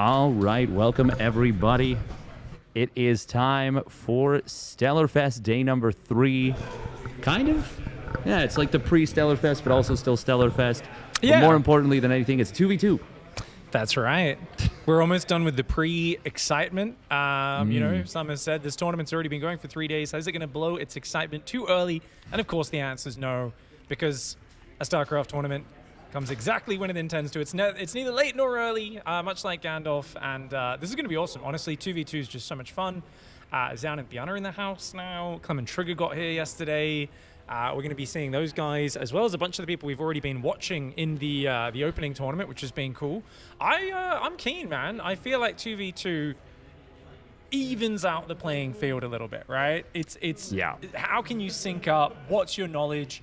All right, welcome everybody. It is time for Stellarfest day number 3. Kind of? Yeah, it's like the pre-Stellarfest, but also still Stellarfest. Yeah. But more importantly than anything, it's 2v2. That's right. We're almost done with the pre-excitement. You know, some have said this tournament's already been going for 3 days. Is it going to blow its excitement too early? And of course, the answer is no, because a StarCraft tournament comes exactly when it intends to. It's neither late nor early, much like Gandalf. And this is going to be awesome. Honestly, 2v2 is just so much fun. Zoun and ByuN are in the house now. Clem+trigger got here yesterday. We're going to be seeing those guys, as well as a bunch of the people we've already been watching in the opening tournament, which has been cool. I'm keen, man. I feel like 2v2 evens out the playing field a little bit, right? It's Yeah. How can you sync up? What's your knowledge?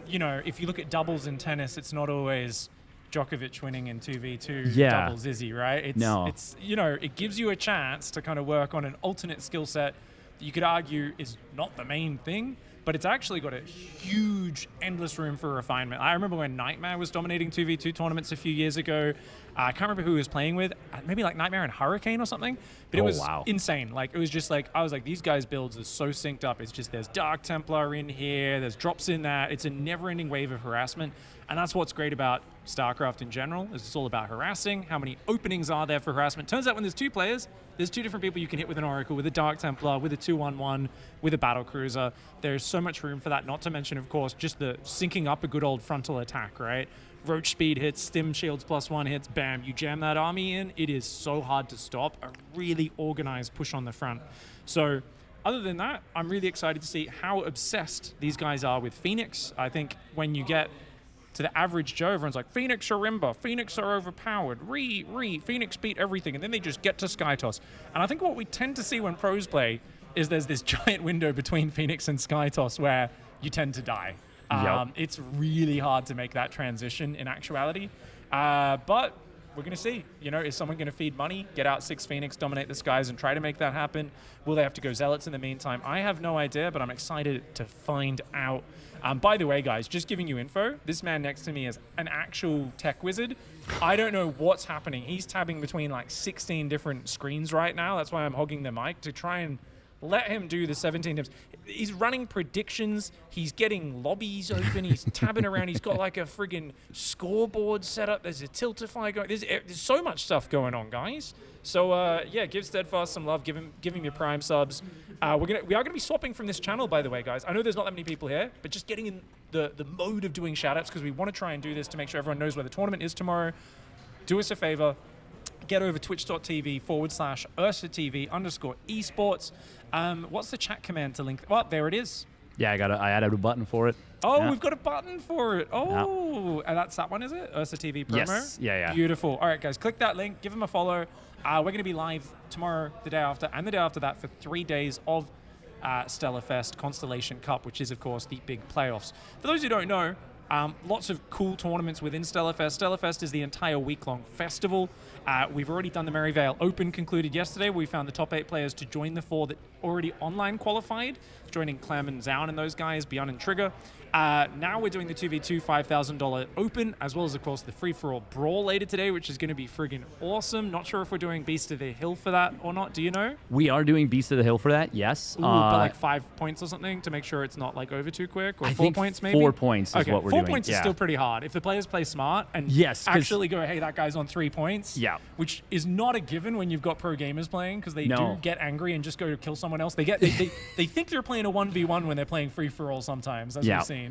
You know, if you look at doubles in tennis, it's not always Djokovic winning in 2v2 doubles, is he, right? It's you know, it gives you a chance to kind of work on an alternate skill set that you could argue is not the main thing, but it's actually got a huge, endless room for refinement. I remember when Nightmare was dominating 2v2 tournaments a few years ago. I can't remember who he was playing with. Maybe like Nightmare and Hurricane or something. But it was insane. Like, it was just like, I was like, these guys' builds are so synced up. It's just, there's Dark Templar in here, there's drops in that. It's a never-ending wave of harassment. And that's what's great about StarCraft in general, is it's all about harassing. How many openings are there for harassment? Turns out when there's 2 players, there's 2 different people you can hit with an Oracle, with a Dark Templar, with a 2-1-1, with a Battle Cruiser. There's so much room for that, not to mention, of course, just the syncing up a good old frontal attack, right? Roach speed hits, stim shields +1 hits, bam, you jam that army in. It is so hard to stop. A really organized push on the front. So other than that, I'm really excited to see how obsessed these guys are with Phoenix. I think when you get to the average Joe, everyone's like, Phoenix are Rimba, Phoenix are overpowered, Phoenix beat everything, and then they just get to Skytoss. And I think what we tend to see when pros play is there's this giant window between Phoenix and Skytoss where you tend to die. It's really hard to make that transition in actuality. But we're going to see. You know, is someone going to feed money, get out 6 Phoenix, dominate the skies, and try to make that happen? Will they have to go Zealots in the meantime? I have no idea, but I'm excited to find out. By the way, guys, just giving you info, this man next to me is an actual tech wizard. I don't know what's happening. He's tabbing between like 16 different screens right now. That's why I'm hogging the mic to try and let him do the 17 tips. He's running predictions. He's getting lobbies open. He's tabbing around. He's got like a friggin' scoreboard set up. There's a Tiltify going. There's so much stuff going on, guys. So yeah, give Steadfast some love. Give him your Prime subs. We are gonna be swapping from this channel, by the way, guys. I know there's not that many people here, but just getting in the mode of doing shoutouts, because we want to try and do this to make sure everyone knows where the tournament is tomorrow. Do us a favor. Get over twitch.tv/UrsaTV_esports. What's the chat command to link? Well, there it is. Yeah, I added a button for it. Oh, yeah. We've got a button for it. Oh, and that's that one, is it? UrsaTV promo? Yes. Yeah. Beautiful. All right, guys, click that link. Give them a follow. We're going to be live tomorrow, the day after, and the day after that for 3 days of Stellarfest Constellation Cup, which is, of course, the big playoffs. For those who don't know, lots of cool tournaments within Stellarfest. Stellarfest is the entire week-long festival. We've already done the Merryvale Open, concluded yesterday. We found the top 8 players to join the 4 that already online qualified, joining Clem+Zoun and those guys, ByuN and Trigger. Now we're doing the 2v2 $5,000 Open, as well as, of course, the free-for-all Brawl later today, which is going to be friggin' awesome. Not sure if we're doing Beast of the Hill for that or not. Do you know? We are doing Beast of the Hill for that, yes. Ooh, but like 5 points or something to make sure it's not like over too quick, or 4 points maybe? 4 points is what we're doing. 4 points is still pretty hard. If the players play smart and actually go, hey, that guy's on 3 points, which is not a given when you've got pro gamers playing, because they do get angry and just go to kill someone else. They think they're playing a 1v1 when they're playing free-for-all sometimes, as we've seen.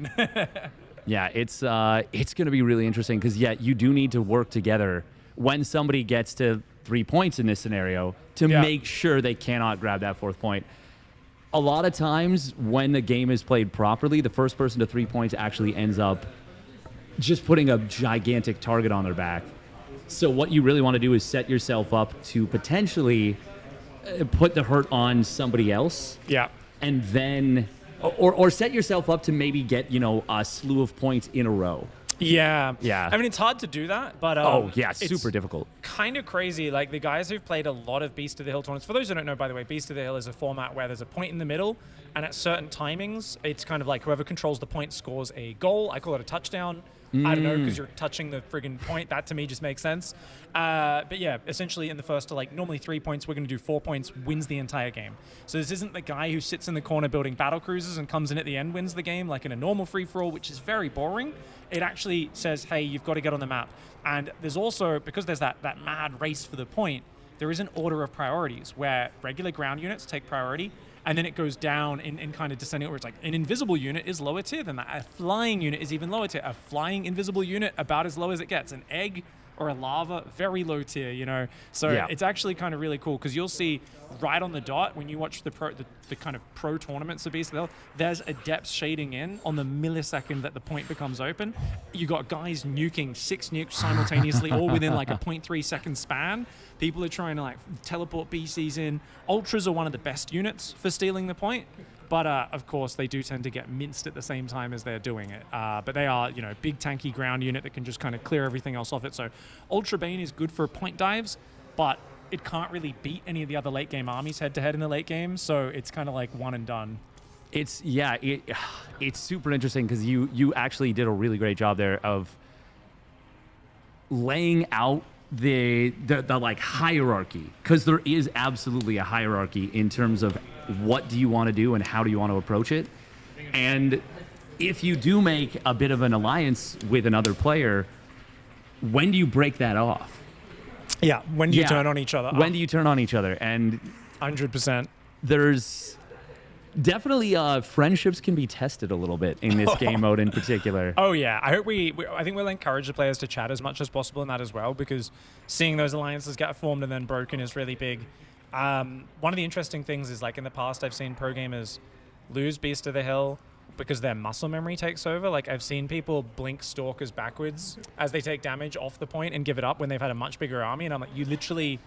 Yeah, it's going to be really interesting, because, you do need to work together when somebody gets to 3 points in this scenario to make sure they cannot grab that 4th point. A lot of times when the game is played properly, the first person to 3 points actually ends up just putting a gigantic target on their back. So what you really want to do is set yourself up to potentially put the hurt on somebody else. Yeah. And then... Or set yourself up to maybe get, a slew of points in a row. Yeah. Yeah. I mean, it's hard to do that, but... super difficult. Kind of crazy. Like, the guys who've played a lot of Beast of the Hill tournaments... For those who don't know, by the way, Beast of the Hill is a format where there's a point in the middle, and at certain timings, it's kind of like whoever controls the point scores a goal. I call it a touchdown. I don't know, because you're touching the friggin' point. That to me just makes sense. But yeah, essentially in the first to like normally 3 points, we're going to do 4 points, wins the entire game. So this isn't the guy who sits in the corner building battle cruisers and comes in at the end, wins the game, like in a normal free-for-all, which is very boring. It actually says, hey, you've got to get on the map. And there's also, because there's that mad race for the point, there is an order of priorities where regular ground units take priority, and then it goes down in kind of descending order. It's like an invisible unit is lower tier than that. A flying unit is even lower tier. A flying invisible unit, about as low as it gets. An egg or a lava, very low tier, you know? So it's actually kind of really cool, because you'll see right on the dot when you watch the kind of pro tournaments of BSL, there's a depth shading in on the millisecond that the point becomes open. You got guys nuking 6 nukes simultaneously, all within like a 0.3 second span. People are trying to like teleport BCs in. Ultras are one of the best units for stealing the point. But of course, they do tend to get minced at the same time as they're doing it. But they are, you know, big tanky ground unit that can just kind of clear everything else off it. So Ultra Bane is good for point dives, but it can't really beat any of the other late game armies head to head in the late game. So it's kind of like one and done. It's super interesting, because you actually did a really great job there of laying out the like hierarchy, because there is absolutely a hierarchy in terms of what do you want to do and how do you want to approach it. And if you do make a bit of an alliance with another player, when do you break that off? Yeah, when do you turn on each other? When do you turn on each other? And 100%. There's definitely friendships can be tested a little bit in this game mode in particular. Oh yeah, I hope I think we'll encourage the players to chat as much as possible in that as well, because seeing those alliances get formed and then broken is really big. One of the interesting things is, like, in the past I've seen pro gamers lose Beast of the Hill because their muscle memory takes over. Like, I've seen people blink Stalkers backwards as they take damage off the point and give it up when they've had a much bigger army, and I'm like, you literally...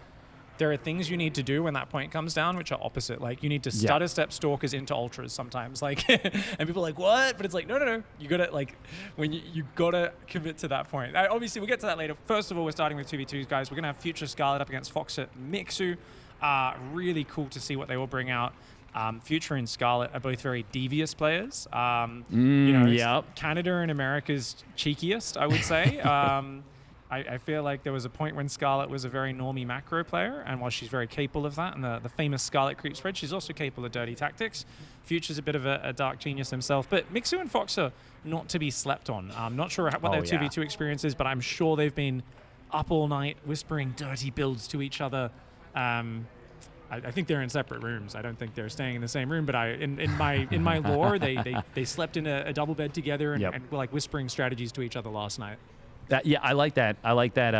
There are things you need to do when that point comes down, which are opposite. Like, you need to stutter step Stalkers into Ultras sometimes. Like, and people are like, what? But it's like, no. You gotta, like, when you gotta commit to that point. Obviously, we'll get to that later. First of all, we're starting with 2v2s, guys. We're gonna have Future Scarlett up against FoxeR+Mixu. Really cool to see what they will bring out. Future and Scarlett are both very devious players. You know, Canada and America's cheekiest, I would say. I feel like there was a point when Scarlett was a very normie macro player, and while she's very capable of that, and the famous Scarlett creep spread, she's also capable of dirty tactics. Future's a bit of a dark genius himself, but Mixu and Fox are not to be slept on. I'm not sure what their 2v2 experience is, but I'm sure they've been up all night whispering dirty builds to each other. I think they're in separate rooms. I don't think they're staying in the same room, but in my lore, they slept in a double bed together and were like whispering strategies to each other last night. I like that. I like that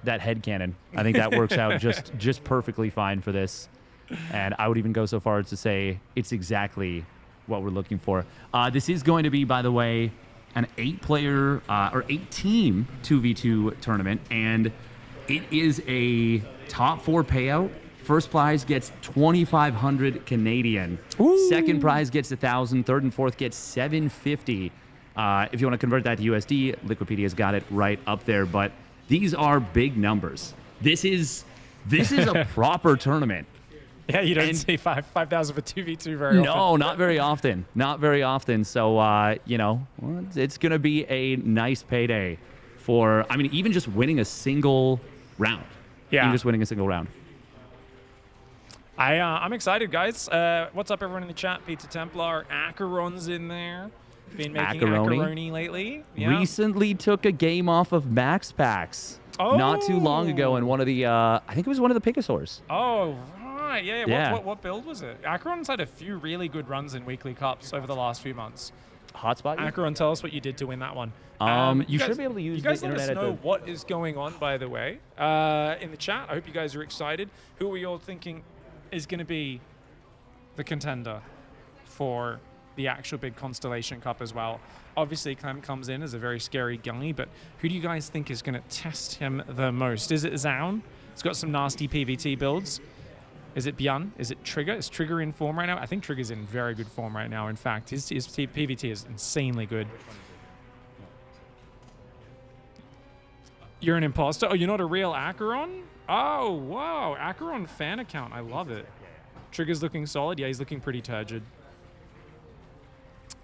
headcanon. I think that works out just perfectly fine for this. And I would even go so far as to say it's exactly what we're looking for. This is going to be, by the way, an 8-player or 8-team 2v2 tournament, and it is a top 4 payout. First prize gets 2,500 Canadian. Ooh. Second prize gets 1,000. Third and fourth gets 750. If you want to convert that to USD, Liquipedia's got it right up there. But these are big numbers. This is a proper tournament. Yeah, you don't see 5,000 for 2v2 very often. No, not very often. Not very often. So, you know, it's going to be a nice payday for, I mean, even just winning a single round. Yeah. Even just winning a single round. I'm excited, guys. What's up, everyone in the chat? Pizza Templar, Acheron's in there. Been making Acheroni lately. Yeah. Recently took a game off of Max Packs not too long ago in one of the, I think it was one of the Picosaurs. Oh, right. Yeah. What build was it? Acheron's had a few really good runs in weekly cups over the last few months. Hotspot? Acheron, tell us what you did to win that one. You should be able to use the internet. You guys let us know what is going on, by the way, in the chat. I hope you guys are excited. Who are you all thinking is going to be the contender for the actual big Constellation Cup as well? Obviously, Clem comes in as a very scary guy, but who do you guys think is going to test him the most? Is it ZoUn? He's got some nasty PvT builds. Is it ByuN? Is it Trigger? Is Trigger in form right now? I think Trigger's in very good form right now. In fact, his PvT is insanely good. You're an imposter? Oh, you're not a real Acheron? Oh, wow. Acheron fan account. I love it. Trigger's looking solid. Yeah, he's looking pretty turgid.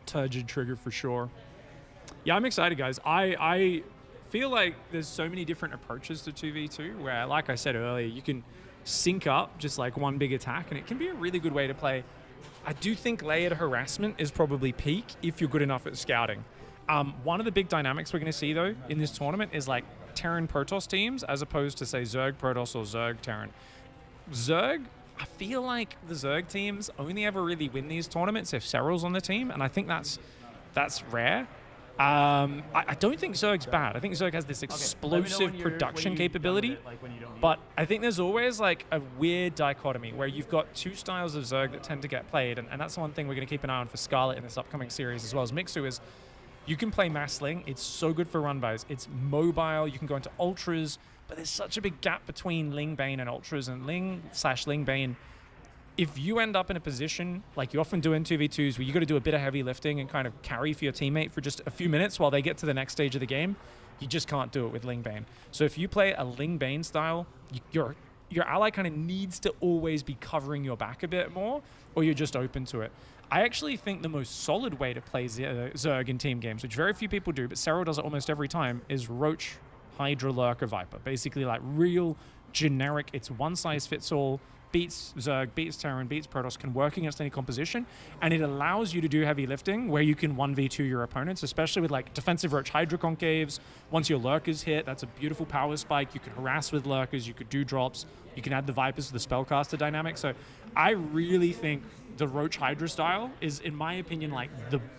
turgid trigger for sure. Yeah, I'm excited, guys. I feel like there's so many different approaches to 2v2 where, like I said earlier, you can sync up just like one big attack, and it can be a really good way to play. I do think layered harassment is probably peak if you're good enough at scouting. One of the big dynamics we're going to see, though, in this tournament is like Terran Protoss teams as opposed to, say, Zerg Protoss or Zerg Terran. Zerg, I feel like the Zerg teams only ever really win these tournaments if Serral's on the team, and I think that's rare. I don't think Zerg's bad. I think Zerg has this explosive production capability, but I think there's always like a weird dichotomy where you've got two styles of Zerg that tend to get played, and that's the one thing we're going to keep an eye on for Scarlett in this upcoming series as well as Mixu is you can play Mass Ling. It's so good for run bys. It's mobile. You can go into Ultras, but there's such a big gap between Ling Bane and Ultras, and Ling/Ling Bane, if you end up in a position like you often do in 2v2s where you got to do a bit of heavy lifting and kind of carry for your teammate for just a few minutes while they get to the next stage of the game, you just can't do it with Ling Bane. So if you play a Ling Bane style, your ally kind of needs to always be covering your back a bit more, or you're just open to it. I actually think the most solid way to play Zerg in team games, which very few people do, but Serral does it almost every time, is Roach, Hydra, Lurker, Viper. Basically like real generic, it's one size fits all, beats Zerg, beats Terran, beats Protoss, can work against any composition, and it allows you to do heavy lifting where you can 1v2 your opponents, especially with like defensive Roach Hydra concaves. Once your Lurkers hit, that's a beautiful power spike. You can harass with Lurkers, you could do drops, you can add the Vipers to the spellcaster dynamic. So I really think the Roach Hydra style is, in my opinion, like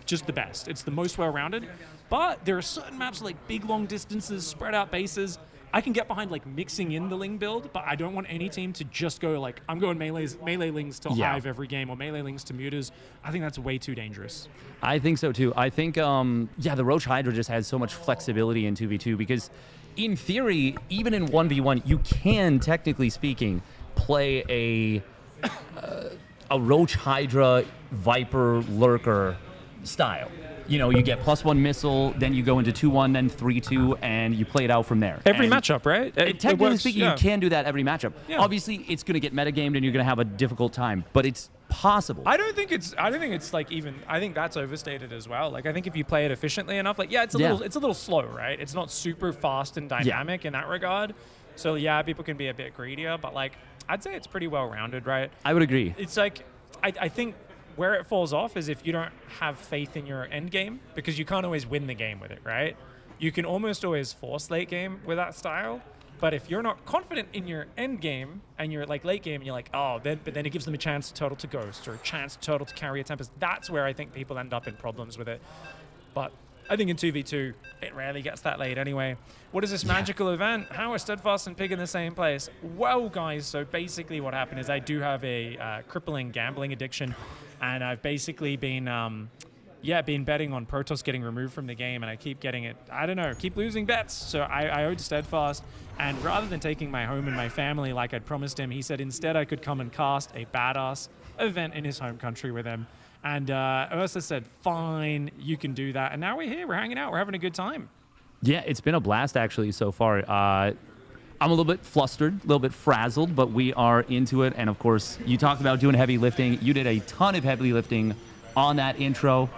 just the best. It's the most well-rounded, but there are certain maps like big long distances, spread out bases. I can get behind like mixing in the Ling build, but I don't want any team to just go like, I'm going melee Lings to Hive every game or melee Lings to Mutas. I think that's way too dangerous. I think so too. I think, the Roach Hydra just has so much flexibility in 2v2 because in theory, even in 1v1, you can, technically speaking, play a Roach Hydra Viper Lurker style. You know, you get +1 missile, then you go into 2-1, then 3-2, and you play it out from there. Every matchup, right? Technically speaking, you can do that every matchup. Yeah. Obviously, it's going to get metagamed, and you're going to have a difficult time, but it's possible. I don't think it's like even. I think that's overstated as well. Like I think if you play it efficiently enough, like it's a little slow, right? It's not super fast and dynamic in that regard. So yeah, people can be a bit greedier, but like I'd say it's pretty well rounded, right? I would agree. It's like I think. Where it falls off is if you don't have faith in your end game, because you can't always win the game with it, right? You can almost always force late game with that style, but if you're not confident in your end game and you're like late game and you're like, but then it gives them a chance to turtle to Ghost or a chance to turtle to carry a Tempest. That's where I think people end up in problems with it. But I think in 2v2, it rarely gets that late anyway. What is this magical event? How are Steadfast and Pig in the same place? Well, guys, so basically what happened is I do have a crippling gambling addiction, and I've basically been betting on Protoss getting removed from the game, and I keep getting it, keep losing bets. So I owed Steadfast, and rather than taking my home and my family like I'd promised him, he said instead I could come and cast a badass event in his home country with him. And Ursa said, fine, you can do that. And now we're here, we're hanging out, we're having a good time. Yeah, it's been a blast actually so far. I'm a little bit flustered, a little bit frazzled, but we are into it. And of course, you talked about doing heavy lifting. You did a ton of heavy lifting on that intro.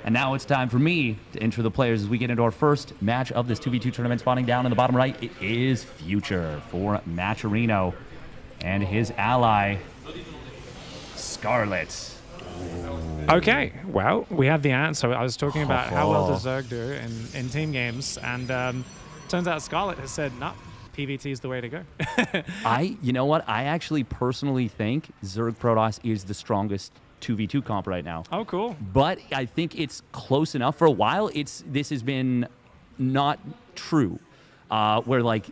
And now it's time for me to intro the players as we get into our first match of this 2v2 tournament. Spawning down in the bottom right, it is Future for Matcherino and his ally, Scarlett. Okay, well, we have the answer. I was talking about how well does Zerg do in team games, and turns out Scarlett has said, nah, PvT is the way to go. You know what? I actually personally think Zerg Protoss is the strongest 2v2 comp right now. Oh, cool. But I think it's close enough. For a while, this has been not true, where like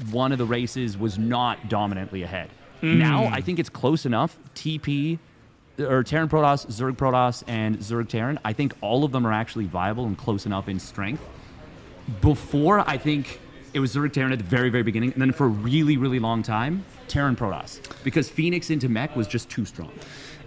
one of the races was not dominantly ahead. Now, I think it's close enough. TP, or Terran Protoss, Zerg Protoss, and Zerg Terran, I think all of them are actually viable and close enough in strength. Before, I think it was Zerg Terran at the very, very beginning, and then for a really, really long time, Terran Protoss, because Phoenix into mech was just too strong.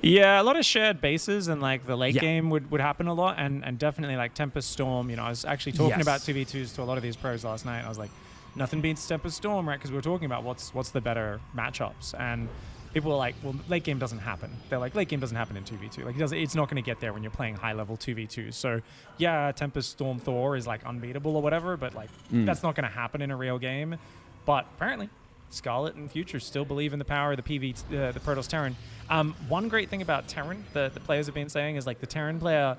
Yeah, a lot of shared bases, and like the late game would happen a lot, and definitely like Tempest Storm. You know, I was actually talking about 2v2s to a lot of these pros last night, and I was like, nothing beats Tempest Storm, right? Because we were talking about what's the better matchups, and people are like, well, late game doesn't happen. They're like, late game doesn't happen in 2v2. Like, it's not going to get there when you're playing high-level 2v2. So, yeah, Tempest Storm Thor is, like, unbeatable or whatever, but, like, that's not going to happen in a real game. But apparently, Scarlett and Future still believe in the power of the the Protoss Terran. One great thing about Terran, the players have been saying, is, like, the Terran player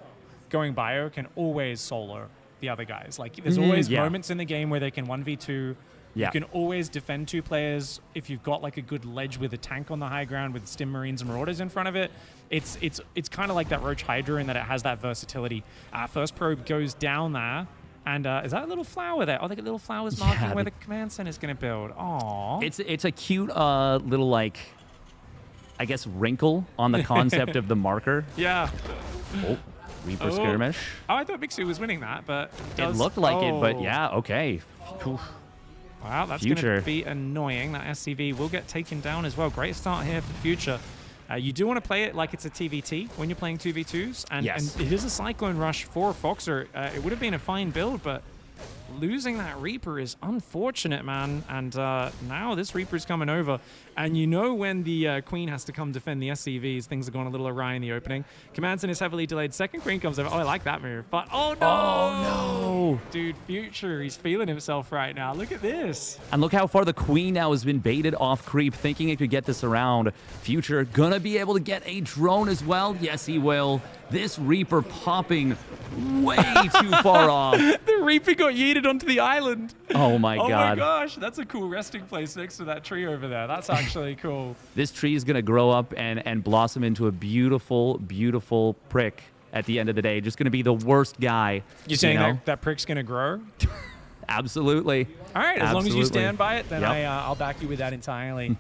going bio can always solo the other guys. Like, there's always moments in the game where they can 1v2. Yeah. You can always defend 2 players if you've got like a good ledge with a tank on the high ground with Stim Marines and Marauders in front of it. It's kind of like that Roach Hydra in that it has that versatility. First probe goes down there, and is that a little flower there? Oh, they got little flowers marking where the command center is going to build. Aww. It's a cute little, like, I guess, wrinkle on the concept of the marker. Yeah. Oh, Reaper skirmish. Oh, I thought Mixu was winning that, but it looked like it. But yeah, okay. Oof. Wow, that's going to be annoying. That SCV will get taken down as well. Great start here for Future. You do want to play it like it's a TVT when you're playing 2v2s. And it is a Cyclone Rush for FoxeR. It would have been a fine build, but losing that Reaper is unfortunate, man. And now this Reaper's coming over. And you know when the Queen has to come defend the SCVs, things are going a little awry in the opening. Command Center is heavily delayed. Second Queen comes over. Oh, I like that move. But oh no! Oh no! Dude, Future, he's feeling himself right now. Look at this. And look how far the Queen now has been baited off creep, thinking it could get this around. Future gonna be able to get a drone as well. Yes, he will. This Reaper popping way too far off. The Reaper got yeeted onto the island. Oh my god. Oh my gosh, that's a cool resting place next to that tree over there. That's actually cool. This tree is gonna grow up and blossom into a beautiful, beautiful prick at the end of the day. Just gonna be the worst guy. You're saying that prick's gonna grow? Absolutely. All right, as long as you stand by it, then I'll back you with that entirely.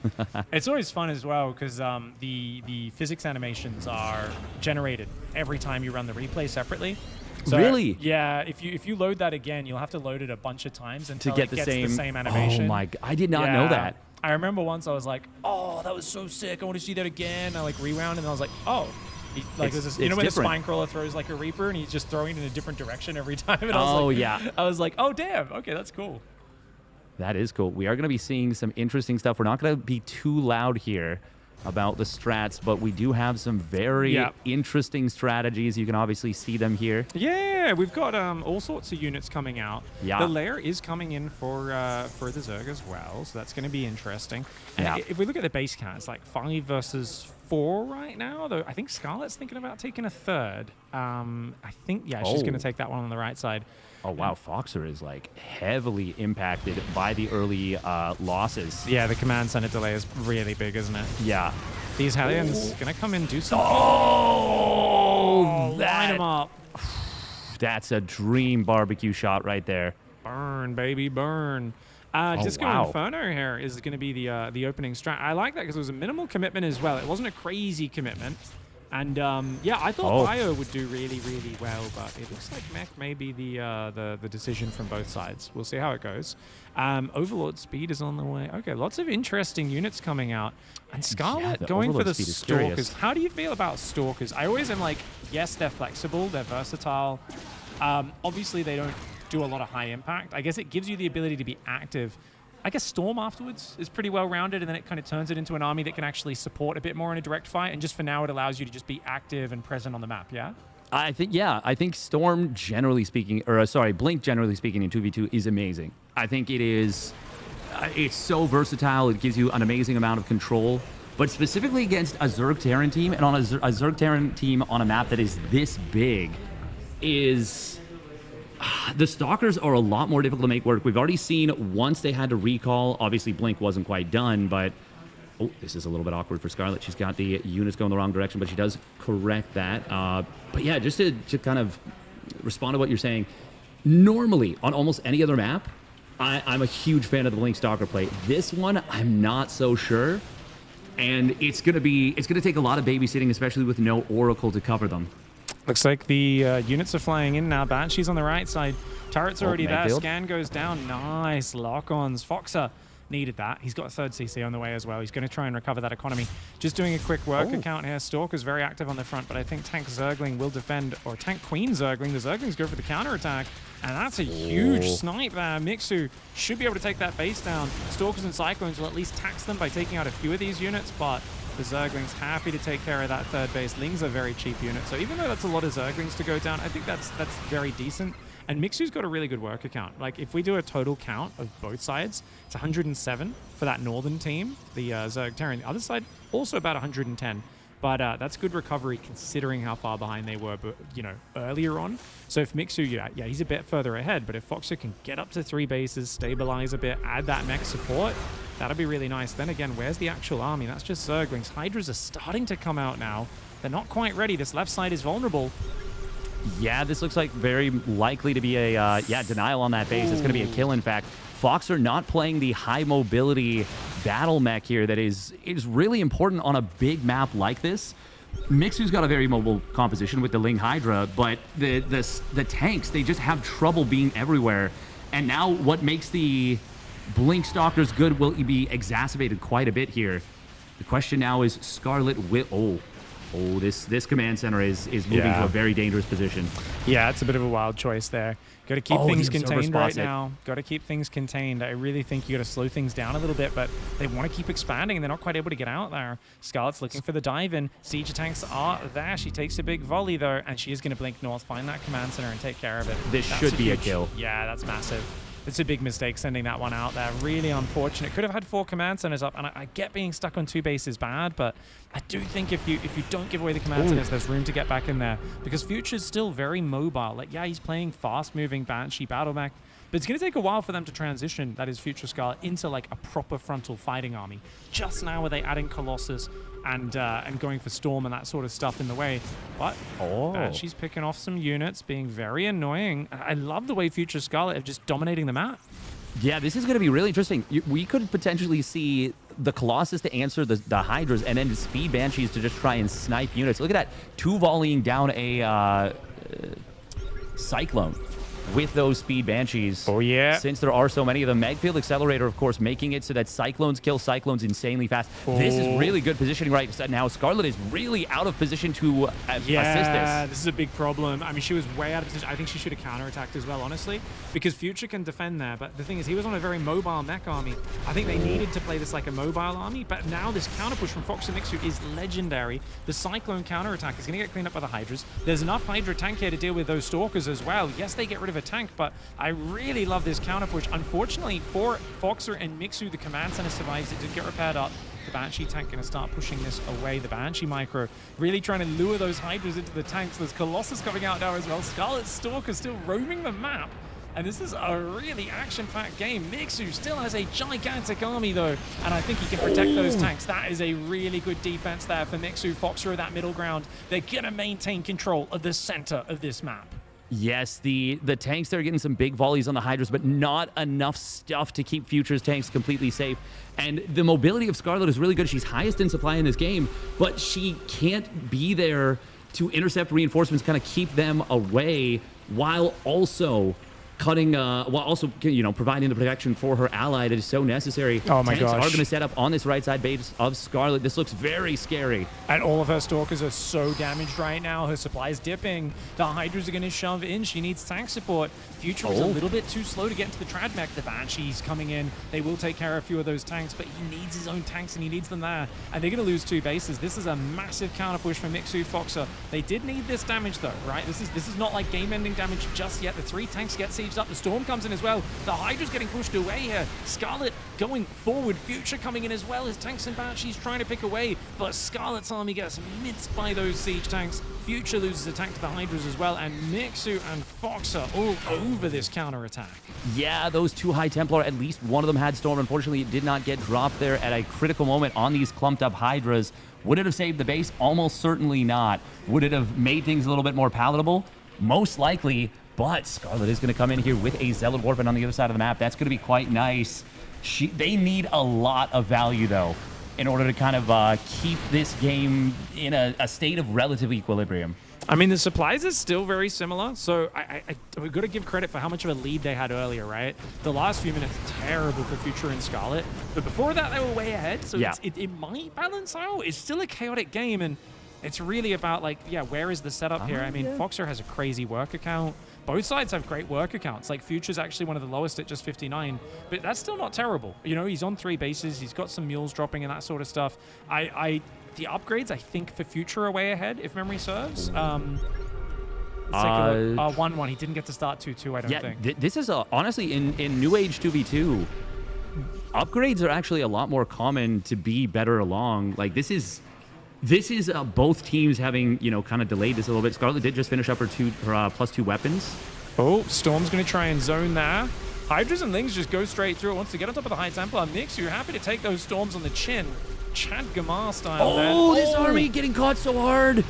It's always fun as well because the physics animations are generated every time you run the replay separately. So, really? Yeah. If you load that again, you'll have to load it a bunch of times until to get it gets the same animation. Oh my! I did not know that. I remember once I was like, "Oh, that was so sick! I want to see that again." I like rewound, and I was like, "Oh." Like there's this, you know when the Spinecrawler throws like a Reaper and he's just throwing in a different direction every time. And I was like, oh damn, okay, that's cool. That is cool. We are going to be seeing some interesting stuff. We're not going to be too loud here about the strats, but we do have some very interesting strategies. You can obviously see them here. Yeah, we've got all sorts of units coming out. Yeah. The lair is coming in for the Zerg as well, so that's going to be interesting. And if we look at the base count, it's like 5 versus 4 right now, though I think Scarlett's thinking about taking a third. I think, she's going to take that one on the right side. Oh, wow. FoxeR is, like, heavily impacted by the early losses. Yeah, the command center delay is really big, isn't it? Yeah. These Hellions going to come in and do something. Oh, line them up. That's a dream barbecue shot right there. Burn, baby, burn. Disco Inferno here is going to be the opening strat. I like that because it was a minimal commitment as well. It wasn't a crazy commitment. And I thought Bio would do really, really well, but it looks like Mech may be the decision from both sides. We'll see how it goes. Overlord Speed is on the way. Okay, lots of interesting units coming out. And Scarlett going for the Stalkers. How do you feel about Stalkers? I always am like, yes, they're flexible, they're versatile. Obviously, they don't do a lot of high impact. I guess it gives you the ability to be active. I guess Storm afterwards is pretty well rounded, and then it kind of turns it into an army that can actually support a bit more in a direct fight. And just for now, it allows you to just be active and present on the map. Yeah. I think Storm generally speaking, Blink generally speaking in 2v2 is amazing. I think it is. It's so versatile. It gives you an amazing amount of control. But specifically against a Zerg Terran team, and on a Zerg Terran team on a map that is this big, is. The Stalkers are a lot more difficult to make work. We've already seen once they had to recall. Obviously, Blink wasn't quite done, but... Oh, this is a little bit awkward for Scarlett. She's got the units going the wrong direction, but she does correct that. But yeah, just to kind of respond to what you're saying, normally, on almost any other map, I'm a huge fan of the Blink Stalker play. This one, I'm not so sure. And it's going to take a lot of babysitting, especially with no Oracle to cover them. Looks like the units are flying in now. Banshee's on the right side. Turret's already there. Scan goes down. Nice lock-ons. FoxeR needed that. He's got a third CC on the way as well. He's going to try and recover that economy. Just doing a quick work account here. Stalker's very active on the front, but I think Tank Zergling will defend, or Tank Queen Zergling. The Zerglings go for the counterattack, and that's a huge snipe there. Mixu should be able to take that base down. Stalkers and Cyclones will at least tax them by taking out a few of these units, but The Zerglings happy to take care of that third base. Ling's a very cheap unit, so even though that's a lot of Zerglings to go down, I think that's very decent. And Mixu's got a really good worker count. Like, if we do a total count of both sides, it's 107 for that northern team, the Zerg Terran. The other side, also about 110. But that's good recovery considering how far behind they were, you know, earlier on. So if Mixu, yeah, he's a bit further ahead, but if FoxeR can get up to 3 bases, stabilize a bit, add that mech support, that'd be really nice. Then again, where's the actual army? That's just Zerglings. Hydras are starting to come out now. They're not quite ready. This left side is vulnerable. Yeah, this looks like very likely to be a, denial on that base. Ooh. It's going to be a kill, in fact. FoxeR not playing the high mobility battle mech here that is really important on a big map like this. Mixu's got a very mobile composition with the Ling Hydra, but the tanks, they just have trouble being everywhere. And now what makes the Blink Stalkers good will be exacerbated quite a bit here. The question now is Scarlett will... Oh, this command center is moving to a very dangerous position. Yeah, it's a bit of a wild choice there. Got to keep things contained right now. Got to keep things contained. I really think you got to slow things down a little bit, but they want to keep expanding, and they're not quite able to get out there. Scarlett's looking for the dive in. Siege tanks are there. She takes a big volley, though, and she is going to blink north, find that command center, and take care of it. This should be a kill. Yeah, that's massive. It's a big mistake sending that one out there. Really unfortunate. Could have had 4 command centers up, and I get being stuck on 2 bases bad, but I do think if you don't give away the command centers, there's room to get back in there, because Future's still very mobile. Like, yeah, he's playing fast-moving Banshee battle mech, but it's going to take a while for them to transition, that is Future Scarlett, into like a proper frontal fighting army. Just now are they adding Colossus and going for Storm and that sort of stuff in the way. But she's picking off some units, being very annoying. I love the way Future Scarlett are just dominating the map. Yeah, this is going to be really interesting. We could potentially see the Colossus to answer the Hydras, and then the Speed Banshees to just try and snipe units. Look at that, 2 volleying down a Cyclone with those Speed Banshees. Oh, yeah. Since there are so many of them. Magfield Accelerator, of course, making it so that Cyclones kill Cyclones insanely fast. Oh. This is really good positioning right now. Scarlett is really out of position to assist this. Yeah, this is a big problem. I mean, she was way out of position. I think she should have counterattacked as well, honestly, because Future can defend there. But the thing is, he was on a very mobile mech army. I think they needed to play this like a mobile army, but now this counter push from FoxeR+Mixu is legendary. The Cyclone counterattack is going to get cleaned up by the Hydras. There's enough Hydra tank here to deal with those Stalkers as well. Yes, they get rid of a tank, but I really love this counter push. Unfortunately for FoxeR and Mixu, the command center survives. It did get repaired up. The Banshee tank going to start pushing this away. The Banshee micro really trying to lure those Hydras into the tanks. There's Colossus coming out now as well. Scarlet Stalker still roaming the map. And this is a really action-packed game. Mixu still has a gigantic army, though, and I think he can protect those tanks. That is a really good defense there for Mixu. FoxeR at that middle ground. They're going to maintain control of the center of this map. Yes, the tanks, they're getting some big volleys on the Hydras, but not enough stuff to keep Future's tanks completely safe. And the mobility of Scarlett is really good. She's highest in supply in this game, but she can't be there to intercept reinforcements, kind of keep them away, while also cutting, while also, you know, providing the protection for her ally that is so necessary. Oh my gosh. Tanks are going to set up on this right side base of Scarlett. This looks very scary. And all of her Stalkers are so damaged right now. Her supply is dipping. The Hydras are going to shove in. She needs tank support. Future is a little bit too slow to get into the trad mech. The Banshees coming in. They will take care of a few of those tanks, but he needs his own tanks and he needs them there. And they're going to lose 2 bases. This is a massive counter push for Mixu FoxeR. They did need this damage though, right? This is not like game-ending damage just yet. The 3 tanks get sieged up. The Storm comes in as well. The Hydra's getting pushed away here. Scarlett going forward. Future coming in as well. His tanks and Banshees trying to pick away, but Scarlett's army gets minced by those siege tanks. Future loses a tank to the Hydras as well, and Mixu and FoxeR all over this counterattack. Yeah, those 2 High Templar, at least one of them had Storm. Unfortunately, it did not get dropped there at a critical moment on these clumped up Hydras. Would it have saved the base? Almost certainly not. Would it have made things a little bit more palatable? Most likely, but Scarlett is going to come in here with a Zealot Warpin on the other side of the map. That's going to be quite nice. They need a lot of value, though, in order to kind of keep this game in a state of relative equilibrium. I mean, the supplies are still very similar, so we've got to give credit for how much of a lead they had earlier, right? The last few minutes, terrible for Future and Scarlett, but before that, they were way ahead, so yeah. it might balance out. It's still a chaotic game, and it's really about, like, yeah, where is the setup here? I mean, FoxeR has a crazy work account. Both sides have great work accounts. Like, Future's actually one of the lowest at just 59, but that's still not terrible. You know, he's on 3 bases. He's got some mules dropping and that sort of stuff. I The upgrades, I think, for Future are way ahead, if memory serves. Let's take a look. 1-1. He didn't get to start 2-2, I don't think. This is, honestly, in New Age 2v2, upgrades are actually a lot more common to be better along. Like, this is both teams having, kind of delayed this a little bit. Scarlett did just finish up her +2 weapons. Oh, Storm's going to try and zone there. Hydras and Lings just go straight through. Wants to get on top of the High Templar. Mixu happy to take those Storms on the chin. Chad Gamar style there. Oh, this army getting caught so hard.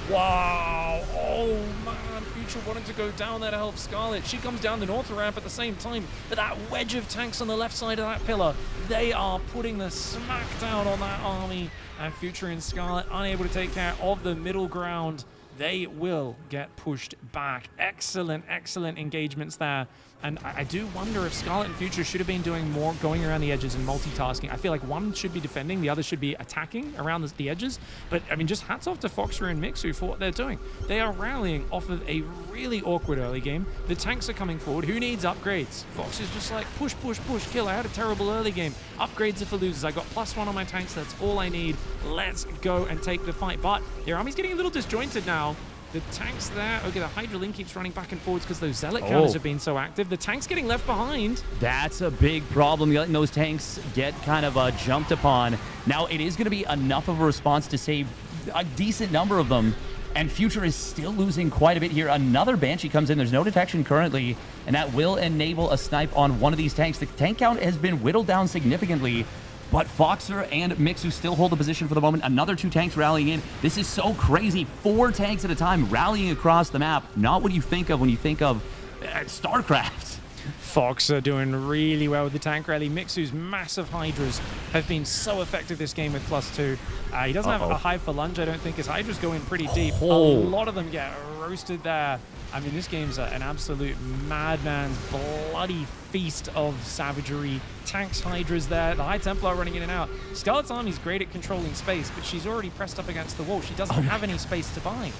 Wow. Oh, man. Future wanted to go down there to help Scarlett. She comes down the north ramp at the same time. But that wedge of tanks on the left side of that pillar, they are putting the smack down on that army. And Future and Scarlett unable to take care of the middle ground. They will get pushed back. Excellent, excellent engagements there. And I do wonder if Scarlett and Future should have been doing more going around the edges and multitasking. I feel like one should be defending, the other should be attacking around the edges. But, I mean, just hats off to FoxeR+Mixu for what they're doing. They are rallying off of a really awkward early game. The tanks are coming forward. Who needs upgrades? Fox is just like, push, push, push, kill. I had a terrible early game. Upgrades are for losers. I got +1 on my tanks. That's all I need. Let's go and take the fight. But their army's getting a little disjointed now. The tanks there. Okay, the Hydra Link keeps running back and forwards because those Zealot counters have been so active. The tank's getting left behind. That's a big problem. You're letting those tanks get kind of jumped upon. Now, it is going to be enough of a response to save a decent number of them. And Future is still losing quite a bit here. Another Banshee comes in. There's no detection currently, and that will enable a snipe on one of these tanks. The tank count has been whittled down significantly. But FoxeR and Mixu still hold the position for the moment. Another 2 tanks rallying in. This is so crazy. 4 tanks at a time rallying across the map. Not what you think of when you think of StarCraft. FoxeR doing really well with the tank rally. Mixu's massive Hydras have been so effective this game with +2. He doesn't have a hive for lunge, I don't think. His Hydras go in pretty deep. A lot of them get roasted there. I mean, this game's an absolute madman's bloody feast of savagery. Tanks, Hydras there. The High Templar running in and out. Scarlett's army's great at controlling space, but she's already pressed up against the wall. She doesn't have any space to buy.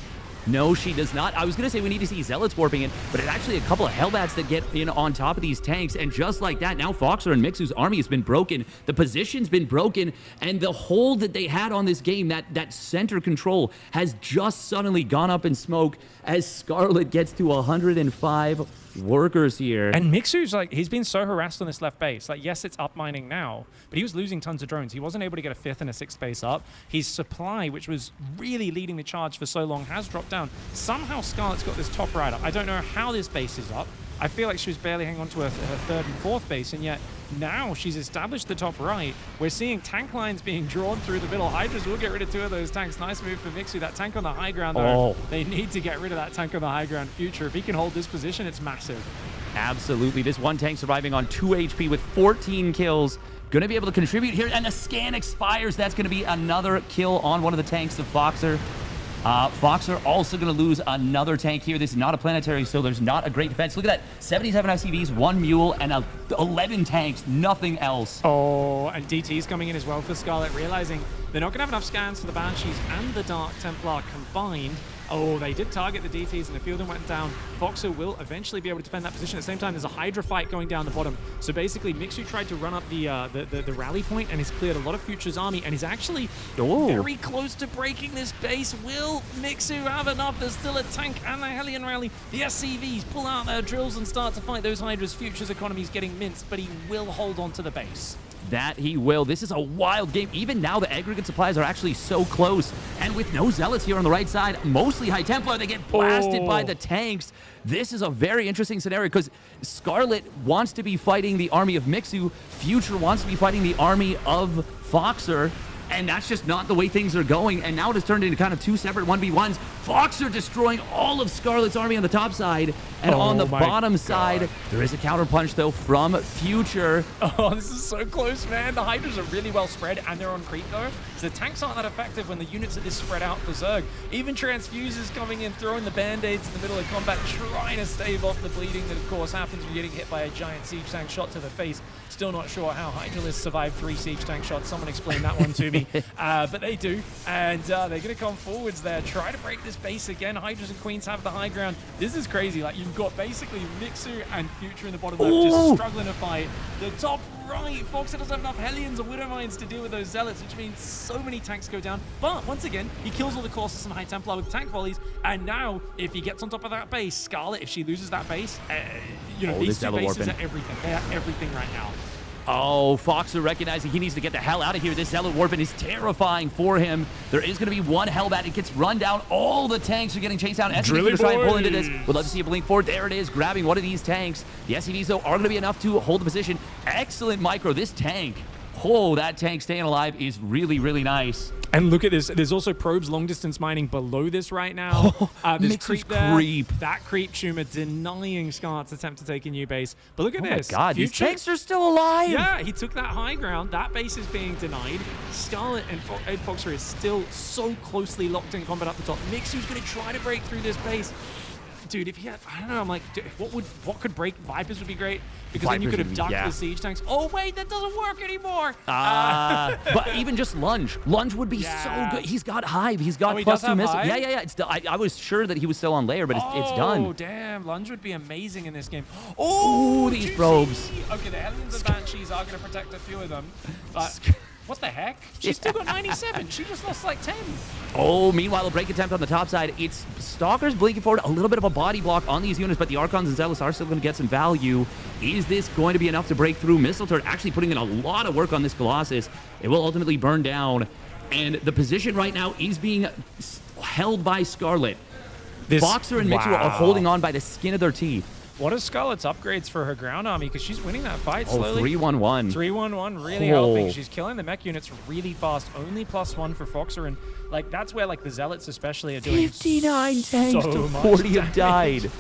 No, she does not. I was going to say we need to see Zealots warping in, but it's actually a couple of Hellbats that get in on top of these tanks, and just like that, now FoxeR and Mixu's army has been broken. The position's been broken, and the hold that they had on this game, that center control, has just suddenly gone up in smoke as Scarlett gets to 105 workers here. And Mixu's like, he's been so harassed on this left base. Like, yes, it's up mining now, but he was losing tons of drones. He wasn't able to get a 5th and a 6th base up. His supply, which was really leading the charge for so long, has dropped down. Somehow Scarlett's got this top rider. I don't know how this base is up. I feel like she was barely hanging on to her 3rd and 4th base, and yet now she's established the top right. We're seeing tank lines being drawn through the middle. Hydras will get rid of 2 of those tanks. Nice move for Mixu. That tank on the high ground, though, they need to get rid of that tank on the high ground. Future, if he can hold this position, it's massive. Absolutely. This one tank surviving on 2 HP with 14 kills. Going to be able to contribute here, and the scan expires. That's going to be another kill on one of the tanks of FoxeR. FoxeR also going to lose another tank here. This is not a planetary, so there's not a great defense. Look at that. 77 ICVs, 1 mule, and 11 tanks. Nothing else. Oh, and DT's coming in as well for Scarlett, realizing they're not going to have enough scans for the Banshees and the Dark Templar combined. Oh, they did target the DTs, and a few of them went down. FoxeR will eventually be able to defend that position. At the same time, there's a Hydra fight going down the bottom. So basically, Mixu tried to run up the rally point, and he's cleared a lot of Future's army, and he's actually very close to breaking this base. Will Mixu have enough? There's still a tank and a Hellion rally. The SCVs pull out their drills and start to fight those Hydras. Future's economy is getting minced, but he will hold on to the base. That he will. This is a wild game. Even now, the aggregate supplies are actually so close. And with no Zealots here on the right side, mostly High Templar, they get blasted by the tanks. This is a very interesting scenario because Scarlett wants to be fighting the army of Mixu. Future wants to be fighting the army of FoxeR. And that's just not the way things are going. And now it has turned into kind of 2 separate 1v1s. FoxeR destroying all of Scarlett's army on the top side. And on the bottom side, there is a counterpunch, though, from Future. Oh, this is so close, man. The Hydras are really well spread, and they're on creep, though. So the tanks aren't that effective when the units are this spread out for Zerg. Even Transfusers coming in, throwing the Band-Aids in the middle of combat, trying to stave off the bleeding that, of course, happens when you're getting hit by a giant siege tank shot to the face. Still not sure how Hydralists survived 3 siege tank shots. Someone explain that one to me. But they do, and they're going to come forwards there, try to break this base again. Hydras and Queens have the high ground. This is crazy. Like, you've got basically Mixu and Future in the bottom left, just struggling to fight. The top right, FoxeR doesn't have enough Hellions or Widow Mines to deal with those Zealots, which means so many tanks go down. But once again, he kills all the Colossus and High Templar with tank volleys. And now, if he gets on top of that base, Scarlett, if she loses that base, you know, these two bases are everything. They are everything right now. Oh, FoxeR recognizing he needs to get the hell out of here. This Zealot Warpin is terrifying for him. There is going to be one Hellbat. It gets run down. All the tanks are getting chased down. SCVs try and pull into this. Would love to see a blink forward. There it is, grabbing one of these tanks. The SCVs, though, are going to be enough to hold the position. Excellent micro. This tank, oh, that tank staying alive is really, really nice. And look at this. There's also probes long distance mining below this right now. There's creep there. That creep Schumer denying Scarlett's attempt to take a new base. But look at this. Oh my God, these tanks are still alive. Yeah, he took that high ground. That base is being denied. Scarlett and FoxeR is still so closely locked in combat up the top. Mixu's going to try to break through this base. Dude, if he had, I don't know, I'm like, dude, what could break? Vipers would be great, because then you could have ducked the siege tanks. Oh wait, that doesn't work anymore. But even just Lunge would be so good. He's got Hive, he's got +2 missiles. Yeah. It's I was sure that he was still on layer, but it's done. Oh damn, Lunge would be amazing in this game. Oh, these probes. Okay, the Aliens and Banshees are going to protect a few of them, but. What the heck? She's still got 97. She just lost like 10. Oh, meanwhile, a break attempt on the top side. It's Stalkers blinking forward. A little bit of a body block on these units, but the Archons and Zealous are still going to get some value. Is this going to be enough to break through? Missile Turret actually putting in a lot of work on this Colossus. It will ultimately burn down. And the position right now is being held by Scarlett. FoxeR and Mixu are holding on by the skin of their teeth. What are Scarlett's upgrades for her ground army? Because she's winning that fight slowly. 3-1-1. 3-1-1, really helping. She's killing the mech units really fast. Only +1 for FoxeR, and like that's where like the Zealots especially are doing 59 tanks to 40 have died.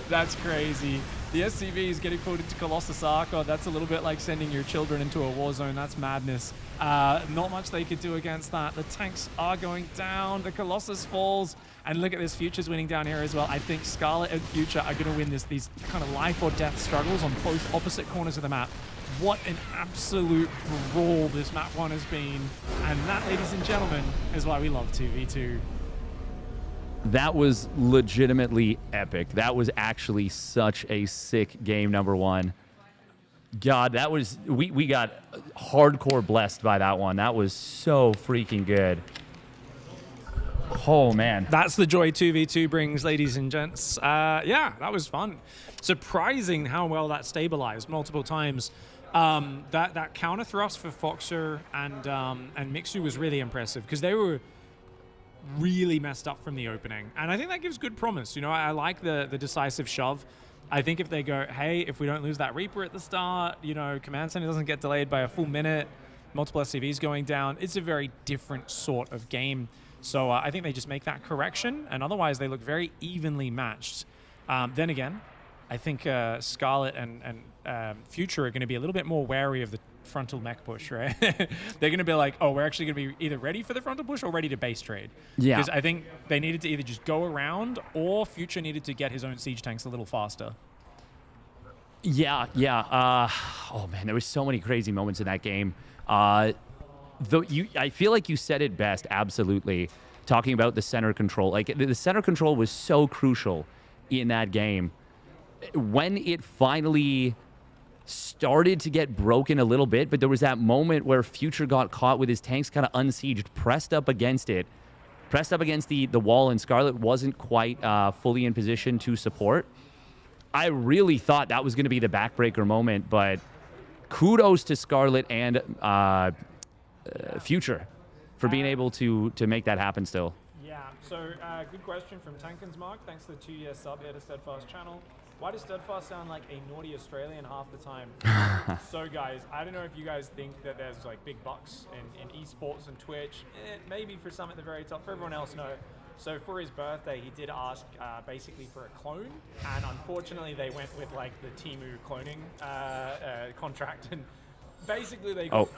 That's crazy. The SCV is getting pulled into Colossus Archon. That's a little bit like sending your children into a war zone. That's madness. Not much they could do against that. The tanks are going down. The Colossus falls. And look at this, Future's winning down here as well. I think Scarlett and Future are going to win these kind of life or death struggles on both opposite corners of the map. What an absolute brawl this map 1 has been. And that, ladies and gentlemen, is why we love 2v2. That was legitimately epic. That was actually such a sick game, number 1. God, that was, we got hardcore blessed by that one. That was so freaking good. Oh, man. That's the joy 2v2 brings, ladies and gents. Yeah, that was fun. Surprising how well that stabilized multiple times. That counter thrust for FoxeR and Mixu was really impressive, because they were really messed up from the opening. And I think that gives good promise. You know, I like the decisive shove. I think if they go, hey, if we don't lose that Reaper at the start, you know, Command Center doesn't get delayed by a full minute, multiple SCVs going down, it's a very different sort of game. So I think they just make that correction, and otherwise they look very evenly matched. Then again, I think Scarlett and Future are going to be a little bit more wary of the frontal mech push, right? They're going to be like, oh, we're actually going to be either ready for the frontal push or ready to base trade. Yeah. Because I think they needed to either just go around, or Future needed to get his own siege tanks a little faster. Yeah. Oh, man, there was so many crazy moments in that game. Though I feel like you said it best, absolutely, talking about the center control. Like, the center control was so crucial in that game. When it finally started to get broken a little bit, but there was that moment where Future got caught with his tanks kind of unsieged, pressed up against the wall, and Scarlett wasn't quite fully in position to support. I really thought that was going to be the backbreaker moment, but kudos to Scarlett and Future for being able to make that happen still. Yeah, so good question from Tankins Mark. Thanks for the 2-year sub here to Steadfast channel. Why does Steadfast sound like a naughty Australian half the time? So guys, I don't know if you guys think that there's like big bucks in esports and Twitch. Maybe for some at the very top, for everyone else, no. So for his birthday, he did ask basically for a clone, and unfortunately they went with like the Temu cloning contract, and basically they got...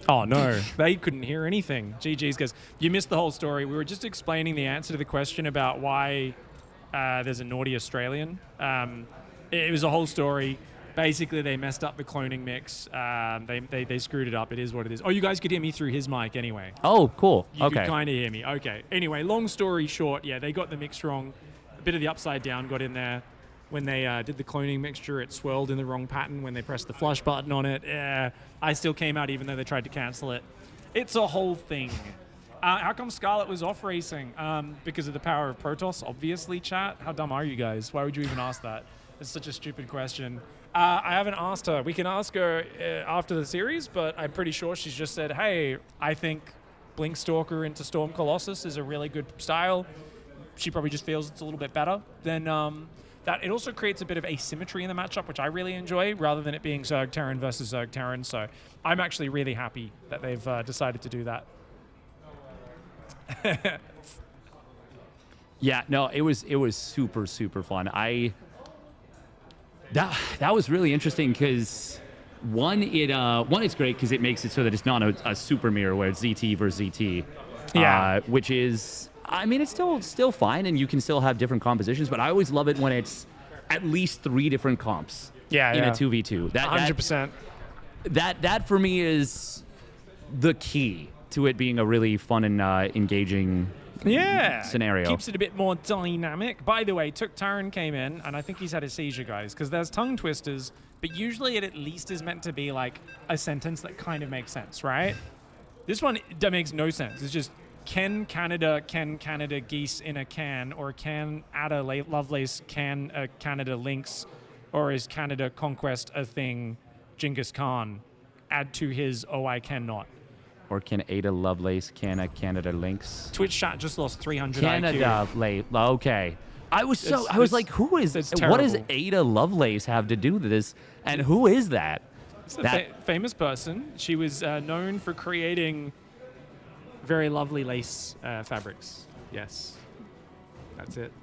Oh no, they couldn't hear anything. GG's, guys. You missed the whole story. We were just explaining the answer to the question about why there's a naughty Australian. It was a whole story. Basically, they messed up the cloning mix. They screwed it up. It is what it is. Oh, you guys could hear me through his mic anyway. Oh, cool. You could kind of hear me. Okay. Anyway, long story short, yeah, they got the mix wrong. A bit of the upside down got in there. when they did the cloning mixture, it swirled in the wrong pattern when they pressed the flush button on it. I still came out even though they tried to cancel it. It's a whole thing. How come Scarlett was off racing? Because of the power of Protoss, obviously, chat. How dumb are you guys? Why would you even ask that? It's such a stupid question. I haven't asked her. We can ask her after the series, but I'm pretty sure she's just said, hey, I think Blink Stalker into Storm Colossus is a really good style. She probably just feels it's a little bit better than that. It also creates a bit of asymmetry in the matchup, which I really enjoy, rather than it being Zerg Terran versus Zerg Terran. So I'm actually really happy that they've decided to do that. Yeah, no, it was super fun. That was really interesting because one it's great because it makes it so that it's not a super mirror where it's ZT versus ZT. Yeah, which is, I mean, it's still fine and you can still have different compositions, but I always love it when it's at least 3 different comps. Yeah, in a 2v2. That 100%. That for me is the key to it being a really fun and engaging scenario. Keeps it a bit more dynamic. By the way, Turn came in, and I think he's had a seizure, guys, because there's tongue twisters, but usually it at least is meant to be like a sentence that kind of makes sense, right? This one that makes no sense. It's just, can Canada geese in a can, or can Ada Lovelace can a Canada lynx, or is Canada conquest a thing? Genghis Khan add to his I cannot. Or can Ada Lovelace can a Canada lynx? Twitch chat just lost 300 Canada IQ. Okay. I was like, who is this? What does Ada Lovelace have to do with this? And who is that? It's a famous person. She was known for creating very lovely lace fabrics. Yes. That's it.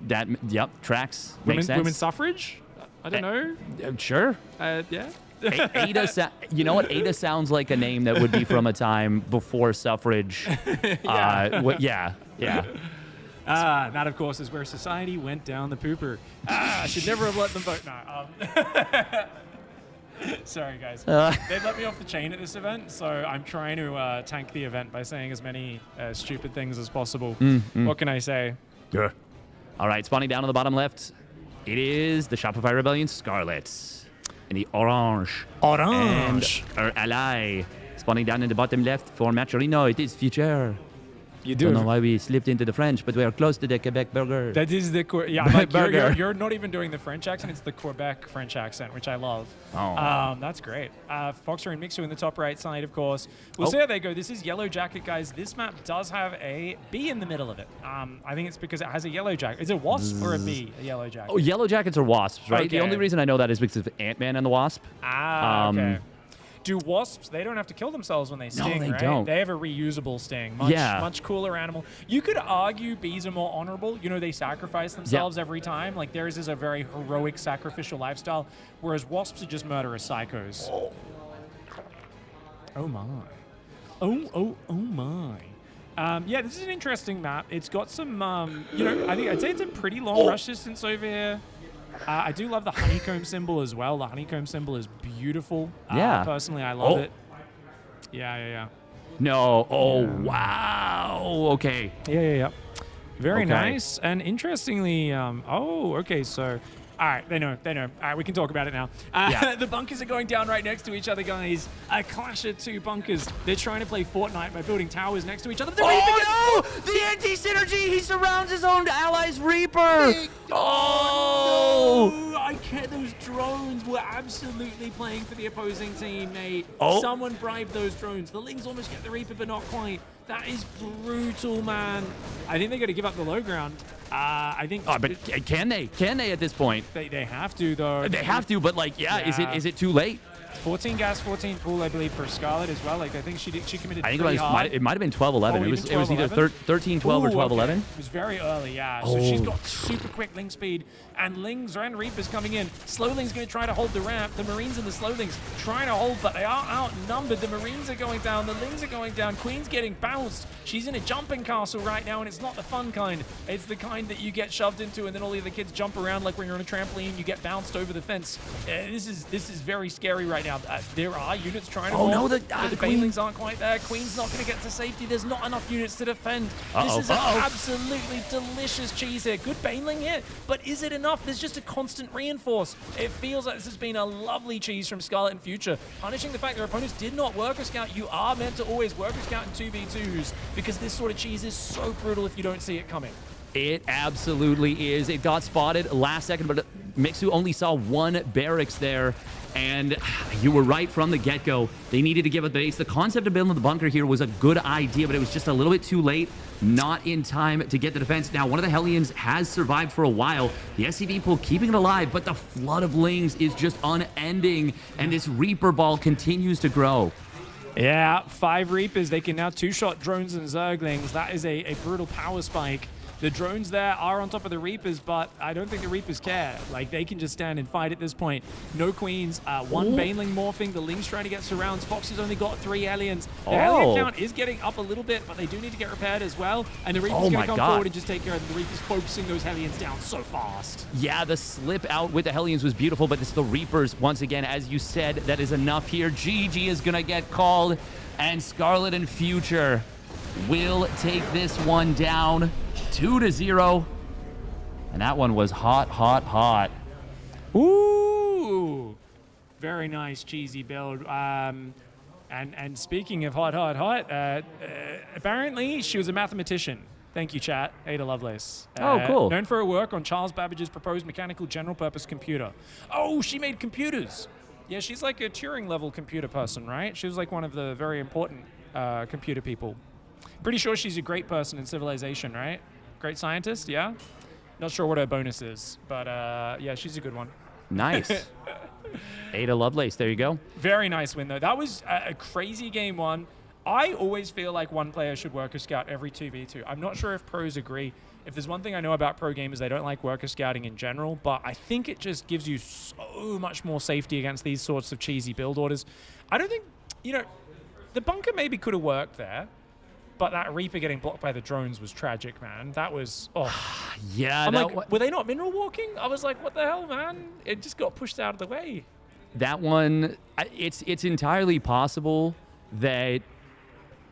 Yep, tracks. Makes sense. Women's suffrage? I don't know. Sure. Yeah. Ada, you know what? Ada sounds like a name that would be from a time before suffrage. Yeah. That, of course, is where society went down the pooper. I should never have let them vote. No. Sorry, guys. They let me off the chain at this event, so I'm trying to tank the event by saying as many stupid things as possible. What can I say? Yeah. All right, spawning down on the bottom left, it is the Shopify Rebellion Scarlett. In the orange. And our ally. Spawning down in the bottom left for Maturino, it is Future. You do. Don't know why we slipped into the French, but we are close to the Quebec burger. That is the like, you're not even doing the French accent; it's the Quebec French accent, which I love. Oh, that's great. FoxeR+Mixu in the top right side, of course. We'll see how they go. This is Yellow Jacket, guys. This map does have a B in the middle of it. I think it's because it has a Yellow Jacket. Is it a Wasp or a B? A Yellow Jacket. Oh, Yellow Jackets are Wasps, right? Okay. The only reason I know that is because of Ant-Man and the Wasp. Okay. Do wasps, they don't have to kill themselves when they sting, no, they right? don't. They have a reusable sting. Much cooler animal. You could argue bees are more honorable. You know, they sacrifice themselves every time. Like, theirs is a very heroic, sacrificial lifestyle, whereas wasps are just murderous psychos. Oh, my. Oh, my. Yeah, this is an interesting map. It's got some, I'd say it's a pretty long rush distance over here. I do love the honeycomb symbol as well. The honeycomb symbol is beautiful. Personally, I love it. Yeah. No. Oh, wow. Okay. Yeah. Very nice. And interestingly, okay, so... All right, they know. All right, we can talk about it now. The bunkers are going down right next to each other, guys. A clash of 2 bunkers. They're trying to play Fortnite by building towers next to each other. Oh, no! The anti-synergy! He surrounds his own ally's Reaper! Oh! I can't. Those drones were absolutely playing for the opposing team, mate. Someone bribed those drones. The Lings almost get the Reaper, but not quite. That is brutal, man. I think they got to give up the low ground. I think. Oh, but can they? Can they at this point? They have to, though. They have to, but like, is it too late? 14 gas, 14 pool, I believe, for Scarlett as well. Like, I think she committed. I think it might have been 12-11. It was either 13-12 or 12-11. It was very early, yeah. So she's got super quick Ling speed, and Lings and Reapers coming in. Slowling's going to try to hold the ramp. The Marines and the Slowlings trying to hold, but they are outnumbered. The Marines are going down. The Lings are going down. Queen's getting bounced. She's in a jumping castle right now, and it's not the fun kind. It's the kind that you get shoved into, and then all the other kids jump around like when you're on a trampoline. You get bounced over the fence. This is very scary right right now. There are units trying to no, but the Queen. banelings aren't quite there. Queen's not going to get to safety. There's not enough units to defend. This is an absolutely delicious cheese here. Good baneling here, but is it enough? There's just a constant reinforce. It feels like this has been a lovely cheese from Scarlett+Future, punishing the fact their opponents did not worker scout. You are meant to always worker scout in 2v2s because this sort of cheese is so brutal if you don't see it coming. It absolutely is. It got spotted last second, but Mixu only saw one barracks there. And you were right from the get-go. They needed to give up the base. The concept of building the bunker here was a good idea, but it was just a little bit too late, not in time to get the defense. Now, one of the Hellions has survived for a while. The SCV pool keeping it alive, but the flood of Lings is just unending, and this Reaper ball continues to grow. Yeah, 5 Reapers. They can now 2-shot drones and Zerglings. That is a brutal power spike. The drones there are on top of the Reapers, but I don't think the Reapers care. Like, they can just stand and fight at this point. No Queens, one Baneling morphing. The Lings trying to get surrounds. Fox has only got 3 aliens. The alien count is getting up a little bit, but they do need to get repaired as well. And the Reapers going to come forward and just take care of them. The Reapers focusing those Hellions down so fast. Yeah, the slip out with the Hellions was beautiful, but it's the Reapers, once again, as you said, that is enough here. GG is going to get called, and Scarlett+Future will take this one down 2-0. And that one was hot, hot, hot. Ooh, very nice cheesy build. And speaking of hot, hot, hot, apparently she was a mathematician. Thank you, chat. Ada+Lovelace. Oh, cool. Known for her work on Charles Babbage's proposed mechanical general-purpose computer. Oh, she made computers. Yeah, she's like a Turing-level computer person, right? She was like one of the very important computer people. Pretty sure she's a great person in Civilization, right? Great scientist, yeah? Not sure what her bonus is, but yeah, she's a good one. Nice. Ada+Lovelace, there you go. Very nice win, though. That was a crazy game one. I always feel like one player should worker scout every 2v2. I'm not sure if pros agree. If there's one thing I know about pro gamers, they don't like worker scouting in general, but I think it just gives you so much more safety against these sorts of cheesy build orders. I don't think, you know, the bunker maybe could have worked there, but that Reaper getting blocked by the drones was tragic, man. That was, Yeah. I'm like, were they not mineral walking? I was like, what the hell, man? It just got pushed out of the way. That one, it's entirely possible that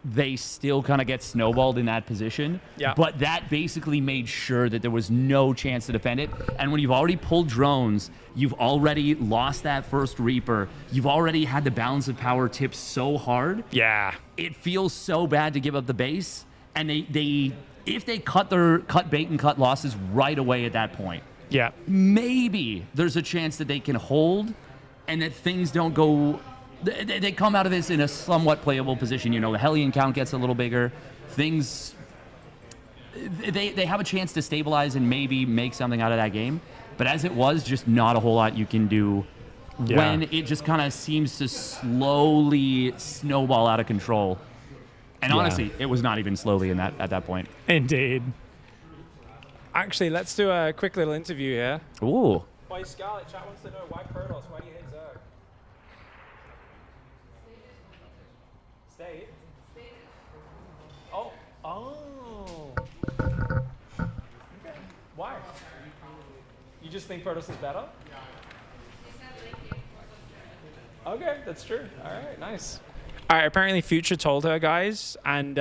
they still kind of get snowballed in that position. Yeah. But that basically made sure that there was no chance to defend it. And when you've already pulled drones, you've already lost that first Reaper. You've already had the balance of power tip so hard. Yeah. It feels so bad to give up the base. And they if they cut bait and cut losses right away at that point, Yeah. maybe there's a chance that they can hold and that things don't go. They come out of this in a somewhat playable position. You know, the Hellion count gets a little bigger. Things, they have a chance to stabilize and maybe make something out of that game. But as it was, just not a whole lot you can do when it just kind of seems to slowly snowball out of control. And honestly, it was not even slowly at that point. Indeed. Actually, let's do a quick little interview here. Ooh. Why Scarlett, chat wants to know why Protoss? Why do you hate Zerg? State. Oh. Okay. Why? You just think Protoss is better? Okay, that's true. All right, nice. All right, apparently Future told her, guys, and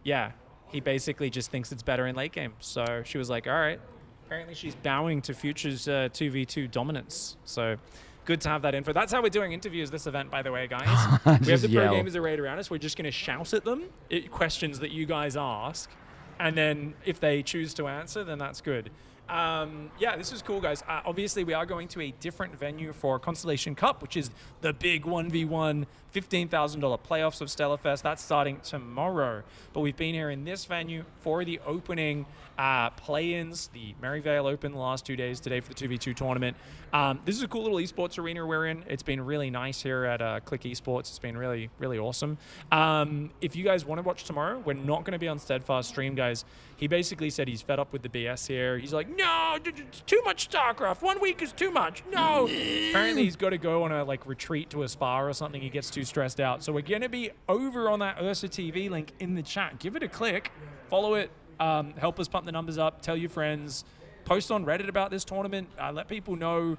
yeah, he basically just thinks it's better in late game. So she was like, all right. Apparently she's bowing to Future's 2v2 dominance. So good to have that info. That's how we're doing interviews this event, by the way, guys. We have the pro gamers arrayed around us. We're just going to shout at them questions that you guys ask. And then if they choose to answer, then that's good. Yeah, this is cool, guys. Obviously, we are going to a different venue for Constellation Cup, which is the big 1v1 $15,000 playoffs of Stellarfest. That's starting tomorrow. But we've been here in this venue for the opening play-ins, the Maryvale Open the last 2 days today for the 2v2 tournament. This is a cool little esports arena we're in. It's been really nice here at Click Esports. It's been really, really awesome. If you guys want to watch tomorrow, we're not going to be on Steadfast stream, guys. He basically said he's fed up with the BS here. He's like, no, it's too much StarCraft. 1 week is too much. No. Apparently he's got to go on a retreat to a spa or something. He gets too stressed out. So we're going to be over on that UrsaTV link in the chat. Give it a click. Follow it. Help us pump the numbers up. Tell your friends. Post on Reddit about this tournament. Let people know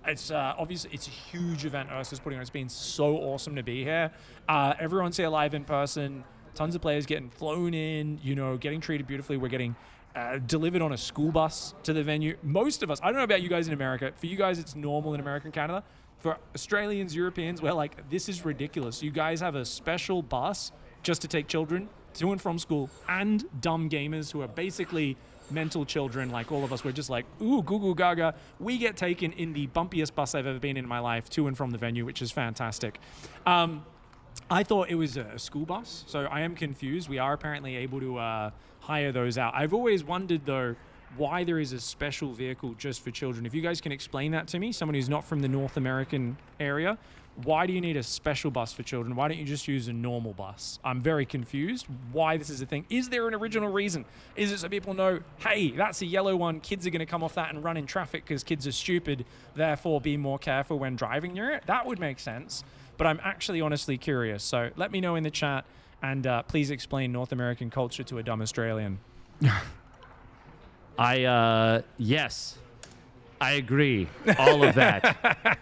It's obviously it's a huge event Ursa's putting on. It's been so awesome to be here. Everyone's here live in person. Tons of players getting flown in, you know, getting treated beautifully. We're getting delivered on a school bus to the venue. Most of us, I don't know about you guys in America. For you guys, it's normal in America and Canada. For Australians, Europeans, we're like, this is ridiculous. You guys have a special bus just to take children to and from school, and dumb gamers who are basically mental children like all of us. We're just like, ooh, goo goo gaga. We get taken in the bumpiest bus I've ever been in my life to and from the venue, which is fantastic. I thought it was a school bus, so I am confused. We are apparently able to hire those out. I've always wondered, though, why there is a special vehicle just for children. If you guys can explain that to me, someone who's not from the North American area, why do you need a special bus for children? Why don't you just use a normal bus? I'm very confused why this is a thing. Is there an original reason? Is it so people know, hey, that's a yellow one, kids are going to come off that and run in traffic because kids are stupid, therefore be more careful when driving near it? That would make sense, but I'm actually honestly curious. So let me know in the chat, and please explain North American culture to a dumb Australian. Yes, I agree. All of that.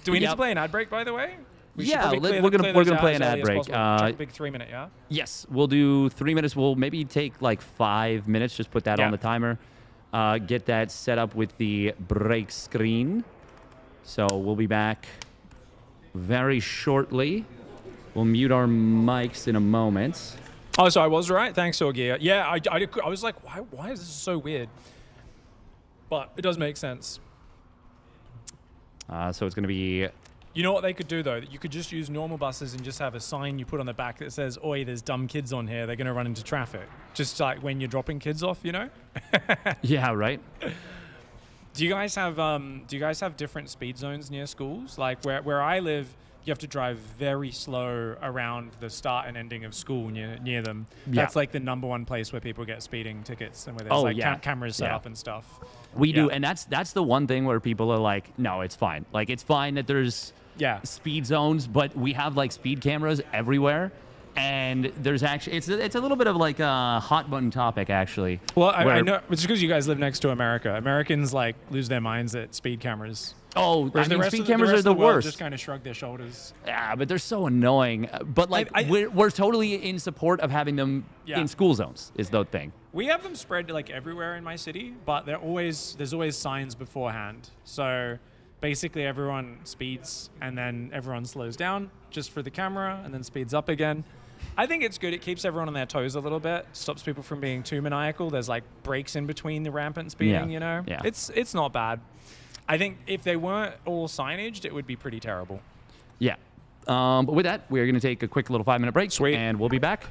Do we need to play an ad break, by the way? Yeah, we're gonna play an ad break. Big 3 minute, yeah? Yes, we'll do 3 minutes. We'll maybe take like 5 minutes. Just put that on the timer. Get that set up with the break screen. So we'll be back very shortly. We'll mute our mics in a moment. Oh, so I was right. Thanks, Orgia. Yeah, I was like, why is this so weird? But it does make sense. So it's going to be... You know what they could do, though? You could just use normal buses and just have a sign you put on the back that says, oi, there's dumb kids on here. They're going to run into traffic. Just like when you're dropping kids off, you know? Yeah, right. Do you guys have different speed zones near schools? Like where I live, you have to drive very slow around the start and ending of school near them. Yeah. That's like the #1 place where people get speeding tickets and where there's cameras set up and stuff. We do, and that's the one thing where people are like, no, it's fine. Like, it's fine that there's speed zones, but we have like speed cameras everywhere. And there's actually, it's a little bit of like a hot button topic, actually. Well, I know, it's because you guys live next to America. Americans like lose their minds at speed cameras. Oh, I mean, speed cameras are the worst. Just kind of shrug their shoulders. Yeah, but they're so annoying. But like, we're totally in support of having them in school zones. Is the thing. We have them spread like everywhere in my city, but there's always signs beforehand. So basically, everyone speeds and then everyone slows down just for the camera and then speeds up again. I think it's good. It keeps everyone on their toes a little bit. Stops people from being too maniacal. There's like breaks in between the rampant speeding, you know? Yeah. It's not bad. I think if they weren't all signaged, it would be pretty terrible. Yeah. But with that, we're going to take a quick little 5-minute break. Sweet. And we'll be back.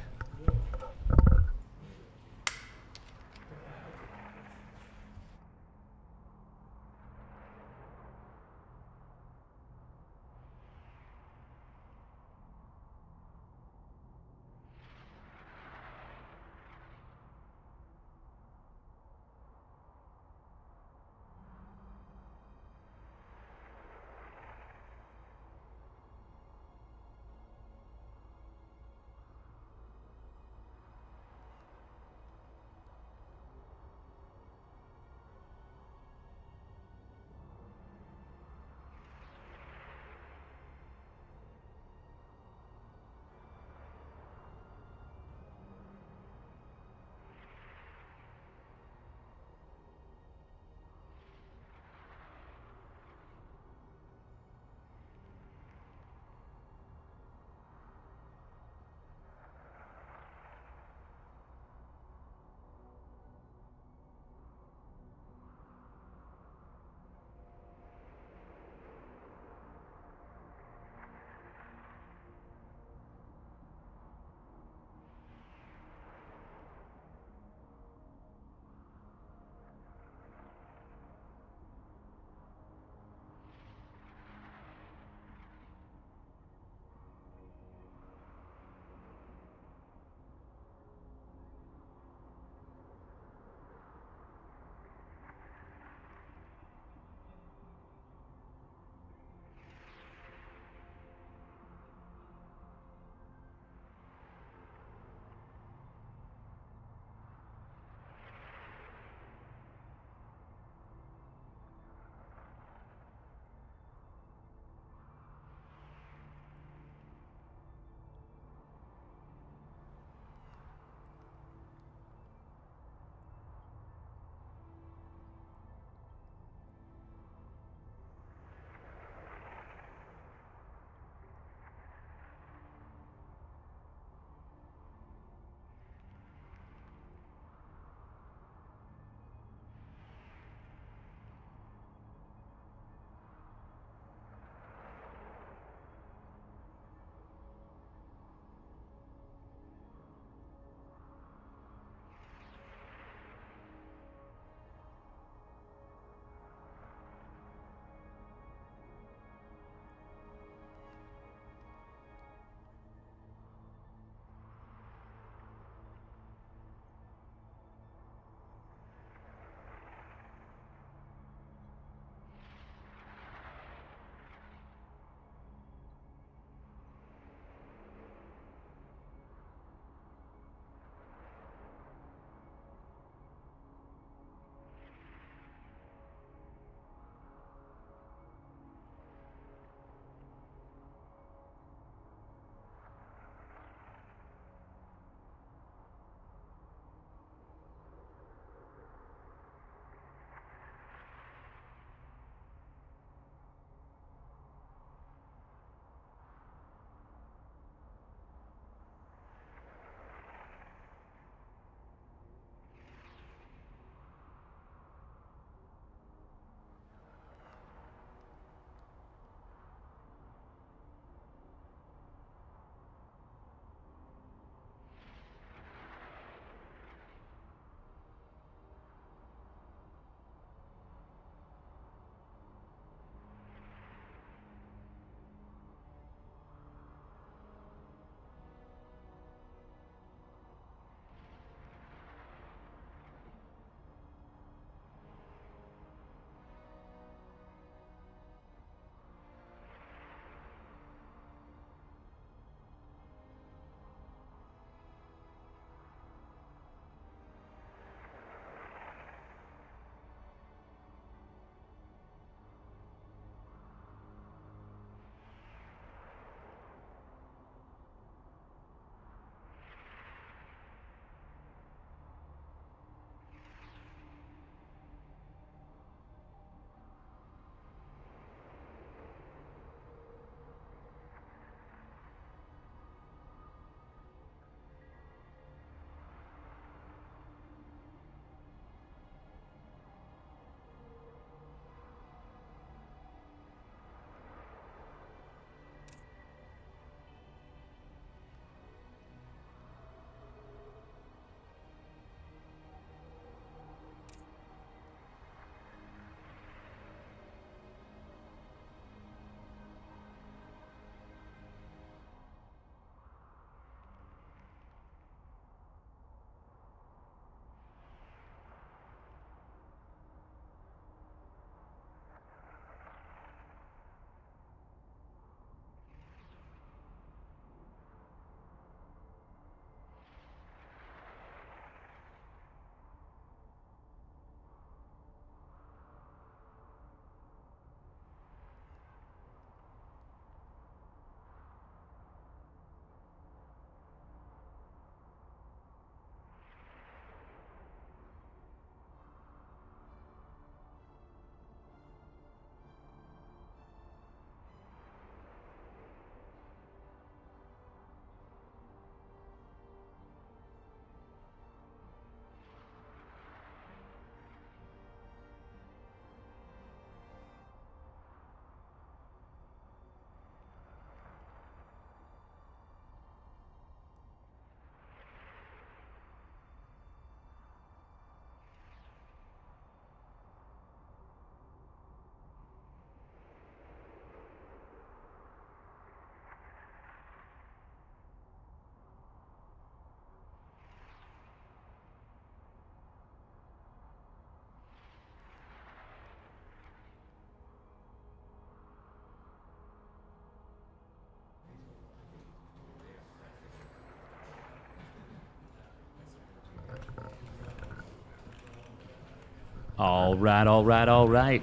All right.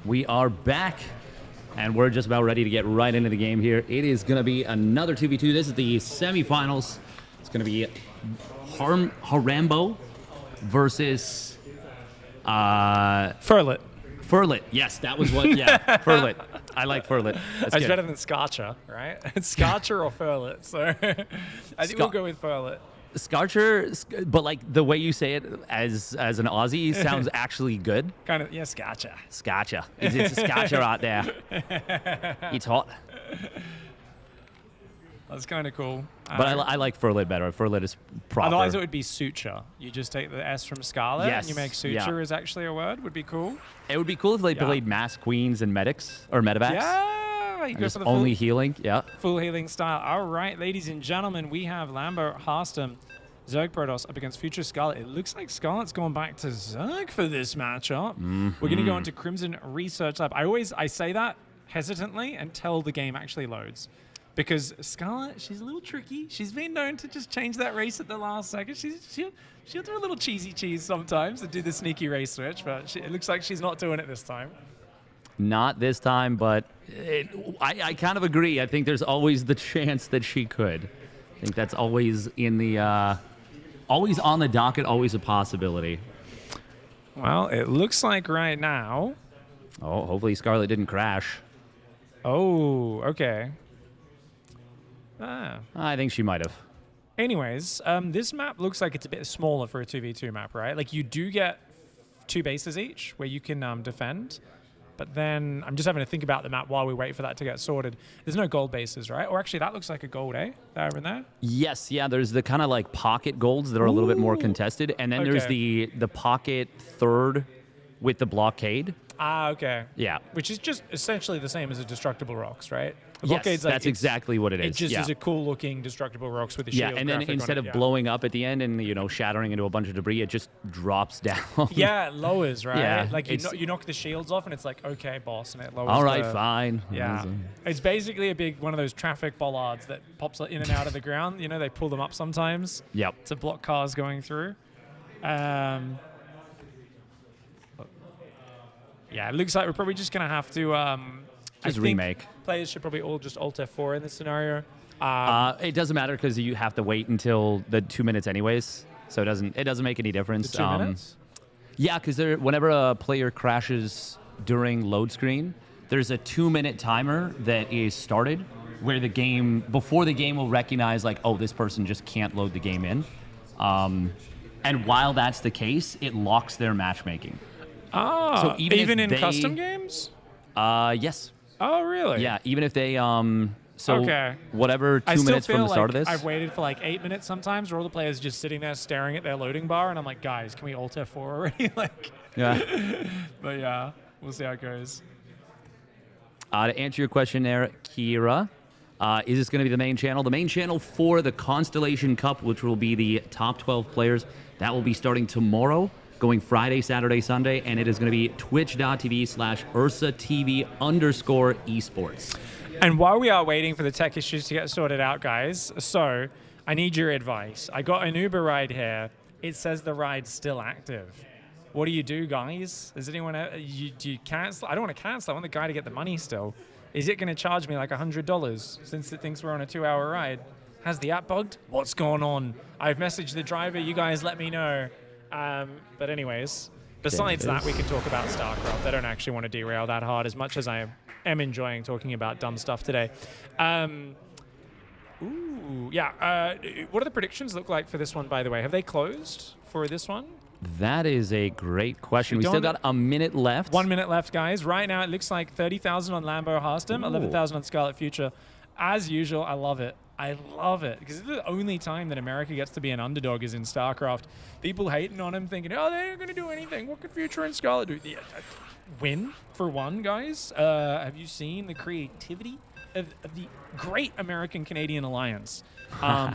We are back, and we're just about ready to get right into the game here. It is going to be another 2v2. This is the semifinals. It's going to be Harstem+Lambo versus Furlet. Furlet. Yes, that was what. Yeah, Furlet. I like Furlet. That's better than Scarcher, right? It's Scarcher or Furlet. So I think we'll go with Furlet. Scarcher, but like the way you say it as an Aussie sounds actually good. Kind of, yeah, Scarcher. Scarcher. It's a Scarcher out there. It's hot. That's kind of cool. But I like Furlet better. Furlet is proper. Otherwise, it would be suture. You just take the S from Scarlet yes, and you make suture is actually a word. Would be cool. It would be cool if they played Mass Queens and Medics or Medevacs. Yeah, you go just for the only healing. Yeah. Full healing style. All right, ladies and gentlemen, we have Lambo, Harstem, Zerg Protoss up against Future Scarlett. It looks like Scarlett's going back to Zerg for this matchup. We're going to go into Crimson Research Lab. I say that hesitantly until the game actually loads. Because Scarlett, she's a little tricky. She's been known to just change that race at the last second. She'll do a little cheesy cheese sometimes and do the sneaky race switch, but it looks like she's not doing it this time. Not this time, but I kind of agree. I think there's always the chance that she could. I think that's always in the always on the docket, always a possibility. Well, it looks like right now. Oh, hopefully Scarlett didn't crash. Oh, okay. I think she might have. Anyways, this map looks like it's a bit smaller for a 2v2 map, right? Like you do get 2 bases each where you can defend. But then I'm just having to think about the map while we wait for that to get sorted. There's no gold bases, right? Or actually, that looks like a gold, eh? That over there? Yes, yeah. There's the kind of like pocket golds that are a little bit more contested. And then there's the pocket third with the blockade. Ah, okay. Yeah. Which is just essentially the same as a destructible rocks, right? The yes, blockade's like that's exactly what it is. It just is a cool-looking destructible rocks with a shield. Yeah, and then instead of blowing up at the end and shattering into a bunch of debris, it just drops down. Yeah, it lowers, right? Yeah, like you knock the shields off, and it's like, okay, boss, and it lowers. All right, fine. Yeah, it's basically a big one of those traffic bollards that pops in and out of the ground. They pull them up sometimes. Yep. To block cars going through. Yeah, it looks like we're probably just gonna have to just remake. Players should probably all just Alt F4 in this scenario. It doesn't matter because you have to wait until the 2 minutes anyways, so it doesn't make any difference. The 2 minutes? Yeah, because whenever a player crashes during load screen, there's a 2-minute timer that is started where before the game will recognize like, oh, this person just can't load the game in, and while that's the case, it locks their matchmaking. Oh, so even in custom games? Yes. Oh, really? Yeah, even if they whatever 2 minutes from the start of this. I've waited for like 8 minutes sometimes where all the players just sitting there staring at their loading bar, and I'm like, guys, can we Alt F4 already? Yeah. But yeah, we'll see how it goes. To answer your question there, Kira, is this going to be the main channel? The main channel for the Constellation Cup, which will be the top 12 players, that will be starting tomorrow, going Friday, Saturday, Sunday, and it is going to be twitch.tv/UrsaTV_esports. And while we are waiting for the tech issues to get sorted out, guys, so I need your advice. I got an Uber ride here. It says the ride's still active. What do you do, guys? Does anyone do you cancel? I don't want to cancel. I want the guy to get the money still. Is it going to charge me like $100 since it thinks we're on a 2-hour ride? Has the app bugged? What's going on? I've messaged the driver. You guys let me know. But anyways, besides that, we can talk about StarCraft. I don't actually want to derail that hard as much as I am enjoying talking about dumb stuff today. What do the predictions look like for this one, by the way? Have they closed for this one? That is a great question. We still got a minute left. 1 minute left, guys. Right now, it looks like 30,000 on Lambo Harstem, 11,000 on Scarlett+Future. As usual, I love it. I love it because the only time that America gets to be an underdog is in StarCraft. People hating on him, thinking, "Oh, they ain't gonna do anything. What could Future and Scarlett do?" Win for one, guys. Have you seen the creativity of the great American-Canadian alliance?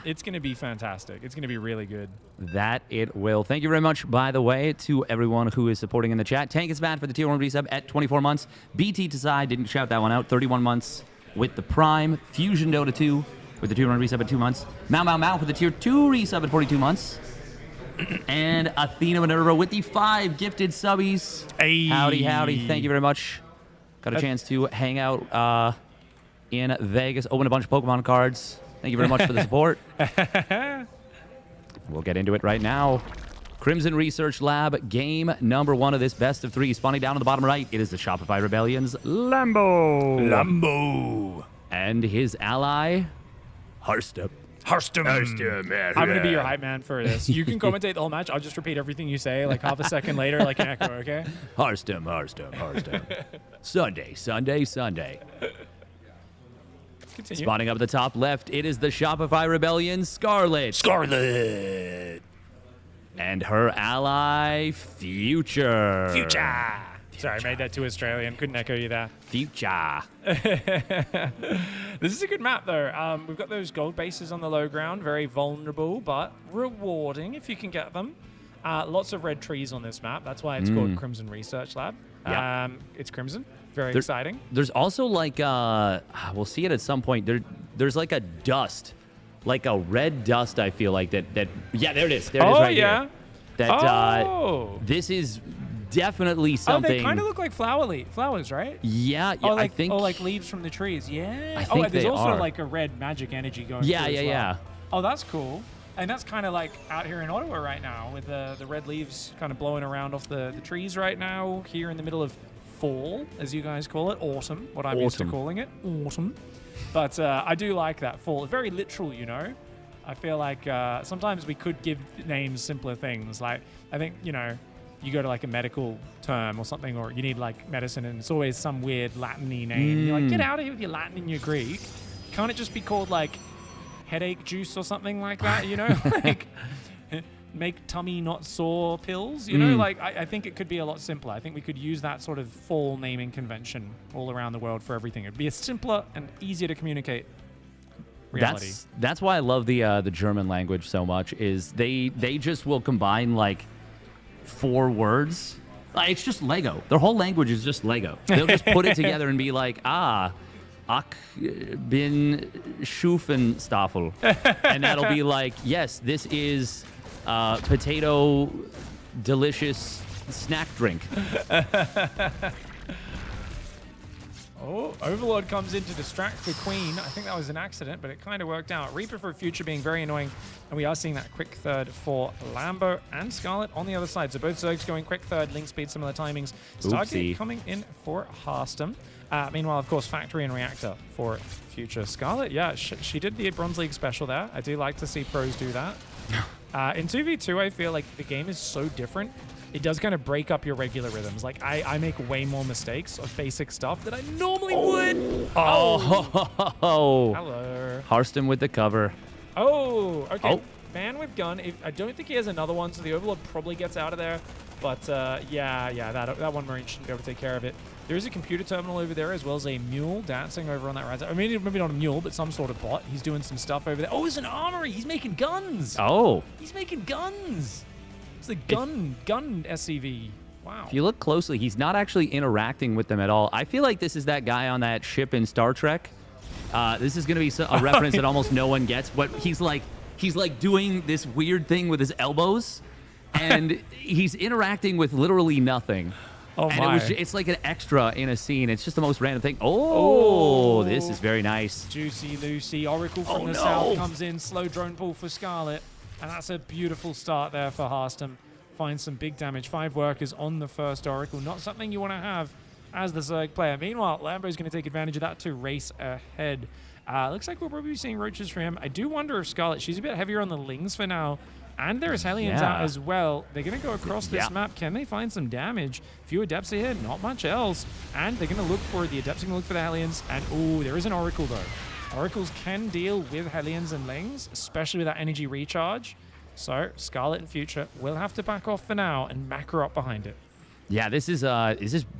It's going to be fantastic. It's going to be really good. That it will. Thank you very much, by the way, to everyone who is supporting in the chat. Tank is bad for the tier 1 resub at 24 months. BT Tasai didn't shout that one out. 31 months with the Prime. Fusion Dota 2 with the tier 1 resub at 2 months. Mau for the tier 2 resub at 42 months. And Athena Minerva with the 5 gifted subbies. Hey. Howdy, howdy. Thank you very much. Got a chance to hang out in Vegas, open a bunch of Pokemon cards. Thank you very much for the support. We'll get into it right now. Crimson Research Lab, game number 1 of this best of 3. Spawning down on the bottom right, it is the Shopify Rebellion's Lambo. And his ally, Harstem. I'm going to be your hype man for this. You can commentate the whole match. I'll just repeat everything you say like half a second later like an echo, okay? Harstem. Sunday. Continue. Spawning up at the top left, it is the Shopify Rebellion, Scarlett. And her ally, Future. Sorry, I made that too Australian. Couldn't echo you there. Future. This is a good map, though. We've got those gold bases on the low ground. Very vulnerable, but rewarding if you can get them. Lots of red trees on this map. That's why it's called Crimson Research Lab. Yeah. It's crimson. Very exciting. There's also like, we'll see it at some point. There's like a dust. Like a red dust, I feel like, that yeah, there it is. There it is right here. That, this is definitely something. Oh, they kind of look like flowers, right? Yeah, I think. Oh, like leaves from the trees. Yeah. I think there's also are. like a red magic energy going Yeah, through as well. yeah. Oh, that's cool. And that's kind of like out here in Ottawa right now with the red leaves kind of blowing around off the trees right now here in the middle of fall, as you guys call it. Autumn, what I'm used to calling it. Autumn. But I do like that fall. Very literal, you know. I feel like sometimes we could give names simpler things. Like, I think, you know, you go to like a medical term or something, or you need like medicine, and it's always some weird Latin-y name. You're like, get out of here with your Latin and your Greek. Can't it just be called like headache juice or something like that, you know? Like, make tummy not sore pills, you know? Like, I think it could be a lot simpler. I think we could use that sort of fall naming convention all around the world for everything. It'd be a simpler and easier to communicate reality. That's why I love the German language so much, is they just will combine like 4 words. Like, it's just Lego. Their whole language is just Lego. They'll just put it together and be like, ich bin Schufenstaffel. And that'll be like, yes, this is potato delicious snack drink. Oh, Overlord comes in to distract the Queen. I think that was an accident, but it kind of worked out. Reaper for Future being very annoying, and we are seeing that quick third for Lambo and Scarlett on the other side. So both Zergs going quick third, link speed, similar timings. Stargate coming in for Harstem. Meanwhile, of course, Factory and Reactor for Future. Scarlett, yeah, she did the Bronze League special there. I do like to see pros do that. In 2v2, I feel like the game is so different. It does kind of break up your regular rhythms. Like, I make way more mistakes of basic stuff that I normally would. Oh. Hello. Harstem with the cover. Oh, okay. Man with gun. I don't think he has another one, so the Overlord probably gets out of there. But, yeah, that one Marine shouldn't be able to take care of it. There is a computer terminal over there, as well as a mule dancing over on that right side. I mean, maybe not a mule, but some sort of bot. He's doing some stuff over there. Oh, it's an armory. He's making guns. Oh. He's making guns. It's the gun SCV. Wow. If you look closely, he's not actually interacting with them at all. I feel like this is that guy on that ship in Star Trek. This is going to be a reference that almost no one gets. But he's like doing this weird thing with his elbows, and he's interacting with literally nothing. Oh and my. It's like an extra in a scene. It's just the most random thing. Oh, this is very nice. Juicy Lucy. Oracle from the south comes in. Slow drone pull for Scarlett. And that's a beautiful start there for Harstem. Finds some big damage. 5 workers on the first Oracle. Not something you want to have as the Zerg player. Meanwhile, Lambo's going to take advantage of that to race ahead. Looks like we'll probably be seeing roaches for him. I do wonder if Scarlett, she's a bit heavier on the lings for now. And there's Hellions out as well. They're going to go across this map. Can they find some damage? Few Adepts ahead, not much else. And they're going to look for the Adepts, going to look for the Hellions. And, ooh, there is an Oracle, though. Oracles can deal with Hellions and Lings, especially with that energy recharge. So Scarlett and Future will have to back off for now and macro up behind it. Yeah, this is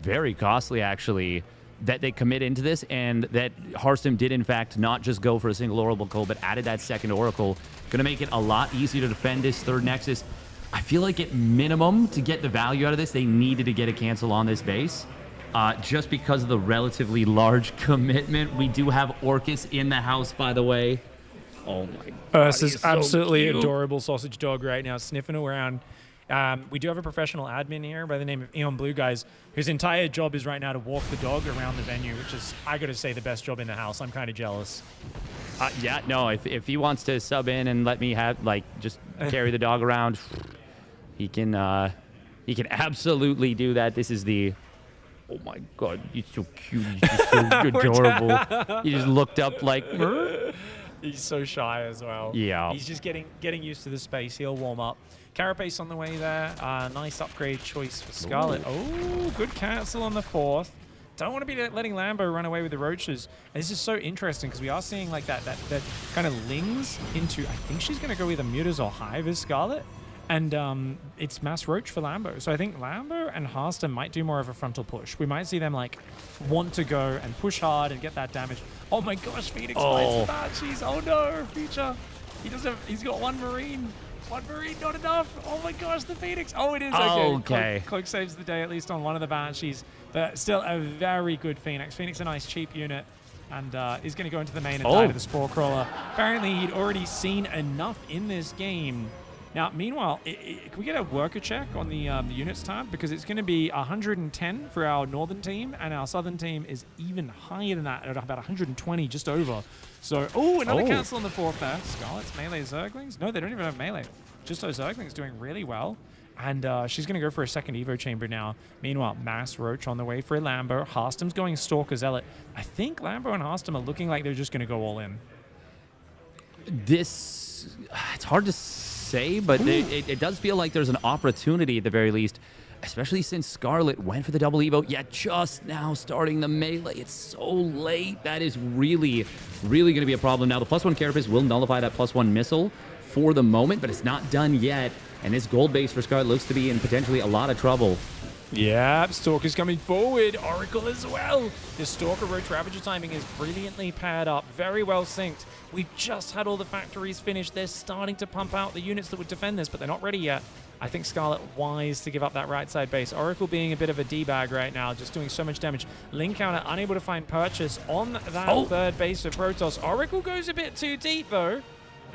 very costly, actually, that they commit into this, and that Harstem did, in fact, not just go for a single Oracle, but added that second Oracle. Going to make it a lot easier to defend this third Nexus. I feel like at minimum, to get the value out of this, they needed to get a cancel on this base. Just because of the relatively large commitment. We do have Orcus in the house, by the way. Oh my God, Ursa's absolutely so adorable sausage dog right now, sniffing around. We do have a professional admin here by the name of Eon Blue Guys, whose entire job is right now to walk the dog around the venue, which is, I got to say, the best job in the house. I'm kind of jealous. Yeah, no, if he wants to sub in and let me have, like, just carry the dog around, he can absolutely do that. This is the... Oh my God, you're so cute. You're just so adorable. You just looked up like... He's so shy as well. Yeah. He's just getting used to the space. He'll warm up. Carapace on the way there. Nice upgrade choice for Scarlett. Oh, good cancel on the 4th. Don't want to be letting Lambo run away with the roaches. And this is so interesting because we are seeing like that kind of lings into... I think she's going to go either Mutas or Hive as Scarlett. And it's Mass Roach for Lambo. So I think Lambo and Harstem might do more of a frontal push. We might see them like want to go and push hard and get that damage. Oh my gosh, Phoenix fights the Banshees. Oh no, Future. He's got one Marine. One Marine, not enough. Oh my gosh, the Phoenix. Oh, it is okay. Okay. Cloak saves the day at least on one of the Banshees. But still a very good Phoenix. Phoenix a nice cheap unit. And is going to go into the main and die to the Spore Crawler. Apparently, he'd already seen enough in this game. Now, meanwhile, can we get a worker check on the units tab? Because it's going to be 110 for our northern team, and our southern team is even higher than that, at about 120, just over. So, another cancel on the 4th there. Scarlett's melee Zerglings? No, they don't even have melee. Just those Zerglings doing really well. And she's going to go for a second Evo chamber now. Meanwhile, Mass Roach on the way for Lambo. Harstem's going Stalker Zealot. I think Lambo and Harstem are looking like they're just going to go all in. It's hard to say, but it does feel like there's an opportunity at the very least, especially since Scarlett went for the double Evo, yet just now starting the melee. It's so late. That is really, really going to be a problem. Now, the +1 Carapace will nullify that +1 missile for the moment, but it's not done yet, and this gold base for Scarlett looks to be in potentially a lot of trouble. Yeah, Stalker's coming forward. Oracle as well. The Stalker Roach Ravager timing is brilliantly paired up. Very well synced. We just had all the factories finished. They're starting to pump out the units that would defend this, but they're not ready yet. I think Scarlett wise to give up that right side base. Oracle being a bit of a D-bag right now, just doing so much damage. Link counter unable to find purchase on that third base of Protoss. Oracle goes a bit too deep though.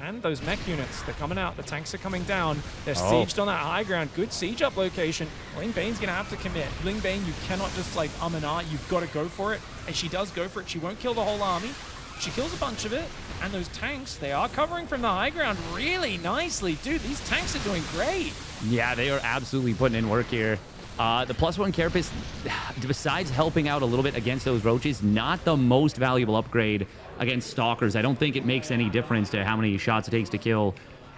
And those mech units, they're coming out. The tanks are coming down. They're sieged on that high ground. Good siege up location. Bling Bane's going to have to commit. Bling Bane, you cannot just like and ah. You've got to go for it. And she does go for it. She won't kill the whole army. She kills a bunch of it. And those tanks, they are covering from the high ground really nicely. Dude, these tanks are doing great. Yeah, they are absolutely putting in work here. The +1 Carapace, besides helping out a little bit against those roaches, not the most valuable upgrade against Stalkers. I don't think it makes any difference to how many shots it takes to kill.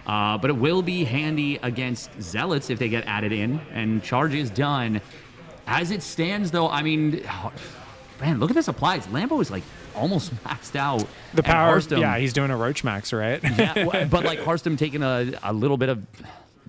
But it will be handy against Zealots if they get added in. And charge is done. As it stands, though, I mean, man, look at the supplies. Lambo is, like, almost maxed out. The power, yeah, he's doing a Roach Max, right? Yeah, but, like, Harstem taking a little bit of...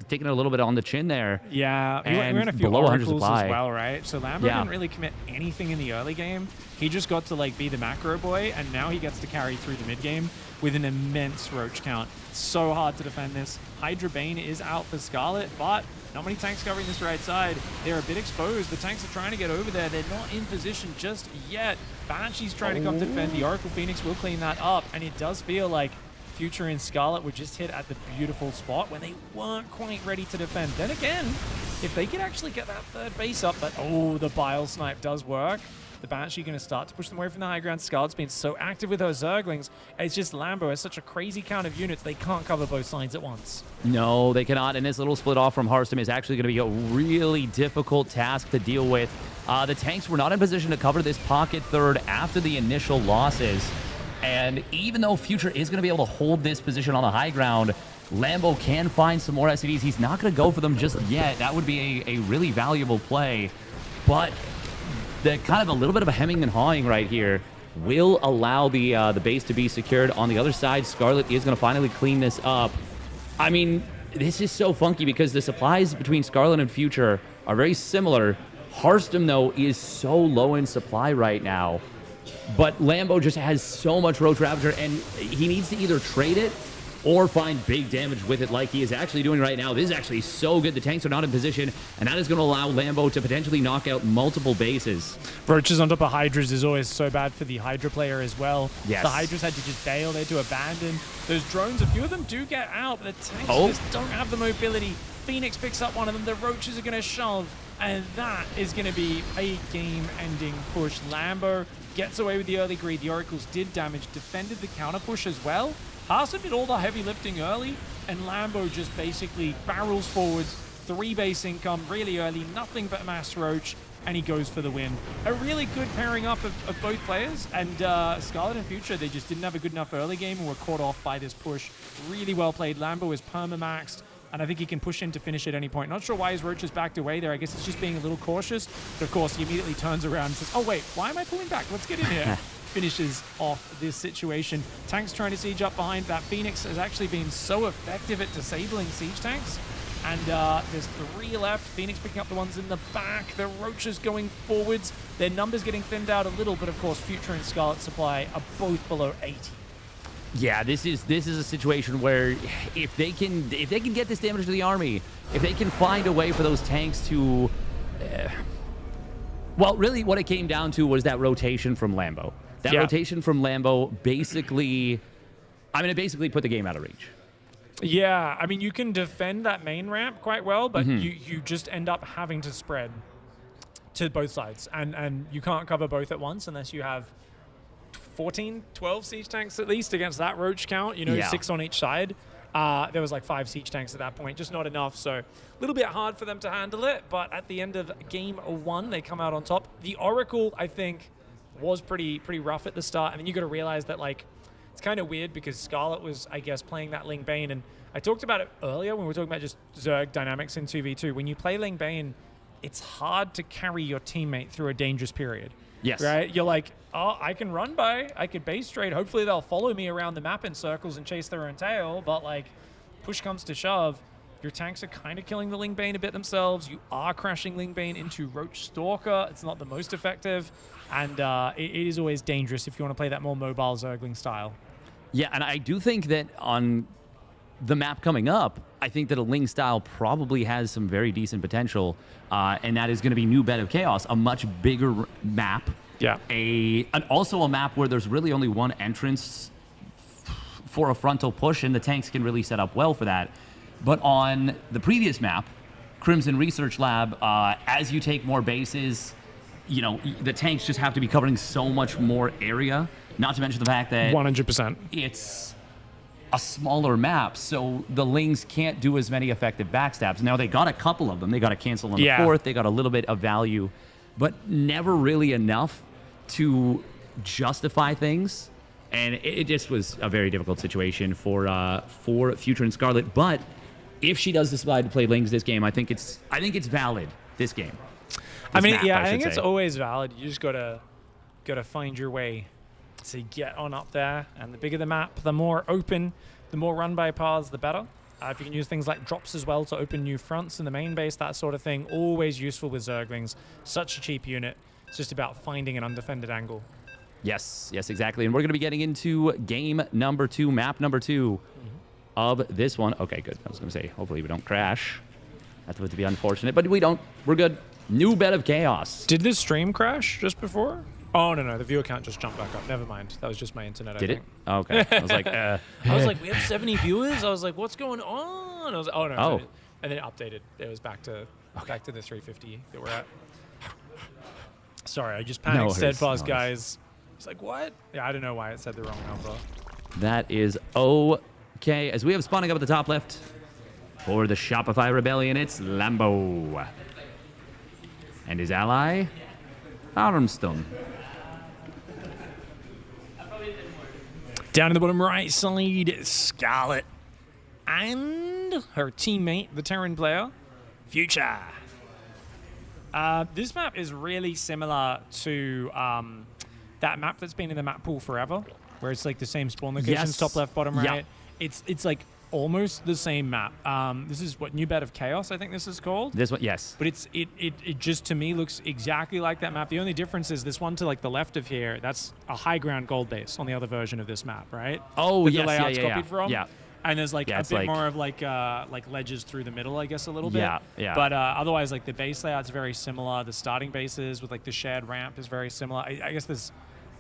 Taking it a little bit on the chin there. Yeah, we're in a few oracles as well, right? So Lambo didn't really commit anything in the early game. He just got to like be the macro boy, and now he gets to carry through the mid game with an immense roach count. So hard to defend this. Hydra Bane is out for Scarlett, but not many tanks covering this right side. They're a bit exposed. The tanks are trying to get over there. They're not in position just yet. Banshee's trying to come to defend. The Oracle Phoenix will clean that up, and it does feel like Future and Scarlett were just hit at the beautiful spot when they weren't quite ready to defend. Then again, if they could actually get that third base up, but the Bile Snipe does work. The Banshee going to start to push them away from the high ground. Scarlett's been so active with her Zerglings. It's just Lambo has such a crazy count of units, they can't cover both sides at once. No, they cannot, and this little split off from Harstem is actually going to be a really difficult task to deal with. The tanks were not in position to cover this pocket third after the initial losses. And even though Future is going to be able to hold this position on the high ground, Lambo can find some more SCVs. He's not going to go for them just yet. That would be a really valuable play. But the kind of a little bit of a hemming and hawing right here will allow the base to be secured. On the other side, Scarlett is going to finally clean this up. I mean, this is so funky because the supplies between Scarlett and Future are very similar. Harstem, though, is so low in supply right now. But Lambo just has so much Roach Ravager, and he needs to either trade it or find big damage with it like he is actually doing right now. This is actually so good. The tanks are not in position, and that is going to allow Lambo to potentially knock out multiple bases. Roaches on top of Hydras is always so bad for the Hydra player as well. Yes. The Hydras had to just bail. They had to abandon those drones. A few of them do get out, but the tanks just don't have the mobility. Phoenix picks up one of them. The Roaches are going to shove, and that is going to be a game-ending push. Lambo gets away with the early greed. The Oracles did damage, defended the counter push as well. Harstem did all the heavy lifting early, and Lambo just basically barrels forwards, 3 base income really early, nothing but mass roach, and he goes for the win. A really good pairing up of both players, and Scarlett and Future, they just didn't have a good enough early game and were caught off by this push. Really well played. Lambo is perma-maxed, and I think he can push in to finish at any point. Not sure why his roaches backed away there. I guess it's just being a little cautious, but of course he immediately turns around and says, oh wait, why am I pulling back? Let's get in here. Finishes off this situation. Tanks trying to siege up behind. That Phoenix has actually been so effective at disabling siege tanks. And there's 3 left. Phoenix picking up the ones in the back. The Roaches going forwards. Their numbers getting thinned out a little, but of course Future and Scarlett Supply are both below 80. Yeah, this is a situation where if they can get this damage to the army, if they can find a way for those tanks to, well, really what it came down to was that rotation from Lambo. That rotation from Lambo basically, I mean, it basically put the game out of reach. Yeah, I mean, you can defend that main ramp quite well, but you just end up having to spread to both sides, and you can't cover both at once unless you have 14, 12 siege tanks at least against that roach count, 6 on each side. There was like 5 siege tanks at that point, just not enough. So a little bit hard for them to handle it, but at the end of game 1, they come out on top. The Oracle, I think, was pretty rough at the start, and then you got to realize that like it's kind of weird because Scarlett was, I guess, playing that Ling Bane, and I talked about it earlier when we were talking about just Zerg dynamics in 2v2. When you play Ling Bane, it's hard to carry your teammate through a dangerous period. Yes. Right? You're like, oh, I can run by, I could base trade. Hopefully they'll follow me around the map in circles and chase their own tail, but like push comes to shove, your tanks are kind of killing the Ling Bane a bit themselves. You are crashing Ling Bane into Roach Stalker. It's not the most effective, and it is always dangerous if you want to play that more mobile Zergling style. Yeah, and I do think that on the map coming up, I think that a Ling style probably has some very decent potential, and that is going to be New Bed of Chaos, a much bigger map. Yeah. And also a map where there's really only one entrance for a frontal push, and the tanks can really set up well for that. But on the previous map, Crimson Research Lab, as you take more bases, the tanks just have to be covering so much more area, not to mention the fact that 100%. It's a smaller map, so the Lings can't do as many effective backstabs. Now, they got a couple of them. They got a cancel on the 4th. They got a little bit of value, but never really enough to justify things. And it just was a very difficult situation for Future and Scarlett. But if she does decide to play Lings this game, I think it's valid this game. I mean, I think it's always valid. You just gotta find your way to get on up there. And the bigger the map, the more open, the more run by paths, the better. If you can use things like drops as well to open new fronts in the main base, that sort of thing, always useful with Zerglings. Such a cheap unit. It's just about finding an undefended angle. Yes, exactly. And we're going to be getting into game number 2, map number 2 of this one. Okay, good. I was going to say, hopefully we don't crash. That would be unfortunate, but we don't. We're good. New Bed of Chaos. Did this stream crash just before? Oh, no. The viewer count just jumped back up. Never mind. That was just my internet, Did it? Oh, okay. I was like, we have 70 viewers? I was like, what's going on? I was like, oh, no. Oh. And then it updated. It was back to the 350 that we're at. Sorry, I just panicked. Steadfast, guys. It's like, what? Yeah, I don't know why it said the wrong number. That is okay. As we have spawning up at the top left for the Shopify Rebellion, it's Lambo. And his ally, Harstem. Down in the bottom right side, Scarlett. And her teammate, the Terran player, Future. This map is really similar to that map that's been in the map pool forever, where it's like the same spawn locations, top left, bottom right. It's like almost the same map. This is what, New Bed of Chaos, I think this is called. This one, yes. But it just, to me, looks exactly like that map. The only difference is this one to like the left of here, that's a high ground gold base on the other version of this map, right? Oh, that yes, the layout's copied from. Yeah. And there's like a bit more of like ledges through the middle, I guess, a little bit. Yeah. But otherwise, like the base layout's very similar. The starting bases with like the shared ramp is very similar. I guess there's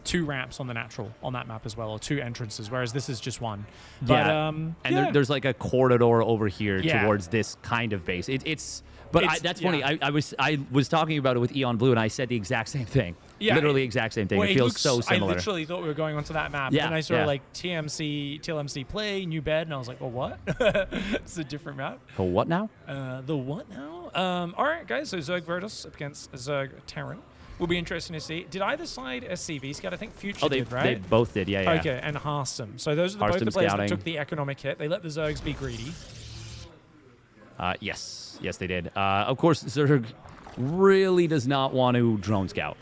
2 ramps on the natural on that map as well, or 2 entrances, whereas this is just 1. But, there's like a corridor over here towards this kind of base. That's funny. I was talking about it with Eon Blue, and I said the exact same thing. Yeah, literally exact same thing. Well, it feels so similar. I literally thought we were going onto that map. Yeah, and I saw like TLMC play, new bed, and I was like, well, what? It's a different map. The what now? The what now? All right, guys. So Zerg Virtus up against Zerg Terran. Will be interesting to see. Did either side SCV scout? I think Future did, right? They both did, yeah. Okay, and Harstem. So those are both the players that took the economic hit. They let the Zergs be greedy. Yes, they did. Of course, Zerg really does not want to drone scout.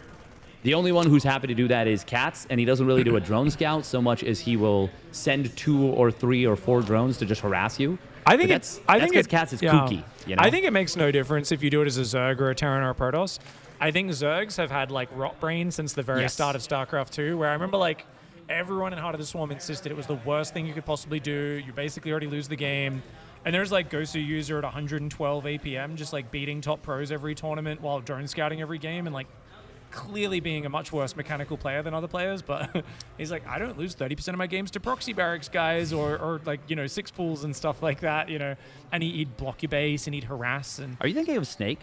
The only one who's happy to do that is Katz, and he doesn't really do a drone scout so much as he will send 2 or 3 or 4 drones to just harass you. I think that's because Katz is kooky. You know? I think it makes no difference if you do it as a Zerg or a Terran or a Protoss. I think Zergs have had like rot brain since the very start of StarCraft 2, where I remember like everyone in Heart of the Swarm insisted it was the worst thing you could possibly do. You basically already lose the game. And there's like Gosu user at 112 APM just like beating top pros every tournament while drone scouting every game and like clearly being a much worse mechanical player than other players. But he's like, I don't lose 30% of my games to proxy barracks guys or like, you know, 6 pools and stuff like that, you know. And he'd block your base and he'd harass. And Are you thinking of Snake?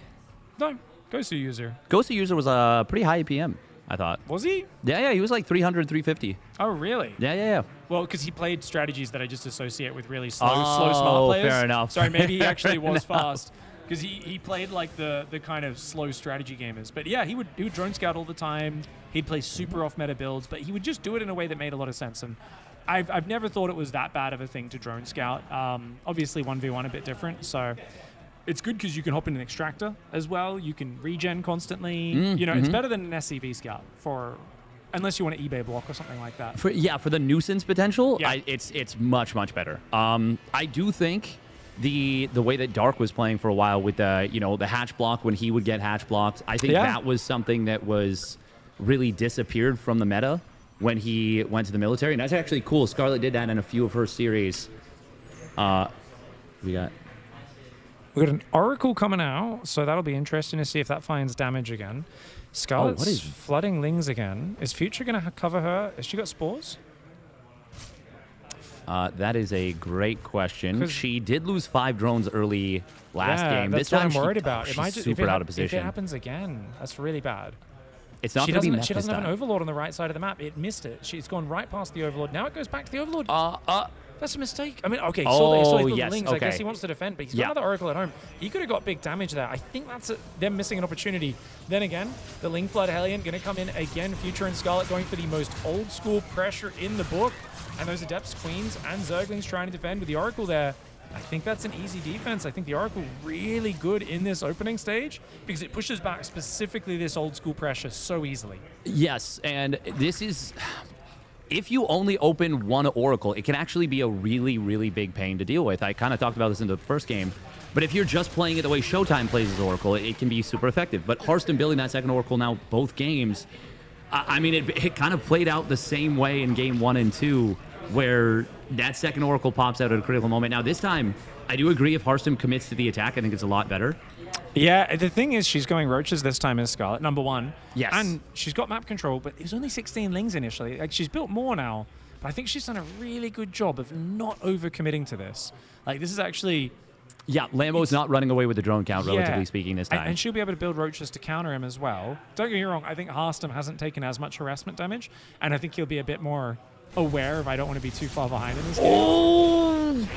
No. Gosu user. Gosu user was a pretty high APM, I thought. Was he? Yeah, he was like 300, 350. Oh, really? Yeah. Well, because he played strategies that I just associate with really slow smart players. Fair enough. Sorry, maybe he actually was fast. Because he played like the kind of slow strategy gamers. But yeah, he would drone scout all the time. He'd play super off-meta builds, but he would just do it in a way that made a lot of sense. And I've never thought it was that bad of a thing to drone scout. Obviously, 1v1 a bit different, so it's good because you can hop in an extractor as well. You can regen constantly. You know, it's better than an SCV scout unless you want an eBay block or something like that. For the nuisance potential, it's much better. I do think the way that Dark was playing for a while with the hatch block when he would get hatch blocked, I think that was something that was really disappeared from the meta when he went to the military, and that's actually cool. Scarlett did that in a few of her series. We got an Oracle coming out, so that'll be interesting to see if that finds damage again. Scarlett's flooding Lings again. Is Future going to cover her? Has she got spores? That is a great question. She did lose 5 drones early last game. That's what I'm worried about. It might just super out of position. If it happens again, that's really bad. It's not going to be She doesn't have an Overlord on the right side of the map. It missed it. It's gone right past the Overlord. Now it goes back to the Overlord. That's a mistake. I mean, okay, saw the Lings. Okay. I guess he wants to defend, but he's got another Oracle at home. He could have got big damage there. I think that's them missing an opportunity. Then again, the Ling Flood Hellion going to come in again. Future and Scarlett going for the most old school pressure in the book. And those Adepts, Queens, and Zerglings trying to defend with the Oracle there. I think that's an easy defense. I think the Oracle really good in this opening stage because it pushes back specifically this old school pressure so easily. Yes, and this is... If you only open one Oracle, it can actually be a really big pain to deal with. I kind of talked about this in the first game. But if you're just playing it the way Showtime plays his Oracle, it can be super effective. But Harstem building that second Oracle now both games, I mean, it kind of played out the same way in game 1 and 2, where that second Oracle pops out at a critical moment. Now, this time, I do agree if Harstem commits to the attack, I think it's a lot better. Yeah, the thing is she's going Roaches this time as Scarlett, number 1. Yes. And she's got map control, but it was only 16 Lings initially. Like, she's built more now, but I think she's done a really good job of not over-committing to this. Like, this is actually... Yeah, Lambo's not running away with the drone count, relatively speaking, this time. And she'll be able to build Roaches to counter him as well. Don't get me wrong, I think Harstem hasn't taken as much harassment damage, and I think he'll be a bit more aware of I don't want to be too far behind in this game.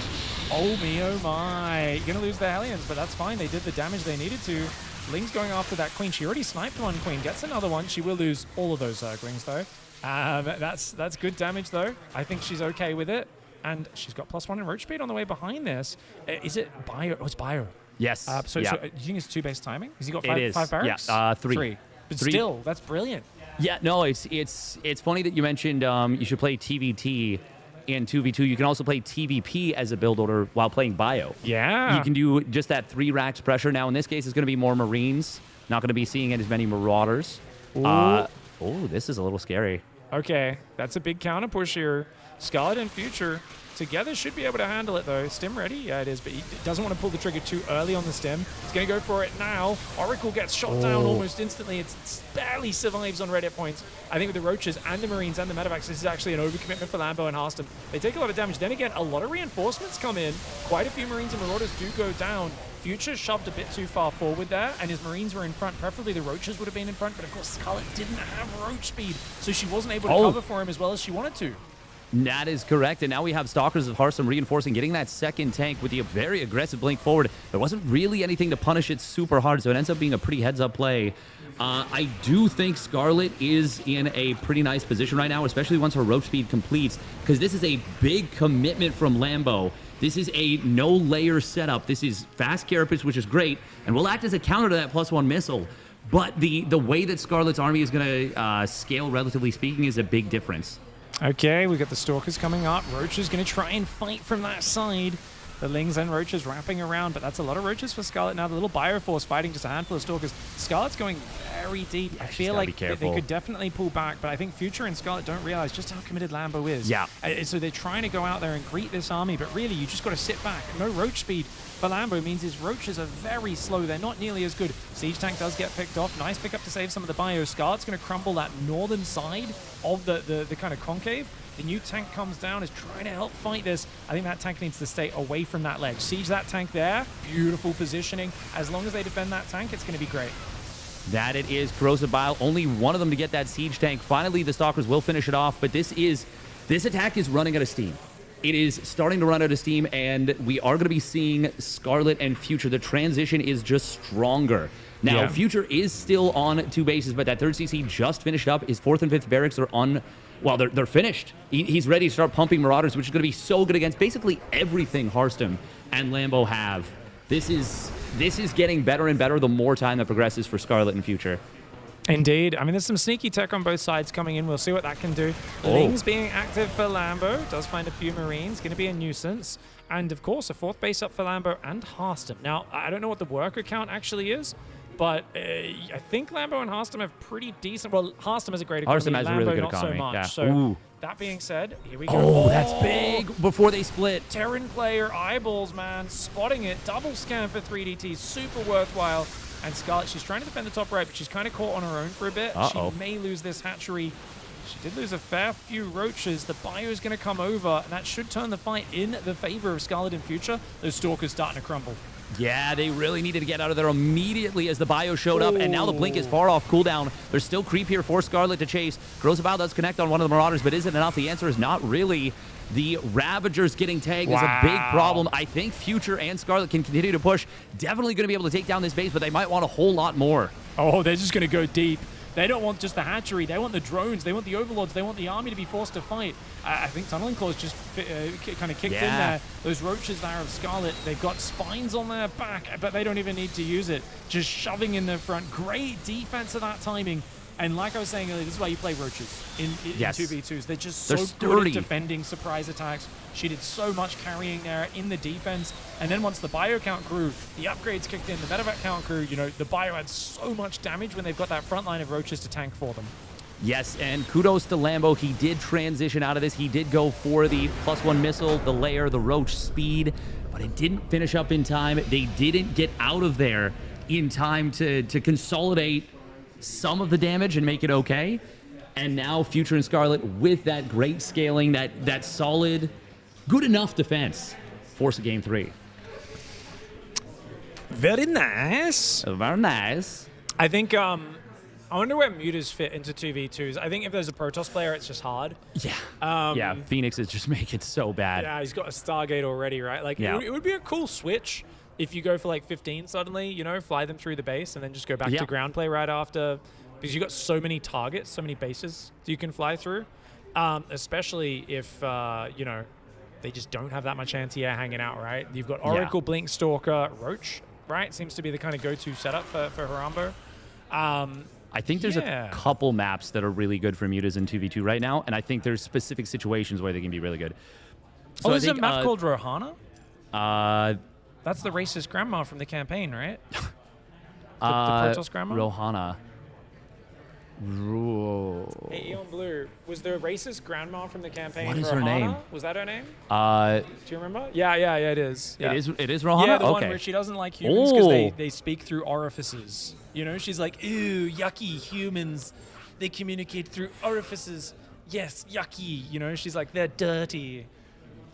Oh me, oh my. You're going to lose the Hellions, but that's fine. They did the damage they needed to. Ling's going after that Queen. She already sniped one Queen. Gets another one. She will lose all of those Zerglings, though. That's good damage, though. I think she's okay with it. And she's got +1 in Roach speed on the way behind this. Is it Bio? Oh, it's Bio. Yes. So do you think it's 2 base timing? Has he got 5 barracks? Yeah, 3. But still, that's brilliant. Yeah, no, it's funny that you mentioned you should play TVT in 2v2. You can also play TVP as a build order while playing Bio. Yeah. You can do just that 3 racks pressure. Now, in this case, it's going to be more Marines. Not going to be seeing as many Marauders. Ooh. This is a little scary. Okay, that's a big counter push here. Scarlett and Future together should be able to handle it, though. Stim ready? Yeah, it is, but he doesn't want to pull the trigger too early on the Stim. He's going to go for it now. Oracle gets shot down almost instantly. It barely survives on red hit points. I think with the Roaches and the Marines and the Medevacs, this is actually an overcommitment for Lambo and Harstem. They take a lot of damage. Then again, a lot of reinforcements come in. Quite a few Marines and Marauders do go down. Future shoved a bit too far forward there, and his Marines were in front. Preferably the Roaches would have been in front, but of course Scarlett didn't have Roach speed, so she wasn't able to cover for him as well as she wanted to. That is correct, and now we have Stalkers of Harstem reinforcing, getting that second tank with the very aggressive blink forward. There wasn't really anything to punish it super hard, so it ends up being a pretty heads-up play. I do think Scarlett is in a pretty nice position right now, especially once her Roach speed completes, because this is a big commitment from Lambo. This is a no-layer setup. This is fast carapace, which is great, and will act as a counter to that +1 missile. But the way that Scarlett's army is going to scale, relatively speaking, is a big difference. Okay, we got the Stalkers coming up. Roach is going to try and fight from that side. The Lings and Roaches wrapping around, but that's a lot of Roaches for Scarlett now. The little Bioforce fighting just a handful of Stalkers. Scarlett's going very deep. I feel like they could definitely pull back, but I think Future and Scarlett don't realize just how committed Lambo is. Yeah. So they're trying to go out there and greet this army, but really you just got to sit back. No Roach speed for Lambo means his Roaches are very slow. They're not nearly as good. Siege Tank does get picked off. Nice pickup to save some of the bio. Scarlett's going to crumble that northern side of the kind of concave. The new tank comes down, is trying to help fight this. I think that tank needs to stay away from that ledge. Siege that tank there. Beautiful positioning. As long as they defend that tank, it's going to be great. That it is. Corrosive Bile, only one of them to get that siege tank. Finally, the Stalkers will finish it off, but this attack is running out of steam. It is starting to run out of steam, and we are going to be seeing Scarlett and Future. The transition is just stronger. Now, Future is still on 2 bases, but that 3rd CC just finished up. His 4th and 5th barracks are on... Well, they're finished. He's ready to start pumping Marauders, which is going to be so good against basically everything Harstem and Lambo have. This is getting better and better the more time that progresses for Scarlett and Future. Indeed. I mean, there's some sneaky tech on both sides coming in. We'll see what that can do. Lings being active for Lambo. Does find a few Marines. Going to be a nuisance. And, of course, a 4th base up for Lambo and Harstem. Now, I don't know what the worker count actually is, but I think Lambo and Harstem have pretty decent... Well, Harstem has a great economy. Harstem has a really good economy. Not so much. Yeah. So, that being said, here we go. Oh, that's big. Before they split. Terran player eyeballs, man. Spotting it. Double scan for 3DT. Super worthwhile. And Scarlett, she's trying to defend the top right, but she's kind of caught on her own for a bit. She may lose this hatchery. She did lose a fair few Roaches. The bio is going to come over, and that should turn the fight in the favor of Scarlett and Future. Those Stalkers starting to crumble. Yeah, they really needed to get out of there immediately as the bio showed up, and now the blink is far off cooldown. There's still creep here for Scarlett to chase. Corrosive Bile does connect on one of the Marauders, but is it enough? The answer is not really. The Ravagers getting tagged is a big problem. I think Future and Scarlett can continue to push. Definitely going to be able to take down this base, but they might want a whole lot more. Oh, they're just going to go deep. They don't want just the hatchery. They want the drones. They want the overlords. They want the army to be forced to fight. I think Tunneling Claws just kind of kicked in there. Those Roaches there of Scarlett, they've got spines on their back, but they don't even need to use it. Just shoving in the front. Great defense of that timing. And like I was saying earlier, this is why you play Roaches in 2v2s. They're just so good at defending surprise attacks. She did so much carrying there in the defense. And then once the bio count grew, the upgrades kicked in, the medevac count grew, you know, the bio had so much damage when they've got that front line of Roaches to tank for them. Yes, and kudos to Lambo. He did transition out of this. He did go for the +1 missile, the layer, the Roach speed, but it didn't finish up in time. They didn't get out of there in time to consolidate some of the damage and make it okay. And now Future and Scarlett with that great scaling, that solid, good enough defense, force a game 3. Very nice. Very nice. I think I wonder where mutas fit into 2v2s. I think if there's a Protoss player, it's just hard. Yeah. Yeah, Phoenix is just make it so bad. Yeah, he's got a Stargate already, right? Like, it would be a cool switch if you go for like 15 suddenly, you know, fly them through the base and then just go back to ground play right after, because you've got so many targets, so many bases you can fly through, especially if, you know, they just don't have that much anti-air hanging out, right? You've got Oracle, Blink, Stalker, Roach, right? Seems to be the kind of go-to setup for Harambe. I think there's a couple maps that are really good for mutas in 2v2 right now, and I think there's specific situations where they can be really good. So there's a map called Rohana? That's the racist grandma from the campaign, right? the Protoss grandma? Rohana. Hey, Eon Blue, was the racist grandma from the campaign What is for her Hana? name? Was that her name? Do you remember? Yeah, it is. Yeah. It is Rohana? Yeah, the okay. one where she doesn't like humans because Oh. they speak through orifices. You know, she's like, ew, yucky humans. They communicate through orifices. Yes, yucky. You know, she's like, they're dirty.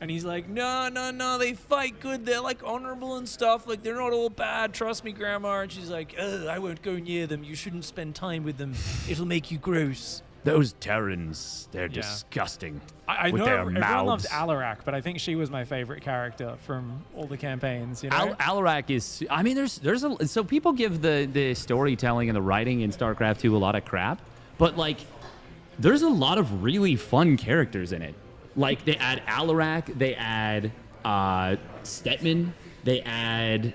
And he's like, no, they fight good. They're like honorable and stuff. Like, they're not all bad. Trust me, Grandma. And she's like, I won't go near them. You shouldn't spend time with them. It'll make you gross. Those Terrans, they're disgusting. I with know their everyone loves mouths. Alarak, but I think she was my favorite character from all the campaigns. You know, Alarak is. I mean, so people give the storytelling and the writing in StarCraft 2 a lot of crap, but like, there's a lot of really fun characters in it. Like they add Alarak, they add Stetman, they add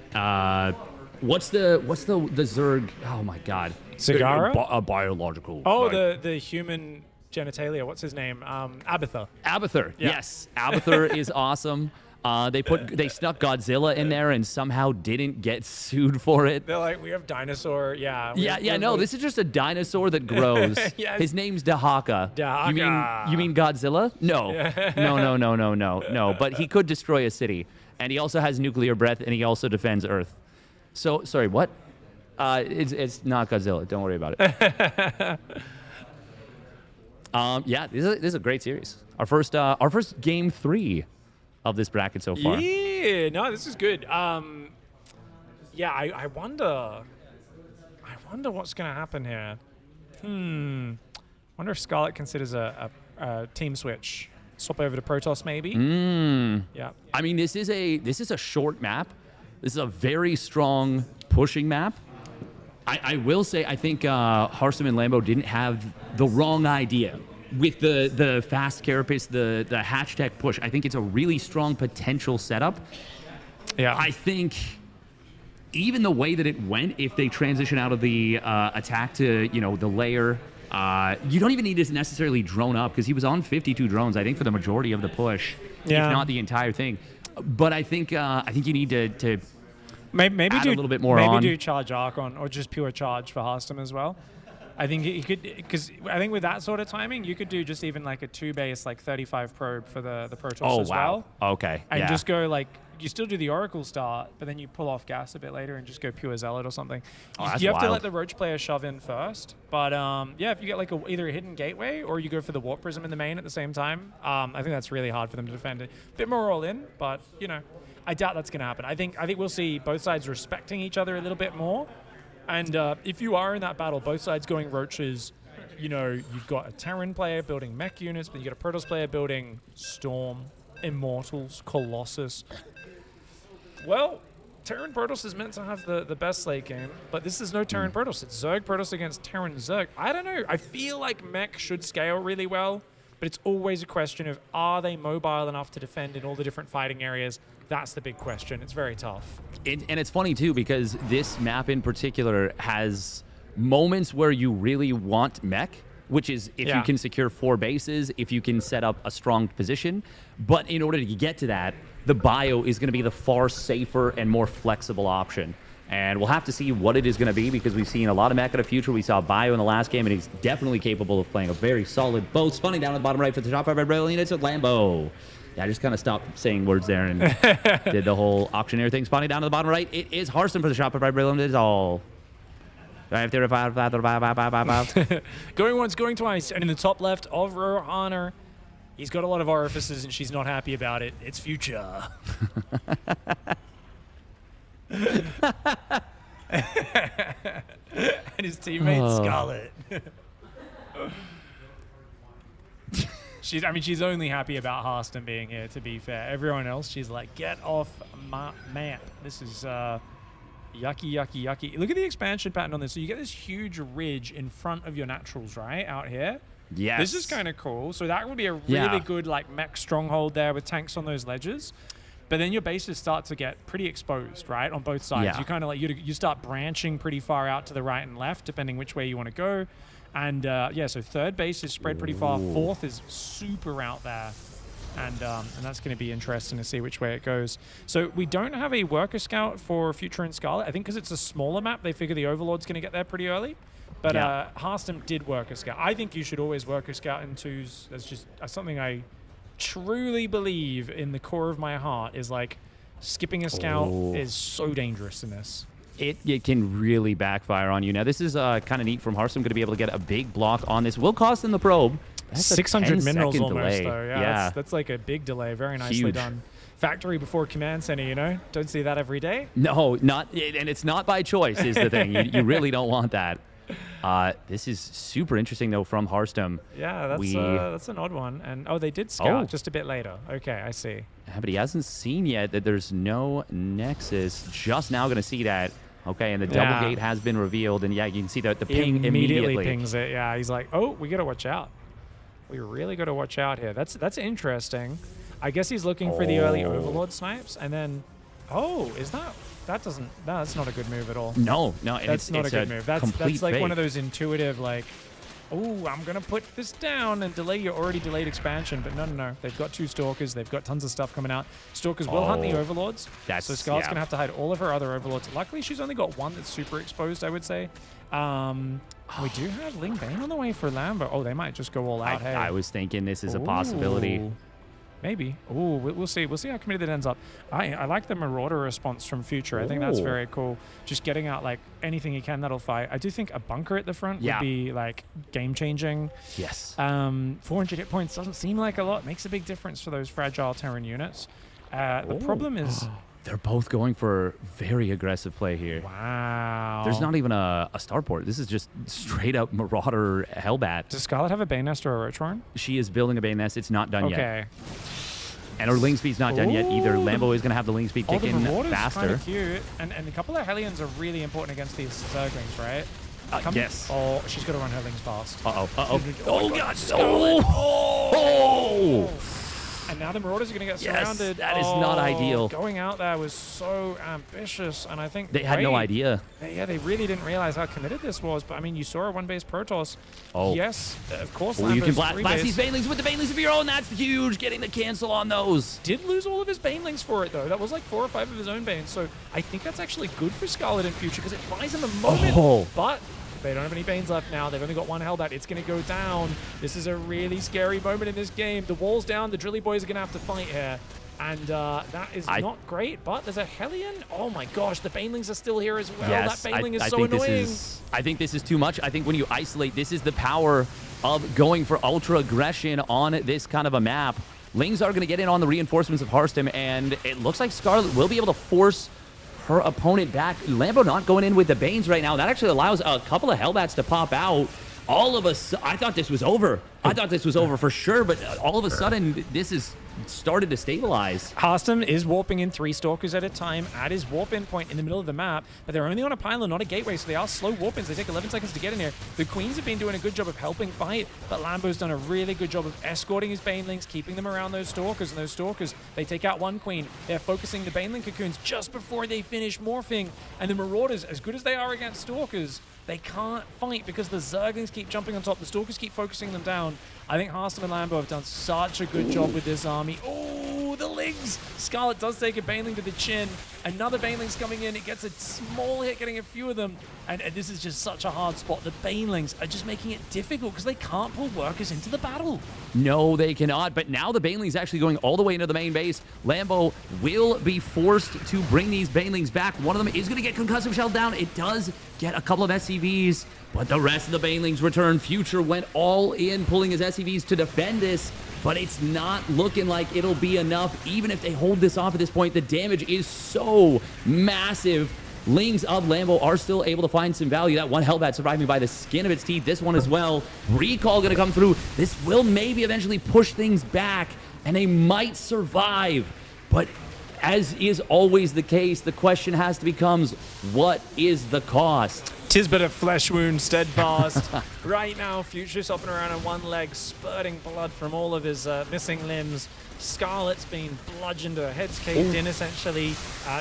what's the Zerg? Oh my God, Zagara? A biological. Oh, the human genitalia. What's his name? Abathur. Abathur. Yeah. Yes, Abathur is awesome. They snuck Godzilla in there and somehow didn't get sued for it. They're like, we have dinosaur. Yeah. No, this is just a dinosaur that grows. Yes. His name's Dahaka. Dahaka. You mean Godzilla? No. No. But he could destroy a city. And he also has nuclear breath, and he also defends Earth. So, sorry, what? It's not Godzilla. Don't worry about it. Yeah, this is a great series. Our first game 3 of this bracket so far. Yeah, no, this is good. Yeah, I wonder what's going to happen here. Wonder if Scarlett considers a team switch, swap over to Protoss maybe. Yeah. I mean, this is a short map. This is a very strong pushing map. I will say I think Harstem+Lambo didn't have the wrong idea. With the fast carapace, the hatch tech push, I think it's a really strong potential setup. Yeah. I think even the way that it went, if they transition out of the attack to the layer, you don't even need to necessarily drone up because he was on 52 drones. I think for the majority of the push, if not the entire thing. But I think you need to maybe add do a little bit more maybe on. do charge arc on or just pure charge for Harstem as well. I think you could, because I think with that sort of timing, you could do just even like a 2-base, like 35 probe for the Protoss as well. Okay. And just go like, you still do the Oracle start, but then you pull off gas a bit later and just go pure Zealot or something. That's you have to wild. let the Roach player shove in first. But yeah, if you get like either a hidden gateway or you go for the Warp Prism in the main at the same time, I think that's really hard for them to defend it. A bit more all in, but I doubt that's going to happen. I think we'll see both sides respecting each other a little bit more. And if you are in that battle, both sides going Roaches, you've got a Terran player building mech units, but you got a Protoss player building Storm, Immortals, Colossus. Well, Terran Protoss is meant to have the best late game, but this is no Terran Protoss. It's Zerg Protoss against Terran Zerg. I don't know. I feel like mech should scale really well, but it's always a question of, are they mobile enough to defend in all the different fighting areas? That's the big question. It's very tough. And it's funny, too, because this map in particular has moments where you really want mech, which is if you can secure 4 bases, if you can set up a strong position. But in order to get to that, the bio is going to be the far safer and more flexible option. And we'll have to see what it is going to be because we've seen a lot of mech in the future. We saw bio in the last game, and he's definitely capable of playing a very solid both. Spawning down at the bottom right for the top 5 red brilliant. It's a Lambo. Yeah, I just kind of stopped saying words there and did the whole auctioneer thing. Spawning down to the bottom right, it is Harstem for the shop of Red Brilliant. It is all. Going once, going twice, and in the top left of Rohana, he's got a lot of orifices and she's not happy about it. It's Future. And his teammate Scarlett. She's only happy about Harstem being here, to be fair. Everyone else, she's like, get off my map. This is yucky. Look at the expansion pattern on this. So you get this huge ridge in front of your naturals, right, out here. Yes. This is kind of cool. So that would be a really good like mech stronghold there with tanks on those ledges. But then your bases start to get pretty exposed, right, on both sides. Yeah. You kind of like, you start branching pretty far out to the right and left, depending which way you want to go. And yeah, so third base is spread pretty far. Fourth is super out there. And that's going to be interesting to see which way it goes. So we don't have a worker scout for Future and Scarlet. I think because it's a smaller map, they figure the Overlord's going to get there pretty early. But Harstem did work a scout. I think you should always work a scout in 2s. That's just something I truly believe in the core of my heart is like skipping a scout is so dangerous in this. It can really backfire on you. Now, this is kind of neat from Harstem, going to be able to get a big block on this. Will cost him the probe. That's 600 minerals almost, delay. though. Yeah. That's like a big delay. Very nicely done. Factory before command center, you know? Don't see that every day. No, not, and it's not by choice is the thing. You really don't want that. This is super interesting, though, from Harstem. Yeah, that's an odd one. And they did scout just a bit later. Okay, I see. Yeah, but he hasn't seen yet that there's no Nexus. Just now going to see that. Okay, and the double gate has been revealed. And yeah, you can see that the ping immediately pings it. Yeah, he's like, oh, we got to watch out. We really got to watch out here. That's interesting. I guess he's looking for the early Overlord snipes. And then, that's not a good move at all. No, that's not a good move. That's like fake. One of those intuitive, like, oh, I'm going to put this down and delay your already delayed expansion. But no. They've got 2 Stalkers. They've got tons of stuff coming out. Stalkers will hunt the Overlords. So Scarlett's going to have to hide all of her other Overlords. Luckily, she's only got one that's super exposed, I would say. We do have Ling Bane on the way for Lambo. Oh, they might just go all out. I was thinking this is a possibility. Maybe. Ooh, we'll see. We'll see how committed it ends up. I like the Marauder response from Future. I think that's very cool. Just getting out like anything he can that'll fight. I do think a bunker at the front would be like game changing. Yes. 400 hit points doesn't seem like a lot. Makes a big difference for those fragile Terran units. The problem is they're both going for very aggressive play here. Wow. There's not even a starport. This is just straight up Marauder Hellbat. Does Scarlett have a Bane Nest or a Rotorn? She is building a Bane Nest. It's not done yet. Okay. And her Ling Speed's not done yet either. Lambo is going to have the Ling Speed kick in faster. Kind of cute. And a couple of Hellions are really important against these Zerglings, right? Yes. Oh, she's got to run her Lings fast. Oh, God. Oh! And now the Marauders are going to get surrounded. That is not ideal. Going out there was so ambitious, and I think they had no idea. They really didn't realize how committed this was. But I mean, you saw a 1-base Protoss. Oh, yes, of course. You can blast these Banelings with the Banelings of your own. That's huge. Getting the cancel on those. Did lose all of his Banelings for it though. That was like 4 or 5 of his own Banes. So I think that's actually good for Scarlett in Future because it buys him a moment. But they don't have any Banes left now. They've only got 1 Hellbat. It's going to go down. This is a really scary moment in this game. The wall's down. The Drilly Boys are going to have to fight here. And that is not great, but there's a Hellion. Oh my gosh, the Banelings are still here as well. Yes, that Baneling is so annoying. I think this is too much. I think when you isolate, this is the power of going for ultra aggression on this kind of a map. Lings are going to get in on the reinforcements of Harstem, and it looks like Scarlett will be able to force her opponent back. Lambo not going in with the Banes right now. That actually allows a couple of Hellbats to pop out. All of a sudden, I thought this was over. I thought this was over for sure, but all of a sudden, this is started to stabilize. Harstem is warping in 3 Stalkers at a time at his warp-in point in the middle of the map, but they're only on a pylon, not a gateway, so they are slow warp-ins. They take 11 seconds to get in here. The Queens have been doing a good job of helping fight, but Lambo's done a really good job of escorting his Banelings, keeping them around those Stalkers, and those Stalkers, they take out 1 Queen. They're focusing the Baneling cocoons just before they finish morphing, and the Marauders, as good as they are against Stalkers, they can't fight because the Zerglings keep jumping on top. The Stalkers keep focusing them down. I think Harstem and Lambo have done such a good job with this army. Oh, the Lings! Scarlett does take a Baneling to the chin. Another Baneling's coming in. It gets a small hit, getting a few of them. And this is just such a hard spot. The Banelings are just making it difficult because they can't pull workers into the battle. No, they cannot. But now the Baneling's actually going all the way into the main base. Lambo will be forced to bring these Banelings back. One of them is going to get concussive shell down. It does get a couple of SCVs, but the rest of the Banelings return. Future went all in, pulling his SCVs to defend this, but it's not looking like it'll be enough. Even if they hold this off at this point, the damage is so massive. Lings of Lambo are still able to find some value. That 1 Hellbat surviving by the skin of its teeth. This one as well. Recall going to come through. This will maybe eventually push things back, and they might survive. But as is always the case, the question has to become, what is the cost? Tis but a flesh wound steadfast. Right now, Future's hopping around on 1 leg, spurting blood from all of his missing limbs. Scarlett's been bludgeoned, her head's caved in, essentially.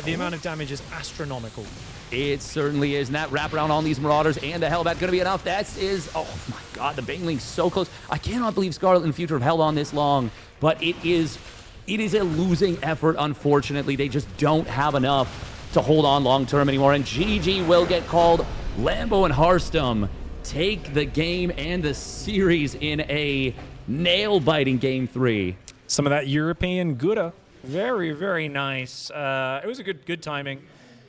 The amount of damage is astronomical. It certainly is, and that wraparound on these Marauders and the Hellbat going to be enough. That is, oh my God, the Baneling's so close. I cannot believe Scarlett and Future have held on this long, but it is a losing effort, unfortunately. They just don't have enough to hold on long-term anymore, and GG will get called. Lambo and Harstem take the game and the series in a nail-biting Game 3. Some of that European Gouda. Very, very nice. It was a good timing.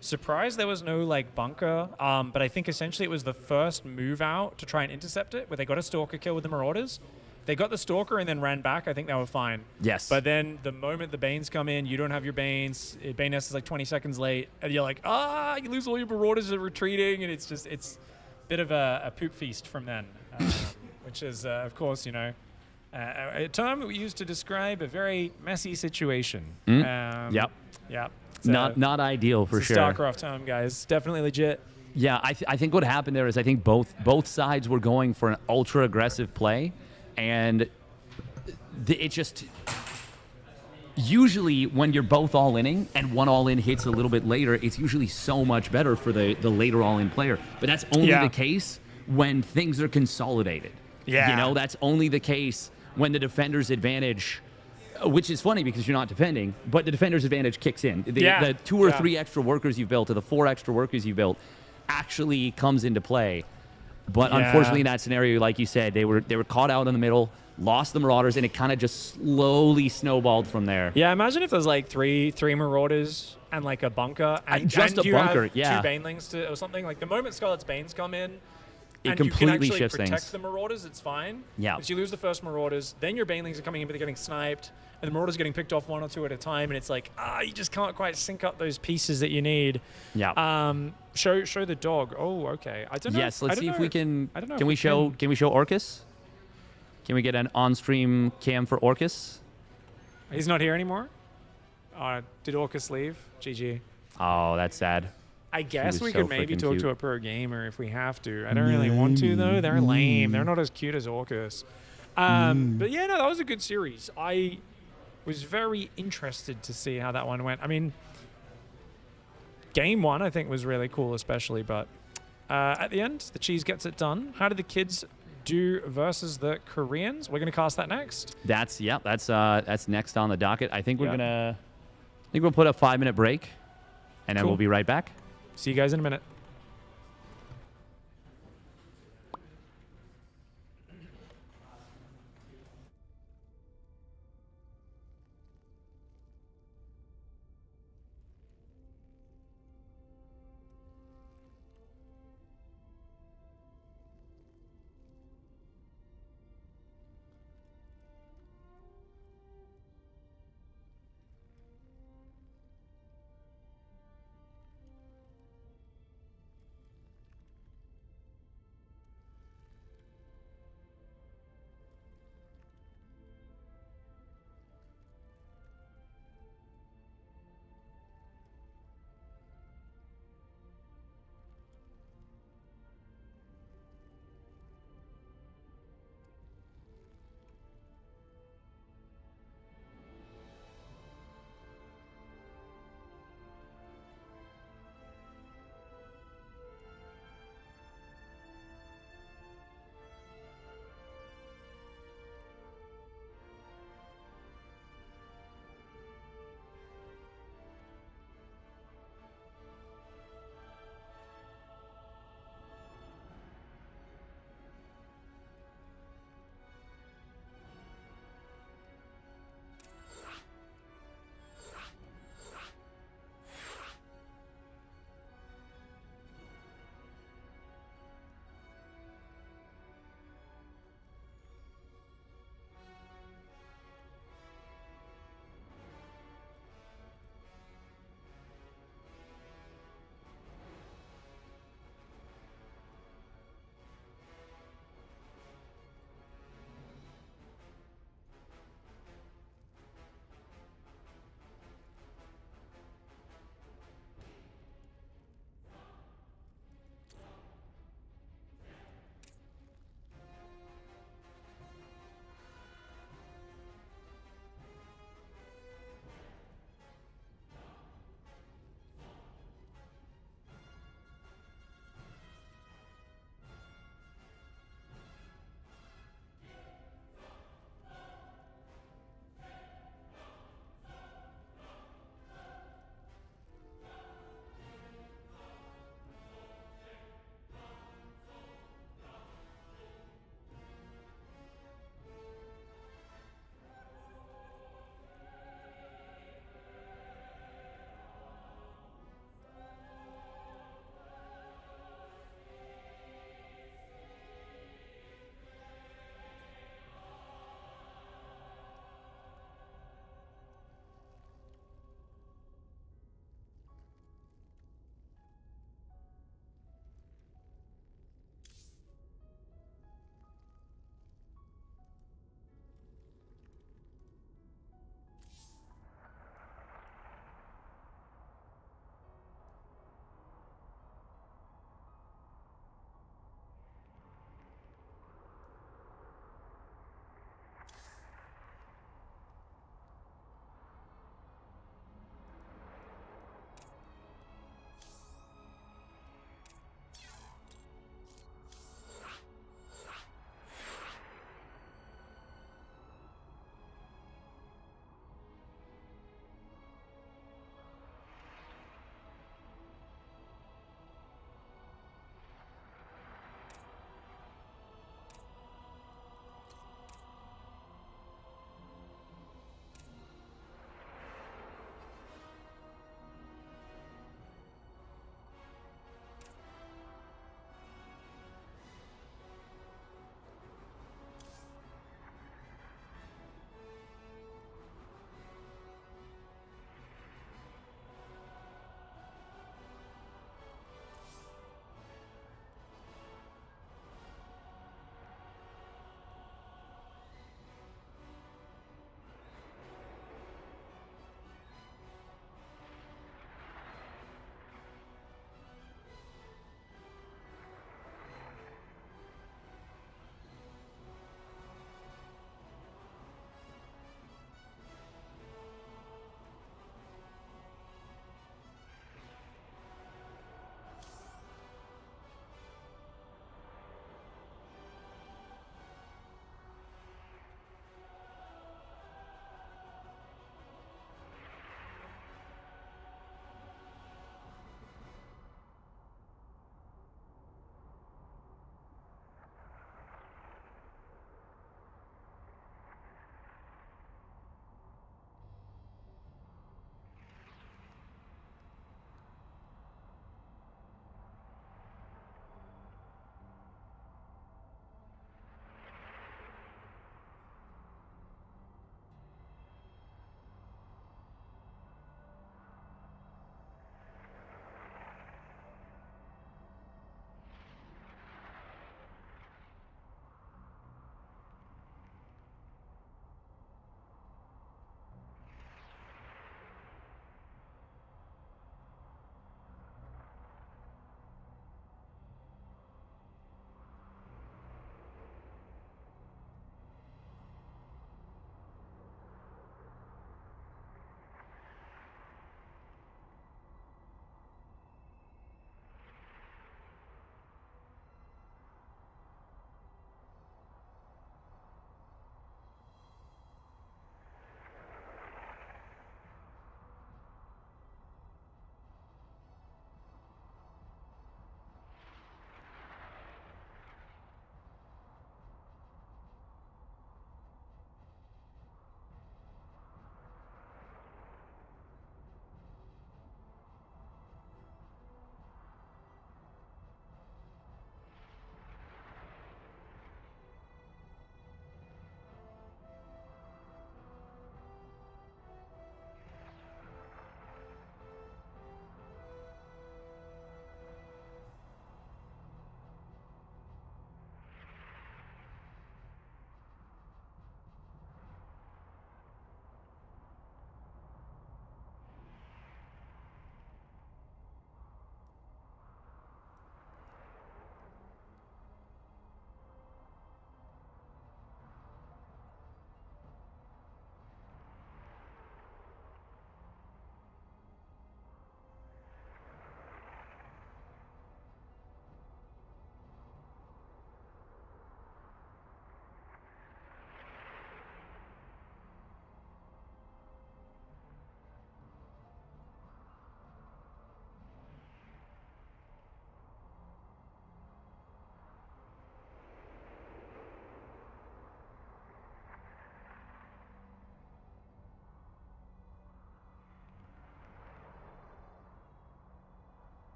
Surprised there was no like bunker, but I think essentially it was the first move out to try and intercept it, where they got a Stalker kill with the Marauders. They got the Stalker and then ran back. I think they were fine. Yes. But then the moment the Banes come in, you don't have your Banes. Bane Nest is like 20 seconds late, and you're like, you lose all your Marauders are retreating, and it's a bit of a poop feast from then, which is, of course, a term that we use to describe a very messy situation. Yep. Not ideal for sure. StarCraft time, guys. Definitely legit. Yeah, I think what happened there is I think both sides were going for an ultra aggressive play, and it just usually when you're both all-inning and one all-in hits a little bit later, it's usually so much better for the later all-in player. But that's only the case when things are consolidated. Yeah. That's only the case when the defender's advantage, which is funny because you're not defending, but the defender's advantage kicks in. The 2 or 3 extra workers you've built or the 4 extra workers you've built actually comes into play. But unfortunately in that scenario, like you said, they were caught out in the middle, lost the Marauders, and it kind of just slowly snowballed from there. Yeah, imagine if there's like three Marauders and like a bunker. And just and a bunker, have 2 Banelings or something. Like the moment Scarlet's Banes come in, it completely shifts things. Protect the Marauders, it's fine. Yeah. If you lose the first Marauders, then your Banelings are coming in, but they're getting sniped, and the Marauders are getting picked off 1 or 2 at a time, and it's like, you just can't quite sync up those pieces that you need. Yeah. Show the dog. Oh, okay. I don't know. Yes, let's see if we can. I don't know. Can we show Orcus? Can we get an on-stream cam for Orcus? He's not here anymore. Did Orcus leave? GG. Oh, that's sad. I guess we could maybe talk to a pro gamer if we have to. I don't really want to, though. They're lame. They're not as cute as Orcus. But yeah, no, that was a good series. I was very interested to see how that one went. I mean, game 1, I think, was really cool, especially. But at the end, the cheese gets it done. How did the kids do versus the Koreans? We're going to cast that next. That's next on the docket. I think we'll put a 5-minute break, and then we'll be right back. See you guys in a minute.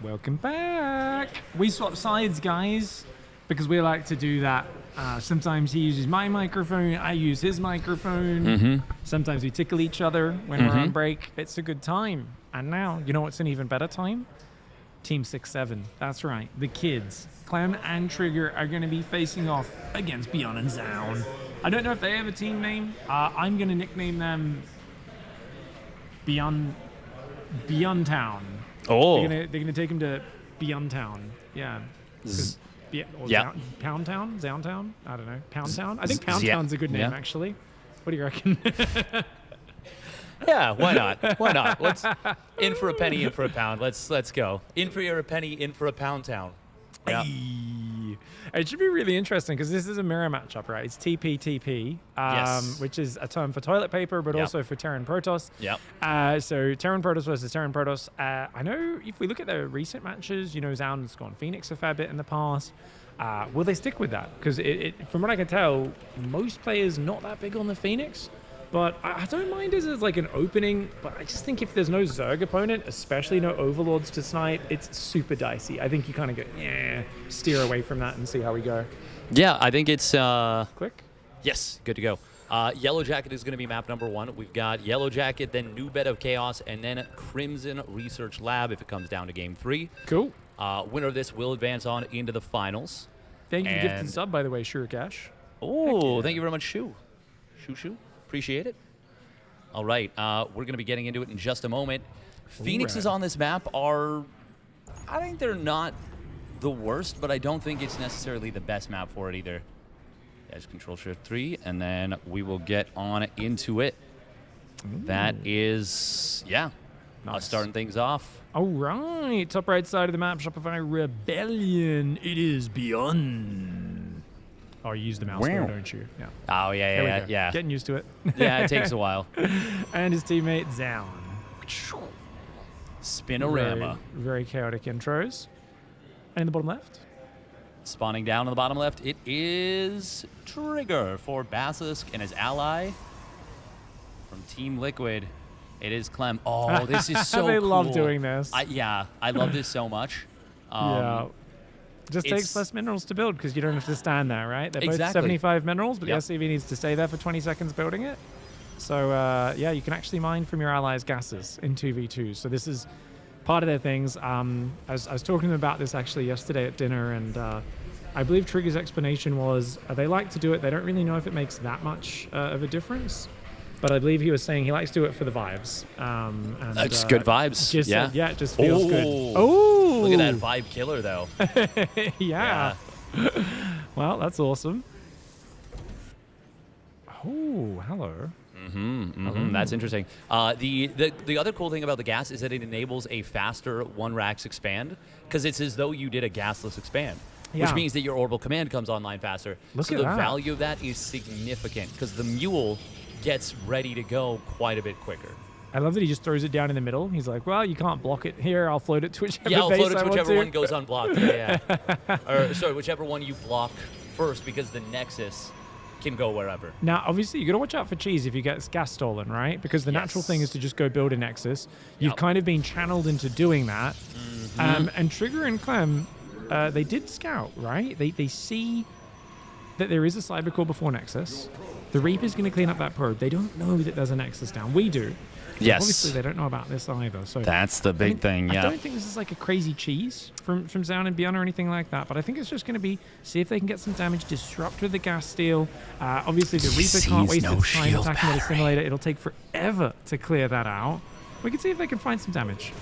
Welcome back. We swap sides, guys, because we like to do that. Sometimes he uses my microphone, I use his microphone. Sometimes we tickle each other when we're on break. It's a good time. And now, you know what's an even better time? Team 6-7. That's right. The kids, Clem and Trigger, are going to be facing off against ByuN+Zoun. I don't know if they have a team name. I'm going to nickname them ByuN Town. Oh. They're gonna take him to ByuN Town. Yeah. Pound Town? Zoun Town? I don't know. Pound Town? I think Pound Town's a good name, actually. What do you reckon? Yeah, why not? Why not? Let's in for a penny, in for a pound. Let's go. In for a penny, in for a pound town. Yeah. It should be really interesting because this is a mirror matchup, right? It's TP-TP, which is a term for toilet paper, but also for Terran Protoss. So Terran Protoss versus Terran Protoss. I know if we look at the recent matches, you know, Zoun's gone Phoenix a fair bit in the past. Will they stick with that? Because from what I can tell, most players not that big on the Phoenix. But I don't mind it as like an opening, but I just think if there's no Zerg opponent, especially no Overlords to snipe, it's super dicey. I think you kind of go, steer away from that and see how we go. Yeah, I think it's... Quick? Yes, good to go. Yellow Jacket is going to be map number 1. We've got Yellow Jacket, then New Bed of Chaos, and then Crimson Research Lab if it comes down to game 3. Cool. Winner of this will advance on into the finals. Thank you for gifting sub, by the way, Shurikash. Oh, thank you very much, Shu. Shu. Appreciate it. All right, we're going to be getting into it in just a moment. Phoenixes on this map are, I think they're not the worst, but I don't think it's necessarily the best map for it either. Guys, Control-Shift-3, and then we will get on into it. That is, us starting things off. All right, top right side of the map, Shopify Rebellion. It is ByuN. Oh, you use the mouse there, don't you? Yeah. Oh, yeah. Getting used to it. Yeah, it takes a while. And his teammate, Zoun. Spinorama. Very chaotic intros. And in the bottom left? Spawning down on the bottom left, it is Trigger for Basilisk and his ally. From Team Liquid, it is Clem. Oh, this is so they cool. love doing this. I love this so much. Just takes less minerals to build because you don't have to stand there, right? They're both 75 minerals, but the SCV needs to stay there for 20 seconds building it. So, you can actually mine from your allies' gases in 2v2. So this is part of their things. I was talking to them about this actually yesterday at dinner, and I believe Trigger's explanation was they like to do it. They don't really know if it makes that much of a difference. But I believe he was saying he likes to do it for the vibes. It's good vibes. It just feels good. Oh! Look at that vibe killer, though. yeah. Well, that's awesome. Oh, hello. That's interesting. The other cool thing about the gas is that it enables a faster 1-Rax expand, because it's as though you did a gasless expand. Which means that your orbital command comes online faster. So the value of that is significant, because the Mule gets ready to go quite a bit quicker. I love that he just throws it down in the middle. He's like, well, you can't block it here. I'll float it to whichever I'll base float it to I whichever want one goes unblocked. Or, sorry, whichever one you block first, because the Nexus can go wherever. Now, obviously, you got to watch out for cheese if you get gas stolen, right? Because the natural thing is to just go build a Nexus. You've kind of been channeled into doing that. And Trigger and Clem, they did scout, right? They see that there is a cyber core before Nexus. The Reaper's going to clean up that probe. They don't know that there's a Nexus down. We do. Yes. Obviously, they don't know about this either. So that's the big thing, I don't think this is like a crazy cheese from Zoun and ByuN or anything like that, but I think it's just going to be see if they can get some damage, disrupt with the gas steal. Obviously, the Reaper can't waste its time attacking with a simulator. It'll take forever to clear that out. We can see if they can find some damage.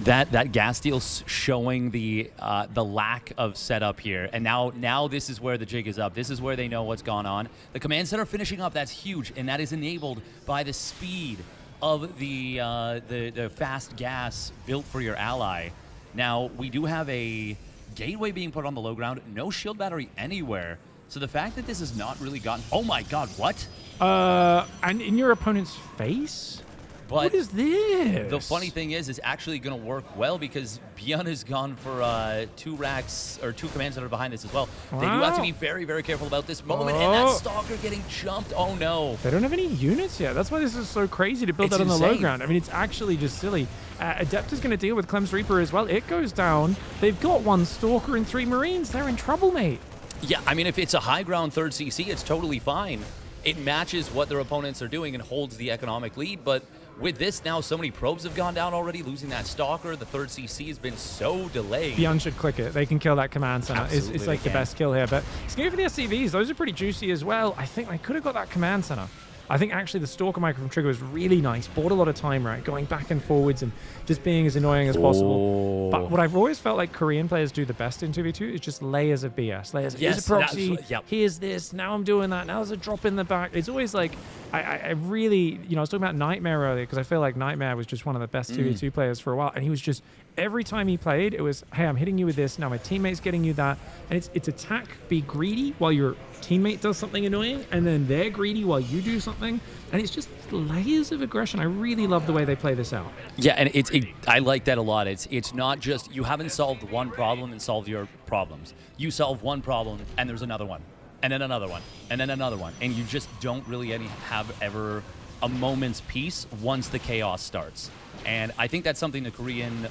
That gas deal's showing the lack of setup here, and now this is where the jig is up. This is where they know what's gone on. The command center finishing up, that's huge, and that is enabled by the speed of the fast gas built for your ally. Now we do have a gateway being put on the low ground, no shield battery anywhere. So the fact that this has not really gotten, oh my god, what? And in your opponent's face. But what is this? The funny thing is, it's actually going to work well because ByuN has gone for 2 racks or 2 commands that are behind this as well. Wow. They do have to be very, very careful about this moment. And that Stalker getting jumped. Oh, no. They don't have any units yet. That's why this is so crazy to build that on the low ground. I mean, it's actually just silly. Adept is going to deal with Clem's Reaper as well. It goes down. They've got 1 Stalker and 3 Marines. They're in trouble, mate. Yeah, I mean, if it's a high ground 3rd CC, it's totally fine. It matches what their opponents are doing and holds the economic lead, but with this now, so many probes have gone down already, losing that Stalker. The 3rd CC has been so delayed. ByuN should click it. They can kill that command center. It's like the best kill here. But it's going for the SCVs. Those are pretty juicy as well. I think they could have got that command center. I think actually the Stalker micro from Trigger was really nice. Bought a lot of time, right? Going back and forwards and just being as annoying as possible. But what I've always felt like Korean players do the best in 2v2 is just layers of BS. Layers of, here's a proxy, here's this, now I'm doing that, now there's a drop in the back. It's always like, I really, I was talking about Nightmare earlier because I feel like Nightmare was just one of the best 2v2 players for a while. And he was just, every time he played, it was, hey, I'm hitting you with this, now my teammate's getting you that. And it's attack, be greedy while your teammate does something annoying, and then they're greedy while you do something. And it's just layers of aggression. I really love the way they play this out. Yeah, and I like that a lot. It's not just, you haven't solved one problem and solved your problems. You solve one problem, and there's another one, and then another one, and then another one. And you just don't really have ever a moment's peace once the chaos starts. And I think that's something the Korean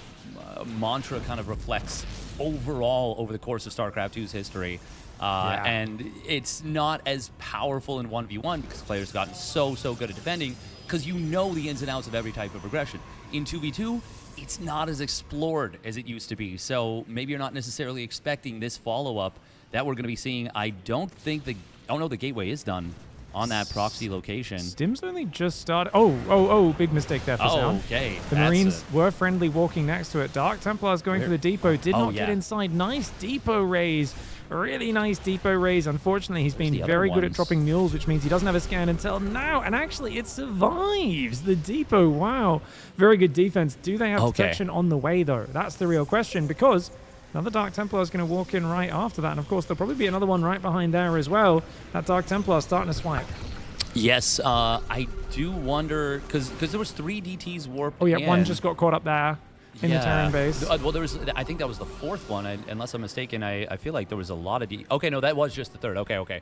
mantra kind of reflects overall over the course of StarCraft 2's history. And it's not as powerful in 1v1 because players have gotten so good at defending because you know the ins and outs of every type of aggression. In 2v2, it's not as explored as it used to be. So maybe you're not necessarily expecting this follow-up that we're going to be seeing. I don't think the gateway is done on that proxy location. Stim's only just started. Oh, big mistake there for Zoun. Okay. The Marines were friendly walking next to it. Dark Templar's going for the depot. Did not get inside. Nice depot raise. Really nice depot raise. Unfortunately, he's been very good at dropping mules, which means he doesn't have a scan until now. And actually, it survives the depot. Wow. Very good defense. Do they have protection on the way, though? That's the real question, because another Dark Templar is going to walk in right after that. And, of course, there'll probably be another one right behind there as well. That Dark Templar starting to swipe. Yes, I do wonder, because there was 3 DTs warped in. One just got caught up there in the Terran base. Well, I think that was the 4th one, unless I'm mistaken. I feel like there was a lot of Okay, no, that was just the 3rd. Okay.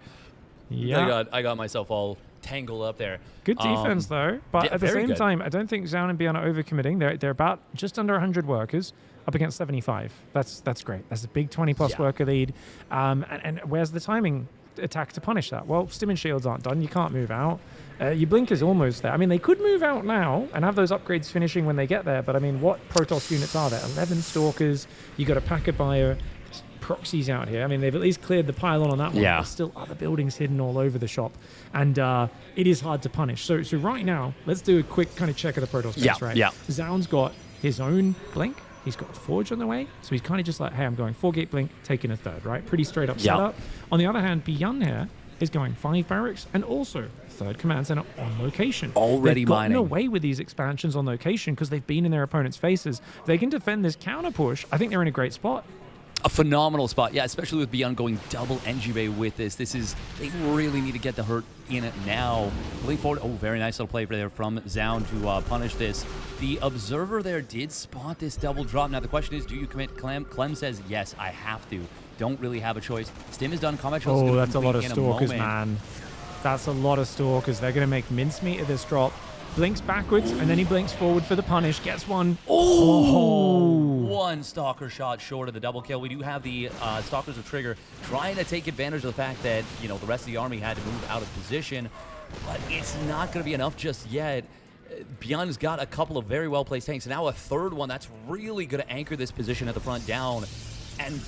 Yeah. I got myself all tangled up there. Good defense, though. But at the same time, I don't think Zoun and ByuN are overcommitting. They're about just under 100 workers up against 75. That's great. That's a big 20-plus worker lead. And where's the timing attack to punish that? Well, Stim and shields aren't done. You can't move out. Your blink is almost there. I mean, they could move out now and have those upgrades finishing when they get there, but I mean, what Protoss units are there? 11 Stalkers, you got a Packer Buyer, proxies out here. I mean, they've at least cleared the pylon on that one. There's still other buildings hidden all over the shop, and it is hard to punish. So right now, let's do a quick kind of check of the Protoss base, right? Zoun's got his own blink. He's got Forge on the way, so he's kind of just like, hey, I'm going 4-gate blink, taking a 3rd, right? Pretty straight up setup. On the other hand, ByuN here is going 5 barracks and also 3rd command center on location. They've gotten away with these expansions on location because they've been in their opponent's faces. If they can defend this counter push, I think they're in a great spot. A phenomenal spot, yeah, especially with ByuN going double NG Bay with this. They really need to get the hurt in it now. Looking forward, very nice little play there from Zoun to punish this. The observer there did spot this double drop. Now the question is, do you commit Clem? Clem says, yes, I have to. Don't really have a choice. Stim is done, combat choice. Oh, that's a lot of Stalkers, man. That's a lot of Stalkers. They're going to make mincemeat of this drop. Blinks backwards, and then he blinks forward for the punish. Gets one. One Stalker shot short of the double kill. We do have the Stalkers of Trigger trying to take advantage of the fact that, the rest of the army had to move out of position, but it's not going to be enough just yet. ByuN's got a couple of very well-placed tanks, and now a 3rd one that's really going to anchor this position at the front down. And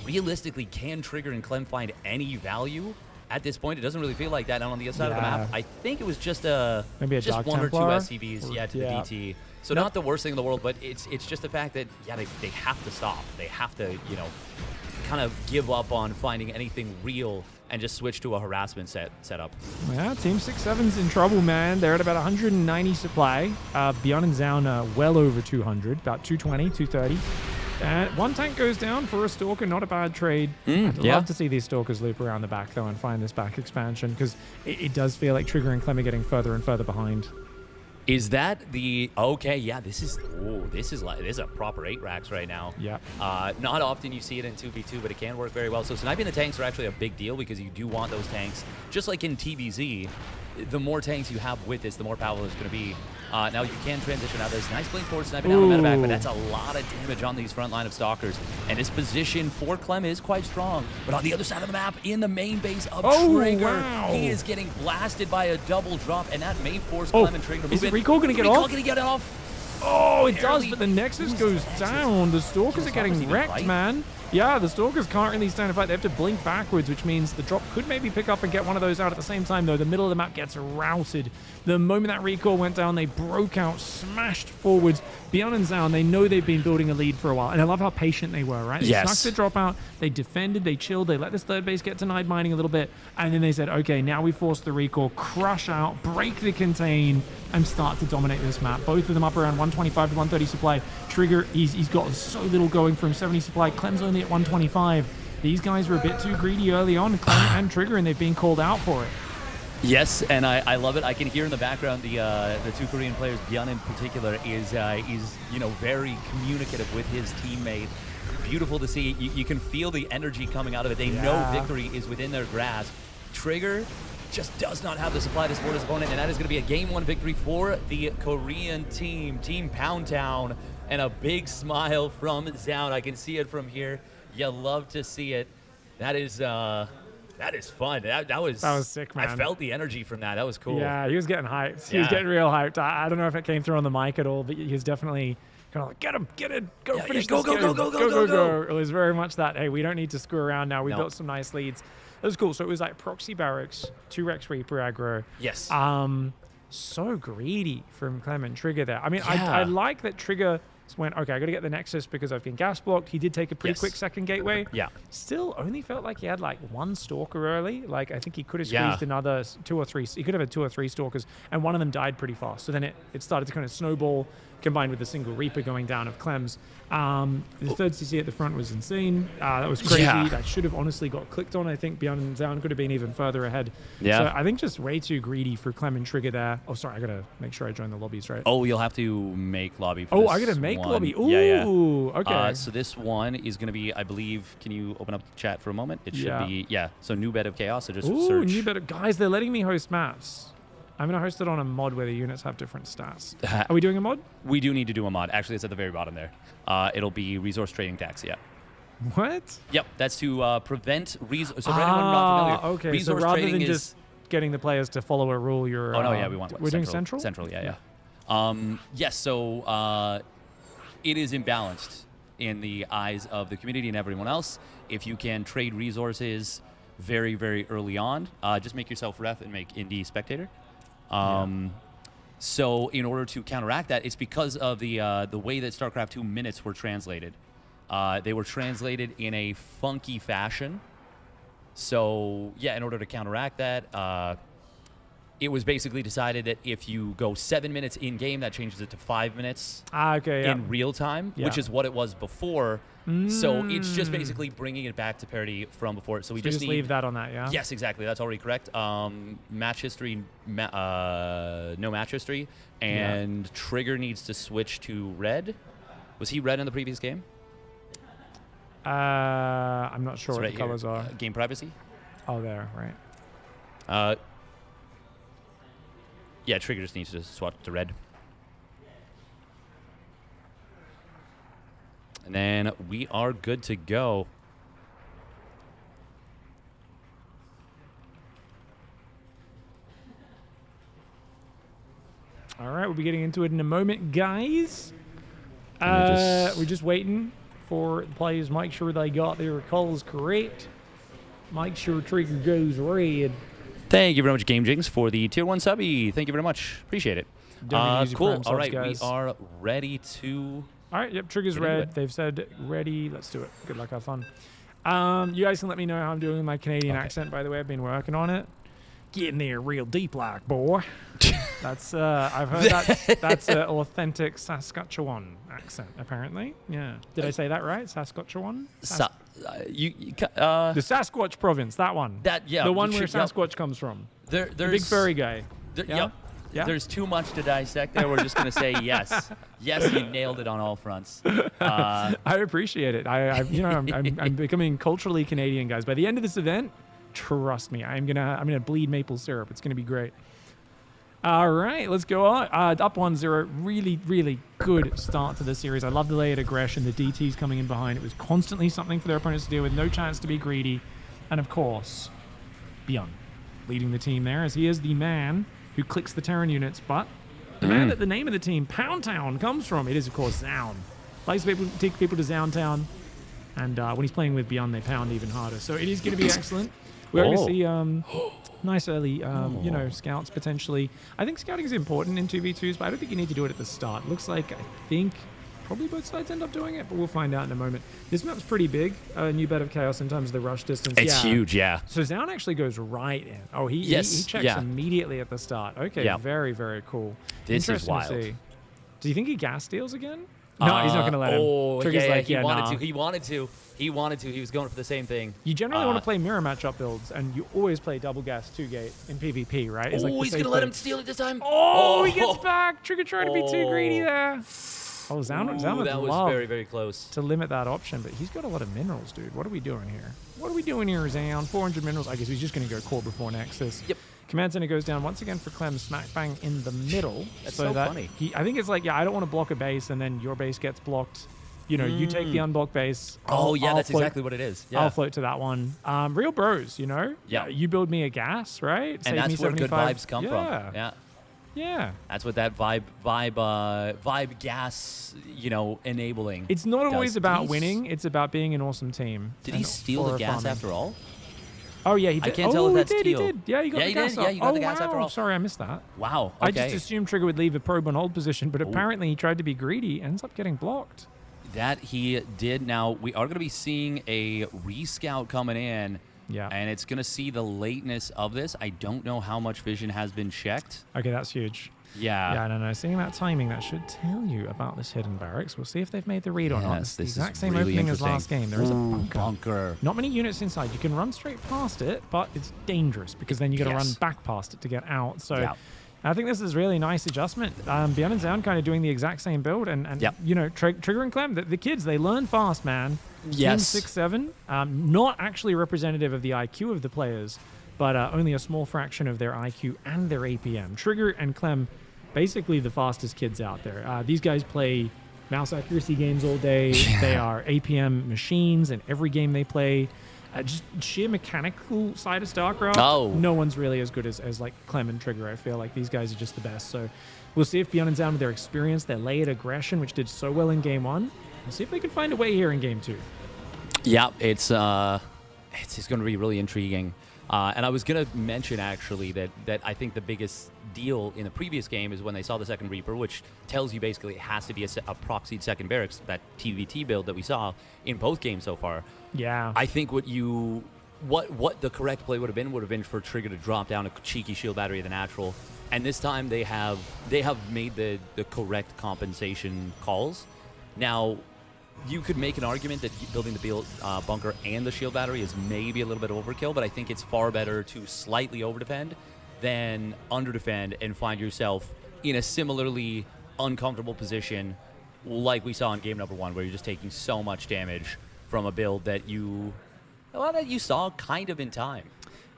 realistically, can Trigger and Clem find any value? At this point, it doesn't really feel like that. And on the other side of the map, I think it was just maybe just Dark 1 Templar? or 2 SCVs to the DT. So not the worst thing in the world, but it's just the fact that, they have to stop. They have to, kind of give up on finding anything real and just switch to a harassment setup. Yeah, Team 6-7's in trouble, man. They're at about 190 supply. ByuN and Zoun are well over 200, about 220, 230. And 1 tank goes down for a Stalker, not a bad trade. I'd love to see these Stalkers loop around the back, though, and find this back expansion, because it does feel like Trigger and Clem are getting further and further behind. Is that the okay? Yeah, this is a proper 8 racks right now. Yeah. Not often you see it in 2v2, but it can work very well. So sniping the tanks are actually a big deal because you do want those tanks. Just like in TBZ, the more tanks you have with this, the more powerful it's going to be. Now you can transition out of this. Nice blink forward sniping down the medevac, but that's a lot of damage on these front line of Stalkers. And this position for Clem is quite strong. But on the other side of the map, in the main base of Trigger, he is getting blasted by a double drop, and that may force Clem and Trigger to move Is in. Recall going to get off? Recall going to get it off. Oh, it does, but the Nexus goes down. The Stalkers are getting wrecked, man. Yeah, the Stalkers can't really stand a fight. They have to blink backwards, which means the drop could maybe pick up and get one of those out at the same time, though. The middle of the map gets routed. The moment that Recall went down, they broke out, smashed forwards. ByuN+Zoun, they know they've been building a lead for a while, and I love how patient they were, right? They snuck the drop out, they defended, they chilled, they let this third base get denied mining a little bit, and then they said, okay, now we force the Recall, crush out, break the contain, and start to dominate this map. Both of them up around 125 to 130 supply. Trigger, he's got so little going from 70 supply. Clem's only at 125. These guys were a bit too greedy early on, Clem and Trigger, and they've been called out for it. Yes, and I love it. I can hear in the background the 2 Korean players, ByuN in particular, is very communicative with his teammate. Beautiful to see. You can feel the energy coming out of it. They know victory is within their grasp. Trigger just does not have the supply to support his opponent, and that is going to be a Game 1 victory for the Korean team, Team Pound Town, and a big smile from Zoun. I can see it from here. You love to see it. That is fun. That was sick, man. I felt the energy from that. That was cool. Yeah, he was getting hyped. He was getting real hyped. I don't know if it came through on the mic at all, but he was definitely kind of like, get him, get it, go finish go, this go, game. go. It was very much that, hey, we don't need to screw around now. We built some nice leads. It was cool. So it was like proxy barracks, 2 Rex Reaper aggro. Yes. So greedy from Clem and Trigger there. I mean, I like that Trigger went, okay, I got to get the Nexus because I've been gas blocked. He did take a pretty quick second gateway. Yeah. Still only felt like he had like 1 Stalker early. Like I think he could have squeezed another 2 or 3. He could have had 2 or 3 Stalkers, and one of them died pretty fast. So then it started to kind of snowball, combined with the single Reaper going down of Clem's. The third CC at the front was insane. That was crazy. That should have honestly got clicked on. I think ByuN+Zoun could have been even further ahead. Yeah. So I think just way too greedy for Clem and Trigger there. Oh, sorry, I got to make sure I join the lobbies, right? Oh, you'll have to make lobby for this I got to make one. lobby. Ooh, okay. So this one is going to be, I believe, can you open up the chat for a moment? It should be, so new bed of chaos. So just search. New bed of, guys, they're letting me host maps. I'm going to host it on a mod where the units have different stats. Are we doing a mod? We do need to do a mod. Actually, it's at the very bottom there. It'll be resource trading tax, What? Yep, that's to prevent resource. So for anyone not familiar, okay. resource so rather trading than is just getting the players to follow a rule, you're... Oh, no, yeah, we want we're doing Central? Central, yeah. Yes, so it is imbalanced in the eyes of the community and everyone else. If you can trade resources very, very early on, just make yourself ref and make indie spectator. So in order to counteract that, it's because of the way that StarCraft 2 minutes were translated. They were translated in a funky fashion. So yeah, in order to counteract that, it was basically decided that if you go 7 minutes in game, that changes it to 5 minutes in real time, which is what it was before. So it's just basically bringing it back to parity from before. So we just leave that on that, yeah? Yes, exactly. That's already correct. Match history, no match history, and Trigger needs to switch to red. Was he red in the previous game? I'm not sure what the colors are. Game privacy? Oh, there, right. Yeah, Trigger just needs to swap to red. And then we are good to go. All right, we'll be getting into it in a moment, guys. We're just waiting for the players, make sure they got their calls correct. Make sure Trigger goes red. Thank you very much, Game Jinx, for the tier 1 subby. Thank you very much. Appreciate it. Cool. All right, guys. we are ready to... All right, yep, Trigger's red. They've said ready. Let's do it. Good luck, have fun. You guys can let me know how I'm doing with my Canadian accent, by the way. I've been working on it. Getting there real deep like, boy. That's, I've heard that's an authentic Saskatchewan accent, apparently. Yeah. Did I say that right? Saskatchewan? The Sasquatch province, that one. The one where Sasquatch comes from. There's the big furry guy. Yep. Yeah. There's too much to dissect there. We're just going to say yes. Yes, you nailed it on all fronts. I appreciate it. I'm becoming culturally Canadian, guys. By the end of this event, trust me, I'm gonna bleed maple syrup. It's gonna be great. All right, let's go on. Up 1-0. Really, really good start to the series. I love the layered aggression. The DTs coming in behind. It was constantly something for their opponents to deal with. No chance to be greedy. And of course, ByuN leading the team there, as he is the man who clicks the Terran units. But the man that the name of the team, Pound Town, comes from, it is, of course, Zoun. Likes to take people to Zoun Town. And when he's playing with ByuN, they pound even harder. So it is going to be excellent. We're going to see nice early, scouts potentially. I think scouting is important in 2v2s, but I don't think you need to do it at the start. Looks like, I think, probably both sides end up doing it, but we'll find out in a moment. This map's pretty big. New bed of chaos in terms of the rush distance. It's huge, yeah. So Zoun actually goes right in. Oh, he checks immediately at the start. Okay, very, very cool. This is wild. To see. Do you think he gas steals again? No, he's not going to let him. Trigger's like, he wanted to. He was going for the same thing. You generally want to play mirror matchup builds, and you always play double gas 2-gate in PvP, right? He's going to let him steal it this time. Oh, he gets back. Trigger tried to be too greedy there. Oh, Zoun would that was love very, very close to limit that option, but he's got a lot of minerals, dude. What are we doing here? What are we doing here, Zoun? 400 minerals. I guess he's just going to go core before Nexus. Yep. Command center goes down once again for Clem, smack bang in the middle. That's so funny. I think it's like, I don't want to block a base and then your base gets blocked. You know, you take the unblocked base. I'll that's exactly what it is. Yeah. I'll float to that one. Real bros, you know? Yeah. You build me a gas, right? And that's where good vibes come from. Yeah. Yeah. That's what that vibe gas, enabling. It's not always about winning. It's about being an awesome team. Did he steal the gas after all? Oh, yeah, he did. I can't tell if that's he did. Yeah, he got the gas. Yeah, he got the gas after all. Sorry, I missed that. Wow. Okay. I just assumed Trigger would leave a probe on hold position, but apparently he tried to be greedy, ends up getting blocked. That he did. Now, we are going to be seeing a rescout coming in. Yeah. And it's going to see the lateness of this. I don't know how much vision has been checked. Okay, that's huge. Yeah. Yeah, no. Seeing that timing, that should tell you about this hidden barracks. We'll see if they've made the read or not. It's the exact same really opening as last game. There is a bunker. Not many units inside. You can run straight past it, but it's dangerous because then you got to run back past it to get out. So I think this is really nice adjustment. ByuN and Zoun kind of doing the exact same build. And Trigger and Clem, the kids, they learn fast, man. Yes. Team 6-7, not actually representative of the IQ of the players, but only a small fraction of their IQ and their APM. Trigger and Clem, basically the fastest kids out there. These guys play mouse accuracy games all day. They are APM machines in every game they play. Just sheer mechanical side of StarCraft, no one's really as good as like Clem and Trigger. I feel like these guys are just the best. So we'll see if ByuN and Zoun, with their experience, their layered aggression, which did so well in Game 1, we'll see if they can find a way here in Game 2. Yeah, it's going to be really intriguing. And I was going to mention, actually, that I think the biggest deal in the previous game is when they saw the second Reaper, which tells you basically it has to be a proxied second barracks, that TVT build that we saw in both games so far. Yeah. I think what the correct play would have been for Trigger to drop down a cheeky shield battery at the natural. And this time they have made the correct compensation calls. Now, you could make an argument that building the bunker and the shield battery is maybe a little bit overkill, but I think it's far better to slightly overdefend than underdefend and find yourself in a similarly uncomfortable position like we saw in game number 1, where you're just taking so much damage from a build that you saw kind of in time.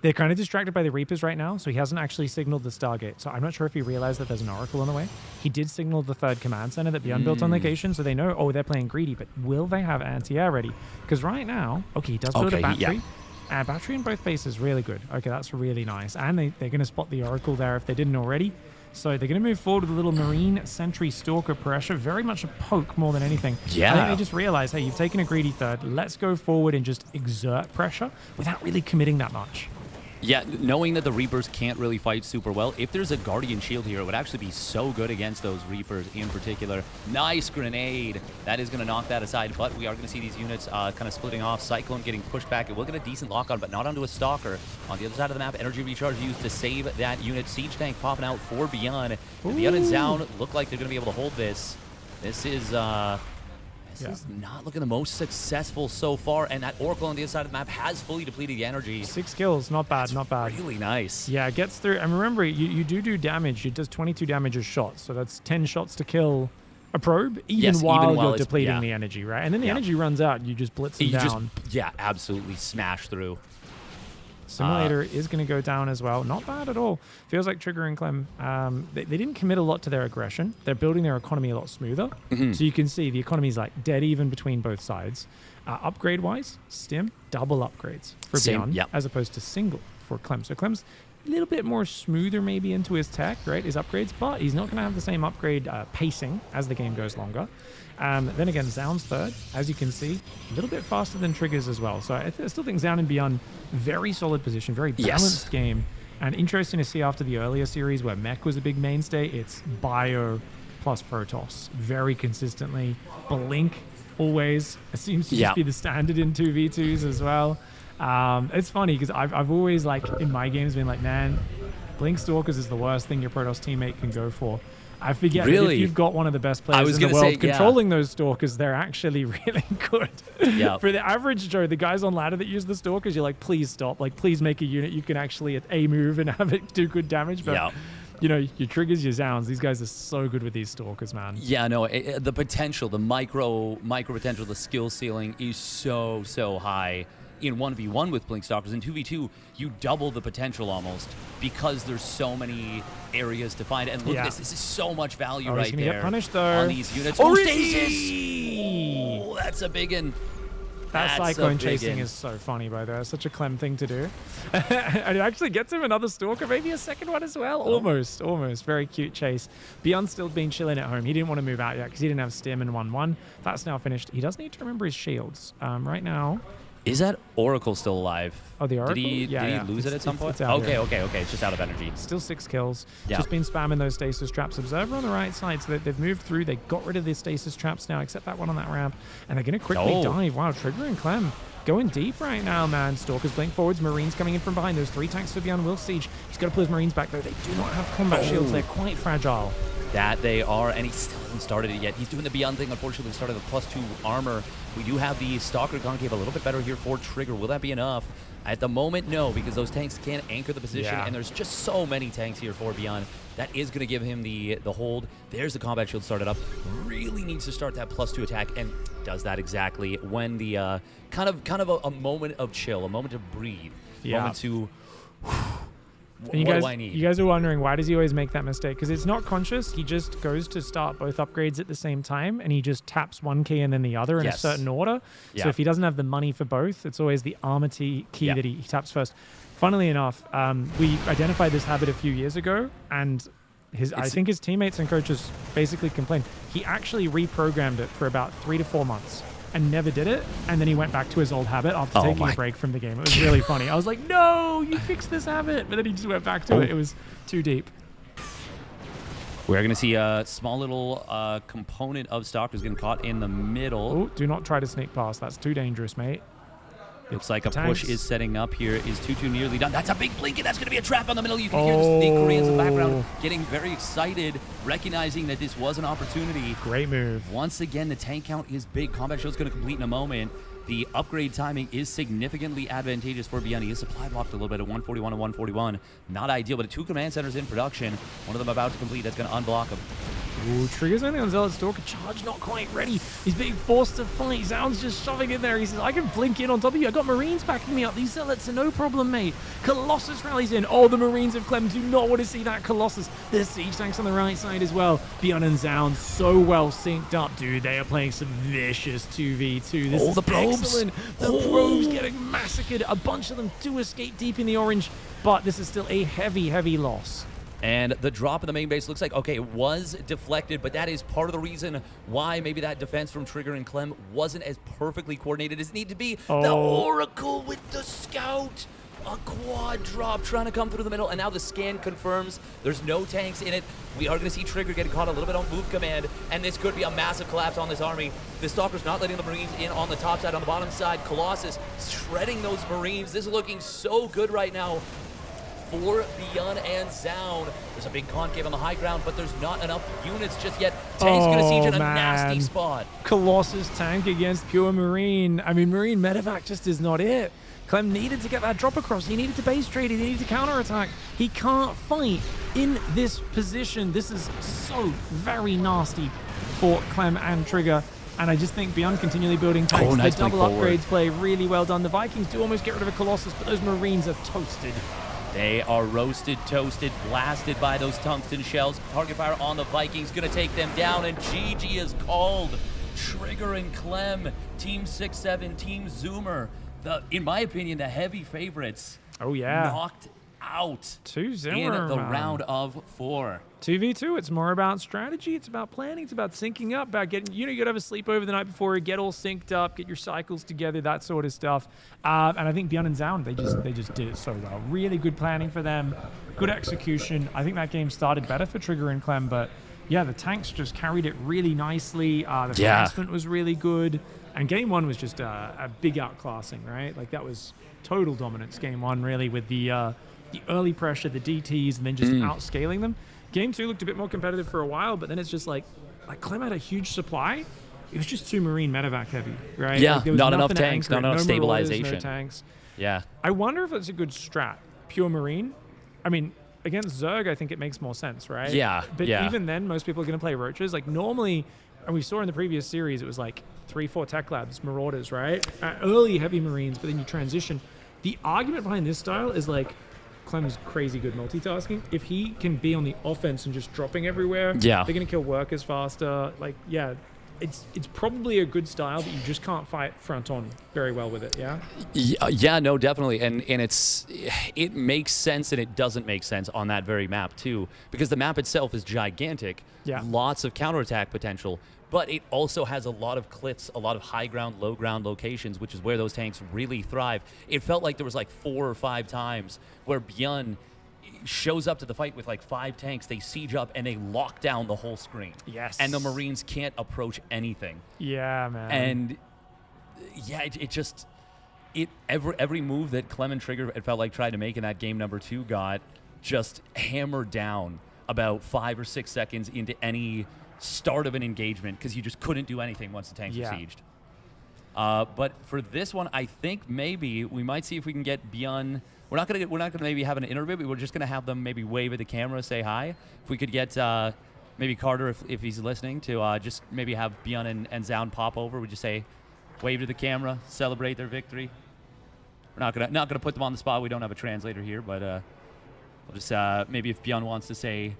They're kind of distracted by the Reapers right now, so he hasn't actually signaled the Stargate. So I'm not sure if he realized that there's an Oracle on the way. He did signal the third command center that ByuN built on location, so they know, they're playing greedy, but will they have anti-air ready? Because right now, he does build a battery. Battery in both bases, really good. Okay, that's really nice. And they're going to spot the Oracle there if they didn't already. So they're going to move forward with a little Marine Sentry Stalker pressure, very much a poke more than anything. Yeah. I think they just realize, hey, you've taken a greedy third. Let's go forward and just exert pressure without really committing that much. Yeah, knowing that the Reapers can't really fight super well, if there's a Guardian Shield here, it would actually be so good against those Reapers in particular. Nice grenade. That is going to knock that aside, but we are going to see these units kind of splitting off. Cyclone getting pushed back. It will get a decent lock-on, but not onto a Stalker. On the other side of the map, energy recharge used to save that unit. Siege tank popping out for ByuN. ByuN and Zoun look like they're going to be able to hold this. This is This is not looking the most successful so far, and that Oracle on the other side of the map has fully depleted the energy. 6 kills, not bad, not bad. Really nice. Yeah, it gets through. And remember, you do damage. It does 22 damage a shot, so that's 10 shots to kill a probe, even while you're depleting the energy, right? And then the energy runs out, you just blitz them down. Absolutely smash through. Simulator is going to go down as well. Not bad at all. Feels like Trigger and Clem, they didn't commit a lot to their aggression. They're building their economy a lot smoother. So you can see the economy is like dead even between both sides. Upgrade-wise, Stim, double upgrades for ByuN, as opposed to single for Clem. So Clem's a little bit more smoother maybe into his tech, right, his upgrades, but he's not going to have the same upgrade pacing as the game goes longer. Then again, Zoun's third, as you can see, a little bit faster than Trigger's as well. So I still think Zoun and ByuN, very solid position, very balanced game. And interesting to see after the earlier series where Mech was a big mainstay, it's Bio plus Protoss very consistently. Blink always. It seems to just be the standard in 2v2s as well. It's funny because I've always, like, in my games been like, man, Blink Stalkers is the worst thing your Protoss teammate can go for. I forget that if you've got one of the best players in the world controlling those Stalkers, they're actually really good. For the average Joe, the guys on ladder that use the Stalkers, you're like, please stop. Like, please make a unit you can actually A-move and have it do good damage. But, you know, your Triggers, your Zouns, these guys are so good with these Stalkers, man. Yeah, no, the potential, the micro potential, the skill ceiling is so high. In 1v1 with Blink Stalkers, in 2v2, you double the potential almost because there's so many areas to find. And look at this. This is so much value right there. Get punished, though. On these units. Stasis! Oh, that's a big one. That Cyclone chasing is so funny, by the way. It's such a Clem thing to do. And it actually gets him another Stalker, maybe a second one as well. Almost. Very cute chase. ByuN's still been chilling at home. He didn't want to move out yet because he didn't have Stim in 1-1. That's now finished. He does need to remember his shields. Right now... Is that Oracle still alive? Oh, the Oracle? Did he lose it at some point? Okay. It's just out of energy. Still 6 kills. Just been spamming those stasis traps. Observer on the right side, so they've moved through. They got rid of the stasis traps now, except that one on that ramp. And they're going to quickly dive. Wow, Trigger and Clem going deep right now, man. Stalkers blink forwards. Marines coming in from behind. Those 3 tanks for ByuN will siege. He's got to pull his Marines back, though. They do not have combat shields. They're quite fragile. That they are, and he still hasn't started it yet. He's doing the ByuN thing. Unfortunately, he started the +2 armor. We do have the Stalker Concave a little bit better here for Trigger. Will that be enough? At the moment, no, because those tanks can't anchor the position, and there's just so many tanks here for ByuN. That is going to give him the hold. There's the combat shield started up. Really needs to start that +2 attack, and does that exactly when the kind of a moment of chill, a moment to breathe, moment to. And you guys are wondering, why does he always make that mistake? Because it's not conscious. He just goes to start both upgrades at the same time, and he just taps one key and then the other in a certain order. So if he doesn't have the money for both, it's always the armor key that he taps first. Funnily enough, we identified this habit a few years ago, and I think his teammates and coaches basically complained. He actually reprogrammed it for about 3 to 4 months. And never did it, and then he went back to his old habit after taking a break from the game. It was really funny. I was like, no, you fixed this habit. But then he just went back to it. It was too deep. We're going to see a small little component of Stalkers getting caught in the middle. Oh, do not try to sneak past. That's too dangerous, mate. Looks like a push is setting up here. Is 2-2 nearly done? That's a big blink, and that's going to be a trap on the middle. You can hear the Koreans in the background getting very excited, recognizing that this was an opportunity. Great move. Once again, the tank count is big. Combat shield's going to complete in a moment. The upgrade timing is significantly advantageous for ByuN. He is supply blocked a little bit at 141 and 141. Not ideal, but 2 command centers in production. One of them about to complete. That's going to unblock him. Ooh, Trigger's only on Zealot Stalker. Charge not quite ready. He's being forced to fight. Zoun's just shoving in there. He says, I can blink in on top of you. I got Marines backing me up. These Zealots are no problem, mate. Colossus rallies in. Oh, the Marines of Clem do not want to see that Colossus. There's siege tanks on the right side as well. ByuN and Zoun so well synced up. Dude, they are playing some vicious 2v2. This is the probes. Excellent. The probes getting massacred. A bunch of them do escape deep in the orange, but this is still a heavy loss. And the drop in the main base looks like, okay, it was deflected, but that is part of the reason why maybe that defense from Trigger and Clem wasn't as perfectly coordinated as it needed to be. The Oracle with the Scout. A quad drop trying to come through the middle, and now the scan confirms there's no tanks in it. We are going to see Trigger getting caught a little bit on move command, and this could be a massive collapse on this army. The Stalker's not letting the Marines in on the top side. On the bottom side, Colossus shredding those Marines. This is looking so good right now for ByuN and Zoun. There's a big concave on the high ground, but there's not enough units just yet. Tank's gonna siege in a nasty spot. Colossus tank against pure Marine. I mean, Marine medevac just is not it. Clem needed to get that drop across. He needed to base trade. He needed to counterattack. He can't fight in this position. This is so very nasty for Clem and Trigger. And I just think ByuN continually building tanks. Nice the double forward. upgrades play really well done. The Vikings do almost get rid of a Colossus, but those Marines are toasted. They are roasted, toasted, blasted by those tungsten shells. Target fire on the Vikings, gonna take them down, and GG is called. Trigger and Clem, Team 6-7, Team Zoomer. In my opinion, the heavy favorites. Oh, yeah. Knocked out 2-0 in the man. round of 4. 2v2, it's more about strategy, it's about planning, it's about syncing up, about getting, you gotta have a sleepover the night before, get all synced up, get your cycles together, that sort of stuff. And I think ByuN and Zoun, they just did it so well. Really good planning for them, good execution. I think that game started better for Trigger and Clem, but yeah, the tanks just carried it really nicely. The placement was really good. And game 1 was just a big outclassing, right? Like that was total dominance game 1, really, with the early pressure, the DTs, and then just outscaling them. Game 2 looked a bit more competitive for a while, but then it's just like Clem had a huge supply. It was just too Marine medevac heavy, right? Yeah, like, there was not enough nothing to tanks, anchor not it, enough no Marauders, stabilization. no tanks. Yeah. I wonder if it's a good strat, pure Marine. I mean, against Zerg, I think it makes more sense, right? Yeah, But yeah. even then, most people are going to play Roaches. Like normally, and we saw in the previous series, it was like 3-4 Tech Labs, Marauders, right? Early heavy Marines, but then you transition. The argument behind this style is like, Clem's crazy good multitasking. If he can be on the offense and just dropping everywhere, Yeah. they're going to kill workers faster. Like, yeah, it's probably a good style, but you just can't fight front on very well with it, yeah? Yeah, no, definitely. And it makes sense and it doesn't make sense on that very map too, because the map itself is gigantic. Yeah. Lots of counterattack potential, but it also has a lot of cliffs, a lot of high ground, low ground locations, which is where those tanks really thrive. It felt like there was like 4 or 5 times where ByuN shows up to the fight with like 5 tanks, they siege up and they lock down the whole screen. Yes. And the Marines can't approach anything. Yeah, man. And yeah, every move that Clem and Trigger, it felt like, tried to make in that game number 2 got just hammered down about 5 or 6 seconds into any start of an engagement, because you just couldn't do anything once the tanks were sieged. But for this one, I think maybe we might see if we can get ByuN. We're not gonna maybe have an interview, but we're just gonna have them maybe wave at the camera, say hi. If we could get maybe Carter, if he's listening, to just maybe have ByuN and Zoun pop over. We just say, wave to the camera, celebrate their victory. We're not gonna put them on the spot. We don't have a translator here, but we'll just maybe if ByuN wants to say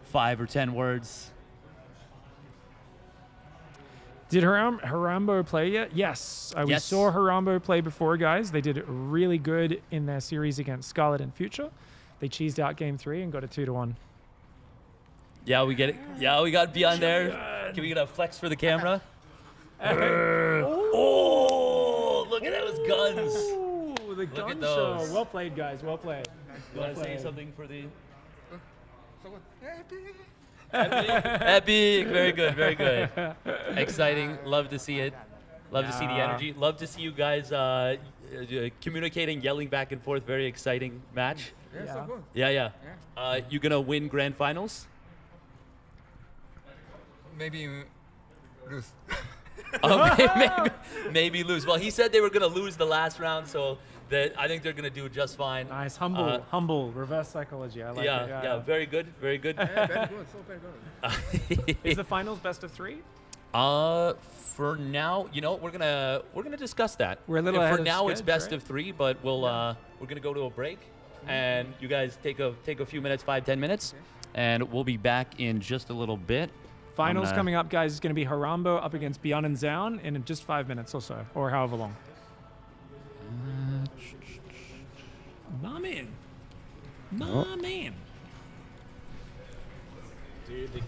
5 or 10 words. Did Harambo play yet? Yes. We Yes. saw Harambo play before, guys. They did really good in their series against Scarlett+Future. They cheesed out game 3 and got a 2-1. Yeah, we get it. Yeah, we got ByuN there. Can we get a flex for the camera? Oh, look at those guns. Ooh, the Look gun at those. show. Well played, guys. Well played. You want to say something for the... Epic. Very good, very good. Exciting. Love to see it. Love to see the energy. Love to see you guys communicating, yelling back and forth. Very exciting match. Yeah, so good. Yeah. You gonna win grand finals? Maybe lose. Maybe lose. Well, he said they were gonna lose the last round, so I think they're gonna do just fine. Nice. Humble. Reverse psychology. I like it. Yeah. Very good. Very good. Yeah, very good, so very good. Is the finals best of 3? For now, we're gonna discuss that. We're a little ahead For of now, it's schedule, best right? of 3, but we're gonna go to a break, and you guys take a few minutes, 5-10 minutes, and we'll be back in just a little bit. Finals coming up, guys. Is going to be Harambo up against ByuN and Zoun in just 5 minutes or so, or however long. My man. Dude,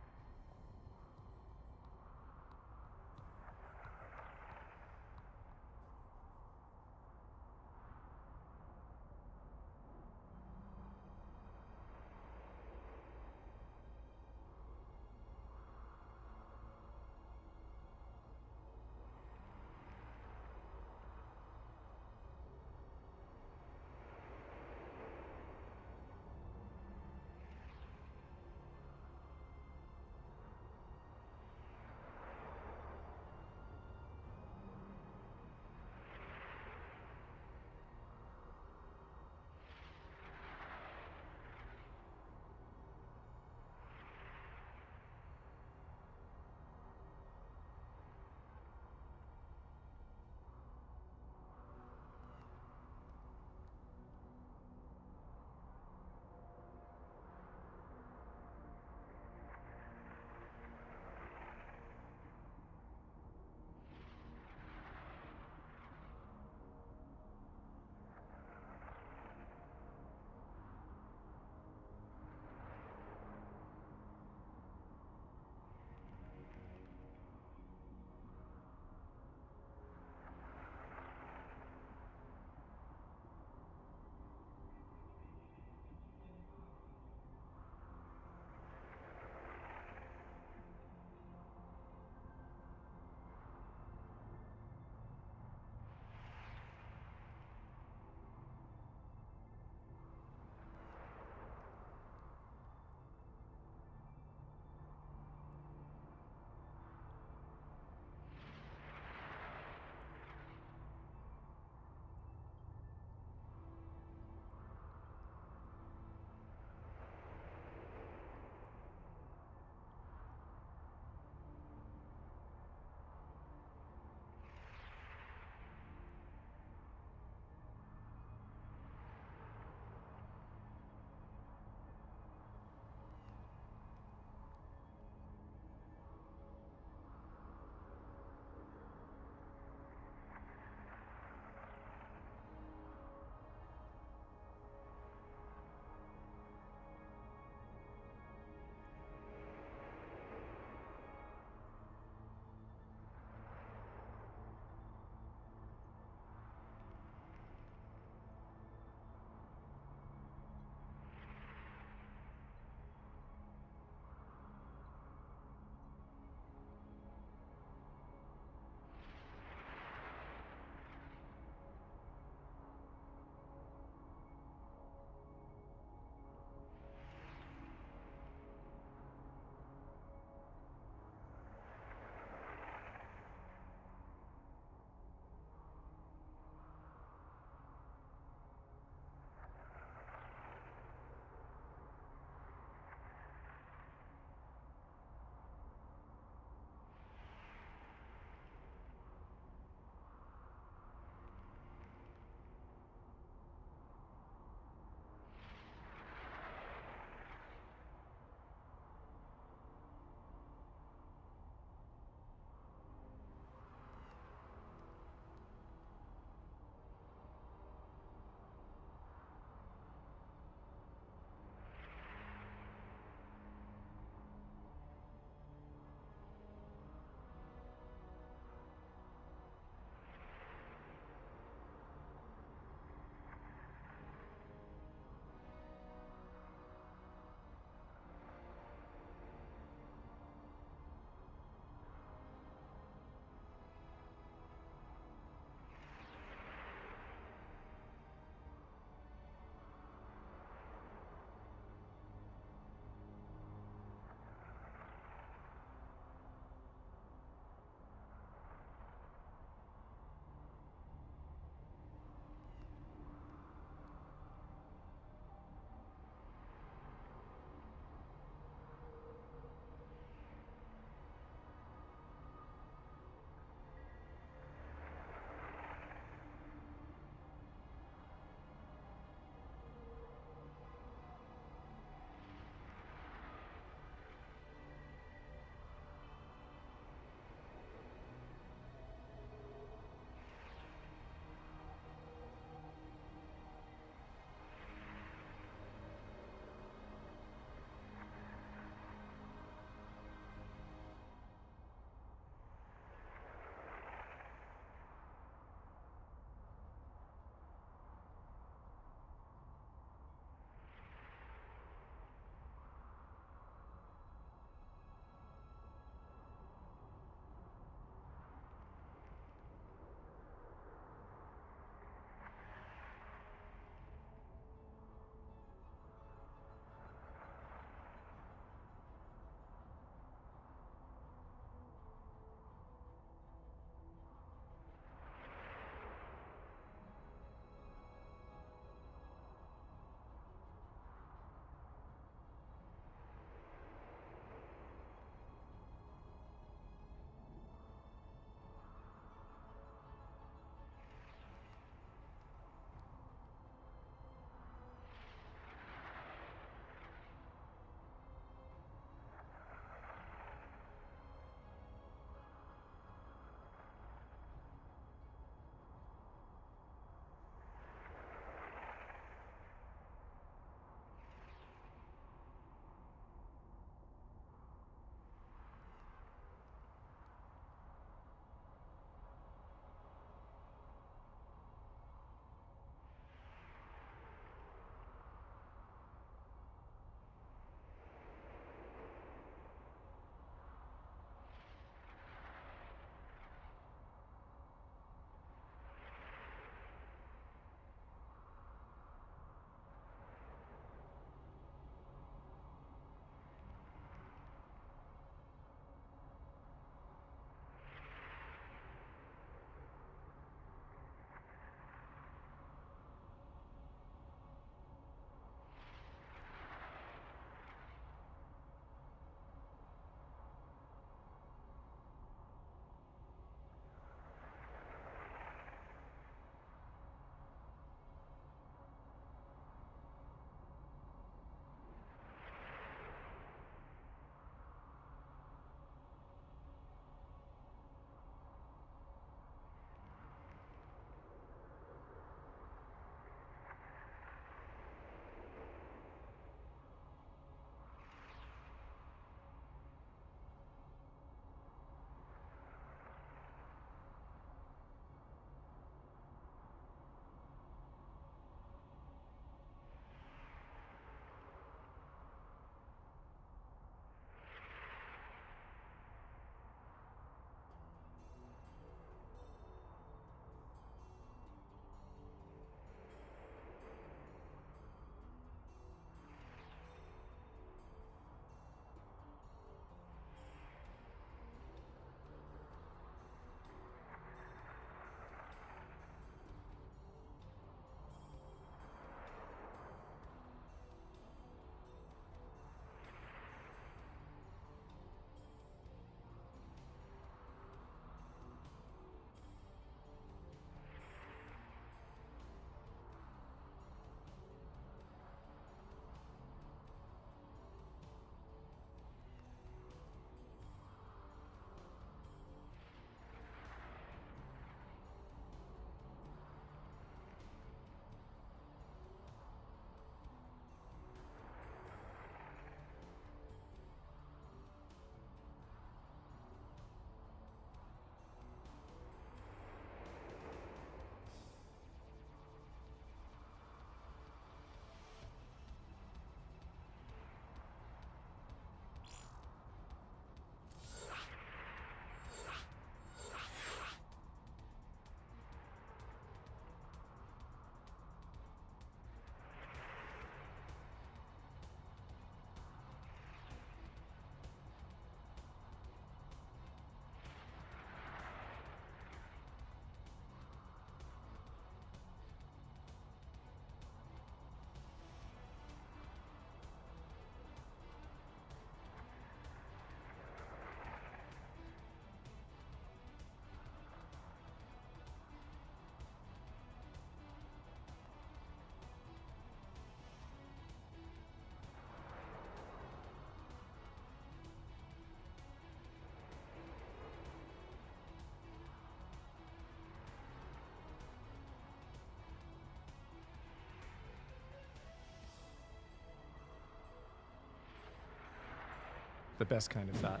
the best kind of fat.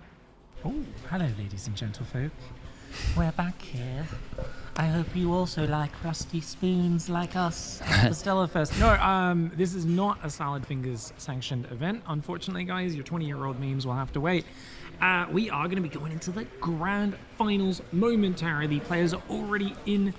Oh, hello, ladies and gentlefolk. We're back here. I hope you also like rusty spoons like us at the Stellarfest. No, this is not a Salad Fingers sanctioned event. Unfortunately, guys, your 20-year-old memes will have to wait. We are going to be going into the grand finals momentarily. Players are already in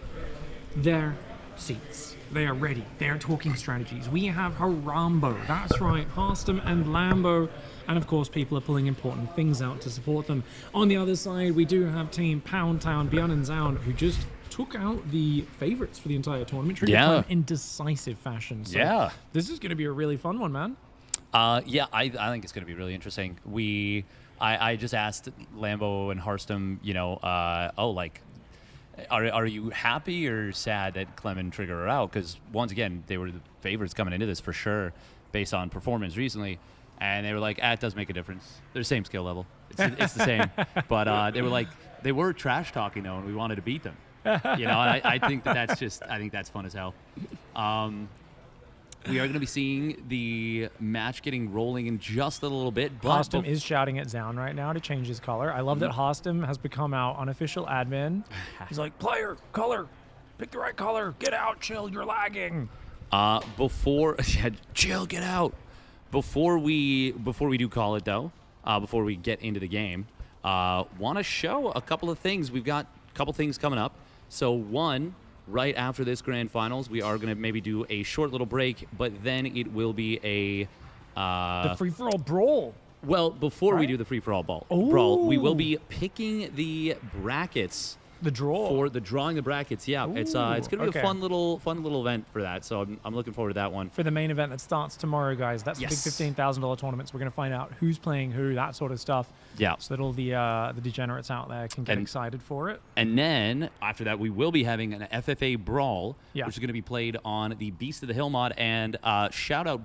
their seats. They are ready. They are talking strategies. We have Harambo. That's right, Harstem+Lambo. And of course, people are pulling important things out to support them. On the other side, we do have Team Pound Town, ByuN+Zoun, who just took out the favorites for the entire tournament. Trigger in decisive fashion. So this is going to be a really fun one, man. Yeah, I think it's going to be really interesting. I just asked Lambo and Harstem, you know, are you happy or sad that Clem+trigger are out? Because once again, they were the favorites coming into this for sure, based on performance recently. And they were like, it does make a difference. They're the same skill level. It's the same. But they were like, they were trash talking though, and we wanted to beat them. You know, and I think that's just, I think that's fun as hell. We are going to be seeing the match getting rolling in just a little bit. Harstem is shouting at Zoun right now to change his color. I love that Harstem has become our unofficial admin. He's like, player, color, pick the right color, get out, chill, you're lagging. Chill, get out. Before we do call it though, before we get into the game, want to show a couple of things. We've got a couple things coming up. So one, right after this grand finals, we are going to maybe do a short little break, but then it will be a the free-for-all brawl. Well, before we do the free-for-all brawl, we will be picking the brackets. The draw for the drawing the brackets. Yeah, it's going to be a fun little event for that. So I'm looking forward to that one. For the main event that starts tomorrow, guys. That's the big $15,000 tournaments. We're going to find out who's playing who, that sort of stuff. Yeah. So that all the degenerates out there can get excited for it. And then after that, we will be having an FFA Brawl, which is going to be played on the Beast of the Hill mod. And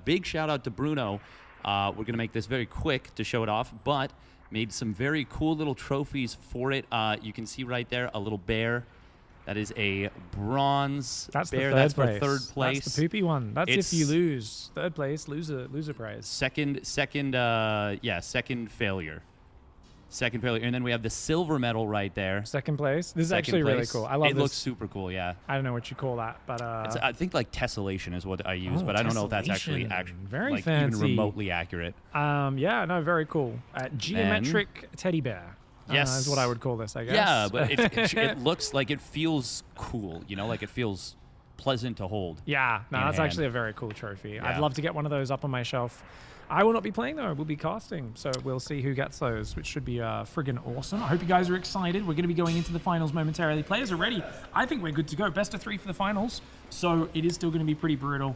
big shout out to Bruno. We're going to make this very quick to show it off, but made some very cool little trophies for it. You can see right there a little bear. That is a bronze bear. That's for third place. That's the poopy one. That's if you lose. Third place, loser prize. Second failure. Second failure. And then we have the silver medal right there. Second place. This is actually really cool. I love this. It looks super cool, yeah. I don't know what you call that, but I think like tessellation is what I use, but I don't know if that's actually very like fancy, even remotely accurate. Yeah, no, very cool. Geometric teddy bear. Is what I would call this, I guess. Yeah, but it looks like it feels cool, you know, like it feels pleasant to hold. Yeah, no, that's actually a very cool trophy. Yeah. I'd love to get one of those up on my shelf. I will not be playing though, we'll be casting, so we'll see who gets those, which should be friggin' awesome. I hope you guys are excited. We're going to be going into the finals momentarily. Players are ready. I think we're good to go. Best of 3 for the finals, so it is still going to be pretty brutal.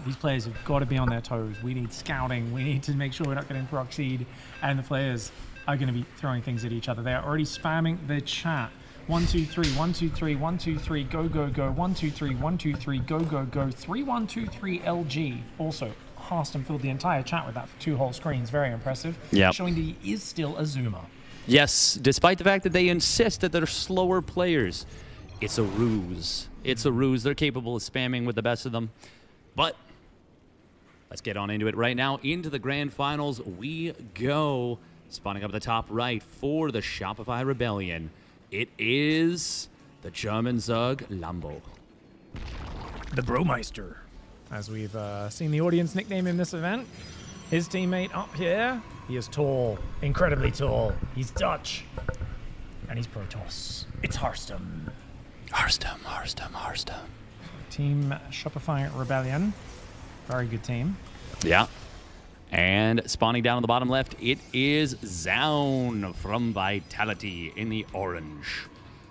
These players have got to be on their toes. We need scouting. We need to make sure we're not getting proxied, and the players are going to be throwing things at each other. They are already spamming the chat. 1 2 3 1 2 3 1 2 3 go go go 1 2 3 1 2 3 go go go 3 1 2 3 LG. Also, Harstem filled the entire chat with that for 2 whole screens. Very impressive. Yeah. Showing that he is still a zoomer. Yes, despite the fact that they insist that they're slower players. It's a ruse. It's a ruse. They're capable of spamming with the best of them. But let's get on into it right now. Into the grand finals we go. Spawning up at the top right for the Shopify Rebellion. It is the German Zug Lambo. The Bromeister, as we've seen the audience nickname in this event. His teammate up here, he is tall, incredibly tall. He's Dutch, and he's Protoss. It's Harstem. Harstem. Team Shopify Rebellion. Very good team. Yeah. And spawning down on the bottom left, it is Zoun from Vitality in the orange.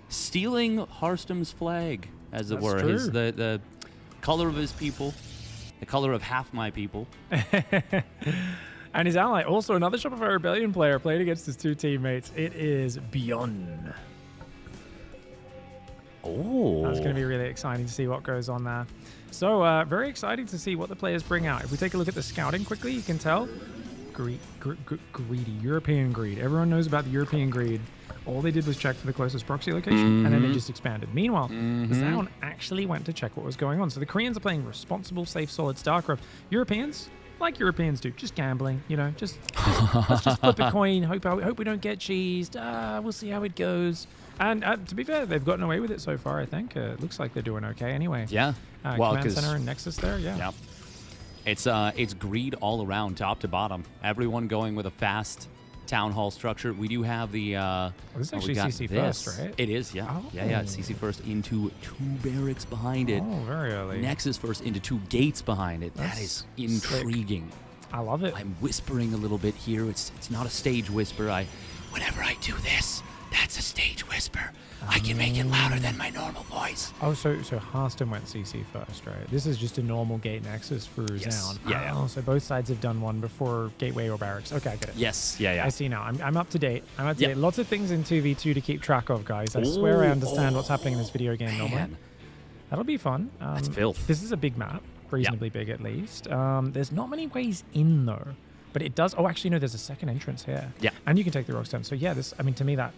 Stealing Harstem's flag, as it were. His, the color of his people. The color of half my people. And his ally, also another Shopify Rebellion player, played against his 2 teammates. It is ByuN. Oh. That's going to be really exciting to see what goes on there. So, very exciting to see what the players bring out. If we take a look at the scouting quickly, you can tell. Greedy. European greed. Everyone knows about the European greed. All they did was check for the closest proxy location, and then they just expanded. Meanwhile, Zoun actually went to check what was going on. So the Koreans are playing responsible, safe, solid StarCraft. Europeans, like Europeans do, just gambling, you know, just let's just flip a coin, hope we don't get cheesed, we'll see how it goes. And to be fair, they've gotten away with it so far, I think. It looks like they're doing okay anyway. Yeah. Command Center and Nexus there, yeah. Yep. It's greed all around, top to bottom. Everyone going with a fast town hall structure. We do have the... this is actually CC first, right? It is, yeah. Oh. Yeah, it's CC first into 2 barracks behind it. Oh, very early. Nexus first into 2 gates behind it. That is intriguing. I love it. I'm whispering a little bit here. It's not a stage whisper. Whenever I do this, that's a stage whisper. I can make it louder than my normal voice. Oh, so Harstem went CC first, right? This is just a normal gate Nexus for Zoun. Yeah. Oh, so both sides have done one before Gateway or Barracks. Okay, I get it. Yes, yeah. I see now. I'm up to date. Lots of things in 2v2 to keep track of, guys. I swear I understand what's happening in this video game normally. That'll be fun. That's filth. This is a big map, reasonably big at least. There's not many ways in though, but it does. Oh, actually, no. There's a second entrance here. Yeah. And you can take the rock stone. So yeah, to me that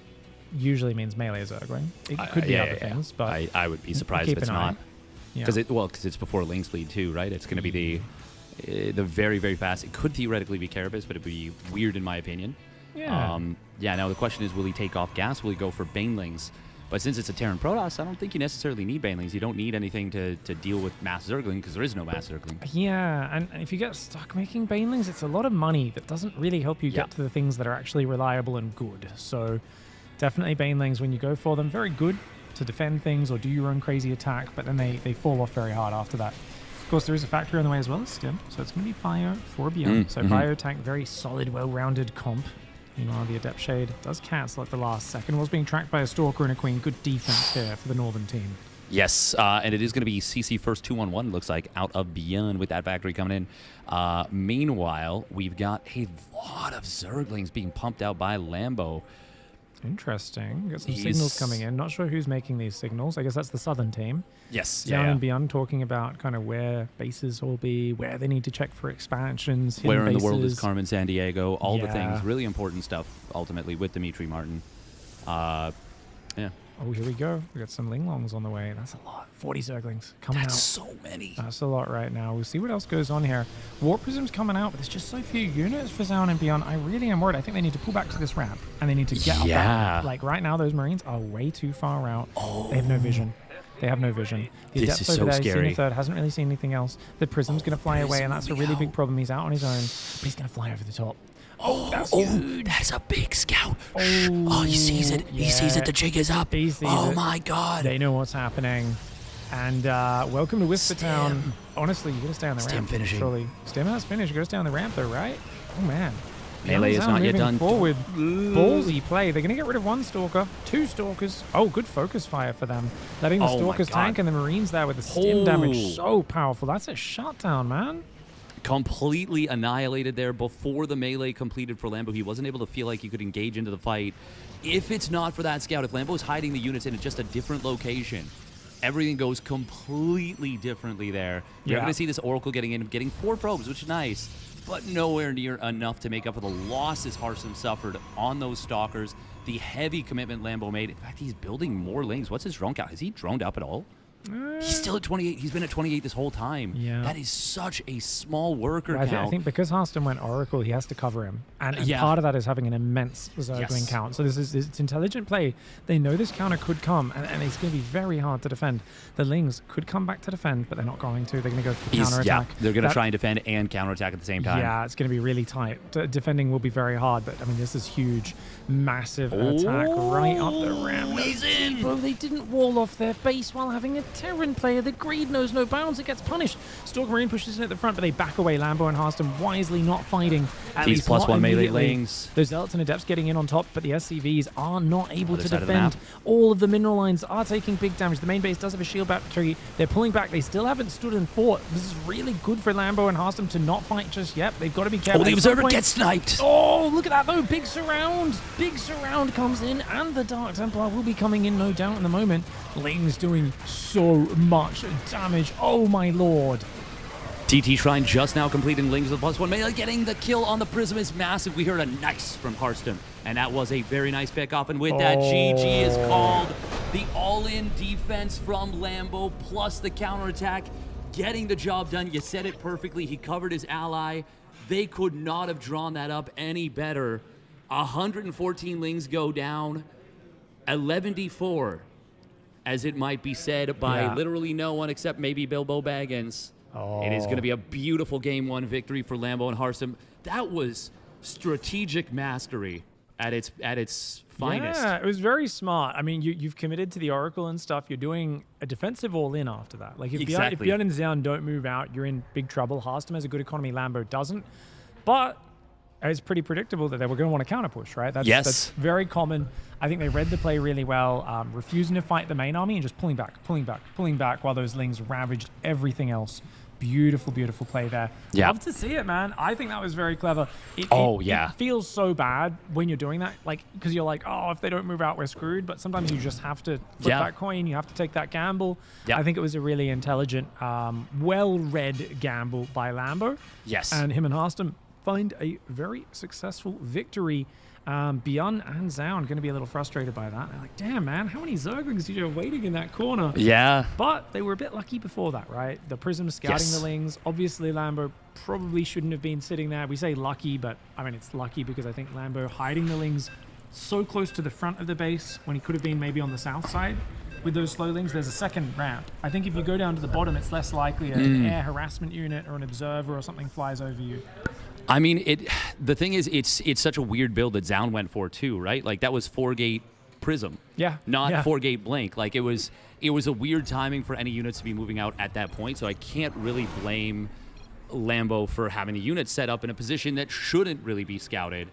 usually means melee Zergling. It could be other things, but I would be surprised if it's not. Yeah. Because it's before Link's Bleed too, right? It's going to be the very, very fast. It could theoretically be Carapace, but it'd be weird in my opinion. Yeah. Now the question is, will he take off gas? Will he go for Banelings? But since it's a Terran Protoss, I don't think you necessarily need Banelings. You don't need anything to deal with mass Zergling because there is no mass Zergling. Yeah, and if you get stuck making Banelings, it's a lot of money that doesn't really help you get to the things that are actually reliable and good. So definitely Banelings, when you go for them, very good to defend things or do your own crazy attack, but then they fall off very hard after that. Of course, there is a factory on the way as well as Stim, so it's going to be Bio for ByuN. So Bio tank, very solid, well-rounded comp. Meanwhile, the Adept Shade does cancel at the last second. Was being tracked by a Stalker and a Queen. Good defense here for the Northern team. Yes, and it is going to be CC first 2-on-1, looks like, out of ByuN with that factory coming in. Meanwhile, we've got a lot of Zerglings being pumped out by Lambo. Interesting. Got some signals coming in. Not sure who's making these signals. I guess that's the Southern team. Yes. Zoun and ByuN talking about kind of where bases will be, where they need to check for expansions. Where in bases. the world is Carmen San Diego? All the things. Really important stuff, ultimately, with Dimitri Martin. Yeah. Oh, here we go. We got some Linglongs on the way. That's a lot. 40 Zerglings coming out. That's so many. That's a lot right now. We'll see what else goes on here. Warp Prism's coming out, but there's just so few units for Zoun and ByuN. I really am worried. I think they need to pull back to this ramp, and they need to get up that. Like right now, those Marines are way too far out. Oh. They have no vision. They have no vision. The this Adept's is over so there. He's scary. seen the third, hasn't really seen anything else. The Prism's going to fly away, and that's a really big problem. He's out on his own, but he's going to fly over the top. Oh, that's huge. That's a big scout. Oh, he sees it. Yeah. He sees it. The jig is up. He sees it. My God. They know what's happening. And welcome to Whisper Town. Honestly, you got to stay on the ramp. finishing. Surely. Stim has finished. You got to stay on the ramp, though, right? Oh, man. Melee is not yet done. Forward. Ballsy play. They're going to get rid of one Stalker. 2 Stalkers. Oh, good focus fire for them. Letting the Stalkers tank and the Marines there with the Stim damage. So powerful. That's a shutdown, man. Completely annihilated there before the melee completed for Lambo. He wasn't able to feel like he could engage into the fight. If it's not for that scout, if Lambo is hiding the units in just a different location, everything goes completely differently there. You're going to see this Oracle getting 4 probes, which is nice, but nowhere near enough to make up for the losses Harstem suffered on those Stalkers, the heavy commitment Lambo made. In fact, he's building more lings. What's his drone count? Has he droned up at all? He's still at 28. He's been at 28 this whole time. Yeah. That is such a small worker count. I think because Harstem went Oracle, he has to cover him. And part of that is having an immense Zergling count. So it's intelligent play. They know this counter could come, and it's going to be very hard to defend. The Lings could come back to defend, but they're not going to. They're going to go for the counter-attack. Yeah, they're going to try and defend and counter-attack at the same time. Yeah, it's going to be really tight. Defending will be very hard, but I mean, this is huge. Massive attack right up the ramp. Bro, they didn't wall off their base while having a Terran player. The greed knows no bounds. It gets punished. Stalker Marine pushes in at the front, but they back away. Lambo and Harstem wisely not fighting. These +1 melee lings. Those Zealots and Adepts getting in on top, but the SCVs are not able to defend. All of the mineral lines are taking big damage. The main base does have a shield battery. They're pulling back. They still haven't stood and fought. This is really good for Lambo and Harstem to not fight just yet. They've got to be careful. Oh, the Observer gets sniped. Oh, look at that, though. Big surround. Big surround comes in, and the Dark Templar will be coming in, no doubt, in the moment. Ling's doing so much damage. Oh, my lord. TT Shrine just now completing Lings with +1 melee. Getting the kill on the Prism is massive. We heard a nice from Harstem, and that was a very nice pick-off. And with that, GG is called. The all-in defense from Lambo plus the counterattack getting the job done. You said it perfectly. He covered his ally. They could not have drawn that up any better. 114 lings go down. 11-4, as it might be said by literally no one except maybe Bilbo Baggins. It is going to be a beautiful Game 1 victory for Lambo and Harstem. That was strategic mastery at its finest. Yeah, it was very smart. I mean, you've committed to the Oracle and stuff. You're doing a defensive all-in after that. Like, if ByuN and Zoun don't move out, you're in big trouble. Harstem has a good economy, Lambo doesn't. But it's pretty predictable that they were going to want to counter push, right? That's very common. I think they read the play really well, refusing to fight the main army and just pulling back while those lings ravaged everything else. Beautiful, beautiful play there. Yeah. Love to see it, man. I think that was very clever. It feels so bad when you're doing that, like, because you're like, oh, if they don't move out, we're screwed. But sometimes you just have to flip that coin. You have to take that gamble. I think it was a really intelligent, well-read gamble by Lambo. Yes. And him and Harstem find a very successful victory. ByuN and Zoun going to be a little frustrated by that. They're like, damn, man, how many Zerglings did you have waiting in that corner? Yeah. But they were a bit lucky before that, right? The Prism scouting the lings. Obviously, Lambo probably shouldn't have been sitting there. We say lucky, but I mean, it's lucky because I think Lambo hiding the lings so close to the front of the base when he could have been maybe on the south side. With those slow lings, there's a second ramp. I think if you go down to the bottom, it's less likely an air harassment unit or an observer or something flies over you. I mean, the thing is, it's such a weird build that Zoun went for too, right? Like that was 4-gate Prism, not 4-gate Blink. Like it was a weird timing for any units to be moving out at that point. So I can't really blame Lambo for having a unit set up in a position that shouldn't really be scouted.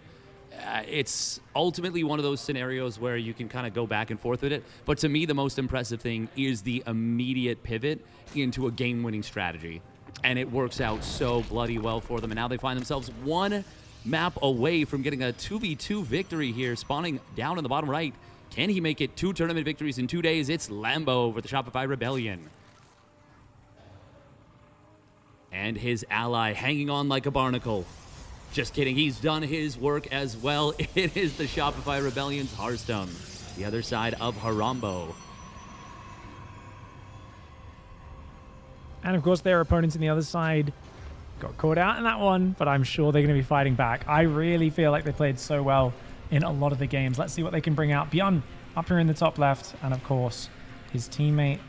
It's ultimately one of those scenarios where you can kind of go back and forth with it. But to me, the most impressive thing is the immediate pivot into a game-winning strategy. And it works out so bloody well for them. And now they find themselves one map away from getting a 2v2 victory here, spawning down in the bottom right. Can he make it 2 tournament victories in 2 days? It's Lambo over the Shopify Rebellion. And his ally hanging on like a barnacle. Just kidding, he's done his work as well. It is the Shopify Rebellion's Harstem, the other side of Harambo. And of course, their opponents on the other side got caught out in that one, but I'm sure they're going to be fighting back. I really feel like they played so well in a lot of the games. Let's see what they can bring out. ByuN up here in the top left, and of course, his teammate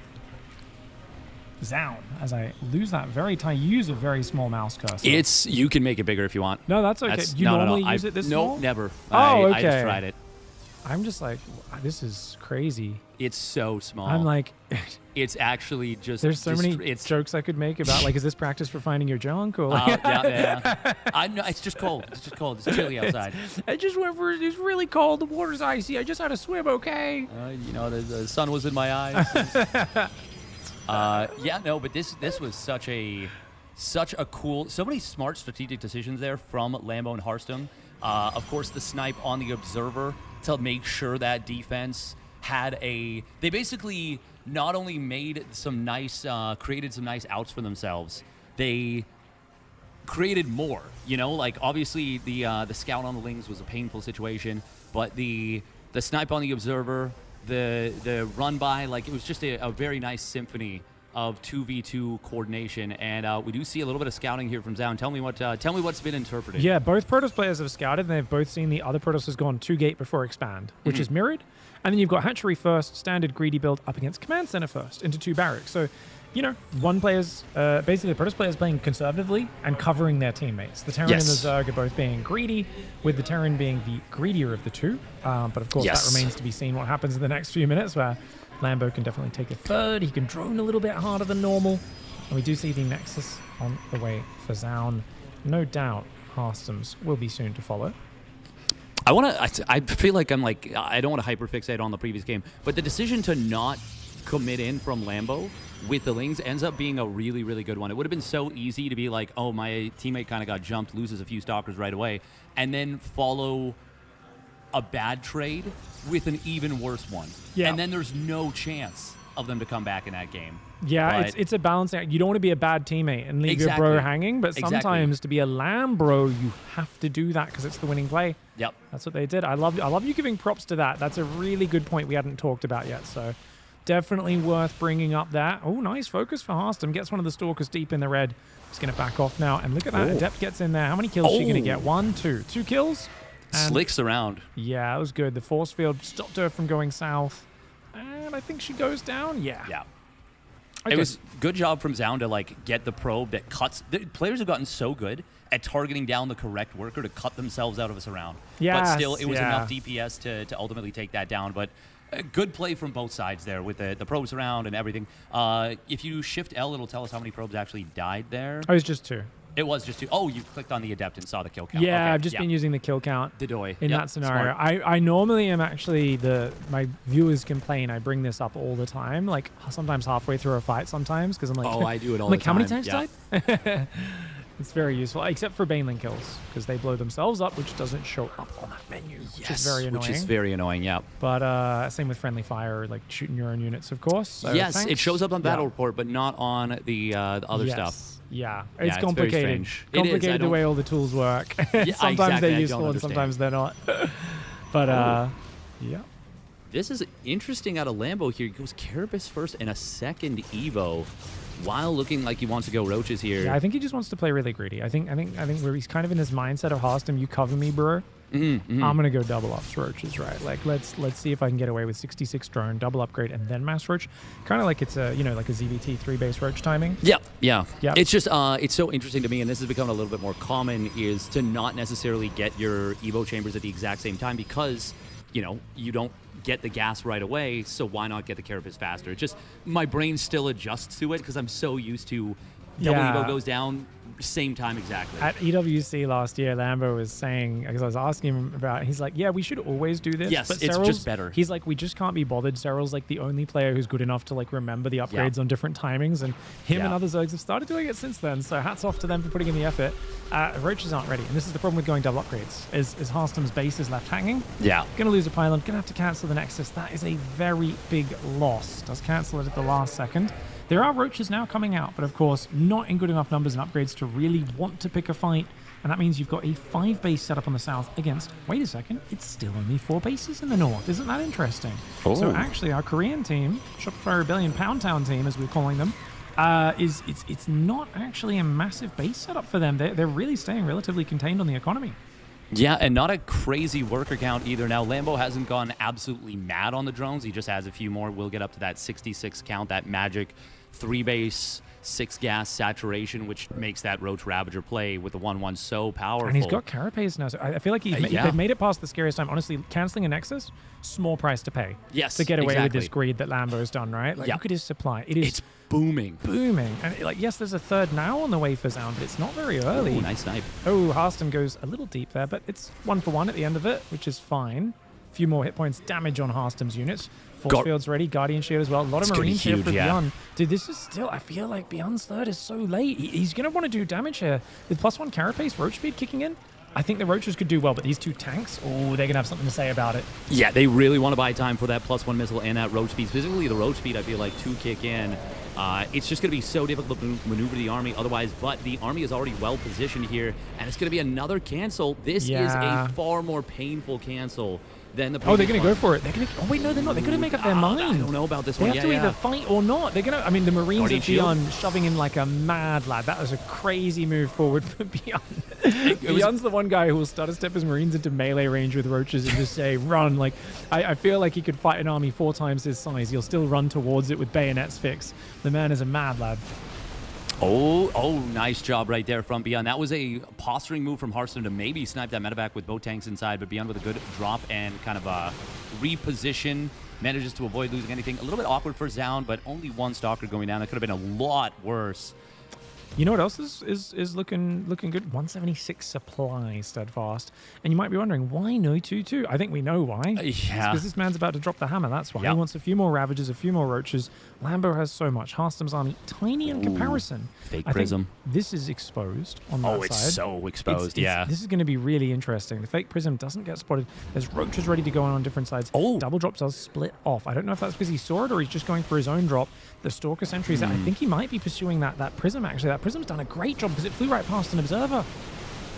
Zoun. As I lose that I use a very small mouse cursor. You can make it bigger if you want. No, that's okay. Do you normally use it this small? No, never. Oh, okay. I just tried it. I'm just like, this is crazy. It's so small. I'm like, it's actually just. There's so many jokes I could make about, like, is this practice for finding your junk? Or like, yeah. I know, it's just cold. It's just cold. It's chilly outside. I just went for it's really cold. The water's icy. I just had a swim. Okay. The sun was in my eyes. But this was such a cool, so many smart strategic decisions there from Lambo and Harstem. Of course, the snipe on the observer to make sure that defense had they basically not only made some nice, created some nice outs for themselves, they created more, like obviously the scout on the lings was a painful situation, but the snipe on the observer, the run by, like it was just a very nice symphony of 2v2 coordination, and we do see a little bit of scouting here from Zoun. Tell me what's been interpreted. Yeah, both Protoss players have scouted, and they've both seen the other Protoss has gone 2-gate before expand, which is mirrored, and then you've got hatchery first, standard greedy build up against command center first into 2 barracks. So, one player's basically the Protoss players playing conservatively and covering their teammates. The Terran and the Zerg are both being greedy, with the Terran being the greedier of the two. But of course, that remains to be seen what happens in the next few minutes, where Lambo can definitely take a third. He can drone a little bit harder than normal. And we do see the Nexus on the way for Zoun. No doubt Harstem's will be soon to follow. I feel like I don't want to hyperfixate on the previous game, but the decision to not commit in from Lambo with the lings ends up being a really, really good one. It would have been so easy to be like, oh, my teammate kind of got jumped, loses a few stalkers right away, and then follow a bad trade with an even worse one. Yeah. And then there's no chance of them to come back in that game. Yeah, it's a balancing act. You don't want to be a bad teammate and leave your bro hanging, but sometimes to be a LAN bro, you have to do that because it's the winning play. Yep. That's what they did. I love you giving props to that. That's a really good point we hadn't talked about yet. So definitely worth bringing up that. Oh, nice focus for Harstem. Gets one of the Stalkers deep in the red. He's going to back off now. And look at that. Adept gets in there. How many kills is she going to get? 1, 2. 2 kills? And Slicks around. yeah, that was good. The force field stopped her from going south. And I think she goes down. Yeah. Yeah. Okay. It was good job from Zoun to like get the probe that cuts. The players have gotten so good at targeting down the correct worker to cut themselves out of a surround. Yes, But still, it was yeah. enough DPS to ultimately take that down. But good play from both sides there with the probe surround and everything. If you shift L, it'll tell us how many probes actually died there. Oh, it was just 2. It was just 2. Oh, you clicked on the Adept and saw the kill count. Yeah, Okay, I've just been using the kill count Dedoy. in Yep, that scenario. smart. I normally am actually my viewers complain. I bring this up all the time, like sometimes halfway through a fight sometimes because I'm like, Oh, I do it all I'm like, the how many time. times died? It's very useful, except for Baneling kills because they blow themselves up, which doesn't show up on that menu, which is very annoying. Which is very annoying, yeah. But same with friendly fire, like shooting your own units, of course. So Yes, thanks. it shows up on battle report, but not on the other stuff. Yeah, Yeah, it's it's very complicated. strange. It is, I Complicated the don't- way all the tools work. Yeah, Sometimes exactly, they're I don't useful and understand. sometimes they're not. But yeah. This is interesting out of Lambo here. He goes Carapace first and a second Evo while looking like he wants to go Roaches here. Yeah, I think he just wants to play really greedy. I think where he's kind of in this mindset of Harstem, you cover me, bro. I'm gonna go double ups Roaches, right? Like let's see if I can get away with 66 drone, double upgrade, and then mass Roach. Kind of like it's a like a ZVT 3-base Roach timing. Yeah. Yep. It's just it's so interesting to me, and this has become a little bit more common, is to not necessarily get your Evo chambers at the exact same time because you don't get the gas right away, so why not get the Carapace faster? It's just my brain still adjusts to it because I'm so used to double Evo goes down same time exactly. At EWC last year, Lambo was saying, because I was asking him about, he's like, yeah, we should always do this. Yes, but it's Cyril's, just better. He's like, we just can't be bothered. Cyril's like the only player who's good enough to like remember the upgrades on different timings, and him and other Zergs have started doing it since then. So hats off to them for putting in the effort. Roaches aren't ready, and this is the problem with going double upgrades. Is Harstem's base is left hanging. Yeah. Gonna lose a pylon. Gonna have to cancel the Nexus. That is a very big loss. Does cancel it at the last second. There are Roaches now coming out, but of course not in good enough numbers and upgrades to really want to pick a fight. And that means you've got a 5-base setup on the south against, wait a second, it's still only 4 bases in the north. Isn't that interesting? Oh. So actually our Korean team, Shopify Rebellion Pound Town team as we're calling them, it's not actually a massive base setup for them. They're really staying relatively contained on the economy. Yeah, and not a crazy worker count either. Now, Lambo hasn't gone absolutely mad on the drones. He just has a few more. We'll get up to that 66 count, that magic 3-base, 6-gas saturation, which makes that Roach Ravager play with the 1-1 so powerful. And he's got Carapace now, so I feel like they've made it past the scariest time. Honestly, canceling a Nexus, small price to pay. Yes, to get away with exactly. this greed that Lambo's done, right? Like, look at his supply. It's booming. Booming. And like, yes, there's a third now on the way for Zoun, but it's not very early. Ooh, nice snipe. Oh, Harstem goes a little deep there, but it's 1-for-1 at the end of it, which is fine. A few more hit points damage on Harstem's units. Force field's ready, Guardian Shield as well. A lot of Marines here for ByuN. Dude, this is still, I feel like ByuN's third is so late. He's going to want to do damage here. With +1 Carapace, Roach speed kicking in, I think the Roaches could do well, but these 2 tanks, they're going to have something to say about it. Yeah, they really want to buy time for that +1 missile and that Roach speed. Specifically, the Roach speed, I feel like, to kick in. It's just going to be so difficult to maneuver the army otherwise, but the army is already well positioned here, and it's going to be another cancel. This is a far more painful cancel than the they're going to go for it. They're going to. Oh wait, no, they're not. They're going to make up their mind. I don't know about this they one. They have to either fight or not. They're going to. I mean, the Marines Guardian of Shield. ByuN shoving in like a mad lad. That was a crazy move forward for ByuN. ByuN's the one guy who will stutter step his Marines into melee range with Roaches and just say run. Like I feel like he could fight an army 4 times his size. He'll still run towards it with bayonets fixed. The man is a mad lad. Oh, nice job right there from ByuN. That was a posturing move from Harstem to maybe snipe that medevac with both tanks inside, but ByuN with a good drop and kind of a reposition, manages to avoid losing anything. A little bit awkward for Zoun, but only 1 Stalker going down. That could have been a lot worse. You know what else is looking good? 176 supply, Steadfast. And you might be wondering, why no 2-2? I think we know why. Yeah. Because this man's about to drop the hammer, that's why. He wants a few more Ravagers, a few more Roaches. Lambo has so much. Harstem's army, tiny in comparison. Fake I Prism. think this is exposed on that side. Oh, it's so exposed, yeah. This is going to be really interesting. The Fake Prism doesn't get spotted. There's Roaches ready to go on different sides. Oh. Double drop does split off. I don't know if that's because he saw it or he's just going for his own drop. The Stalker sentries, I think he might be pursuing that Prism, actually. That Prism's done a great job because it flew right past an observer.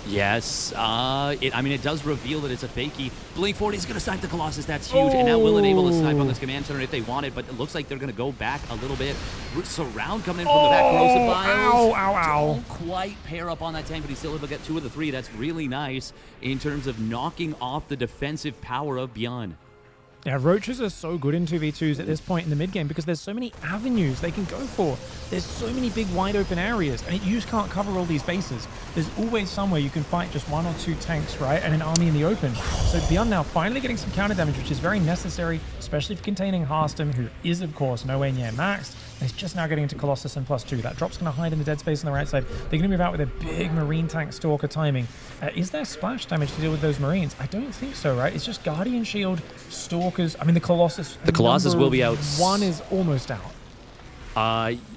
Yes. I mean, it does reveal that it's a fakie. Blink 40 is going to snipe the Colossus. That's huge. And that will enable the snipe on this command center if they want it. But it looks like they're going to go back a little bit. Surround coming in from the back. Corrosive Vials. Ow. Don't quite pair up on that tank, but he's still able to get 2 of the 3. That's really nice in terms of knocking off the defensive power of ByuN. Yeah, Roaches are so good in 2v2s at this point in the mid game because there's so many avenues they can go for. There's so many big wide open areas, and you just can't cover all these bases. There's always somewhere you can fight just 1 or 2 tanks, right, and an army in the open. So ByuN now finally getting some counter damage, which is very necessary, especially for containing Harstem, who is, of course, nowhere near maxed. He's just now getting into Colossus and +2. That drop's going to hide in the dead space on the right side. They're going to move out with a big Marine tank Stalker timing. Is there splash damage to deal with those Marines? I don't think so, right? It's just Guardian Shield, Stalkers. I mean, the Colossus. The Colossus will be out. 1 is almost out.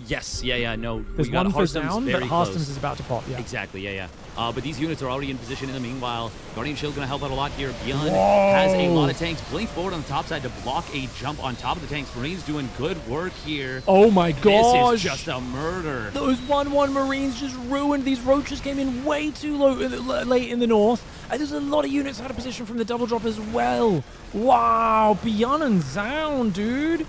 Yes. Yeah. No. There's one for Zoun, but Harstem's is about to pop. Yeah. Exactly. Yeah. But these units are already in position in the meanwhile. Guardian Shield going to help out a lot here. ByuN has a lot of tanks. Blink forward on the top side to block a jump on top of the tanks. Marines doing good work here. Oh my gosh. This is just a murder. Those 1-1 Marines just ruined. These Roaches came in way too late in the north. And there's a lot of units out of position from the double drop as well. Wow. ByuN and Zoun, dude.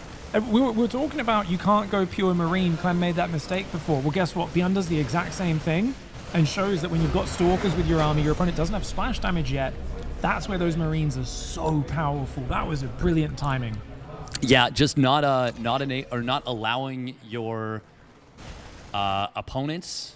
We were talking about you can't go pure Marine. Clem made that mistake before. Well, guess what? ByuN does the exact same thing and shows that when you've got Stalkers with your army, your opponent doesn't have splash damage yet. That's where those Marines are so powerful. That was a brilliant timing. Yeah, just not allowing your opponents,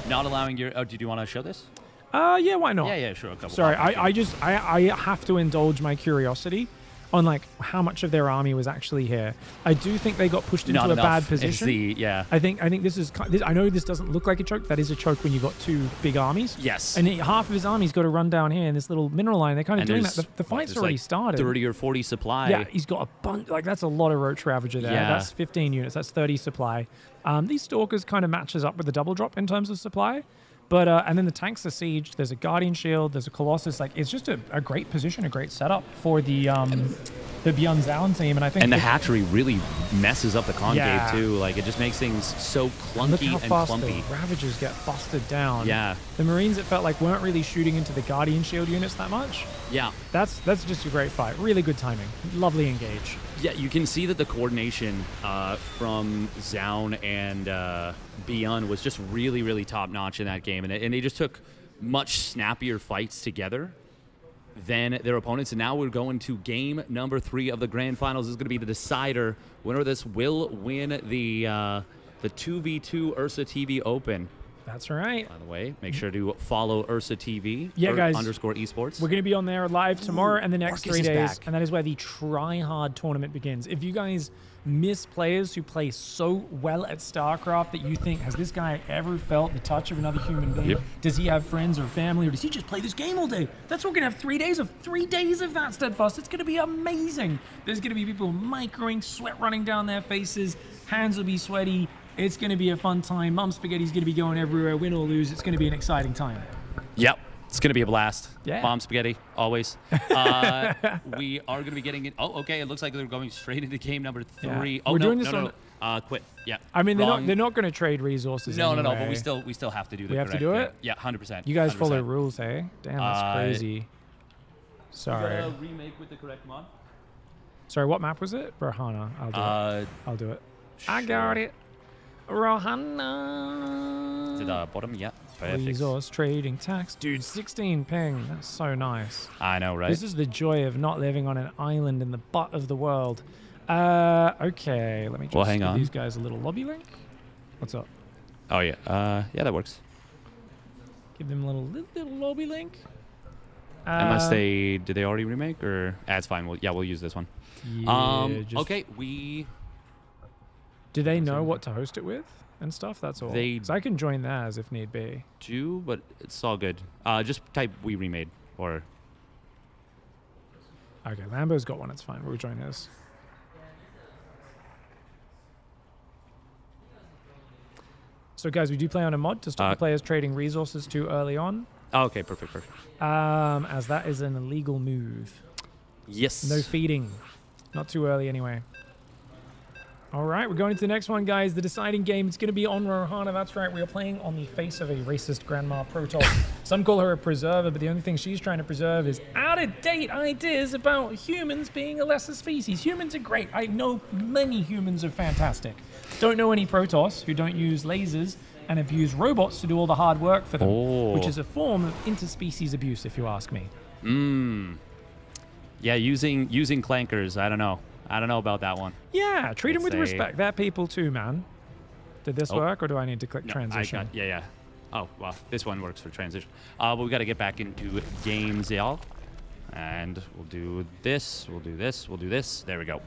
not allowing your. Oh, did you want to show this? Yeah, why not? Yeah, sure. Sorry, I have to indulge my curiosity on like how much of their army was actually here. I do think they got pushed into a bad position. I think this is. I know this doesn't look like a choke. That is a choke when you've got 2 big armies. Yes. And half of his army's got to run down here in this little mineral line. They're kind of doing that. The fight's already started. 30 or 40 supply. Yeah, he's got a bunch. Like that's a lot of Roach Ravager there. Yeah. That's 15 units. That's 30 supply. These Stalkers kind of matches up with the double drop in terms of supply. But and then the tanks are sieged. There's a Guardian Shield. There's a Colossus. Like it's just a great position, a great setup for the ByuN+Zoun team. And I think the hatchery really messes up the concave too. Like it just makes things so clunky and clumpy. The Ravagers get busted down. Yeah. The Marines, it felt like weren't really shooting into the Guardian Shield units that much. Yeah. That's just a great fight. Really good timing. Lovely engage. Yeah, you can see that the coordination from Zoun and ByuN was just really, really top-notch in that game. And they just took much snappier fights together than their opponents. And now we're going to game number 3 of the grand finals. This is going to be the decider. Winner of this will win the 2v2 UrsaTV Open. That's right. By the way, make sure to follow UrsaTV. Yeah, guys. _esports. We're going to be on there live tomorrow and the next Marcus 3 days. back. And that is where the try-hard tournament begins. If you guys miss players who play so well at StarCraft that you think, has this guy ever felt the touch of another human being? Yep. Does he have friends or family, or does he just play this game all day? That's what we're going to have 3 days of that, Steadfast. It's going to be amazing. There's going to be people microing, sweat running down their faces, hands will be sweaty. It's going to be a fun time. Mom Spaghetti's going to be going everywhere. Win or lose, it's going to be an exciting time. Yep. It's going to be a blast. Yeah. Mom Spaghetti, always. We are going to be getting it. Oh, okay. It looks like they're going straight into game number 3. Yeah. Oh, We're no, doing this no. Quit. Yeah. I mean, Wrong. they're not going to trade resources. No, anyway. but we still have to do the We have to correct do thing. it? Yeah, 100%. You guys 100%. follow rules, eh? Damn, that's crazy. Sorry. You got a remake with the correct mod? Sorry, what map was it? Rohana. I'll do it. I'll do it. I got it. Rohana. To the bottom, yeah. Perfect. Resource trading tax. Dude, 16 ping. That's so nice. I know, right? This is the joy of not living on an island in the butt of the world. Okay, let me just hang give on. these guys a little lobby link. What's up? Oh, yeah. Yeah, that works. Give them a little lobby link. Unless did they already remake or? It's fine. We'll use this one. Yeah, Okay, Do they know what to host it with and stuff? That's all. They 'Cause I can join theirs if need be. do, but it's all good. Just type "we remade" or. Okay, Lambo's got one. It's fine. We'll join his. So, guys, we do play on a mod to stop the players trading resources too early on. Oh, okay, perfect. As that is an illegal move. Yes. No feeding. Not too early anyway. All right, we're going into the next one, guys. The deciding game. It's going to be on Rohana. That's right. We are playing on the face of a racist Grandma Protoss. Some call her a preserver, but the only thing she's trying to preserve is out-of-date ideas about humans being a lesser species. Humans are great. I know many humans are fantastic. Don't know any Protoss who don't use lasers and abuse robots to do all the hard work for them, which is a form of interspecies abuse, if you ask me. Yeah, using clankers, I don't know. I don't know about that one. Yeah, treat them with respect. They're people too, man. Did this work, or do I need to click transition? Yeah. Oh, well, this one works for transition. But we got to get back into games, y'all. And we'll do this, we'll do this, we'll do this. There we go.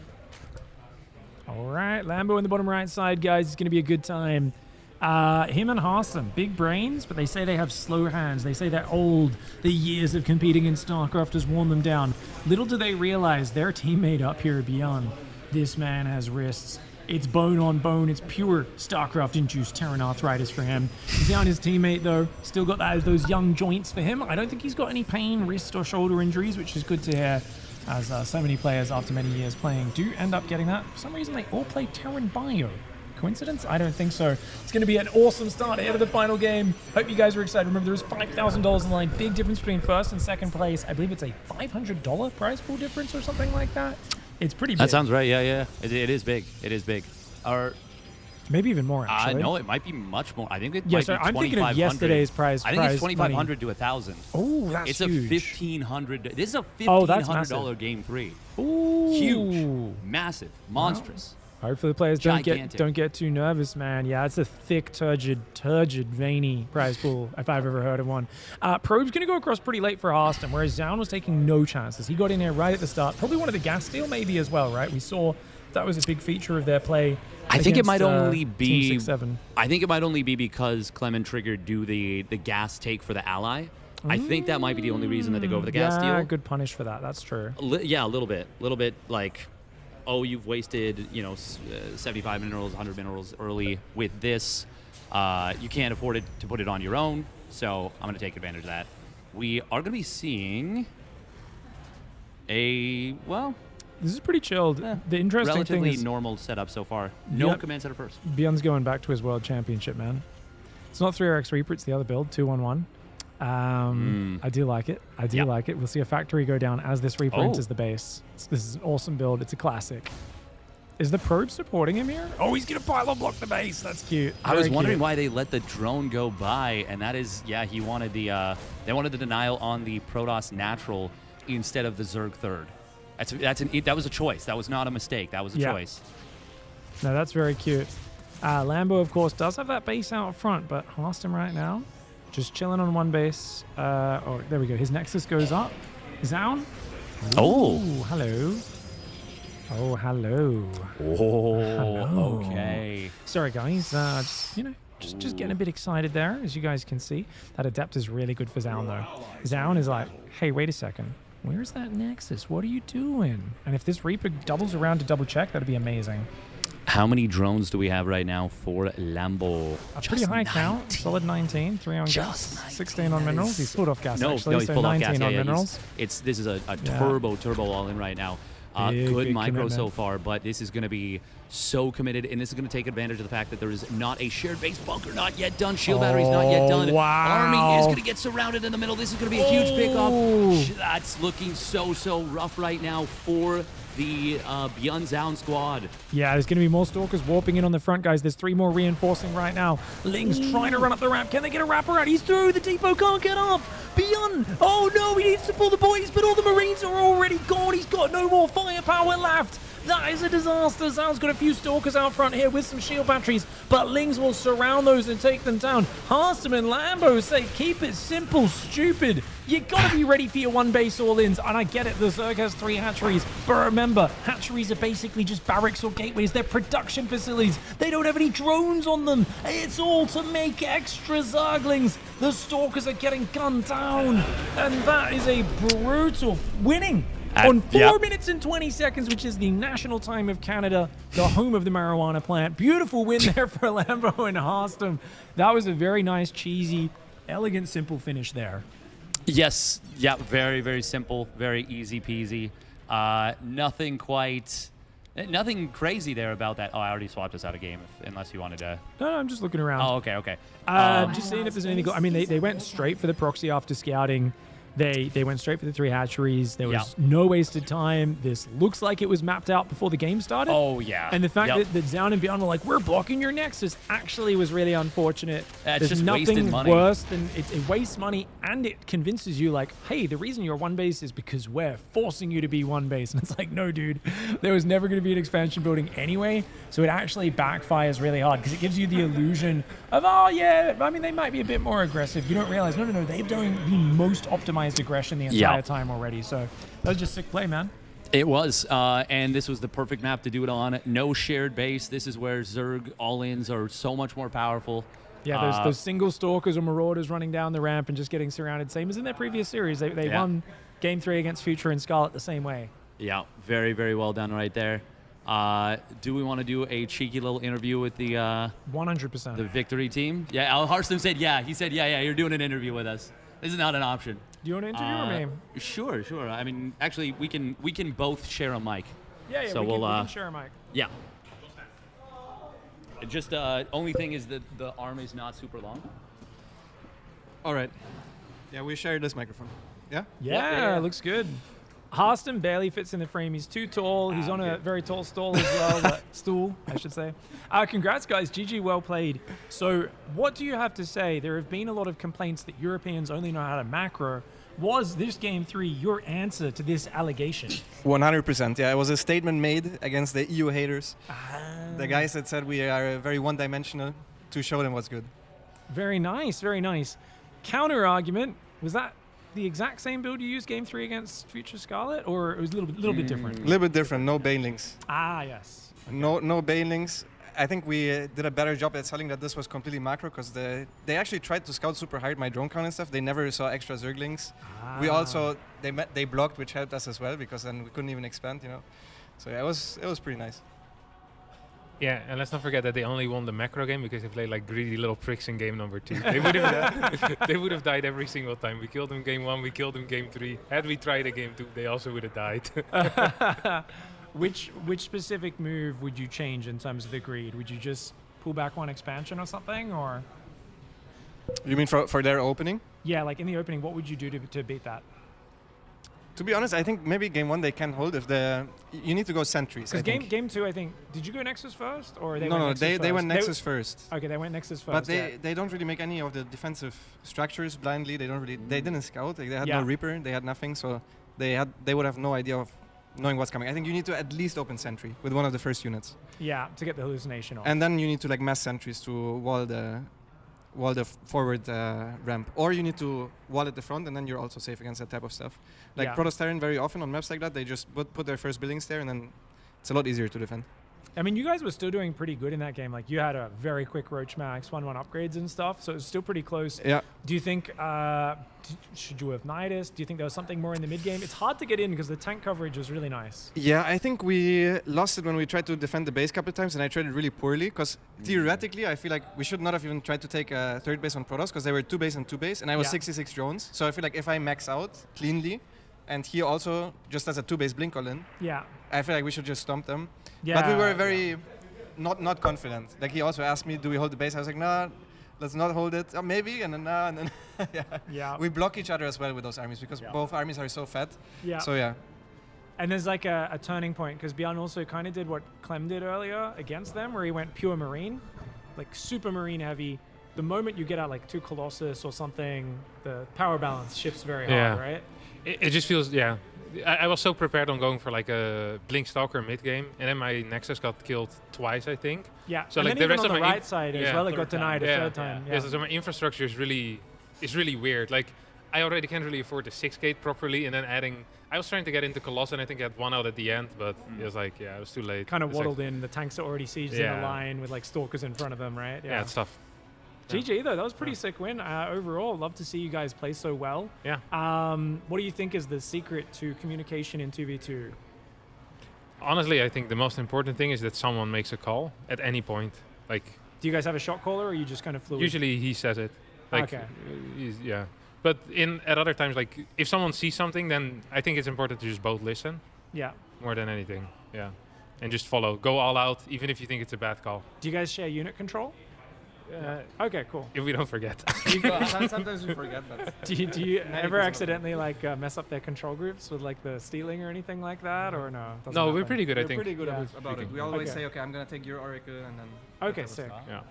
All right, Lambo in the bottom right side, guys. It's going to be a good time. Him and Harstem, big brains, but they say they have slow hands. They say they're old. The years of competing in StarCraft has worn them down. Little do they realize their teammate up here at ByuN. This man has wrists. It's bone on bone. It's pure StarCraft-induced Terran arthritis for him. ZyuN, his teammate, though, still got those young joints for him. I don't think he's got any pain, wrist or shoulder injuries, which is good to hear, as so many players, after many years playing, do end up getting that. For some reason, they all play Terran Bio. Coincidence? I don't think so. It's going to be an awesome start ahead of the final game. Hope you guys are excited. Remember, there is $5,000 on the line. Big difference between first and second place. I believe it's a $500 prize pool difference or something like that. It's pretty big. That sounds right. Yeah. It is big. It is big. Or maybe even more, actually. No, it might be much more. I think it might be I'm thinking of yesterday's prize. I think it's 2,500 to 1,000. Oh, that's huge. It's a $1,500. This is a $1,500 game 3. Ooh. Huge, massive, monstrous. Wow. Hopefully the players don't get too nervous, man. Yeah, it's a thick, turgid, veiny prize pool, if I've ever heard of one. Probe's going to go across pretty late for Harstem, whereas ZyuN was taking no chances. He got in here right at the start. Probably one of the gas steal maybe as well, right? We saw that was a big feature of their play. I think it might only be Team 6-7. I think it might only be because Clem+trigger do the gas take for the ally. I think that might be the only reason that they go for the gas steal. Good punish for that. That's true. Yeah, a little bit like, oh, you've wasted 75 minerals, 100 minerals early with this. You can't afford to put it on your own, so I'm going to take advantage of that. We are going to be seeing this is pretty chilled. The interesting thing relatively is normal setup so far. No command center first. ByuN's going back to his world championship, man. It's not 3RX Reaper, it's the other build, 2-1-1. I do like it. Like it. We'll see a factory go down as this Reaper enters the base. This is an awesome build. It's a classic. Is the probe supporting him here? Oh, he's going to pylon block the base. That's cute. I was wondering why they let the drone go by, and that is, he wanted they wanted the denial on the Protoss natural instead of the Zerg third. That was a choice. That was not a mistake. That was a choice. No, that's very cute. Lambo, of course, does have that base out front, but Harstem right now, just chilling on one base. Oh, there we go. His Nexus goes up. ZyuN. Oh. Hello. Oh, hello. Oh, hello. Okay. Sorry, guys. Just getting a bit excited there, as you guys can see. That Adept is really good for ZyuN, though. ZyuN is like, hey, wait a second. Where's that Nexus? What are you doing? And if this Reaper doubles around to double check, that'd be amazing. How many drones do we have right now for Lambo? A pretty high count. Solid 19. 3 on gas. 16 on minerals. He's pulled off gas, actually. No, he's pulled off gas. 19 on minerals. This is a turbo all-in right now. Good micro commitment so far, but this is going to be so committed, and this is going to take advantage of the fact that there is not a shared base bunker not yet done. Shield battery's not yet done. Wow. Army is going to get surrounded in the middle. This is going to be a huge pickup. That's looking so rough right now for the ByuN+Zoun squad. Yeah, there's going to be more Stalkers warping in on the front, guys. There's 3 more reinforcing right now. Ling's trying to run up the ramp. Can they get a wrapper out? He's through. The depot can't get up. ByuN. Oh, no, he needs to pull the boys, but all the Marines are already gone. He's got no more firepower left. That is a disaster. ZyuN's got a few Stalkers out front here with some shield batteries, but Lings will surround those and take them down. Harstem and Lambo say, keep it simple, stupid. You gotta be ready for your one base all-ins, and I get it, the Zerg has 3 hatcheries, but remember, hatcheries are basically just barracks or gateways. They're production facilities. They don't have any drones on them. It's all to make extra Zerglings. The Stalkers are getting gunned down, and that is a brutal winning. On 4 minutes and 20 seconds, which is the national time of Canada, the home of the marijuana plant. Beautiful win there for Lambo and Harstem. That was a very nice, cheesy, elegant, simple finish there. Yes. Yeah, very simple, very easy peasy. Nothing quite Nothing crazy there about that. Oh, I already swapped us out of game, unless you wanted to. No, I'm just looking around. Oh, okay. Just seeing if there's anything. I mean, they went straight for the proxy after scouting. They went straight for the 3 hatcheries. There was no wasted time. This looks like it was mapped out before the game started. Oh, yeah. And the fact that Zoun and ByuN were like, we're blocking your Nexus, actually was really unfortunate. It's There's just nothing wasted money. worse than it wastes money, and it convinces you like, hey, the reason you're one base is because we're forcing you to be one base. And it's like, no, dude, there was never going to be an expansion building anyway. So it actually backfires really hard because it gives you the illusion of, oh, yeah, I mean, they might be a bit more aggressive. You don't realize, no, they've done the most optimized aggression the entire time already. So that was just sick play, man. It was, and this was the perfect map to do it on. No shared base. This is where Zerg all-ins are so much more powerful. Yeah, those single stalkers or marauders running down the ramp and just getting surrounded, same as in their previous series. They won Game 3 against Future and Scarlett the same way. Yeah, very, very well done right there. Do we want to do a cheeky little interview with the 100% the victory team? Yeah, Harstem said yeah. He said yeah. You're doing an interview with us. This is not an option. Do you want to interview me? Sure. I mean, actually, we can both share a mic. Yeah. So we can share a mic. Yeah. Just only thing is that the arm is not super long. All right. Yeah, we share this microphone. Yeah. Yeah, looks good. Harstem barely fits in the frame. He's too tall. He's on a very tall stool as well. Stool, I should say. Congrats, guys. GG, well played. So what do you have to say? There have been a lot of complaints that Europeans only know how to macro. Was this Game 3 your answer to this allegation? 100%. Yeah, it was a statement made against the EU haters. The guys that said we are very one-dimensional to show them what's good. Very nice, very nice. Counter argument, was that the exact same build you used Game 3 against Future Scarlett, or it was a little bit different? A little bit different, no banelings. Yes. Okay. No banelings. I think we did a better job at selling that this was completely macro because they actually tried to scout super hard my drone count and stuff. They never saw extra Zerglings. We also, they blocked, which helped us as well because then we couldn't even expand, you know. So yeah, it was pretty nice. Yeah, and let's not forget that they only won the macro game because they played like greedy little pricks in game number 2. They would have died every single time. We killed them game 1, we killed them game 3. Had we tried a game 2, they also would have died. Which specific move would you change in terms of the greed? Would you just pull back one expansion or something, or? You mean for their opening? Yeah, like in the opening, what would you do to beat that? To be honest, I think maybe game 1 they can hold if you need to go sentries. Because game 2, I think, did you go Nexus first, or they they went Nexus first. Okay, they went Nexus first. But they don't really make any of the defensive structures blindly. They didn't scout. They had no Reaper. They had nothing. So they would have no idea of knowing what's coming. I think you need to at least open sentry with one of the first units. Yeah, to get the hallucination off. And then you need to like mass sentries to wall the forward ramp, or you need to wall at the front, and then you're also safe against that type of stuff. Like Protoss Terran, very often on maps like that, they just put their first buildings there, and then it's a lot easier to defend. I mean, you guys were still doing pretty good in that game. Like, you had a very quick Roach Max, 1-1 upgrades and stuff, so it was still pretty close. Yeah. Do you think, should you have Nidus? Do you think there was something more in the mid-game? It's hard to get in because the tank coverage was really nice. Yeah, I think we lost it when we tried to defend the base a couple of times, and I tried it really poorly, because theoretically, I feel like we should not have even tried to take a third base on Protoss, because they were 2 base and 2 base, and I was 66 drones. So I feel like if I max out cleanly, and he also just has a 2 base blink all in, I feel like we should just stomp them. Yeah, but we were very not confident. Like, he also asked me, do we hold the base? I was like, nah, let's not hold it. Maybe, and then nah, and then we block each other as well with those armies, because both armies are so fat. Yeah. So yeah. And there's like a turning point, because ByuN also kind of did what Clem did earlier against them, where he went pure Marine, like super Marine heavy. The moment you get out like 2 Colossus or something, the power balance shifts very hard, right? It just feels, I was so prepared on going for like a Blink Stalker mid game, and then my Nexus got killed twice, I think. Yeah, so and like then the even rest on of the my right side as well, it got denied a third time. Yeah, so my infrastructure is really weird. Like, I already can't really afford the 6 gate properly, and then adding, I was trying to get into Coloss, and I think I had 1 out at the end, but it was like, it was too late. Kind of waddled in, the tanks are already sieged in a line with like Stalkers in front of them, right? Yeah, it's tough. GG though, that was a pretty sick win overall. Love to see you guys play so well. Yeah. What do you think is the secret to communication in 2v2? Honestly, I think the most important thing is that someone makes a call at any point. Like, do you guys have a shot caller, or are you just kind of fluid? Usually he says it. Like, okay. Yeah. But at other times, like, if someone sees something, then I think it's important to just both listen. Yeah. More than anything. Yeah. and just follow. Go all out, even if you think it's a bad call. Do you guys share unit control? Okay, cool. If we don't forget. Sometimes we forget, but Do you ever accidentally like mess up their control groups with like the stealing or anything like that, or no? Doesn't No, we're happen? pretty good, I we're think. pretty good about it. We always Okay. say, okay, I'm gonna take your Oracle, and then. Okay, sick. Yeah.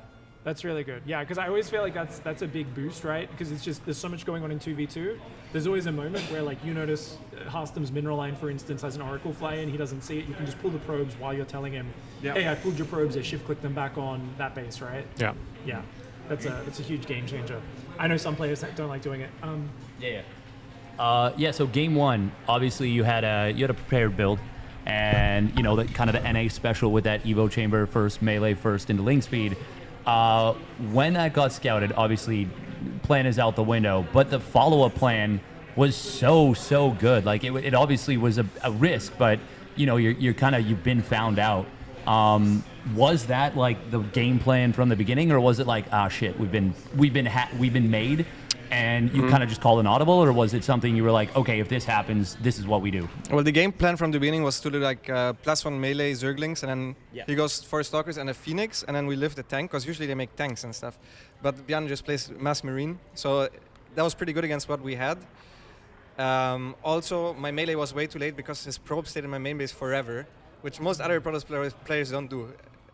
That's really good. Yeah, because I always feel like that's a big boost, right? Because it's just there's so much going on in 2v2. There's always a moment where like you notice Harstem's mineral line, for instance, has an Oracle fly in. He doesn't see it. You can just pull the probes while you're telling him, hey, I pulled your probes. I shift click them back on that base, right? Yeah. Yeah. That's a huge game changer. I know some players that don't like doing it. So game one, obviously you had a prepared build, and you know that kind of the NA special with that Evo chamber first, melee first into link speed. When that got scouted, obviously plan is out the window, but the follow-up plan was so good. Like it obviously was a risk, but you know you've been found out. Was that like the game plan from the beginning, or was it like, shit, we've been made, and you kind of just called an audible, or was it something you were like, okay, if this happens, this is what we do? Well, the game plan from the beginning was to do like +1 melee Zerglings, and then he goes 4 Stalkers and a Phoenix, and then we lift the tank, because usually they make tanks and stuff. But ByuN just plays Mass Marine, so that was pretty good against what we had. Also, my melee was way too late because his probe stayed in my main base forever, which most other Protoss players don't do.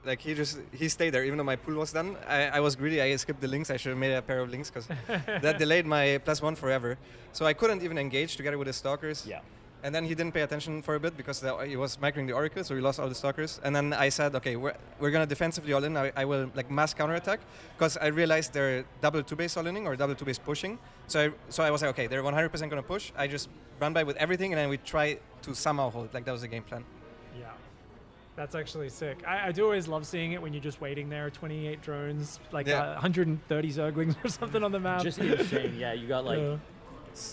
Like he stayed there even though my pool was done. I was greedy. I skipped the links. I should have made a pair of links because that delayed my +1 forever. So I couldn't even engage together with the Stalkers. Yeah. And then he didn't pay attention for a bit because he was microing the Oracle, so we lost all the Stalkers. And then I said, okay, we're gonna defensively all in. I will like mass counterattack because I realized they're double 2-base all inning or double 2-base pushing. So I was like, okay, they're 100% gonna push. I just run by with everything, and then we try to somehow hold. Like that was the game plan. Yeah. That's actually sick. I do always love seeing it when you're just waiting there, 28 drones, like 130 Zerglings or something on the map. Just insane. Yeah, you got like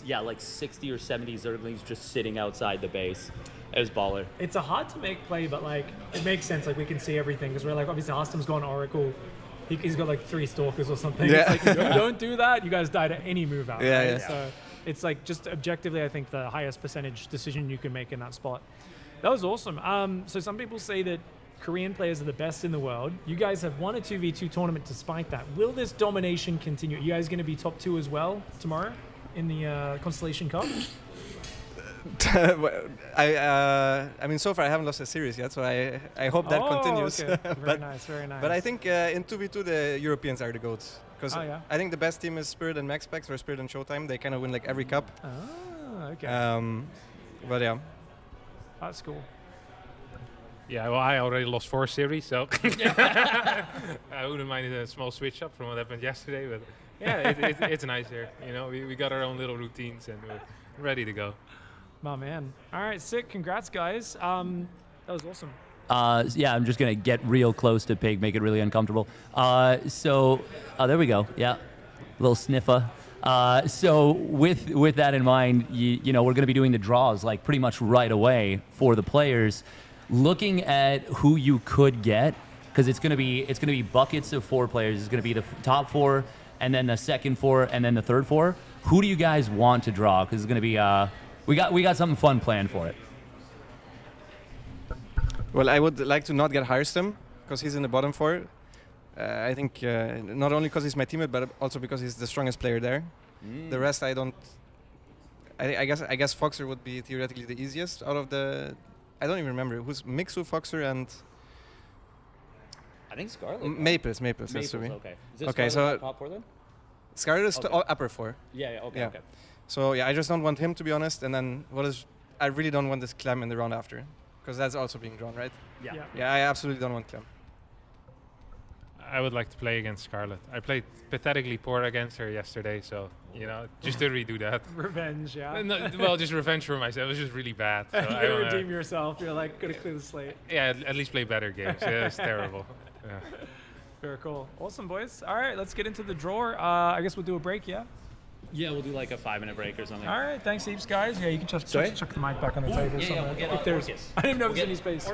like 60 or 70 Zerglings just sitting outside the base. It was baller. It's a hard to make play, but like it makes sense. Like we can see everything because we're like obviously Harstem's gone Oracle. He's got like 3 Stalkers or something. Yeah. It's like don't do that. You guys died at any move out. Yeah, right? yeah. So it's like just objectively, I think the highest percentage decision you can make in that spot. That was awesome. So some people say that Korean players are the best in the world. You guys have won a 2v2 tournament despite that. Will this domination continue? Are you guys going to be top 2 as well tomorrow in the Constellation Cup? I mean, so far I haven't lost a series yet, so I hope that continues. Okay. Very nice, very nice. But I think in 2v2 the Europeans are the GOATs. Because I think the best team is Spirit and MaxPax or Spirit and Showtime. They kind of win like every cup. Okay. But yeah. That's cool. Yeah, well, I already lost 4 series, so I wouldn't mind a small switch up from what happened yesterday. But yeah, it's nice here. You know, we got our own little routines and we're ready to go. My man. All right, sick. Congrats, guys. That was awesome. Yeah, I'm just gonna get real close to Pig, make it really uncomfortable. There we go. Yeah, little sniffer. So with that in mind, you know we're going to be doing the draws like pretty much right away for the players. Looking at who you could get, because it's going to be buckets of 4 players. It's going to be the top 4, and then the second 4, and then the third 4. Who do you guys want to draw? Because it's going to be we got something fun planned for it. Well, I would like to not get Harstem because he's in the bottom 4. I think not only because he's my teammate, but also because he's the strongest player there. The rest I don't. I guess FoxeR would be theoretically the easiest out of the. I don't even remember who's Mixu, FoxeR, and. I think Scarlett. Maplez has to be. Okay. Is it okay, Scarlett so top 4 then? Scarlett is upper 4. Yeah. Okay. Yeah. Okay. So yeah, I just don't want him to be honest. And then I really don't want this Clem in the round after, because that's also being drawn, right? Yeah. Yeah, I absolutely don't want Clem. I would like to play against Scarlett. I played pathetically poor against her yesterday, so you know, just to redo that. Revenge, yeah. No, well, just revenge for myself. It was just really bad. So you gotta redeem yourself. You're like, gotta clear the slate. Yeah, at least play better games. Yeah, it's terrible. Yeah. Very cool. Awesome, boys. All right, let's get into the drawer. I guess we'll do a break, yeah? Yeah, we'll do like a 5-minute break or something. All right, thanks heaps, guys. Yeah, you can just chuck the mic back on the table somewhere. If there's, I don't know if there's any space.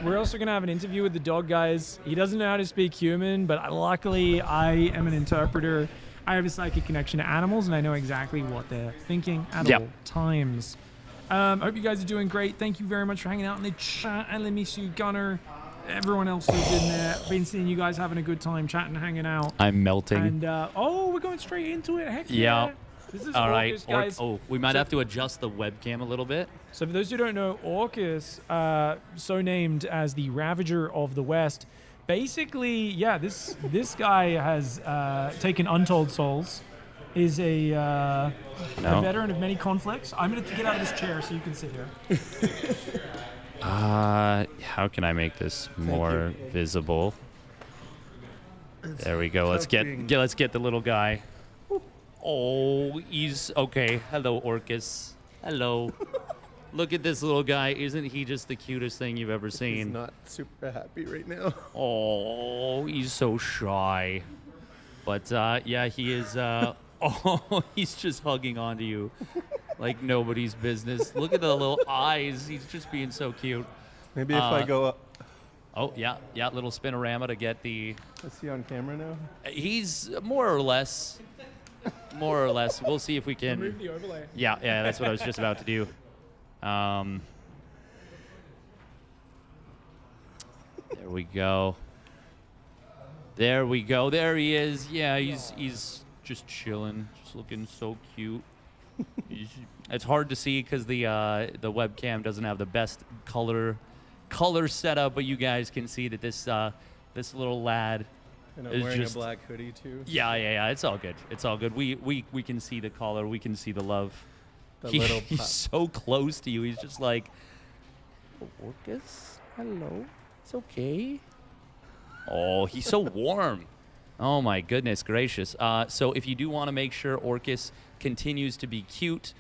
We're also going to have an interview with the dog, guys. He doesn't know how to speak human, but luckily I am an interpreter. I have a psychic connection to animals, and I know exactly what they're thinking at all times. Hope you guys are doing great. Thank you very much for hanging out in the chat. Elimination, Gunner, everyone else who's in there. Been seeing you guys having a good time chatting, hanging out. I'm melting. And we're going straight into it. Heck yeah. This is all Orcus, right. guys. We might have to adjust the webcam a little bit. So for those who don't know, Orcus, so named as the Ravager of the West, basically, yeah, this guy has taken untold souls, is a veteran of many conflicts. I'm going to get out of this chair so you can sit here. How can I make this more visible? There we go. Let's get the little guy. Oh, he's okay. Hello, Orcus. Hello. Look at this little guy. Isn't he just the cutest thing you've ever seen? He's not super happy right now. Oh, he's so shy. But yeah, he is. Oh, he's just hugging onto you like nobody's business. Look at the little eyes. He's just being so cute. Maybe if I go up. Oh, yeah, little spinorama to get the... Is he on camera now? He's more or less. More or less. We'll see if we can... Remove the overlay. Yeah, that's what I was just about to do. There we go. There we go. There he is. Yeah, he's just chilling, just looking so cute. It's hard to see because the webcam doesn't have the best color setup, but you guys can see that this little lad and is I'm wearing just a black hoodie too. Yeah. It's all good. It's all good. We can see the collar. We can see the love. He's so close to you. He's just like, Orcus, hello. It's okay. Oh, he's so warm. Oh my goodness gracious. So if you do want to make sure Orcus continues to be cute,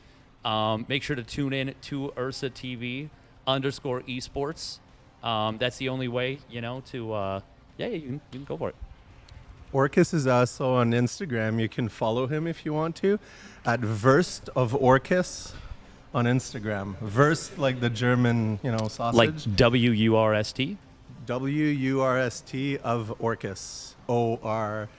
make sure to tune in to UrsaTV _esports. That's the only way, to you can go for it. Orcus is also on Instagram. You can follow him if you want to at Verst of Orcus on Instagram. Verst, like the German, sausage. Like WURST? WURST of Orcus. ORCUS.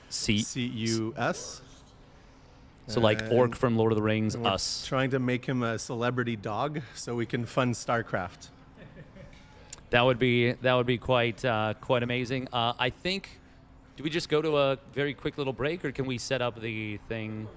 So like Orc from Lord of the Rings, we're us. Trying to make him a celebrity dog so we can fund StarCraft. That would be quite amazing. I think. Do we just go to a very quick little break, or can we set up the thing?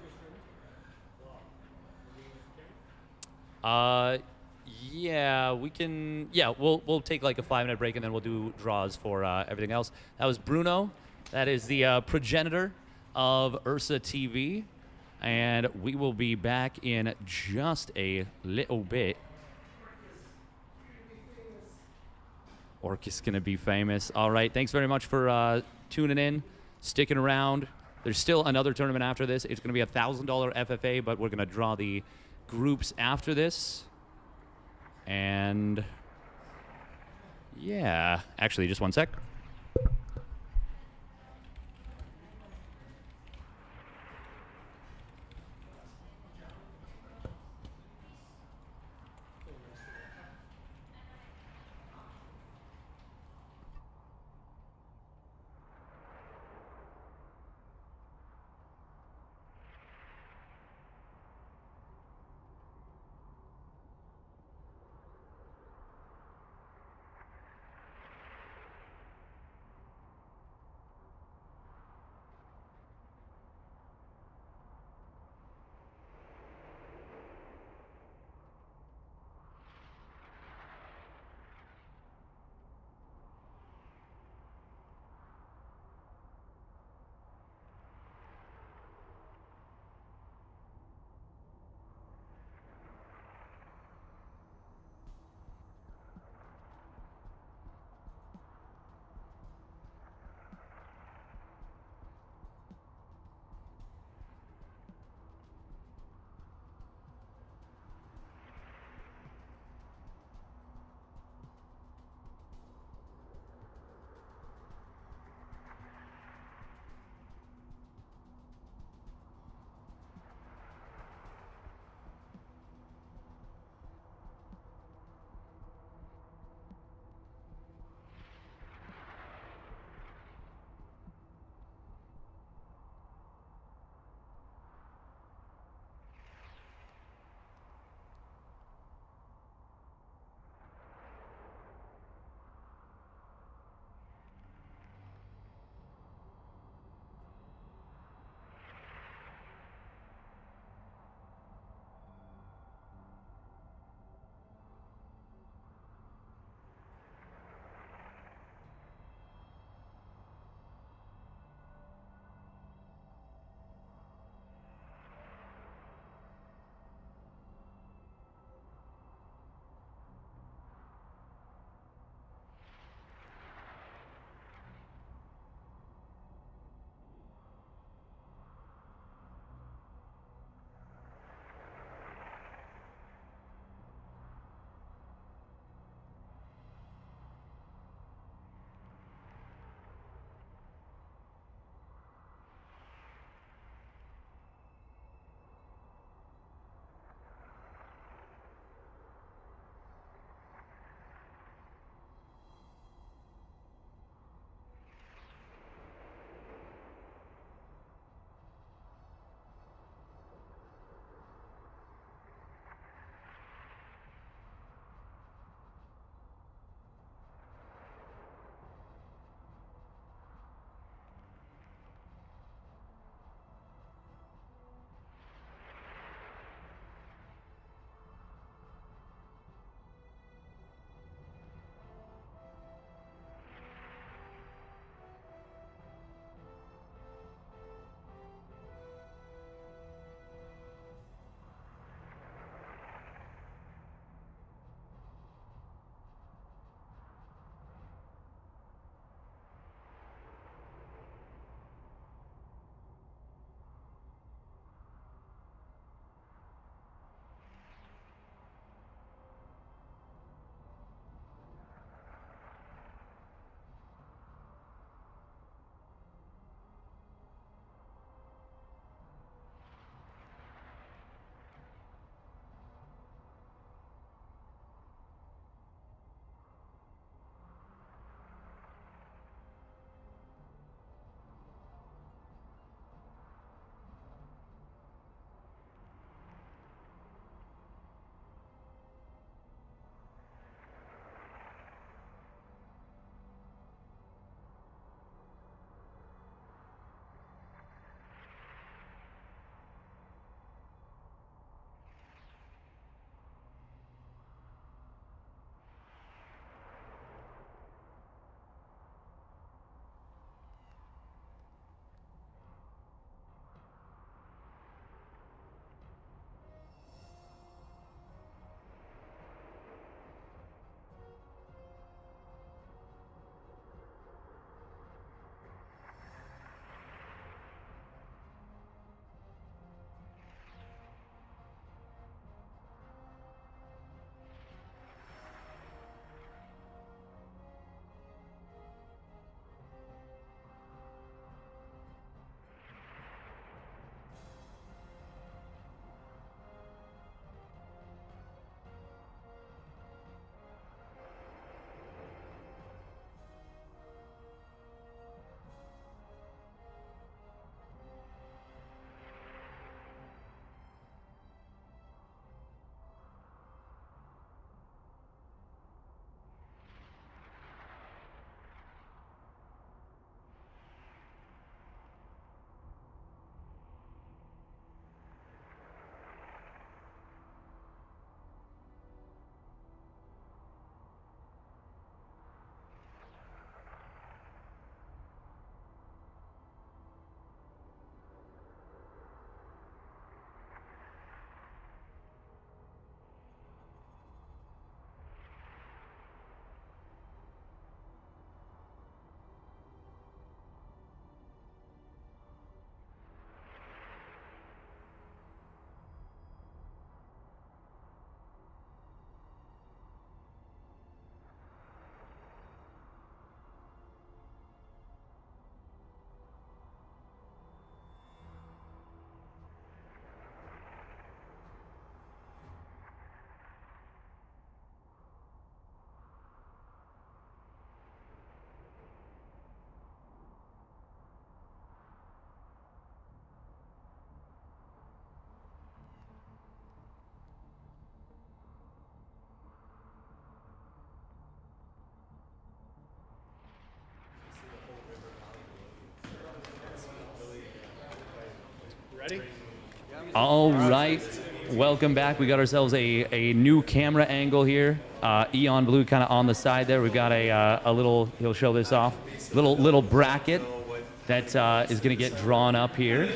Yeah, we can. Yeah, we'll take like a 5-minute break, and then we'll do draws for everything else. That was Bruno. That is the progenitor of UrsaTV, and we will be back in just a little bit. Orc is going to be famous. All right, thanks very much for tuning in, sticking around. There's still another tournament after this. It's going to be a $1,000 FFA, but we're going to draw the groups after this. And yeah, actually, just one sec. All right. Welcome back. We got ourselves a new camera angle here. Eon Blue kind of on the side there. We've got a little, he'll show this off, little bracket that is going to get drawn up here.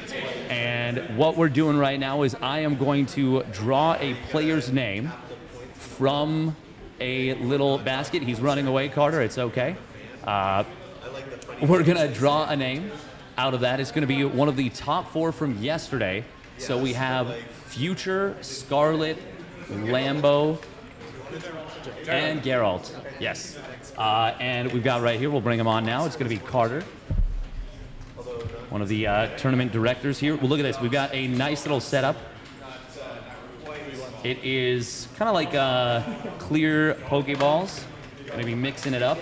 And what we're doing right now is I am going to draw a player's name from a little basket. He's running away, Carter. It's okay. We're going to draw a name out of that. It's going to be one of the top 4 from yesterday. So we have Future, Scarlett, Lambo, and Gerald. Yes. And we've got right here, we'll bring him on now. It's going to be Carter, one of the tournament directors here. Well, look at this. We've got a nice little setup. It is kind of like clear Pokeballs. Going to be mixing it up.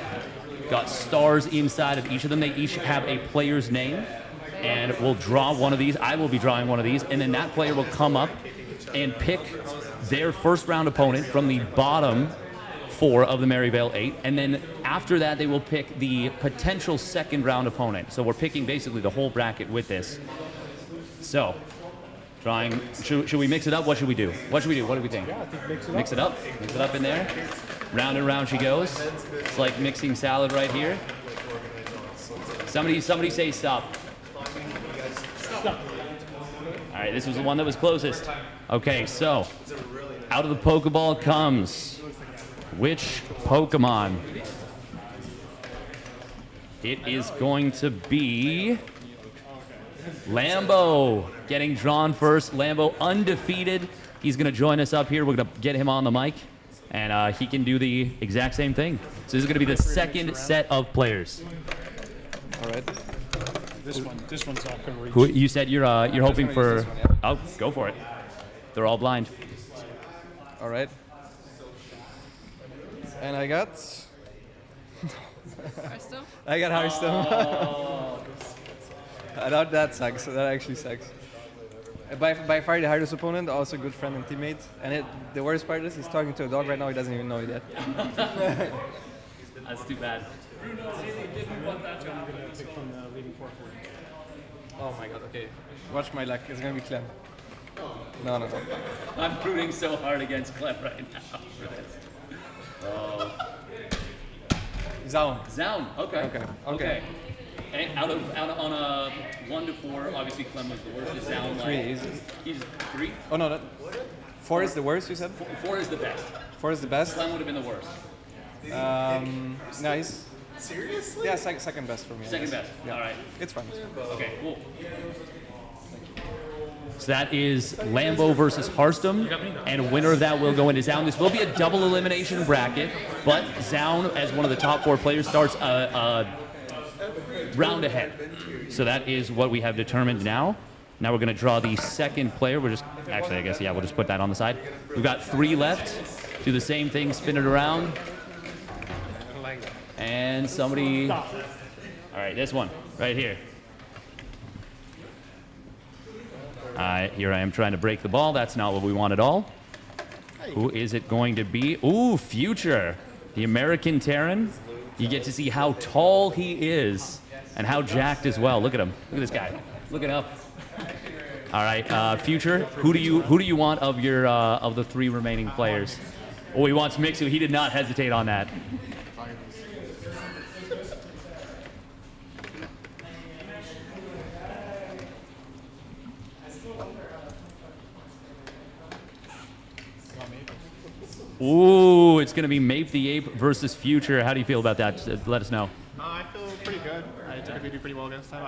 Got stars inside of each of them. They each have a player's name. And we'll draw one of these. I will be drawing one of these. And then that player will come up and pick their first round opponent from the bottom 4 of the Maryvale 8. And then after that, they will pick the potential second round opponent. So we're picking basically the whole bracket with this. So, drawing, should we mix it up? What should we do? What should we do? What do we think? Yeah, I think mix it Mix it up. Mix it up in there. Round and round she goes. It's like mixing salad right here. Somebody say stop. All right, this was the one that was closest. Okay, so out of the Pokeball comes which Pokemon? It is going to be Lambo getting drawn first. Lambo undefeated. He's going to join us up here. We're going to get him on the mic, and he can do the exact same thing. So this is going to be the second set of players. All right. This one's not going to reach. Who, you said you're hoping for. Oh, go for it. They're all blind. All right. And I got. Harstem? I got Harstem. Oh. I thought that sucks. That actually sucks. By far the hardest opponent, also a good friend and teammate. And the worst part is he's talking to a dog right now. He doesn't even know it yet. That's too bad. Oh my god, okay. Watch my luck. It's gonna be Clem. No. I'm rooting so hard against Clem right now for this. Oh. Zoun. Okay. And out on a 1 to 4, obviously Clem was the worst. Is Zoun like? 3. He's 3? Oh no, 4 is the worst, you said? 4 is the best. 4 is the best? Clem would have been the worst. Nice. Seriously? Yeah, second best for me. Second best. Yeah. All right. It's fine. Okay, cool. So that is Lambo versus Harstem, and a winner of that will go into Zoun. This will be a double elimination bracket, but Zoun, as one of the top 4 players, starts a round ahead. So that is what we have determined now. Now we're going to draw the second player. We're just, actually, I guess, yeah, we'll just put that on the side. We've got 3 left. Do the same thing, spin it around. And somebody, all right, this one right here. Here I am trying to break the ball. That's not what we want at all. Who is it going to be? Ooh, Future, the American Terran. You get to see how tall he is and how jacked as well. Look at him. Look at this guy. Look it up. All right, Future. Who do you want of your of the 3 remaining players? Oh, he wants Mixu. He did not hesitate on that. Ooh, it's going to be Mape the Ape versus Future. How do you feel about that? Let us know. I feel pretty good. I typically do pretty well against him.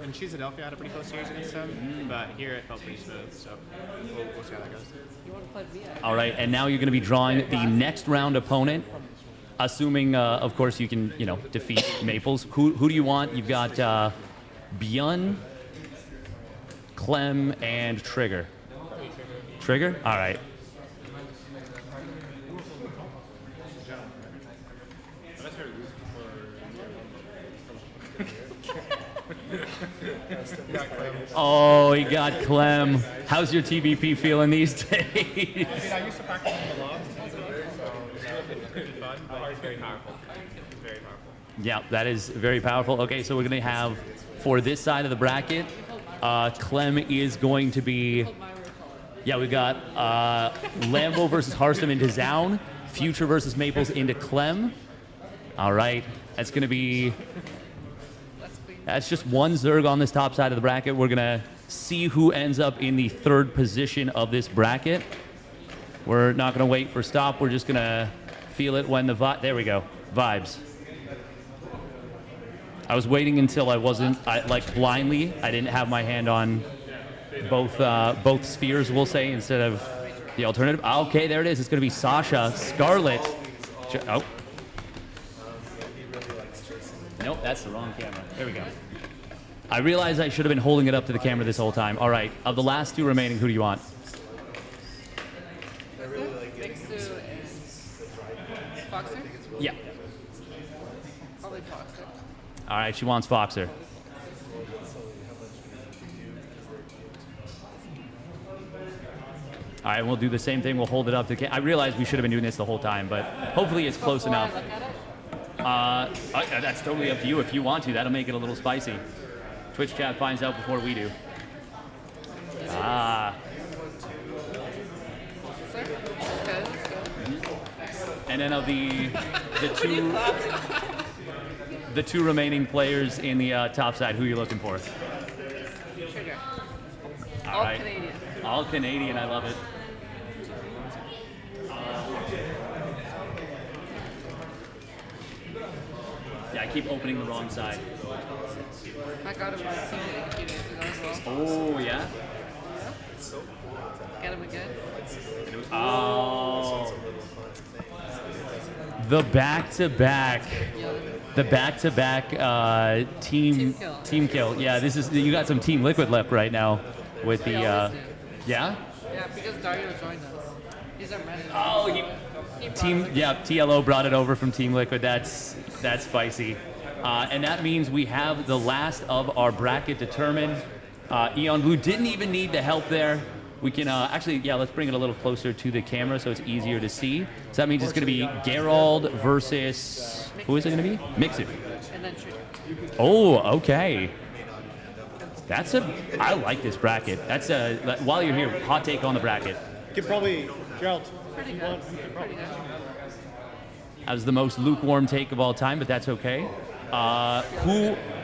In Philadelphia, I had a pretty close series against him, but here it felt pretty smooth, so we'll see how that goes. All right, and now you're going to be drawing the next round opponent, assuming, of course, you can, defeat Maples. Who do you want? You've got ByuN, Clem, and Trigger. Trigger? All right. Oh, he got Clem. How's your TBP feeling these days? I used to practice him a lot, so it's pretty fun, but it's very powerful. It's very powerful. Yeah, that is very powerful. Okay, so we're going to have, for this side of the bracket, Clem is going to be... Yeah, we've got Lambo versus Harstem into Zoun. Future versus Maples into Clem. All right. That's going to be... That's just one Zerg on this top side of the bracket. We're going to see who ends up in the third position of this bracket. We're not going to wait for stop. We're just going to feel it when the there we go. Vibes. I was waiting until I wasn't like blindly. I didn't have my hand on both spheres, we'll say, instead of the alternative. Okay, there it is. It's going to be Sasha, Scarlett. Oh. Nope, that's the wrong camera. There we go. I realized I should have been holding it up to the camera this whole time. All right, of the last two remaining, who do you want? Mixu and FoxeR? Yeah. Probably FoxeR. All right, she wants FoxeR. All right, we'll do the same thing. We'll hold it up to the camera. I realized we should have been doing this the whole time, but hopefully it's close enough. That's totally up to you if you want to. That'll make it a little spicy. Twitch chat finds out before we do. Ah. And then of the two remaining players in the top side, who are you looking for? Trigger. All right. Canadian. All Canadian. I love it. Yeah, I keep opening the wrong side. I got him on the team a few days ago as well. Oh, yeah? Get him again. Oh. The back-to-back. The back-to-back team kill. Yeah, this is, you got some Team Liquid left right now with the, yeah? Yeah, because Dario joined us. He's our manager. Oh, TLO brought it over from Team Liquid. That's spicy. And that means we have the last of our bracket determined. Eon Blue didn't even need the help there. We can actually, yeah, let's bring it a little closer to the camera so it's easier to see. So that means it's going to be Gerald versus, who is it going to be? Mixu. And then Trigger. Oh, okay. I like this bracket. That's while you're here, hot take on the bracket. Could probably, Gerald. Pretty good. Pretty good. That was the most lukewarm take of all time, but that's okay.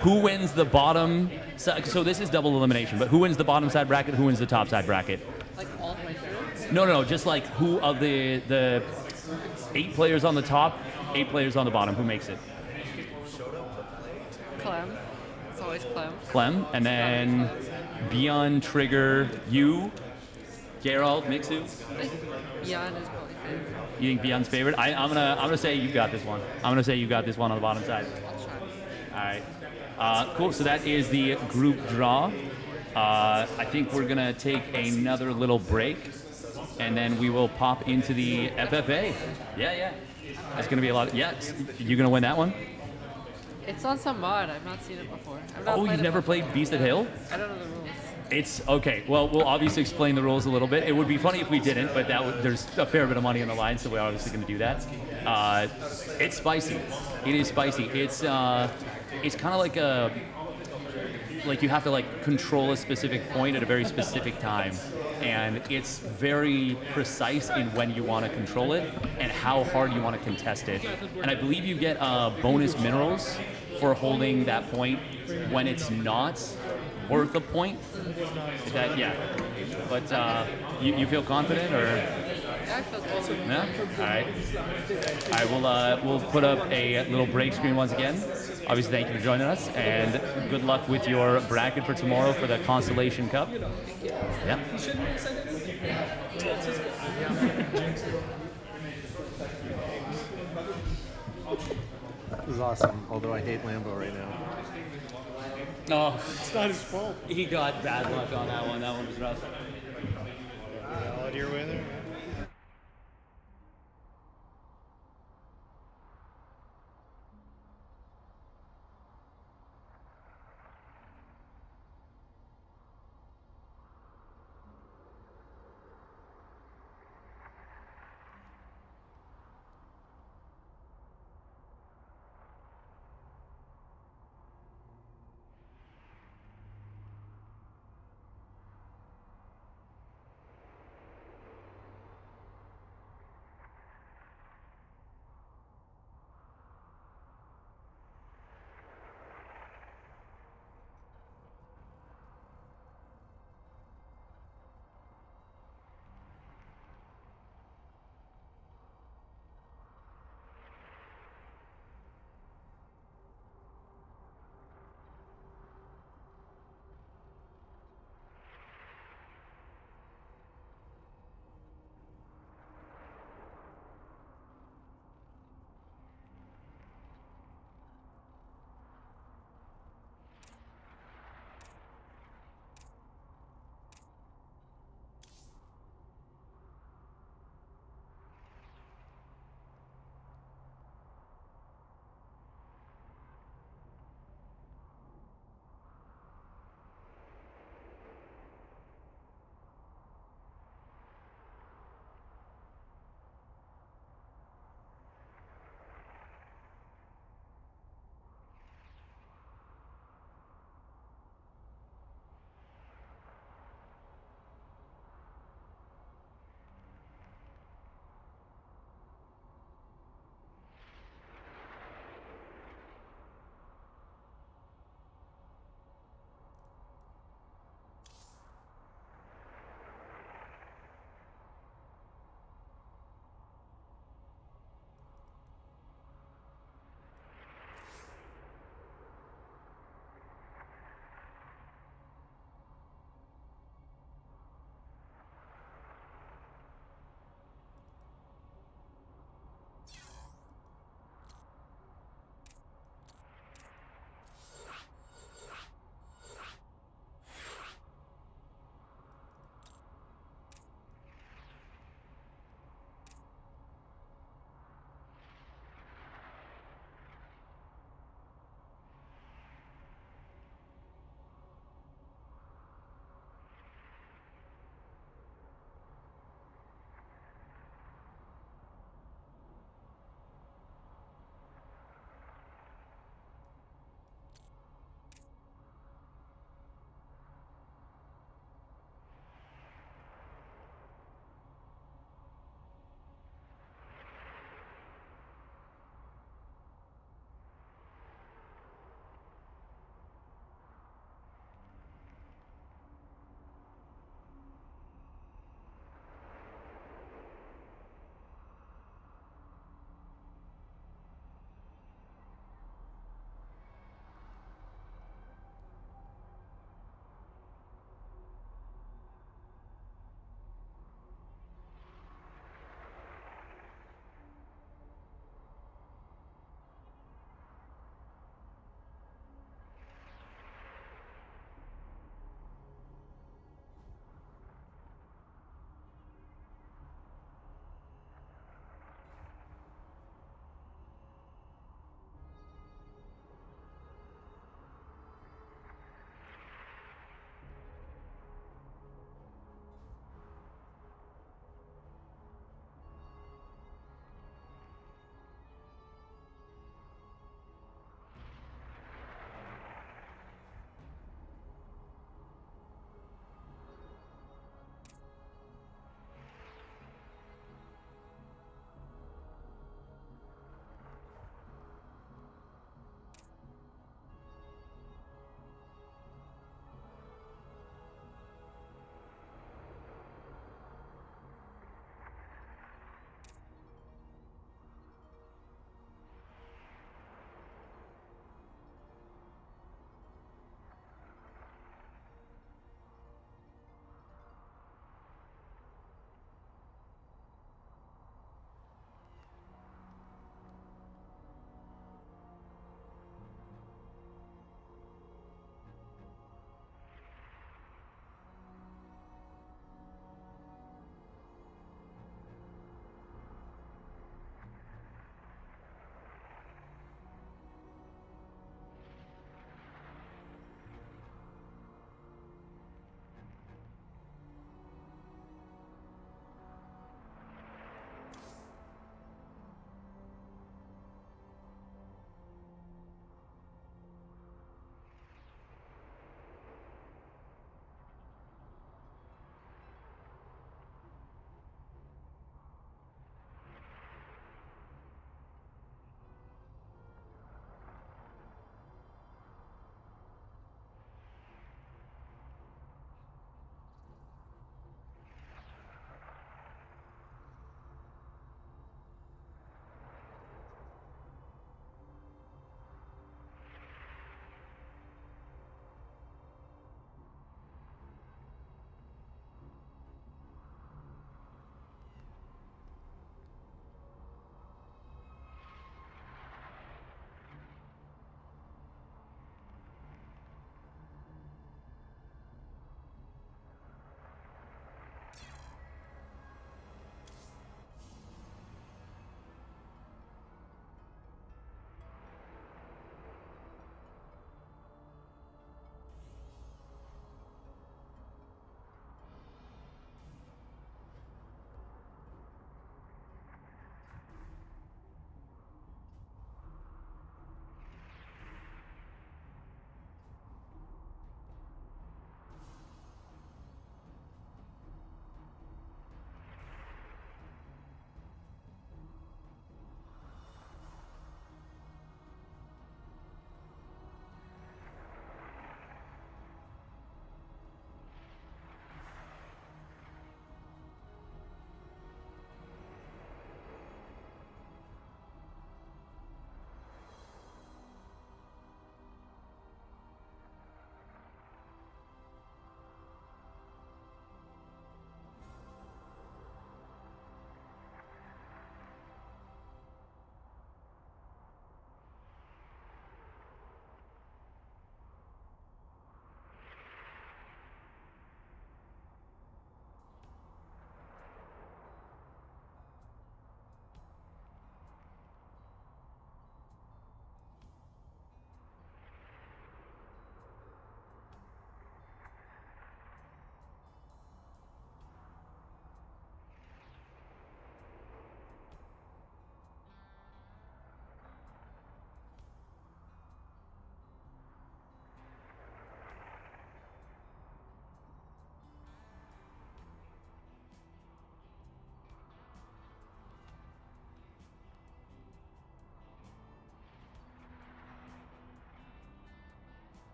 Who wins the bottom? So this is double elimination, but who wins the bottom side bracket? Who wins the top side bracket? Like all the way through? No, just like who of the 8 players on the top, 8 players on the bottom, who makes it? Clem. It's always Clem. Clem, and then ByuN+Trigger, you, Gerald, Mixu. ByuN is probably favorite. You think ByuN's favorite? I'm gonna say you got this one. I'm gonna say you got this one on the bottom side. All right. Cool. So that is the group draw. I think we're gonna take another little break, and then we will pop into the FFA. Yeah. That's gonna be a lot. You gonna win that one? It's on some mod. I've not seen it before. You've never played Beast at Hill? I don't know the rules. It's okay. Well, we'll obviously explain the rules a little bit. It would be funny if we didn't, but there's a fair bit of money on the line, so we're obviously going to do that. It's spicy. It is spicy. It's kind of like you have to like control a specific point at a very specific time, and it's very precise in when you want to control it and how hard you want to contest it. And I believe you get bonus minerals for holding that point when it's not worth a point. Is that, yeah. But you feel confident, or? Yeah, I feel confident. No? All right. We'll put up a little break screen once again. Obviously, thank you for joining us, and good luck with your bracket for tomorrow for the Constellation Cup. Yeah. This is awesome, although I hate Lambo right now. No, it's not his fault. He got bad luck on that one. That one was rough. Your winner.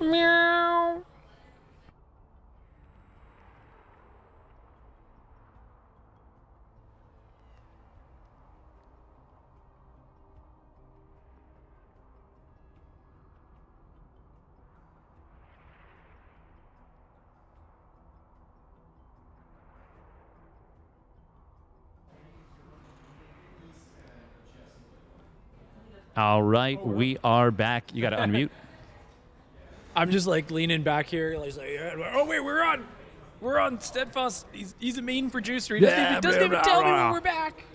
Meow. All right, we are back. You got to unmute. I'm just like leaning back here. Like, oh wait, we're on. Steadfast. He's a mean producer. He doesn't even tell me when we're back.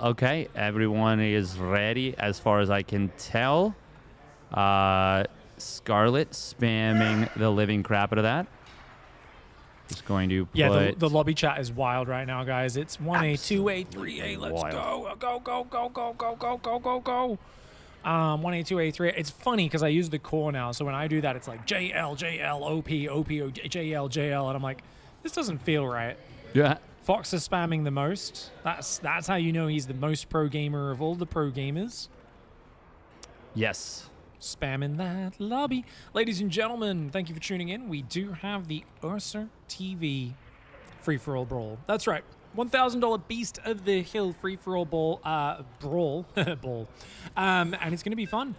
Okay, everyone is ready as far as I can tell. Scarlett spamming the living crap out of that. Just going to put... Yeah, the lobby chat is wild right now, guys. It's 1A, 2A, 3A. Let's go. Go, go, go, go, go, go, go, go, go. 1A, 2A, 3A. It's funny because I use the core now. So when I do that, it's like JL, JL, OP, OP, JL, JL. And I'm like, this doesn't feel right. Yeah. Fox is spamming the most. That's how you know he's the most pro gamer of all the pro gamers. Yes. Spamming that lobby. Ladies and gentlemen, thank you for tuning in. We do have the UrsaTV free-for-all brawl. That's right. $1,000 Beast of the Hill free-for-all brawl. And it's going to be fun.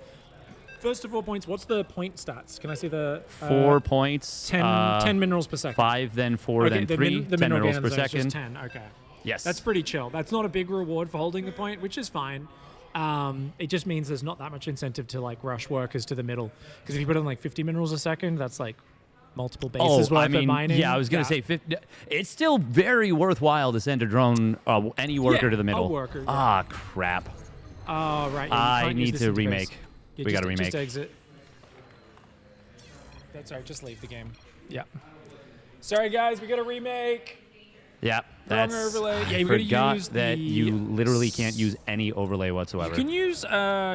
First of 4 points, what's the point stats? Can I see the... 4 points. 10 minerals per second. 5, then 4, okay, then 3. The 10 minerals per is second. just 10, okay. Yes. That's pretty chill. That's not a big reward for holding the point, which is fine. It just means there's not that much incentive to like rush workers to the middle. Because if you put in like 50 minerals a second, that's like multiple bases worth of mining. Yeah, I was going to say 50. It's still very worthwhile to send a drone, any worker to the middle. A worker, yeah. Ah, crap. Oh, right. Yeah, I need to remake. Yeah, we got to remake. Just exit. That's all right. Just leave the game. Yeah. Sorry, guys. We got to remake. Yeah, that's. Overlay. Yeah, I forgot that you literally can't use any overlay whatsoever. You can use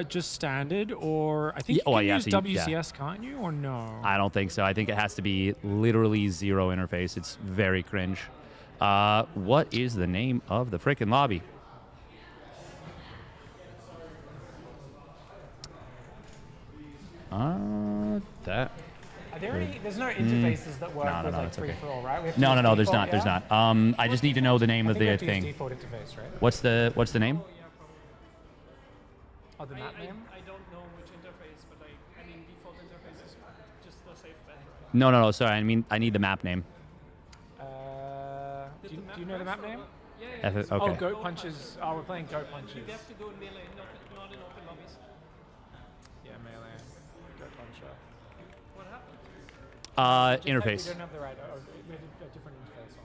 just standard, or I think you can use WCS, can't you, or no? I don't think so. I think it has to be literally zero interface. It's very cringe. What is the name of the frickin' lobby? That. Are there any? There's no interfaces that work with like free for all, right? No, there's not. There's not. I just need to know the name of the thing. Default interface, right? What's the name? Oh, the map name? I don't know which interface, but I mean default interface is just the safe bet. No. Sorry, I need the map name. Do you know the map name? Yeah. Okay. Oh, goat punches. Oh, we're playing goat punches. You have to go in melee, not in open lobbies. Yeah, melee. Goat puncher. What happened? Interface. We don't have the right. We have a different interface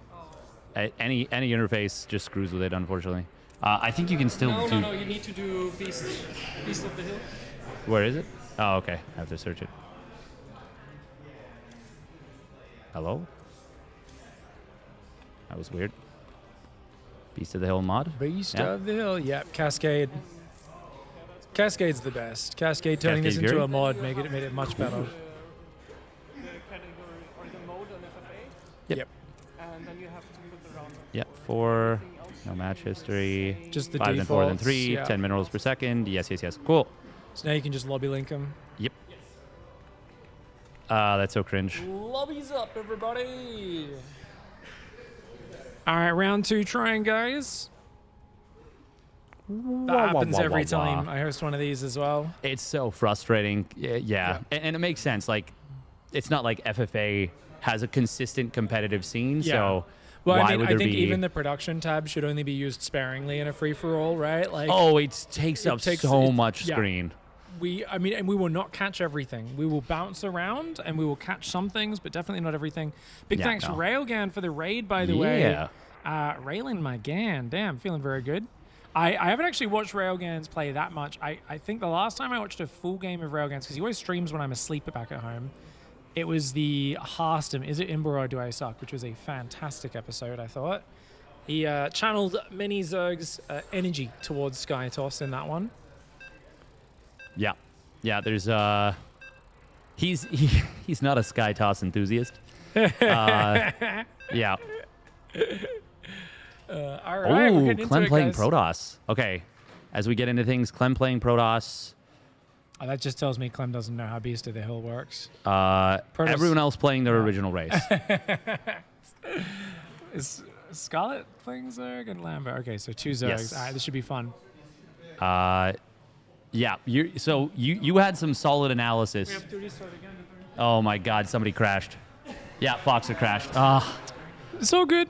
on. Any interface just screws with it, unfortunately. I think you can still do. No. You need to do Beast of the Hill. Where is it? Oh, okay. I have to search it. Hello? That was weird. Beast of the Hill mod? Beast of the Hill. Yep. Cascade. Cascade's the best. Cascade turning this into a mod made it much better. The category or the mode on FFA. Yep. And then you have to put the round. Yep. 4. No match history. Just the 5 then 4 then 3. defaults, yeah. 10 minerals per second. Yes. Cool. So now you can just lobby link them. Yep. That's so cringe. Lobbies up, everybody. All right, round 2 trying, guys. That happens every time I host one of these as well. It's so frustrating. Yeah. And it makes sense. Like, it's not like FFA has a consistent competitive scene, so well, why I would there think be... even the production tab should only be used sparingly in a free-for-all, right? Like, it takes up so much screen. And we will not catch everything. We will bounce around and we will catch some things, but definitely not everything. Big thanks, Railgan, for the raid, by the way. Raylan, my gan. Damn, feeling very good. I haven't actually watched Railgans play that much. I think the last time I watched a full game of Railgans, because he always streams when I'm asleep back at home, it was the Harstem, Is It Imber or Do I Suck, which was a fantastic episode, I thought. He channeled many Zerg's energy towards Skytoss in that one. Yeah, there's he's not a Skytoss enthusiast. Yeah. All right, we're getting into Clem it, playing guys. Protoss. Okay, as we get into things, Clem playing Protoss. Oh, that just tells me Clem doesn't know how Beast of the Hill works. Everyone else playing their original race. Is Scarlett playing Zerg and Lambo? Okay, so 2 Zergs. Yes. All right, this should be fun. Yeah. You had some solid analysis. We have to restart again. Oh my God! Somebody crashed. Yeah, FoxeR crashed. It's all good.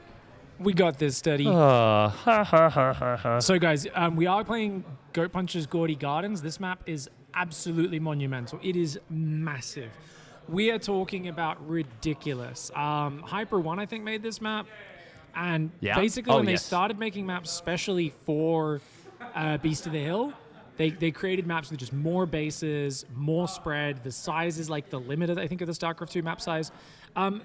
We got this, Steady. So, guys, we are playing Goat Puncher's Gaudy Gardens. This map is absolutely monumental. It is massive. We are talking about ridiculous. Hyper One, I think, made this map. And basically, when they started making maps specially for Beast of the Hill, they created maps with just more bases, more spread. The size is like the limit, I think, of the StarCraft 2 map size.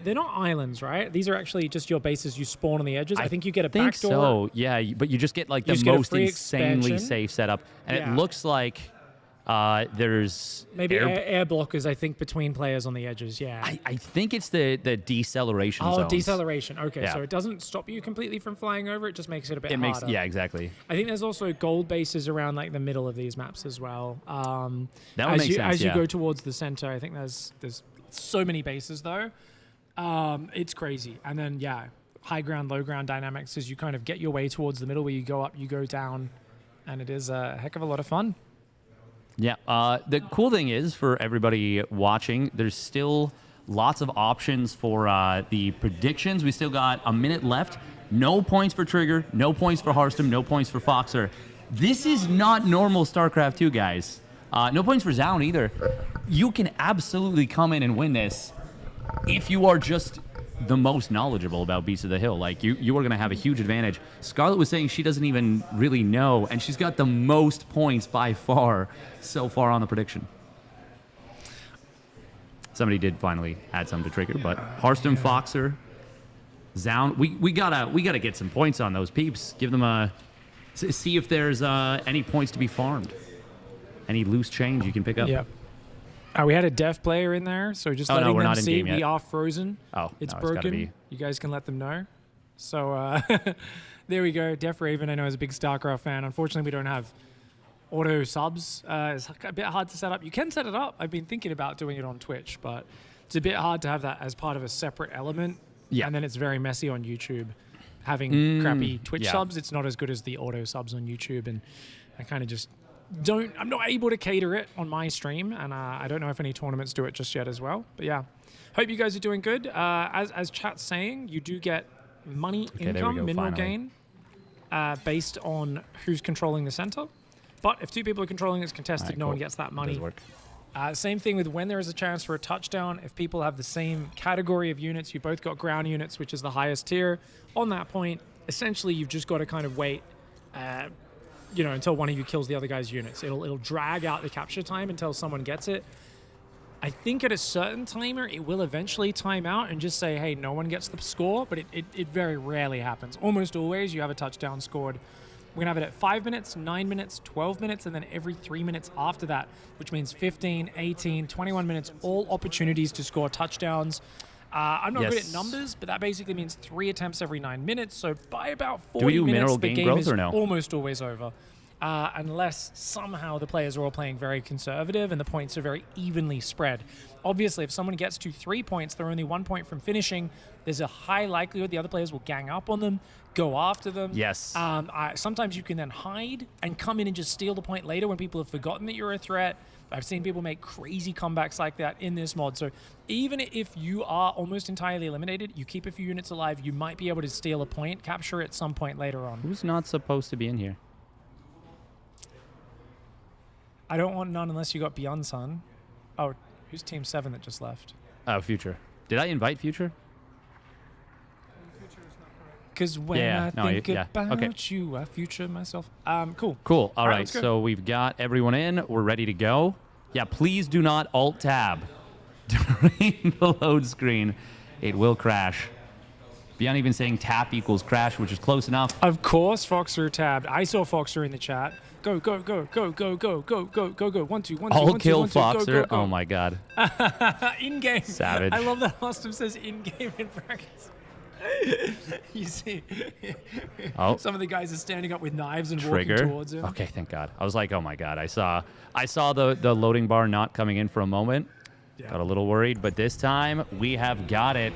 They're not islands, right? These are actually just your bases you spawn on the edges. I think you get a backdoor. So, yeah, but you just get like the most insanely safe setup. And it looks like there's maybe air blockers, I think, between players on the edges. Yeah, I think it's the deceleration zones. Deceleration. Okay, so it doesn't stop you completely from flying over. It just makes it a bit harder. Yeah, exactly. I think there's also gold bases around like the middle of these maps as well. That would make sense. As you go towards the center, I think there's so many bases though. It's crazy. And then high ground, low ground dynamics as you kind of get your way towards the middle, where you go up, you go down, and it is a heck of a lot of fun. Yeah, the cool thing is, for everybody watching, there's still lots of options for the predictions. We still got a minute left. No points for Trigger, no points for Harstem, no points for FoxeR. This is not normal StarCraft 2, guys. No points for ZoUn either. You can absolutely come in and win this if you are just the most knowledgeable about Beast of the Hill. Like, you are going to have a huge advantage. Scarlett was saying she doesn't even really know, and she's got the most points by far so far on the prediction. Somebody did finally add some to Trigger, but Harstem, FoxeR, ZoUn, we gotta get some points on those peeps. Give them a see if there's any points to be farmed, any loose change you can pick up. Yeah. We had a deaf player in there, so just letting them see we are frozen. Oh, it's broken. You guys can let them know. So there we go. Def Raven, I know, is a big StarCraft fan. Unfortunately, we don't have auto subs. It's a bit hard to set up. You can set it up. I've been thinking about doing it on Twitch, but it's a bit hard to have that as part of a separate element. Yeah. And then it's very messy on YouTube. Having crappy Twitch subs, it's not as good as the auto subs on YouTube, and I kind of just I'm not able to cater it on my stream, and I don't know if any tournaments do it just yet as well. But yeah, hope you guys are doing good. As chat's saying, you do get money income, mineral gain, based on who's controlling the center. But if 2 people are controlling, it's contested. No one gets that money. Does work. Same thing with when there is a chance for a touchdown. If people have the same category of units, you both got ground units, which is the highest tier. On that point, essentially, you've just got to kind of wait. Until one of you kills the other guy's units. It'll drag out the capture time until someone gets it. I think at a certain timer, it will eventually time out and just say, hey, no one gets the score, but it very rarely happens. Almost always, you have a touchdown scored. We're going to have it at 5 minutes, 9 minutes, 12 minutes, and then every 3 minutes after that, which means 15, 18, 21 minutes, all opportunities to score touchdowns. I'm not good at numbers, but that basically means 3 attempts every 9 minutes. So by about 40 minutes, the game is almost always over. Unless somehow the players are all playing very conservative and the points are very evenly spread. Obviously, if someone gets to 3 points, they're only 1 point from finishing. There's a high likelihood the other players will gang up on them, go after them. Yes. Sometimes you can then hide and come in and just steal the point later when people have forgotten that you're a threat. I've seen people make crazy comebacks like that in this mod. So even if you are almost entirely eliminated, you keep a few units alive, you might be able to steal a point, capture at some point later on. Who's not supposed to be in here? I don't want none unless you got ByuN+Zoun. Oh, who's Team 7 that just left? Oh, Future. Did I invite Future? Because when I think about you, I future myself. Cool. Cool. All right. So we've got everyone in. We're ready to go. Yeah, please do not Alt-Tab during the load screen. It will crash. Beyond even saying tap equals crash, which is close enough. Of course, FoxeR tabbed. I saw FoxeR in the chat. Go, go, go, go, go, go, go, go, go, go. 1, 2, 1, 2, I'll 1, 2, kill 1, 2, FoxeR. go, go, go. Oh my god. In-game. Savage. I love that Harstem says in-game in brackets. You see, some of the guys are standing up with knives and Trigger. walking towards him. Okay, thank God. I was like, oh my God. I saw the loading bar not coming in for a moment. Yeah. Got a little worried, but this time we have got it.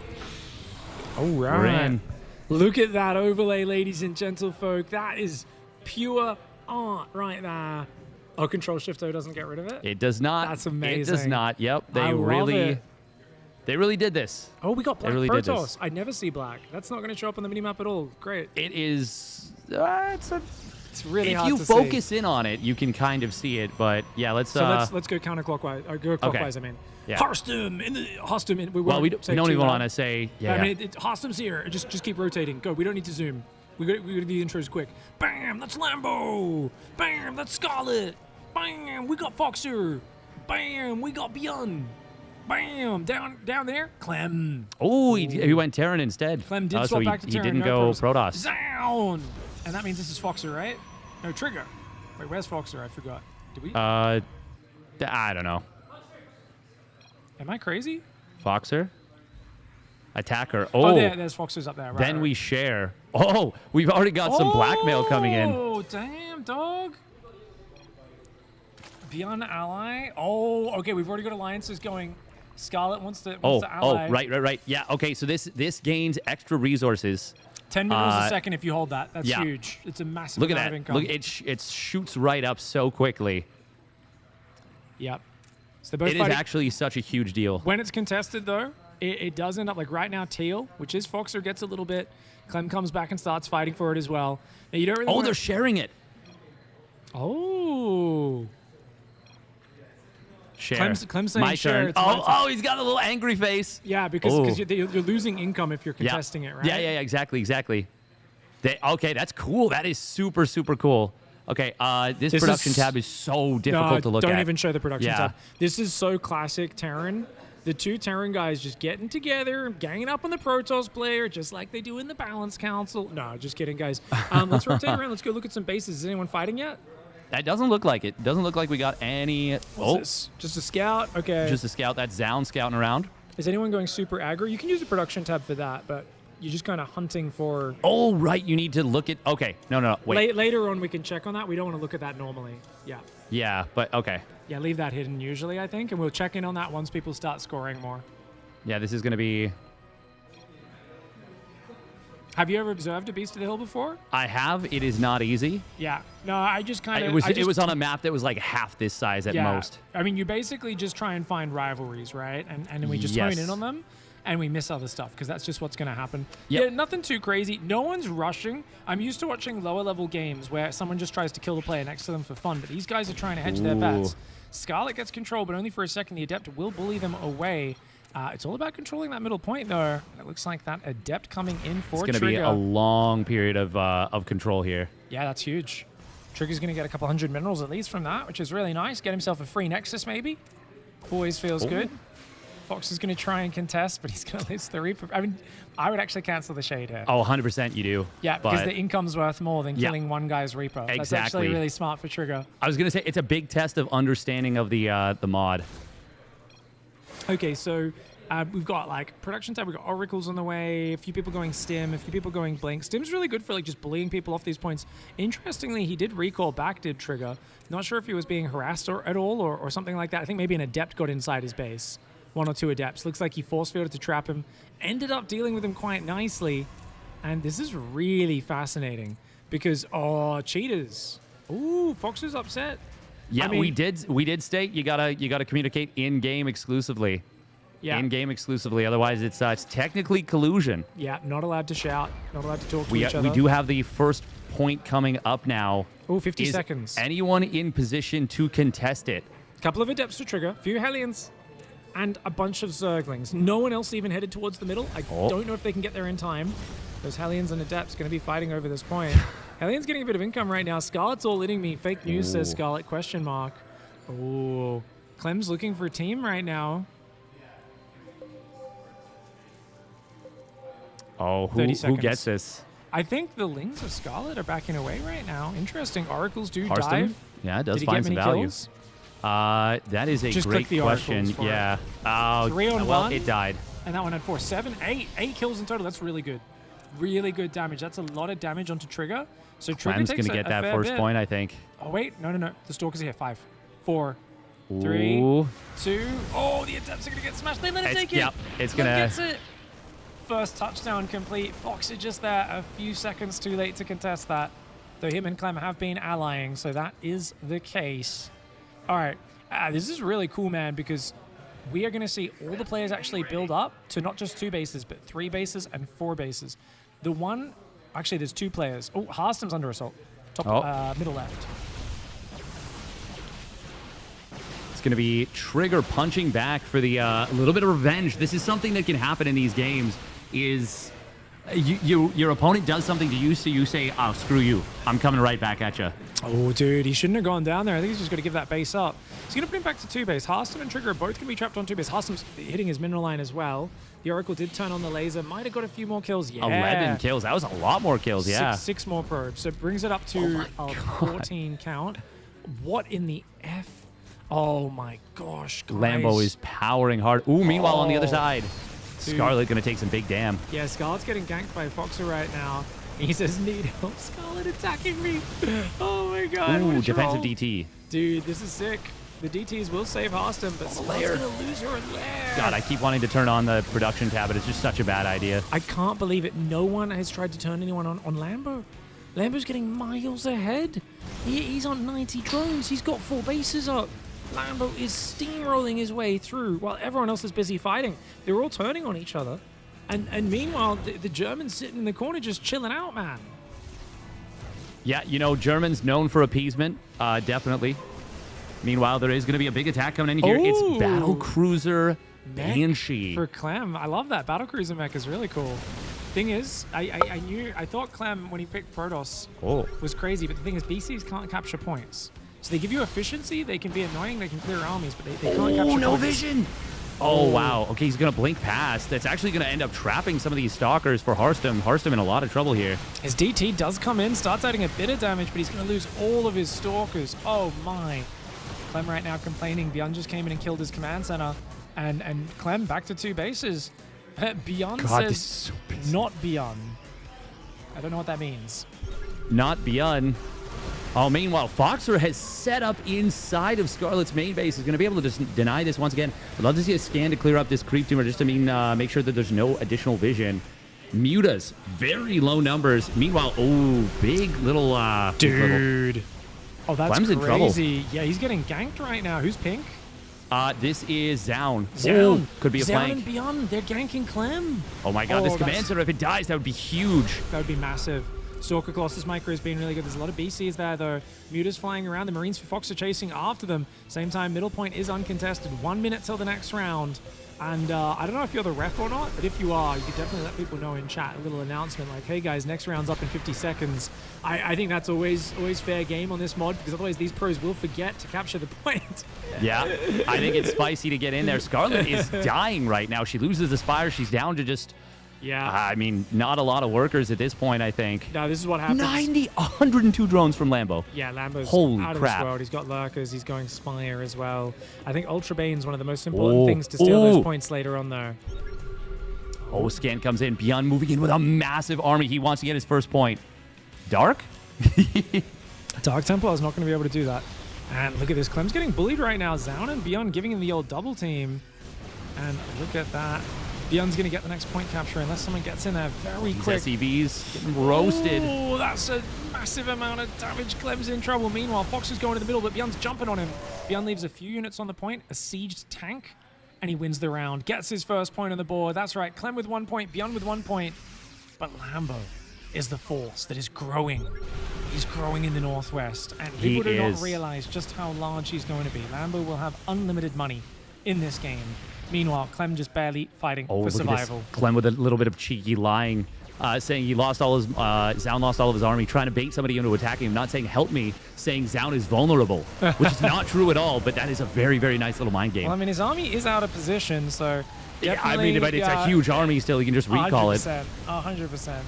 All right. We're in. Look at that overlay, ladies and gentlefolk. That is pure art right there. Oh, Control Shift though doesn't get rid of it. It does not. That's amazing. It does not. Yep. I love it. They really did this. Oh, we got black really did Protoss. this. I never see black. That's not going to show up on the minimap at all. Great. It is. It's really if hard you to focus see. in on it, you can kind of see it. But yeah, let's. So let's go counterclockwise. Or go clockwise. I mean. Yeah. Harstem in the Harstem. We we don't even want to say. Yeah. I mean, Harstem's here. Just keep rotating. Go. We don't need to zoom. We got to do the intros quick. Bam! That's Lambo. Bam! That's Scarlett. Bam! We got FoxeR. Bam! We got ByuN. Bam! Down there, Clem. Oh, he went Terran instead. Clem did so swap back to Terran. He didn't go Protoss. Zoun! And that means this is FoxeR, right? No, Trigger. Wait, where's FoxeR? I forgot. Did we? I don't know. Am I crazy? FoxeR. Attacker. Oh, there's FoxeR's up there. Right, then right. we share. Oh, we've already got some blackmail coming in. Oh, damn, dog. ByuN ally. Oh, okay. We've already got alliances going. Scarlett wants to ally. Oh, right. Yeah. Okay, so this gains extra resources. 10 minerals a second if you hold that. That's huge. It's a massive Look at amount that. of income. Look, it shoots right up so quickly. Yep. So they're both it is actually such a huge deal. When it's contested, though, it does end up like right now. Teal, which is FoxeR, gets a little bit. Clem comes back and starts fighting for it as well. Now, you don't really they're sharing it. Oh. Share. Clem's saying my share. turn. Oh, he's got a little angry face. Yeah, because you're losing income if you're contesting it, right? Yeah, exactly. Okay, that's cool. That is super, super cool. Okay, this production tab is so difficult to look at. Don't even show the production tab. This is so classic Terran. The two Terran guys just getting together, ganging up on the Protoss player, just like they do in the Balance Council. No, just kidding, guys. Let's rotate around. Let's go look at some bases. Is anyone fighting yet? That doesn't look like it. Doesn't look like we got any. What's this? Just a scout? Okay. Just a scout. That's Zoun scouting around. Is anyone going super aggro? You can use the production tab for that, but you're just kind of hunting for... Oh, right. You need to look at... Okay. No. Wait. Later on, we can check on that. We don't want to look at that normally. Yeah. Yeah, but okay. Yeah, leave that hidden usually, I think, and we'll check in on that once people start scoring more. Yeah, this is going to be... Have you ever observed a Beast of the Hill before? I have. It is not easy. Yeah. No, I just kind of... It was on a map that was like half this size at most. I mean, you basically just try and find rivalries, right? And then we just hone in on them, and we miss other stuff, because that's just what's going to happen. Yep. Yeah, nothing too crazy. No one's rushing. I'm used to watching lower-level games where someone just tries to kill the player next to them for fun, but these guys are trying to hedge their bets. Scarlett gets control, but only for a second. The Adept will bully them away. It's all about controlling that middle point, though. It looks like that Adept coming in for Trigger. It's going to be a long period of control here. Yeah, that's huge. Trigger's going to get a couple hundred minerals at least from that, which is really nice. Get himself a free Nexus, maybe. Always feels good. Fox is going to try and contest, but he's going to lose the Reaper. I mean, I would actually cancel the Shade here. Oh, 100% you do. Yeah, because the income's worth more than killing one guy's Reaper. Exactly. That's actually really smart for Trigger. I was going to say, it's a big test of understanding of the mod. Okay, so we've got like production tab, we've got oracles on the way, a few people going stim, a few people going blink. Stim's really good for like just bullying people off these points. Interestingly, he did recall back, did Trigger. Not sure if he was being harassed at all or something like that. I think maybe an Adept got inside his base. 1 or 2 Adepts. Looks like he force fielded to trap him. Ended up dealing with him quite nicely. And this is really fascinating because, cheaters. Ooh, FoxeR's upset. Yeah, I mean, we did state you gotta communicate in game exclusively. Yeah. In game exclusively. Otherwise, it's technically collusion. Yeah, not allowed to shout. Not allowed to talk to each other. We do have the first point coming up now. Oh, 50 seconds. Anyone in position to contest it? Couple of Adepts to Trigger. Few Hellions. And a bunch of Zerglings. No one else even headed towards the middle. I don't know if they can get there in time. Those Hellions and Adepts going to be fighting over this point. Hellions getting a bit of income right now. Scarlett's all hitting me. Fake news, says Scarlett, question mark. Oh, Clem's looking for a team right now. Oh, who gets this? I think the Lings of Scarlett are backing away right now. Interesting. Oracles do Harstem? dive. Yeah, it does Did he find get some many value. Kills? That is a Just great click the question. for Yeah. it. 3 on well, 1. it died. And that one had 4. 7, 8. 8 kills in total. That's really good. really good damage. That's a lot of damage onto Trigger. So Trigger Clem's takes going to get that fair first bit. point, I think. Oh, wait. No. The Stalkers are here. 5, 4, Ooh. 3, 2. Oh, the attempts are going to get smashed. They let it take it. Yep, it's Clem going gets it. First touchdown complete. Fox is just there a few seconds too late to contest that. Though him and Clem have been allying, so that is the case. All right. This is really cool, man, because we are going to see all the players actually build up to not just 2 bases, but 3 bases and 4 bases. The one, actually, there's 2 players. Oh, Harstem's under assault. Top, middle left. It's going to be Trigger punching back for the little bit of revenge. This is something that can happen in these games. Is your opponent does something to you, so you say, "Oh, screw you! I'm coming right back at you." Oh, dude, he shouldn't have gone down there. I think he's just got to give that base up. He's going to put him back to 2 base. Harstem and Trigger are both going to be trapped on 2 base. Harstem's hitting his mineral line as well. The Oracle did turn on the laser. Might have got a few more kills. Yeah. 11 kills. That was a lot more kills, yeah. 6 more probes. So it brings it up to a 14 count. What in the F? Oh, my gosh, guys. Lambo is powering hard. Ooh, meanwhile, on the other side, Dude. Scarlett going to take some big damn. Yeah, Scarlett's getting ganked by FoxeR right now. He says, need help. Scarlett attacking me. Oh, my God. Ooh, defensive roll. DT. Dude, this is sick. The DTs will save Harstem, but Scarlett's going to lose her in Lair. God, I keep wanting to turn on the production tab, but it's just such a bad idea. I can't believe it. No one has tried to turn anyone on Lambo. Lambo's getting miles ahead. He's on 90 drones. He's got 4 bases up. Lambo is steamrolling his way through while everyone else is busy fighting. They're all turning on each other. And meanwhile, the Germans sitting in the corner just chilling out, man. Yeah, you know, Germans known for appeasement, definitely. Meanwhile, there is going to be a big attack coming in here. Ooh. It's Battle Cruiser Mech Banshee. for Clem. I love that. Battle Cruiser mech is really cool. Thing is, I thought Clem, when he picked Protoss, was crazy, but the thing is, BCs can't capture points. So they give you efficiency, they can be annoying, they can clear armies, but they can't capture no points. vision! Oh, wow. Okay, he's going to blink past. That's actually going to end up trapping some of these stalkers for Harstem. Harstem in a lot of trouble here. His DT does come in, starts adding a bit of damage, but he's going to lose all of his stalkers. Oh, my. Clem right now complaining. ByuN just came in and killed his command center. And Clem back to 2 bases. ByuN says so not ByuN. I don't know what that means. Not ByuN. Oh, meanwhile, FoxeR has set up inside of Scarlett's main base. He's going to be able to just deny this once again. I'd love to see a scan to clear up this creep tumor just to make sure that there's no additional vision. Mutas, very low numbers. Meanwhile, oh, big little... Dude. Oh, that's Clem's crazy. in trouble. Yeah, he's getting ganked right now. Who's pink? This is ZOUN. ZOUN. Ooh, could be a ZOUN flank. and ByuN, they're ganking Clem. Oh my god, this Oh, command center, if it dies, that would be huge. That would be massive. Stalker Colossus Micro has been really good. There's a lot of BCs there, though. Muta's flying around. The Marines for Fox are chasing after them. Same time, middle point is uncontested. 1 minute till the next round. And I don't know if you're the ref or not, but if you are, you could definitely let people know in chat. A little announcement like, hey guys, next round's up in 50 seconds. I think that's always fair game on this mod, because otherwise these pros will forget to capture the point. Yeah, I think it's spicy to get in there. Scarlett is dying right now. She loses the Spire. She's down to just... Yeah. I mean, not a lot of workers at this point, I think. No, this is what happens. 102 drones from Lambo. Yeah, Lambo's Holy out of crap. this world. He's got lurkers. He's going Spire as well. I think Ultra Bane's one of the most important things to steal those points later on, though. Oh, scan comes in. ByuN moving in with a massive army. He wants to get his first point. Dark? Dark Templar is not going to be able to do that. And look at this. Clem's getting bullied right now. ZOUN and ByuN giving him the old double team. And look at that. ByuN's going to get the next point capture unless someone gets in there very quick. SEVs getting roasted. Oh, that's a massive amount of damage. Clem's in trouble. Meanwhile, Fox is going to the middle, but ByuN's jumping on him. ByuN leaves a few units on the point, a sieged tank, and he wins the round. Gets his first point on the board. That's right. Clem with 1 point, ByuN with 1 point. But Lambo is the force that is growing. He's growing in the Northwest, and people do not realize just how large he's going to be. Lambo will have unlimited money in this game. Meanwhile, Clem just barely fighting for survival. Clem with a little bit of cheeky lying, saying he lost all his, ZOUN lost all of his army, trying to bait somebody into attacking him, not saying help me, saying ZOUN is vulnerable, which is not true at all, but that is a very, very nice little mind game. Well, I mean, his army is out of position, so yeah, I mean, but it's a huge army still, you can just recall 100%, 100%.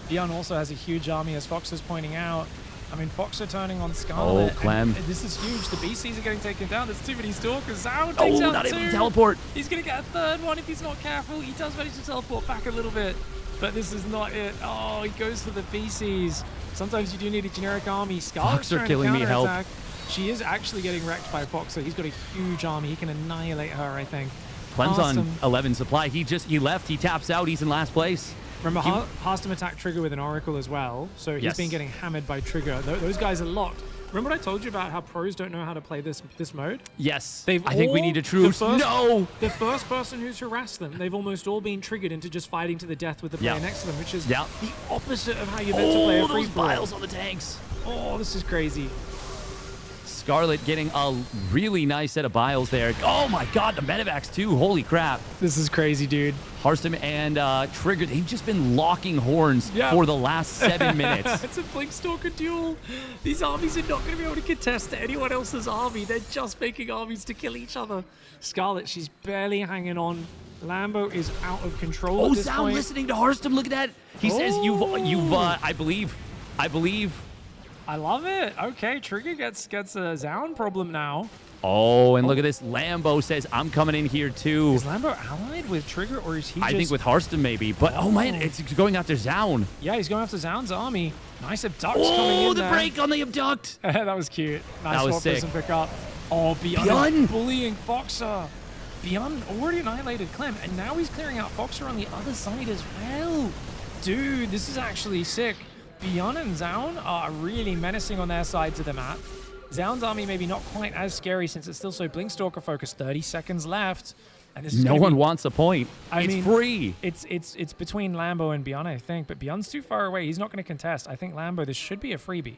ByuN also has a huge army, as Fox is pointing out. I mean, Fox are turning on Scarlett. Oh, Clem. And this is huge. The BCs are getting taken down. There's too many stalkers. ZOUN takes out not 2. able to teleport. He's going to get a third one if he's not careful. He does manage to teleport back a little bit. but this is not it. Oh, he goes for the PCs. Sometimes you do need a generic army. Scarlett's trying to counterattack. She is actually getting wrecked by FoxeR. He's got a huge army. He can annihilate her, I think. Clem's on 11 supply. He left. He taps out. He's in last place. Remember, Harstem attacked Trigger with an Oracle as well, so he's been getting hammered by Trigger. Those guys are locked. Remember what I told you about how pros don't know how to play this mode? Yes. I think we need a truce. The first person who's harassed them, they've almost all been triggered into just fighting to the death with the player next to them, which is the opposite of how you're meant to play a free for all. Biles on the tanks. Oh, this is crazy. Scarlett getting a really nice set of biles there. Oh my god, the medevacs too. Holy crap. This is crazy, dude. Harstem and Trigger, they've just been locking horns for the last 7 minutes. It's a Blinkstalker duel. These armies are not going to be able to contest anyone else's army. They're just making armies to kill each other. Scarlett, she's barely hanging on. Lambo is out of control at this Zoun point. listening to Harstem. Look at that. He says, I believe. I love it. Okay, Trigger gets a Zoun problem now. Oh, and look at this. Lambo says, I'm coming in here too. Is Lambo allied with Trigger, or is he I think with Harstem maybe. But, oh man, it's going after Zoun. Yeah, he's going after Zoun's army. Nice abducts coming in Oh, the there. break on the abduct. That was cute. Nice that was swap sick. person pick up. Oh, ByuN is bullying FoxeR. ByuN already annihilated Clem, and now he's clearing out FoxeR on the other side as well. Dude, this is actually sick. ByuN and Zoun are really menacing on their sides of the map. Zoun's army maybe not quite as scary since it's still so Blinkstalker focused. 30 seconds left. And this is no one wants a point. It's free. It's between Lambo and ByuN, I think, but ByuN's too far away. He's not going to contest. I think Lambo, this should be a freebie.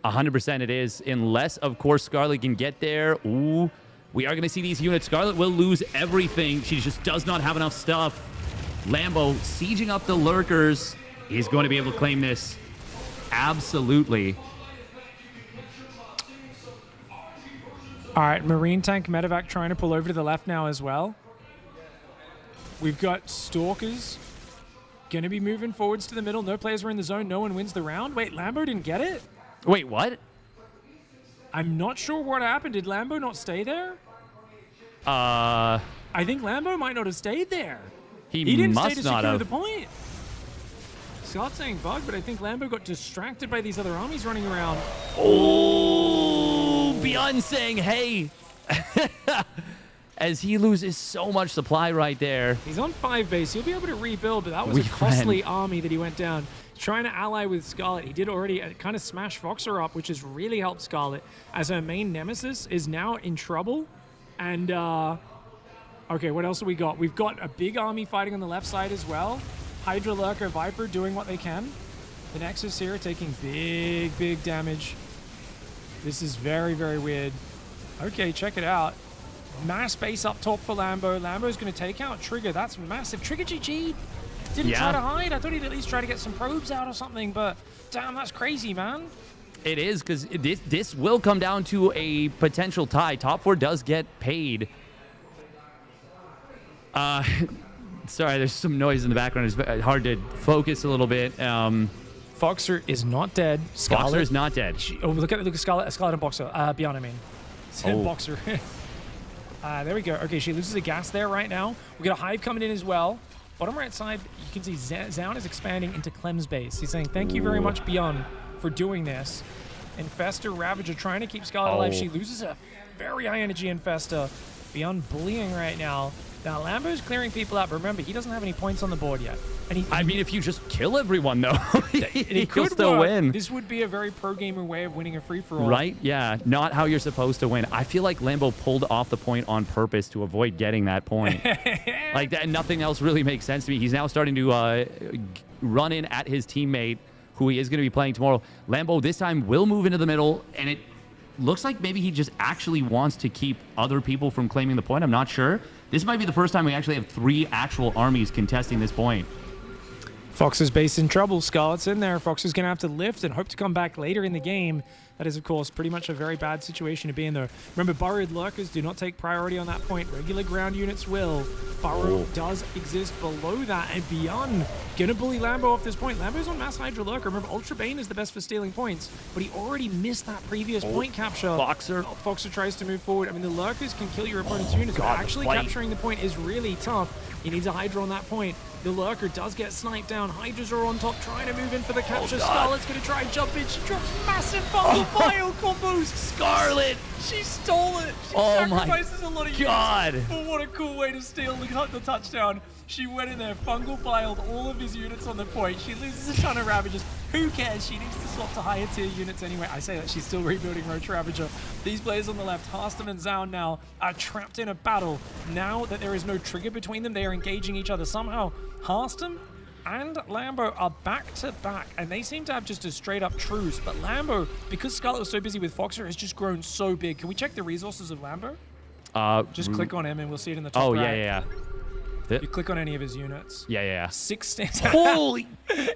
100% it is, unless, of course, Scarlett can get there. Ooh, we are going to see these units. Scarlett will lose everything. She just does not have enough stuff. Lambo sieging up the lurkers. He's going to be able to claim this. Absolutely. All right, Marine Tank Medevac trying to pull over to the left now as well. We've got Stalkers going to be moving forwards to the middle. No players were in the zone. No one wins the round. Wait, Lambo didn't get it? Wait, what? I'm not sure what happened. Did Lambo not stay there? I think Lambo might not have stayed there. He didn't must stay to not secure have. the point. Scott's saying bug, but I think Lambo got distracted by these other armies running around. Oh, ByuN saying, hey. As he loses so much supply right there. He's on 5 base. He'll be able to rebuild, but that was a costly army that he went down. Trying to ally with Scarlett. He did already kind of smash FoxeR up, which has really helped Scarlett, as her main nemesis is now in trouble. And, okay, what else have we got? We've got a big army fighting on the left side as well. Hydra, Lurker, Viper doing what they can. The Nexus here taking big damage. This is very, very weird. Okay, check it out. Mass base up top for Lambo. Lambo's going to take out Trigger. That's massive. Trigger GG. Didn't try to hide. I thought he'd at least try to get some probes out or something, but damn, that's crazy, man. It is, because this will come down to a potential tie. Top 4 does get paid. Sorry, there's some noise in the background. It's hard to focus a little bit. FoxeR is not dead. FoxeR is not dead. Look at Scarlett and ByuN, I mean. BoxeR. There we go. Okay, she loses a gas there right now. We got a Hive coming in as well. Bottom right side, you can see Zoun is expanding into Clem's base. He's saying, thank you very much, ByuN, for doing this. Infestor, Ravager trying to keep Scarlett alive. She loses a very high energy Infestor. ByuN bullying right now. Now, Lambo's clearing people out, but remember, he doesn't have any points on the board yet. And I mean, if you just kill everyone, though, he could still win. This would be a very pro-gamer way of winning a free-for-all. Right? Yeah. Not how you're supposed to win. I feel like Lambo pulled off the point on purpose to avoid getting that point. Like, that, nothing else really makes sense to me. He's now starting to run in at his teammate, who he is going to be playing tomorrow. Lambo this time will move into the middle, and it looks like maybe he just actually wants to keep other people from claiming the point. I'm not sure. This might be the first time we actually have 3 actual armies contesting this point. FoxeR's base in trouble. Scarlett's in there. FoxeR's going to have to lift and hope to come back later in the game. That is, of course, pretty much a very bad situation to be in, though. Remember, burrowed lurkers do not take priority on that point. Regular ground units will. Burrow does exist below that, and ByuN gonna bully Lambo off this point. Lambo's on Mass Hydra Lurker. Remember, Ultra Bane is the best for stealing points, but he already missed that previous point capture. FoxeR tries to move forward. I mean, the lurkers can kill your opponent's units, but actually capturing the point is really tough. He needs a Hydra on that point. The lurker does get sniped down. Hydras are on top, trying to move in for the capture. Scarlett's going to try and jump in. She drops massive fungal bio combos. Scarlett! She stole it. She sacrifices a lot of units. Oh, what a cool way to steal the touchdown. She went in there, fungal biled all of his units on the point. She loses a ton of Ravagers. Who cares? She needs to swap to higher tier units anyway. I say that she's still rebuilding Roach Ravager. These players on the left, Harstem and Zoun now, are trapped in a battle. Now that there is no trigger between them, they are engaging each other. Somehow, Harstem and Lambo are back to back, and they seem to have just a straight up truce. But Lambo, because Scarlett was so busy with FoxeR, has just grown so big. Can we check the resources of Lambo? Just click on him and we'll see it in the top right. Yeah. You click on any of his units. Yeah. 16. Holy!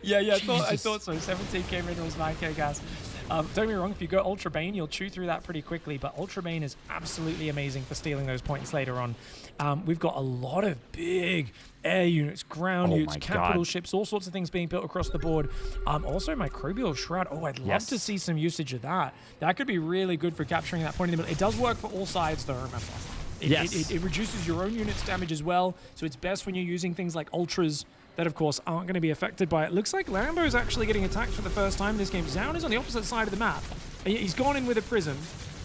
yeah, I thought so. 17k minerals, 9k gas. Don't get me wrong, if you go Ultra Bane, you'll chew through that pretty quickly, but Ultra Bane is absolutely amazing for stealing those points later on. We've got a lot of big air units, ground units, capital ships, all sorts of things being built across the board. Also, Microbial Shroud. Oh, I'd love to see some usage of that. That could be really good for capturing that point in the middle. It does work for all sides, though, remember. It reduces your own unit's damage as well, so it's best when you're using things like Ultras that, of course, aren't going to be affected by it. Looks like Lambo is actually getting attacked for the first time in this game. Zoun is on the opposite side of the map. He's gone in with a Prism,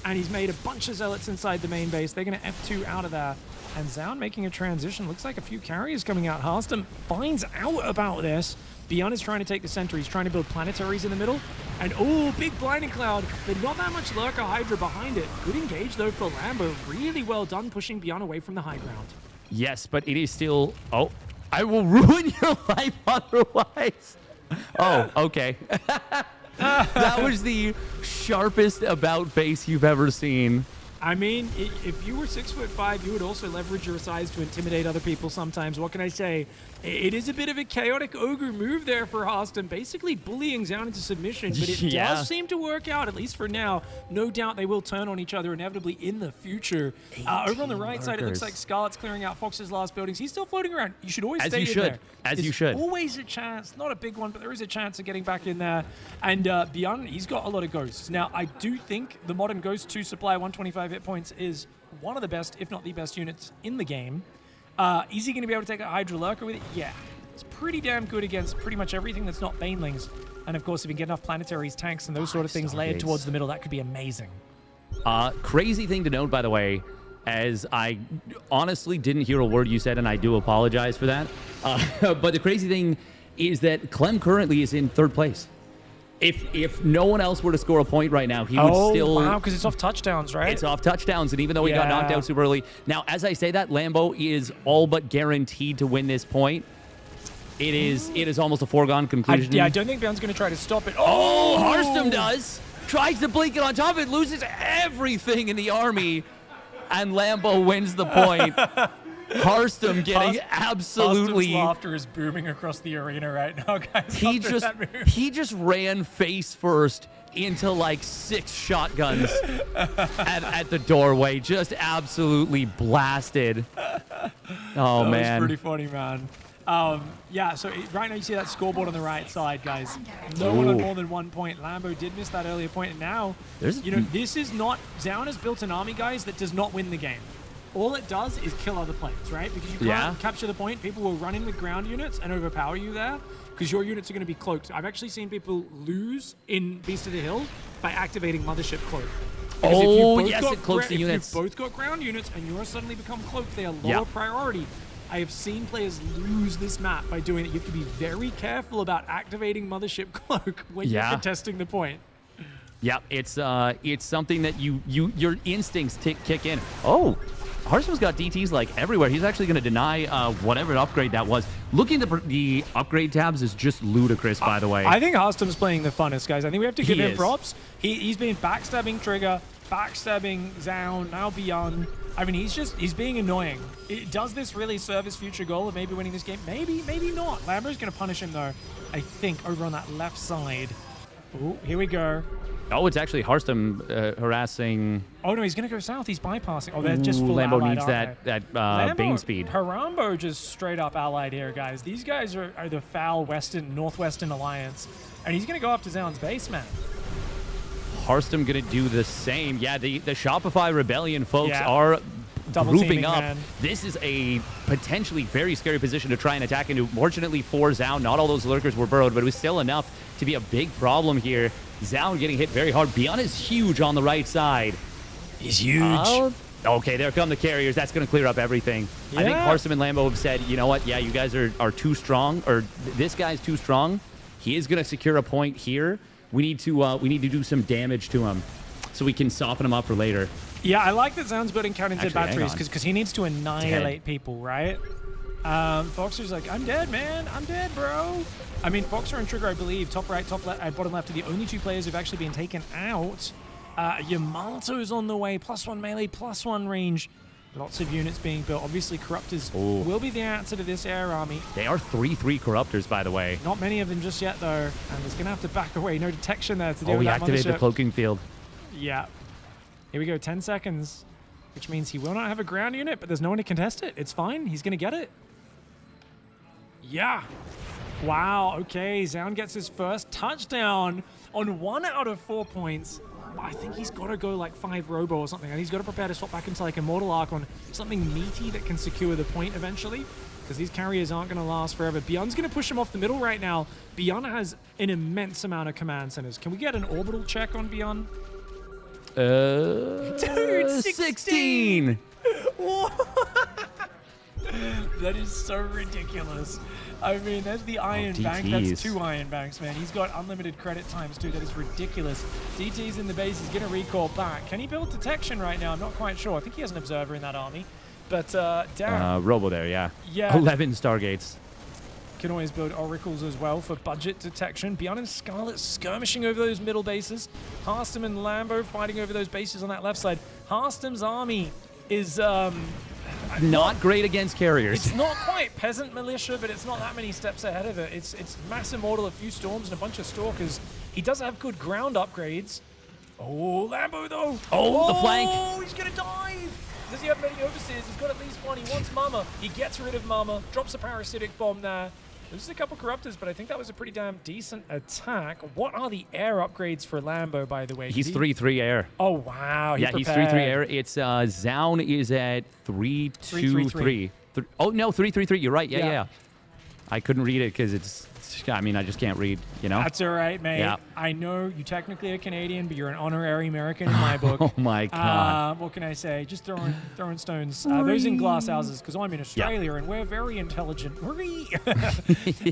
and he's made a bunch of Zealots inside the main base. They're going to F2 out of there. And Zoun making a transition. Looks like a few carriers coming out. Harstem finds out about this. ByuN is trying to take the center. He's trying to build planetaries in the middle. And oh, big blinding cloud, but not that much Lurker Hydra behind it. Good engage though for Lambo. Really well done pushing ByuN away from the high ground. Yes, but it is still... Oh, I will ruin your life otherwise. Oh, okay. That was the sharpest about face you've ever seen. I mean, if you were 6'5", you would also leverage your size to intimidate other people sometimes. What can I say? It is a bit of a chaotic ogre move there for Harstem, basically bullying Zoun into submission, but it does seem to work out, at least for now. No doubt they will turn on each other inevitably in the future. Over on the right side, it looks like Scarlett's clearing out Fox's last buildings. He's still floating around. You should always stay in there. As you should. Always a chance, not a big one, but there is a chance of getting back in there. And ByuN, he's got a lot of ghosts. Now, I do think the modern Ghost 2 supply 125 hit points is one of the best, if not the best units in the game. Is he going to be able to take a Hydra Lurker with it? Yeah. It's pretty damn good against pretty much everything that's not Banelings. And of course, if you get enough planetaries, tanks, and those sort of things layered towards the middle, that could be amazing. Crazy thing to note, by the way, as I honestly didn't hear a word you said, and I do apologize for that. But the crazy thing is that Clem currently is in 3rd place. If no one else were to score a point right now, he would still... Oh, wow, because it's off touchdowns, right? It's off touchdowns, and even though he got knocked out super early... Now, as I say that, Lambo is all but guaranteed to win this point. It is almost a foregone conclusion. I don't think ByuN's going to try to stop it. Oh, Harstem does! Tries to blink it on top of it, loses everything in the army, and Lambo wins the point. Harstem getting absolutely... Harstem's laughter is booming across the arena right now, guys. He just ran face first into like 6 shotguns at the doorway. Just absolutely blasted. Oh, man. That was pretty funny, man. Yeah, so right now you see that scoreboard on the right side, guys. No one on more than 1 point. Lambo did miss that earlier point, and now, this is not... Zoun has built an army, guys, that does not win the game. All it does is kill other players, right? Because you can't capture the point. People will run in with ground units and overpower you there because your units are going to be cloaked. I've actually seen people lose in Beast of the Hill by activating Mothership Cloak. It cloaks the units. If you've both got ground units and you're suddenly become cloaked, they are lower priority. I have seen players lose this map by doing it. You have to be very careful about activating Mothership Cloak when you're contesting the point. Yeah, it's something that your instincts kick in. Oh, Harstem's got DTs like everywhere. He's actually going to deny whatever upgrade that was. Looking at the upgrade tabs is just ludicrous, by the way. I think Harstem's playing the funnest, guys. I think we have to give him props. He's been backstabbing Trigger, backstabbing Zoun, now ByuN. I mean, he's being annoying. Does this really serve his future goal of maybe winning this game? Maybe, maybe not. Lambo's going to punish him, though, I think, over on that left side. Oh, here we go. Oh, it's actually Harstem harassing. Oh no, he's gonna go south. He's bypassing. Oh, they're just full Lambo allied, needs aren't that Bane speed. Harambo just straight up allied here, guys. These guys are the foul Northwestern Alliance, and he's gonna go after Zoun's base, man. Harstem gonna do the same. Yeah, the Shopify Rebellion folks are Double grouping teaming, up. man. This is a potentially very scary position to try and attack into. Fortunately for Zoun, not all those lurkers were burrowed, but it was still enough to be a big problem here. Zoun getting hit very hard. ByuN is huge on the right side. He's huge. Okay, there come the carriers. That's going to clear up everything. I think Harstem and Lambo have said, you know what? Yeah, you guys are too strong, or this guy's too strong. He is going to secure a point here. We need to do some damage to him so we can soften him up for later. Yeah, I like that Zoun's building counter-intent Actually, batteries because he needs to annihilate people, right? FoxeR's like, I'm dead, man. I'm dead, bro. I mean, FoxeR and Trigger, I believe, top right, top left, bottom left are the only two players who've actually been taken out. Yamato's on the way, +1 melee, +1 range. Lots of units being built. Obviously, Corruptors will be the answer to this air army. They are 3-3 Corruptors, by the way. Not many of them just yet, though. And he's going to have to back away. No detection there to deal with He that activated mothership. the cloaking field. Yeah. Here we go, 10 seconds, which means he will not have a ground unit, but there's no one to contest it. It's fine. He's going to get it. Yeah. Wow. Okay. Zoun gets his first touchdown on 1 out of 4 points. I think he's got to go like 5 robo or something, and he's got to prepare to swap back into like Immortal Arc on something meaty that can secure the point eventually, because these carriers aren't going to last forever. ByuN's going to push him off the middle right now. ByuN has an immense amount of command centers. Can we get an orbital check on ByuN? Dude, 16! That is so ridiculous. I mean, there's the Iron Bank. That's 2 Iron Banks, man. He's got unlimited credit times, too. That is ridiculous. DT's in the base. He's going to recall back. Can he build detection right now? I'm not quite sure. I think he has an observer in that army. But, damn. Robo there, yeah. Yeah. 11 Stargates. Can always build oracles as well for budget detection. ByuN and Scarlett skirmishing over those middle bases. Harstem and Lambo fighting over those bases on that left side. Harstem's army is not great against carriers. It's not quite peasant militia, but it's not that many steps ahead of it. It's mass immortal, a few storms, and a bunch of stalkers. He does have good ground upgrades. Oh, Lambo though. Oh, the flank. Oh, he's gonna dive. Does he have many overseers? He's got at least one. He wants Mama. He gets rid of Mama. Drops a parasitic bomb there. There's a couple Corruptors, but I think that was a pretty damn decent attack. What are the air upgrades for Lambo, by the way? He's 3-3 air. Oh, wow. Yeah, he's 3-3 air. It's Zoun is at 3-2-3. Oh, no, 3-3-3. You're right. Yeah. I couldn't read it because I just can't read, you know? That's all right, mate. Yeah. I know you technically are Canadian, but you're an honorary American in my book. Oh, my God. What can I say? Just throwing stones. Those in glass houses, because I'm in Australia, and we're very intelligent.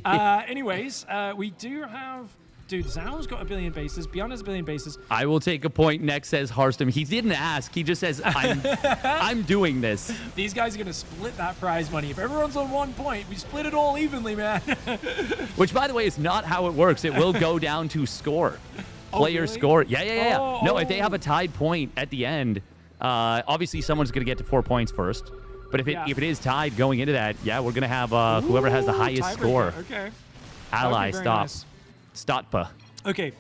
Anyways, we do have... Dude, Zoun's got 1 billion bases. ByuN has 1 billion bases. I will take a point next, says Harstem. He didn't ask. He just says, I'm doing this. These guys are going to split that prize money. If everyone's on 1 point, we split it all evenly, man. Which, by the way, is not how it works. It will go down to score. Player really? Score. Yeah. No, if they have a tied point at the end, obviously someone's going to get to 4 points first. But if it is tied going into that, yeah, we're going to have whoever has the highest score. Okay. Ally, stop. Nice. Stotpa. Okay.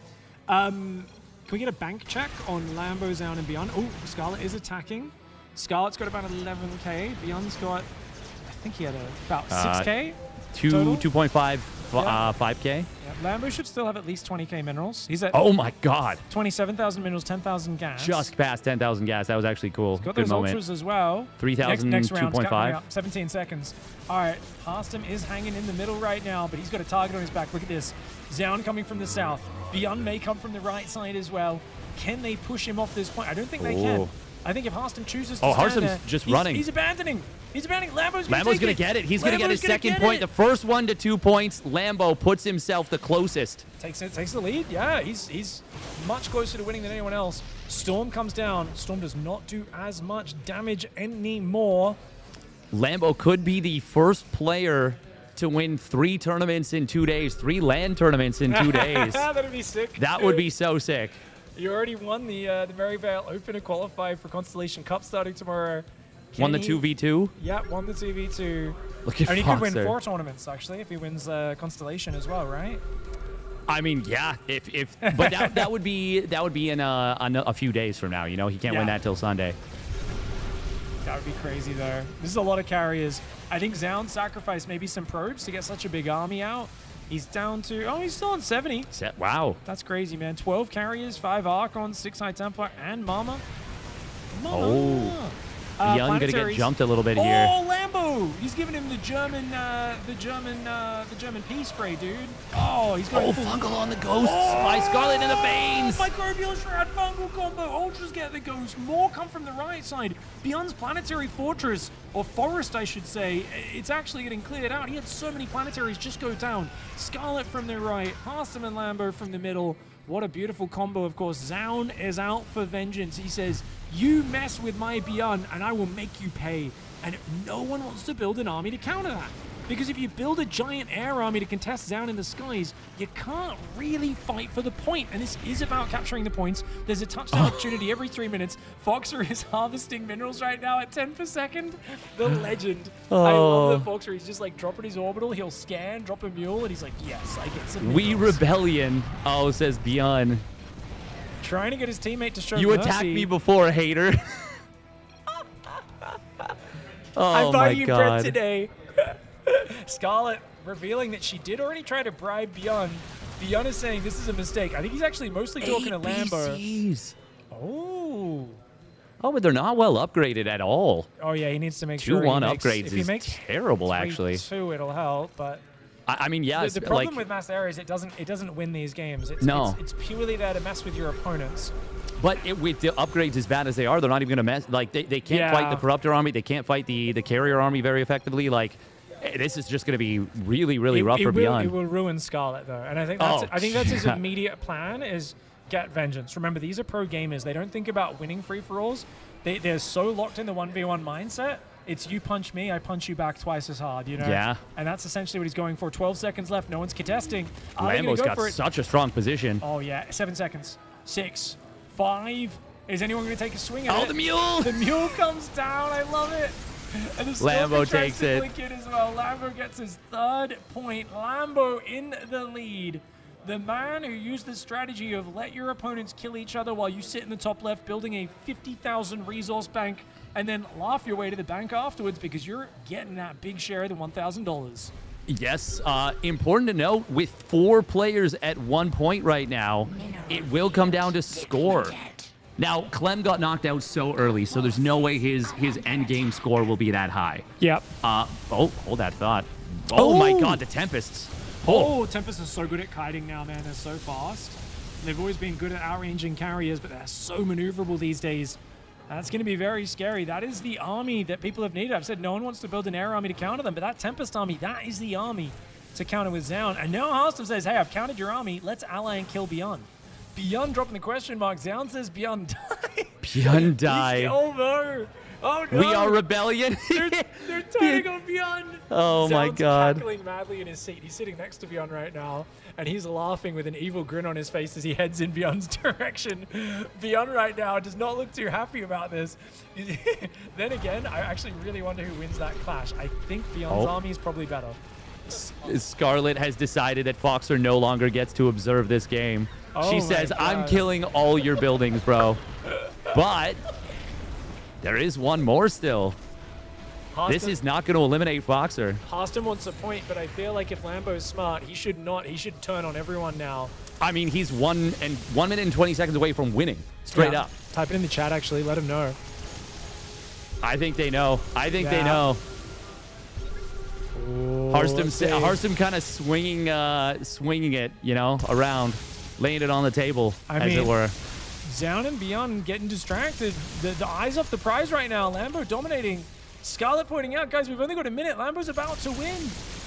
Can we get a bank check on Lambo, Zoun, and ByuN? Oh, Scarlett is attacking. Scarlett's got about 11k. ByuN's got, I think he had about 6k. 2.5, 5k. Yeah, Lambo should still have at least 20k minerals. He's at oh my god, 27,000 minerals, 10,000 gas. Just past 10,000 gas. That was actually cool. He's got Good those moment. ultras as well. 3,000, next round, 2.5. 17 seconds. All right, Harstem is hanging in the middle right now, but he's got a target on his back. Look at this. Zoun coming from the south. ByuN may come from the right side as well. Can they push him off this point? I don't think they can. I think if Harstem chooses to stand there, just running. He's abandoning. He's abandoning. Lambo's going to get it. He's going to get his second point. The first one to 2 points. Lambo puts himself the closest. Takes the lead. Yeah, he's much closer to winning than anyone else. Storm comes down. Storm does not do as much damage anymore. Lambo could be the first player to win 3 tournaments in 2 days. 3 LAN tournaments in 2 days. That'd be sick. That would be so sick. You already won the Maryvale Open to qualify for Constellation Cup starting tomorrow. Won the 2v2? Yeah, won the 2v2. Look at And he could win FoxeR. 4 tournaments, actually, if he wins Constellation as well, right? I mean, yeah. But that would be in a few days from now. You know, he can't win that till Sunday. That would be crazy, though. This is a lot of carriers. I think Zoun sacrificed maybe some probes to get such a big army out. He's down to... Oh, he's still on 70. Wow. That's crazy, man. 12 carriers, 5 Archons, 6 High Templar, and Mama. Oh. ByuN gonna get jumped a little bit here. Oh, Lambo! He's giving him the German pea spray, dude. Oh, he's going fungal on the ghosts by Scarlett in the veins. Microbial Shroud fungal combo. Ultras get the ghost. More come from the right side. ByuN's planetary fortress, or forest, I should say, it's actually getting cleared out. He had so many planetaries just go down. Scarlett from the right, Harstem+Lambo from the middle. What a beautiful combo, of course. Zoun is out for vengeance. He says, you mess with my ByuN and I will make you pay. And no one wants to build an army to counter that. Because if you build a giant air army to contest Zoun in the skies, you can't really fight for the point. And this is about capturing the points. There's a touchdown opportunity every 3 minutes. FoxeR is harvesting minerals right now at 10 per second. The legend. I love that FoxeR. He's just like dropping his orbital. He'll scan, drop a mule, and he's like, yes, I get some minerals. We rebellion. Oh, says ByuN. Trying to get his teammate to show You mercy. attacked me before, hater. I buy you bread today. Scarlett revealing that she did already try to bribe ByuN. ByuN is saying this is a mistake. I think he's actually mostly talking to Lambo. Oh, but they're not well upgraded at all. Oh, yeah, he needs to make sure 2-1 upgrades is terrible, actually. 3-2, it'll help, but... I mean, yeah. The problem with Mass Air is it doesn't win these games. It's purely there to mess with your opponents. But with the upgrades as bad as they are, they're not even going to mess. Like, they can't fight the Corruptor army. They can't fight the Carrier army very effectively. Like, this is just going to be really, really rough for ByuN. It will ruin Scarlett, though. And I think that's his immediate plan is get vengeance. Remember, these are pro gamers. They don't think about winning free-for-alls. They're so locked in the 1v1 mindset. It's you punch me, I punch you back twice as hard, you know? Yeah. And that's essentially what he's going for. 12 seconds left. No one's contesting. Lambo's got such a strong position. Oh, yeah. 7 seconds. 6, 5. Is anyone going to take a swing at it? Oh, the mule! The mule comes down. I love it. And the Lambo takes it. In as well. Lambo gets his 3rd point. Lambo in the lead. The man who used the strategy of let your opponents kill each other while you sit in the top left building a 50,000 resource bank and then laugh your way to the bank afterwards because you're getting that big share of the $1,000. Yes, important to note, with 4 players at 1 point right now, it will come down to score. Now, Clem got knocked out so early, so there's no way his end game score will be that high. Yep. Hold that thought. Oh my God, the Tempests. Oh, Tempest is so good at kiting now, man. They're so fast. They've always been good at outranging carriers, but they're so maneuverable these days. That's going to be very scary. That is the army that people have needed. I've said no one wants to build an air army to counter them, but that Tempest army, that is the army to counter with Zoun. And now Harstem says, hey, I've countered your army. Let's ally and kill ByuN. ByuN dropping the question mark. Zoun says ByuN die. ByuN die. Oh, no. Oh, no. We are rebellion. They're turning on ByuN. Oh, my God. Cackling madly in his seat. He's sitting next to ByuN right now, and he's laughing with an evil grin on his face as he heads in ByuN's direction. ByuN right now does not look too happy about this. Then again, I actually really wonder who wins that clash. I think ByuN's army is probably better. Scarlett has decided that FoxeR no longer gets to observe this game. She says, I'm killing all your buildings, bro. But there is one more still. This is not going to eliminate FoxeR. Harstem wants a point, but I feel like if Lambo's smart, he should not. He should turn on everyone now. I mean, he's 1 minute and 20 seconds away from winning. Straight up. Type it in the chat, actually. Let him know. I think they know. I think they know. Harstem kind of swinging it, you know, around, laying it on the table, as it were. Zoun and ByuN getting distracted. The eyes off the prize right now. Lambo dominating. Scarlett pointing out, guys, we've only got a minute. Lambo's about to win.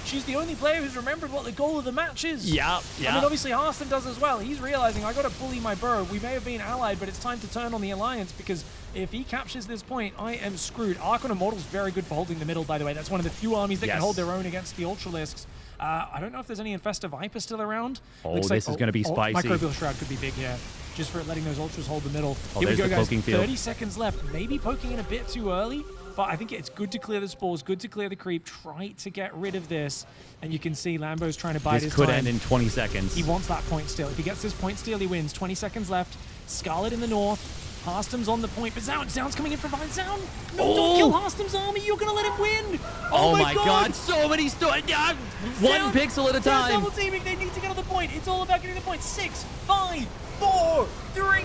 She's the only player who's remembered what the goal of the match is. Yeah. I mean, obviously, Harstem does as well. He's realizing, I got to bully my bro. We may have been allied, but it's time to turn on the alliance because if he captures this point, I am screwed. Archon Immortal's very good for holding the middle, by the way. That's one of the few armies that can hold their own against the Ultralisks. I don't know if there's any Infesta Viper still around. This is going to be spicy. Microbial Shroud could be big here, just for letting those Ultras hold the middle. Oh, Here we go, the guys. poking field. 30 seconds left. Maybe poking in a bit too early. But I think it's good to clear the spores, good to clear the creep, try to get rid of this. And you can see Lambo's trying to bide his time. This could end in 20 seconds. He wants that point steal. If he gets this point steal, he wins. 20 seconds left. Scarlett in the north. Harstem's on the point, but Zoun's coming in from behind. Zoun, no, don't kill Harstem's army. You're going to let him win. Oh my God. So many yeah, one pixel at a time. Double teaming. They need to get on the point. It's all about getting the point. 6, 5, 4, 3,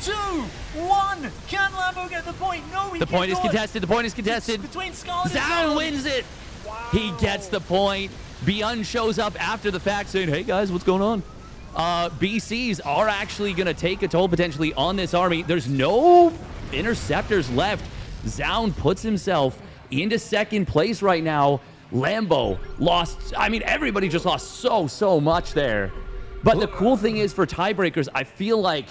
2, 1. Can Lambo get the point? No, he The point is cannot. contested. The point is contested. It's between Scarlett and Zoun wins it. Wow. He gets the point. ByuN shows up after the fact saying, hey guys, what's going on? BCs are actually going to take a toll potentially on this army. There's no interceptors left. Zoun puts himself into second place right now. Lambo lost. I mean, everybody just lost so much there. But the cool thing is for tiebreakers, I feel like,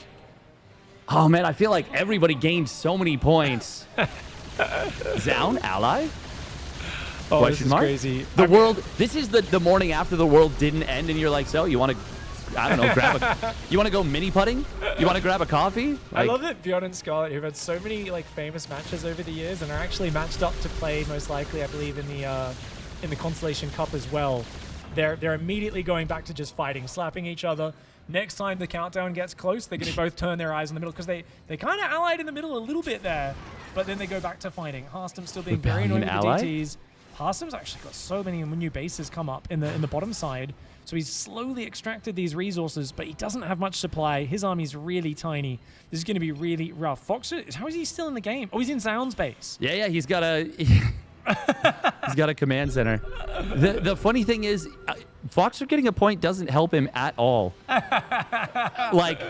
oh man, I feel like everybody gained so many points. Zoun, ally? Oh, Question this is mark? crazy. The world, this is the morning after the world didn't end and you're like, so you want to, I don't know, you want to go mini putting? You want to grab a coffee? I love that ByuN and Scarlett, who've had so many like famous matches over the years and are actually matched up to play most likely, I believe, in the Constellation Cup as well. They're immediately going back to just fighting, slapping each other. Next time the countdown gets close, they're going to both turn their eyes in the middle because they kind of allied in the middle a little bit there, but then they go back to fighting. Harstem still being very annoying with the DTs. Harstem's actually got so many new bases come up in the bottom side. So he's slowly extracted these resources, but he doesn't have much supply. His army's really tiny. This is going to be really rough. FoxeR, how is he still in the game? Oh, he's in Zoun's base. Yeah, he's got a he's got a command center. The funny thing is, FoxeR getting a point doesn't help him at all. Like,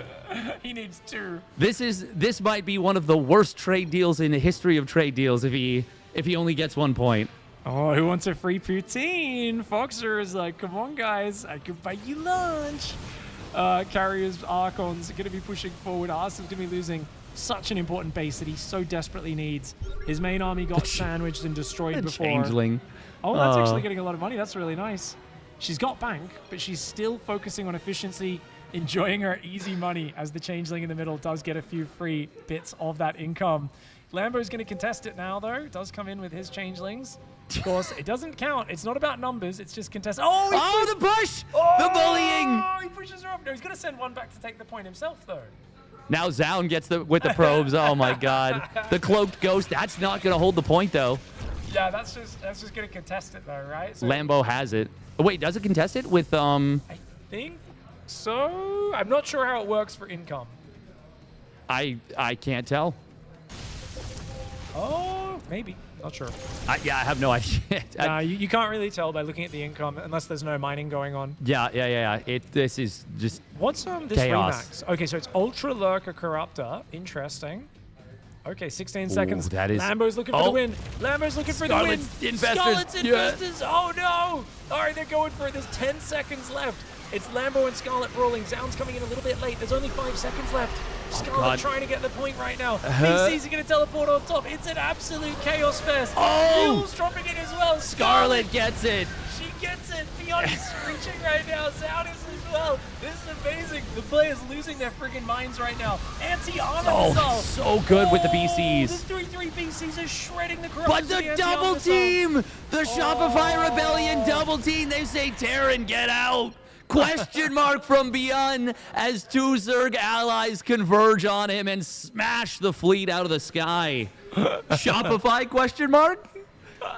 he needs 2. This might be one of the worst trade deals in the history of trade deals if he only gets 1 point. Oh, who wants a free poutine? FoxeR is like, come on, guys. I could buy you lunch. Carriers, Archons are going to be pushing forward. Harstem's going to be losing such an important base that he so desperately needs. His main army got sandwiched and destroyed before. Changeling. Oh, that's actually getting a lot of money. That's really nice. She's got bank, but she's still focusing on efficiency, enjoying her easy money as the Changeling in the middle does get a few free bits of that income. Lambo's going to contest it now, though. Does come in with his Changelings. Of course, it doesn't count. It's not about numbers. It's just contest. Oh, the push! The bullying! Oh, he pushes her up. No, he's going to send one back to take the point himself, though. Now Zoun gets with the probes. Oh my God, the cloaked ghost. That's not going to hold the point though. Yeah, that's just going to contest it though, right? So Lambo has it. Oh, wait, does it contest it with I think so. I'm not sure how it works for income. I can't tell. Oh, maybe. Not sure. Yeah, I have no idea. You can't really tell by looking at the income unless there's no mining going on. Yeah. This is just what's this chaos. Remax? Okay, so it's Ultra Lurker Corruptor. Interesting. Okay, 16 seconds. That is. Lambo's looking for the win. Lambo's looking for the win. Scarlett's investors. Oh no! All right, they're going for it. There's 10 seconds left. It's Lambo and Scarlett brawling. Zoun's coming in a little bit late. There's only 5 seconds left. Scarlett trying to get the point right now. BC's are going to teleport on top. It's an absolute chaos fest. Oh! Fuel's dropping it as well. Scarlett gets it. She gets it. ByuN is screeching right now. Zoun is as well. This is amazing. The players losing their friggin' minds right now. Anti-armor missile. So good with the BCs. The 3-3 BCs are shredding the cross. But the double team! The Shopify Rebellion double team. They say, Terran, get out. Question mark from ByuN as 2 Zerg allies converge on him and smash the fleet out of the sky. Shopify question mark?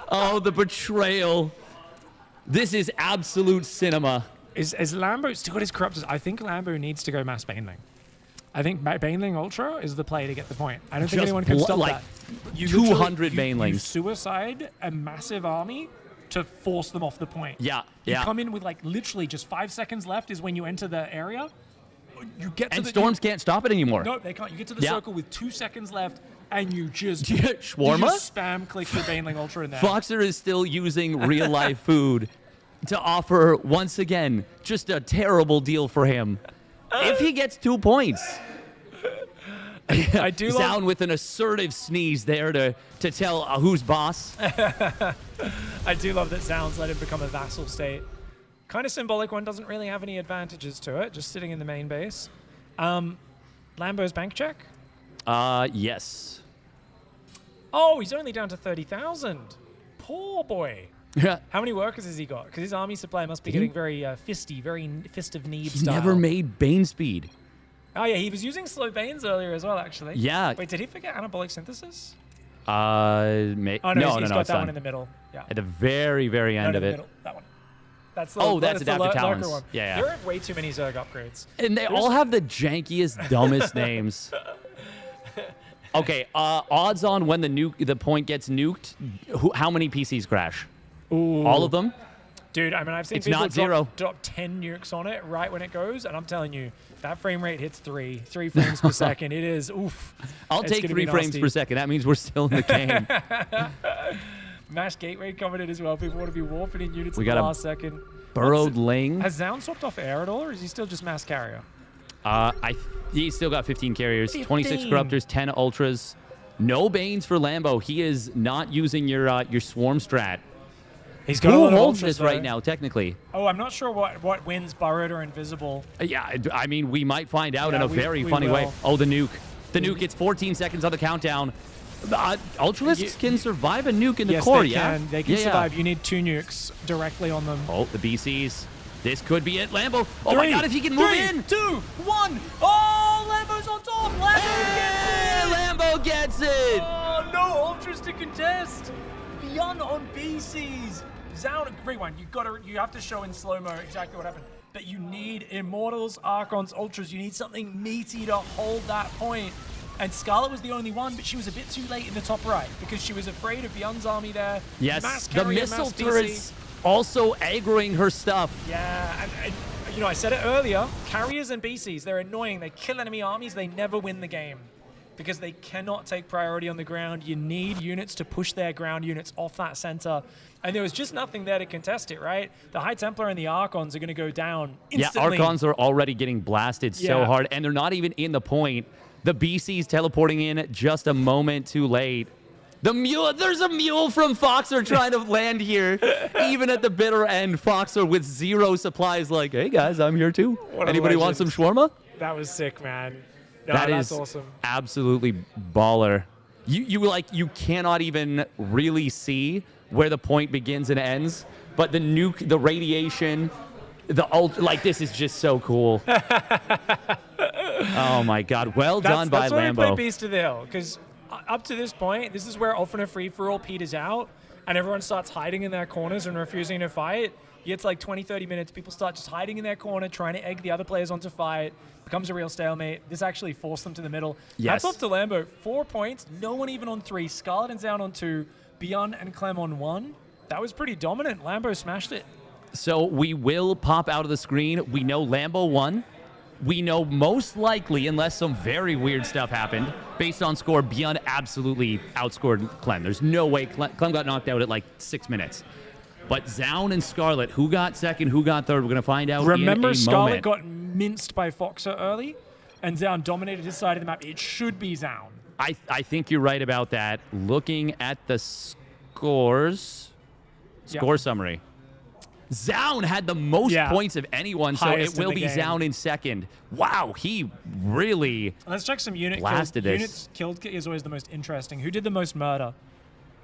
Oh, the betrayal. This is absolute cinema. Is Lambo still got his corruptors? I think Lambo needs to go mass Baneling. I think Baneling Ultra is the play to get the point. I don't think anyone can stop that. 200 Banelings. You suicide a massive army to force them off the point. Yeah. You come in with like literally just 5 seconds left is when you enter the area. You get to and Storms can't stop it anymore. No, they can't. You get to the circle with 2 seconds left and you just Shawarma? Spam click your Baneling Ultra in there. FoxeR is still using real life food to offer once again just a terrible deal for him. If he gets 2 points. I do Zoun with an assertive sneeze there to tell who's boss. I do love that Zoun's let him become a vassal state. Kind of symbolic one, doesn't really have any advantages to it, just sitting in the main base. Lambo's bank check? Yes. Oh, he's only down to 30,000. Poor boy. Yeah. How many workers has he got? Because his army supply must be getting very fisty, very fist of need He style. never made Bane speed. Oh, yeah, he was using slow Banes earlier as well, actually. Yeah. Wait, did he forget anabolic synthesis? Oh, no, He's no, got it's that done. one in the middle. Yeah. At the very, very No, end no, of the it. middle. That one. That's the, Oh, that's the Adaptive lurker Talons. one. Yeah, yeah. There are way too many Zerg upgrades. And they all have the jankiest, dumbest names. Okay, odds on when the point gets nuked, how many PCs crash? Ooh. All of them? Dude, I mean, I've seen It's people not zero. drop 10 nukes on it right when it goes, and I'm telling you, that frame rate hits 3 frames per second. It is, oof. I'll It's take gonna 3 be frames nasty. per second. That means we're still in the game. Mash Gateway commented as well. People want to be warping in units We at the got a last second. Burrowed Ling. Has Zoun swapped off air at all, or is he still just mass carrier? He's still got 15 carriers, 26 15. corruptors, 10 ultras. No Banes for Lambo. He is not using your swarm strat. He's got a Who lot of holds ultras, this right though. now, technically? Oh, I'm not sure what wins Burrowed or Invisible. Yeah, I mean, we might find out Yeah, in a we very funny way. will. Oh, the nuke. The nuke gets 14 seconds on the countdown. Ultralisks can survive a nuke in the yes, core, they yeah? can. They can Yeah, yeah. survive. You need 2 nukes directly on them. Oh, the BCs. This could be it. Lambo. Oh, my 3, God, if he can move 3, in. 2, 1. Oh, Lambo's on top. Lambo gets it. Oh, no ultras to contest. ByuN on BCs. Zoun, rewind. You have to show in slow-mo exactly what happened. But you need Immortals, Archons, Ultras. You need something meaty to hold that point. And Scarlett was the only one, but she was a bit too late in the top right because she was afraid of ByuN's army there. Yes, Mass the carrier, missile mass BC. turrets also aggroing her stuff. Yeah, and you know, I said it earlier, carriers and BCs, they're annoying. They kill enemy armies. They never win the game because they cannot take priority on the ground. You need units to push their ground units off that center. And there was just nothing there to contest it, right? The High Templar and the Archons are going to go down instantly. Yeah, Archons are already getting blasted so Yeah. hard, and they're not even in the point. The BC's teleporting in just a moment too late. The mule, there's a mule from FoxeR trying to land here. Even at the bitter end, FoxeR with 0 supplies like, hey guys, I'm here too. What a Anybody want some legend. shawarma? That was sick, man. No, That that's is awesome. absolutely baller. You cannot even really see where the point begins and ends, but the nuke, the radiation, this is just so cool. Oh my God, well done by That's why we play Lambo. Beast of the Hill, because up to this point, this is where often a free-for-all peters out, and everyone starts hiding in their corners and refusing to fight. You get to like 20, 30 minutes, people start just hiding in their corner, trying to egg the other players on to fight. Becomes a real stalemate. This actually forced them to the middle. Yes. Hats off to Lambo. 4 points, no one even on 3. Scarlett and Zoun on 2, ByuN and Clem on 1. That was pretty dominant. Lambo smashed it. So we will pop out of the screen. We know Lambo won. We know most likely, unless some very weird stuff happened, based on score, ByuN absolutely outscored Clem. There's no way Clem got knocked out at like 6 minutes. But Zoun and Scarlett, who got second, who got third, we're going to find out Remember, in a Scarlett moment. got minced by FoxeR early, and Zoun dominated his side of the map. It should be Zoun. I think you're right about that. Looking at the scores, score summary. Zoun had the most points of anyone, so Highest it will in the be game. Zoun in second. Wow, he really Let's check some unit blasted kills. this. Units killed is always the most interesting. Who did the most murder?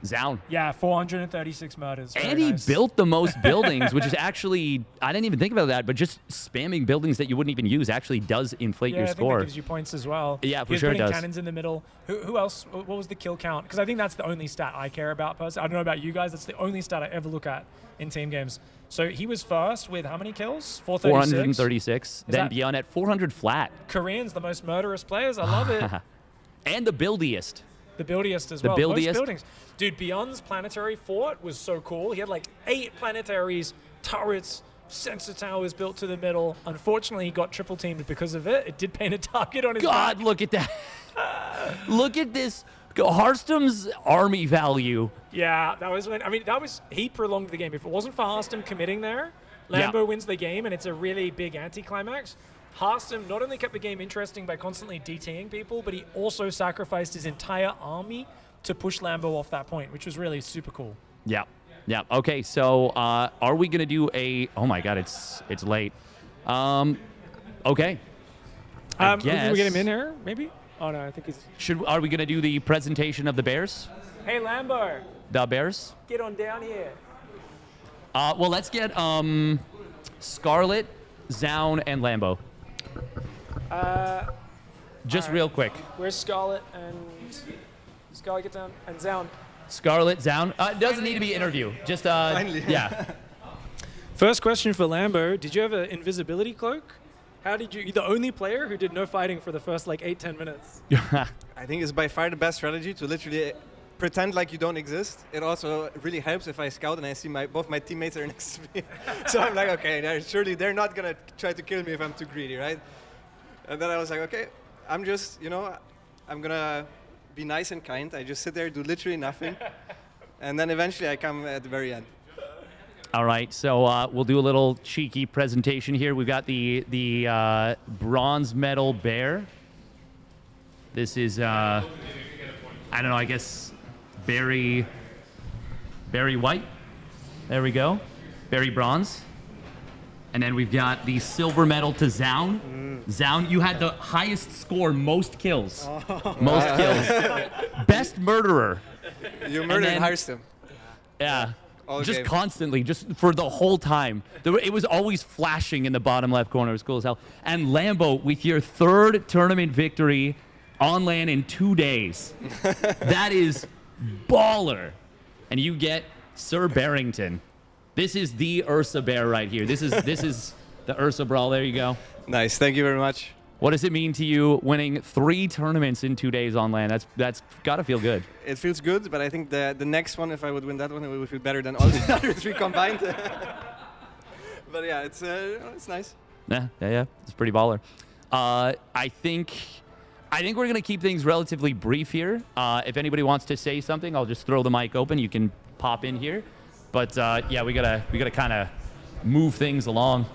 Zoun. Yeah, 436 murders. Very And he nice. built the most buildings, which is actually, I didn't even think about that, but just spamming buildings that you wouldn't even use actually does inflate Yeah, your I think score. that gives you points as well. Yeah, for He was sure it putting does. cannons in the middle. Who else? What was the kill count? Because I think that's the only stat I care about personally. I don't know about you guys. That's the only stat I ever look at in team games. So he was first with how many kills? 436. 436. Then ByuN at 400 flat. Koreans, the most murderous players. I love it. And the buildiest. The buildiest as The well. buildiest. Most buildings. Dude, ByuN's planetary fort was so cool. He had like 8 planetaries, turrets, sensor towers built to the middle. Unfortunately, he got triple teamed because of it. It did paint a target on his God, back. look at that. Look at this. Harstem's army value. Yeah, that was when, he prolonged the game. If it wasn't for Harstem committing there, Lambo wins the game, and it's a really big anticlimax. Harstem not only kept the game interesting by constantly DTing people, but he also sacrificed his entire army to push Lambo off that point, which was really super cool. Yeah. Yeah. Okay. So, are we gonna do a? Oh my God, it's late. Okay. Can we get him in here? Maybe. Oh no, I think he's. Are we gonna do the presentation of the Bears? Hey, Lambo. The Bears. Get on down here. Well, let's get Scarlett, Zoun, and Lambo. Just real quick. Where's Scarlett and Scarlett, get down, and Zoun? Scarlett, Zoun. It doesn't need to be an interview. Just Finally. yeah. First question for Lambo. Did you have an invisibility cloak? How did you? You're the only player who did no fighting for the first like 8-10 minutes. I think it's by far the best strategy to literally pretend like you don't exist. It also really helps if I scout and I see both my teammates are next to me. So I'm like, okay, surely they're not gonna try to kill me if I'm too greedy, right? And then I was like, okay, I'm just, I'm gonna be nice and kind. I just sit there, do literally nothing, and then eventually I come at the very end. All right, so we'll do a little cheeky presentation here. We've got the bronze medal bear. This is I don't know, I guess berry white. There we go, berry bronze. And then we've got the silver medal to Zoun. Zoun, you had the highest score, most kills. Most kills. Best murderer. You murdered Harstem. Yeah. Just game. constantly, just for the whole time. It was always flashing in the bottom left corner. It was cool as hell. And Lambo, with your 3rd tournament victory on LAN in 2 days. That is baller. And you get Sir Barrington. This is the Ursa Bear right here. This is the Ursa Brawl. There you go. Nice. Thank you very much. What does it mean to you winning 3 tournaments in 2 days on LAN? That's got to feel good. It feels good, but I think the next one, if I would win that one, it would feel better than all the other 3 combined. But yeah, it's nice. Yeah. It's pretty baller. I think we're gonna keep things relatively brief here. If anybody wants to say something, I'll just throw the mic open. You can pop in here. But yeah, we gotta kind of move things along.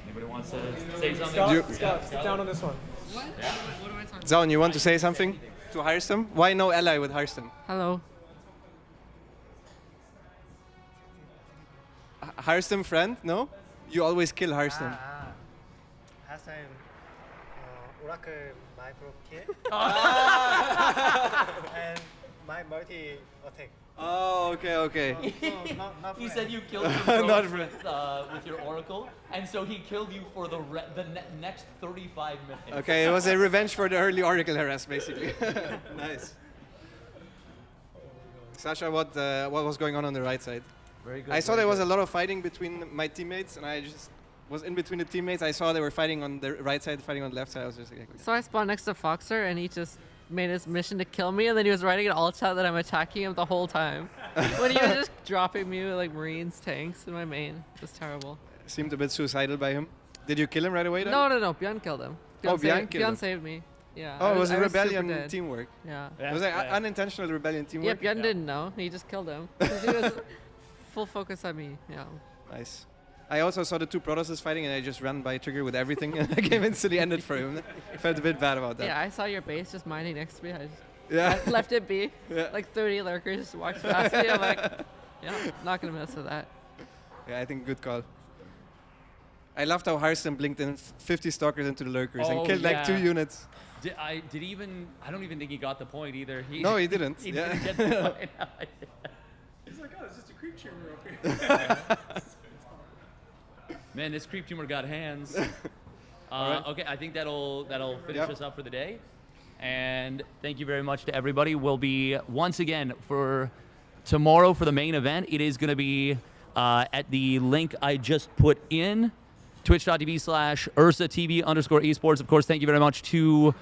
Anybody wants to say something? Scott, sit down on this one. What? Yeah. What am I talking Zoun, you want to say something to Harstem? Why no ally with Harstem? Hello. Harstem friend? No? You always kill Harstem. Harstem, Oracle, my kid. And my multi attack. Oh, okay. Not He said you killed him Not with your Oracle, and so he killed you for the next 35 minutes. Okay, it was a revenge for the early Oracle harass, basically. Nice. Sasha, what was going on the right side? Very good. I saw there was a lot of fighting between my teammates, and I just was in between the teammates. I saw they were fighting on the right side, fighting on the left side. I was just like, So I spawned next to FoxeR, and he just made his mission to kill me, and then he was writing an alt chat that I'm attacking him the whole time. When he was just dropping me with like Marines, tanks in my main. It was terrible. Seemed a bit suicidal by him. Did you kill him right away then? No. ByuN killed him. ByuN killed him. ByuN saved me. Yeah. Oh, it was a I super rebellion dead. teamwork. Yeah. It was like unintentional rebellion teamwork. Yeah, ByuN didn't know. He just killed him. 'Cause he was full focus on me. Yeah. Nice. I also saw the 2 Protoss fighting, and I just ran by Trigger with everything, and the game instantly ended for him. I felt a bit bad about that. Yeah, I saw your base just mining next to me. I Yeah. left it be. Yeah. Like 30 lurkers just walked past me. I'm like, yeah, not gonna mess with that. Yeah, I think good call. I loved how Harstem blinked in 50 stalkers into the lurkers and killed like 2 units. I don't even think he got the point either. No, he didn't. He Yeah. didn't get the point. He's like, oh, it's just a creep tumor up here. Man, this creep tumor got hands. Okay, I think that'll finish us up for the day. And thank you very much to everybody. We'll be, once again, for tomorrow for the main event, it is going to be at the link I just put in, twitch.tv/UrsaTV_esports. Of course, thank you very much to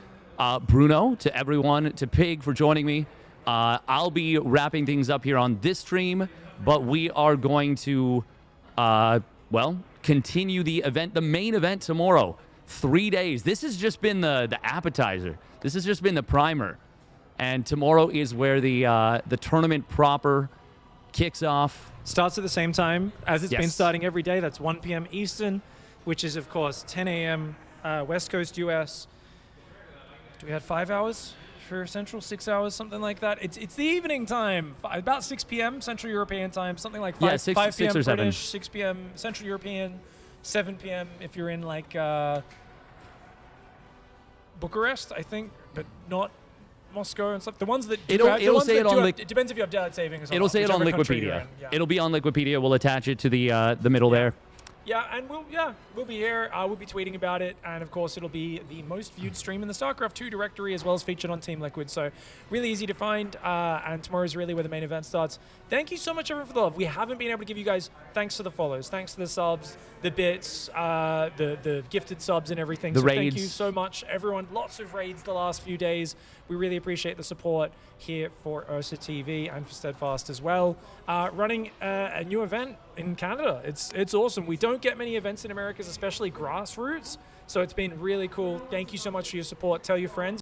Bruno, to everyone, to Pig for joining me. I'll be wrapping things up here on this stream, but we are going to, continue the event, the main event tomorrow. 3 days. This has just been the appetizer. This has just been the primer. And tomorrow is where the tournament proper kicks off. Starts at the same time as it's been Yes. starting every day. That's 1 p.m. Eastern, which is, of course, 10 a.m. West Coast US. Do we have 5 hours for Central? 6 hours? Something like that. It's the evening time. About 6 p.m. Central European time. Something like 5, 5 p.m. 6 or 7. British, 6 p.m. Central European, 7 p.m. if you're in like Bucharest, I think, but not Moscow and stuff. The ones that it'll say it on. It depends if you have daylight savings. Or it'll say it on Liquipedia. It'll be on Liquipedia. We'll attach it to the middle there. Yeah, and we'll be here. We'll be tweeting about it, and of course, it'll be the most viewed stream in the StarCraft 2 directory, as well as featured on Team Liquid. So, really easy to find. And tomorrow is really where the main event starts. Thank you so much, everyone, for the love. We haven't been able to give you guys thanks for the follows, thanks for the subs, the bits, the gifted subs, and everything. The so raids. Thank you so much, everyone. Lots of raids the last few days. We really appreciate the support here for UrsaTV and for Steadfast as well. Running a new event in Canada. It's awesome. We don't get many events in America, especially grassroots. So it's been really cool. Thank you so much for your support. Tell your friends.